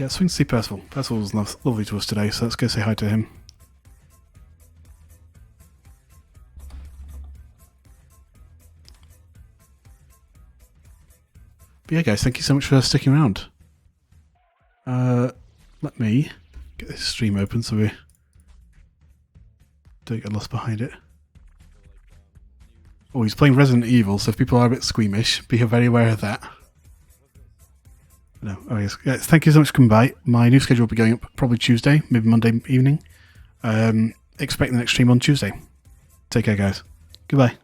Yeah, swing to see Percival. Percival was lovely to us today, so let's go say hi to him. But yeah, guys, thank you so much for sticking around. Let me get this stream open so we don't get lost behind it. Oh, he's playing Resident Evil, so if people are a bit squeamish, be very aware of that. No, oh yes. Yeah, thank you so much for coming by. My new schedule will be going up probably Tuesday, maybe Monday evening. Expect the next stream on Tuesday. Take care, guys. Goodbye.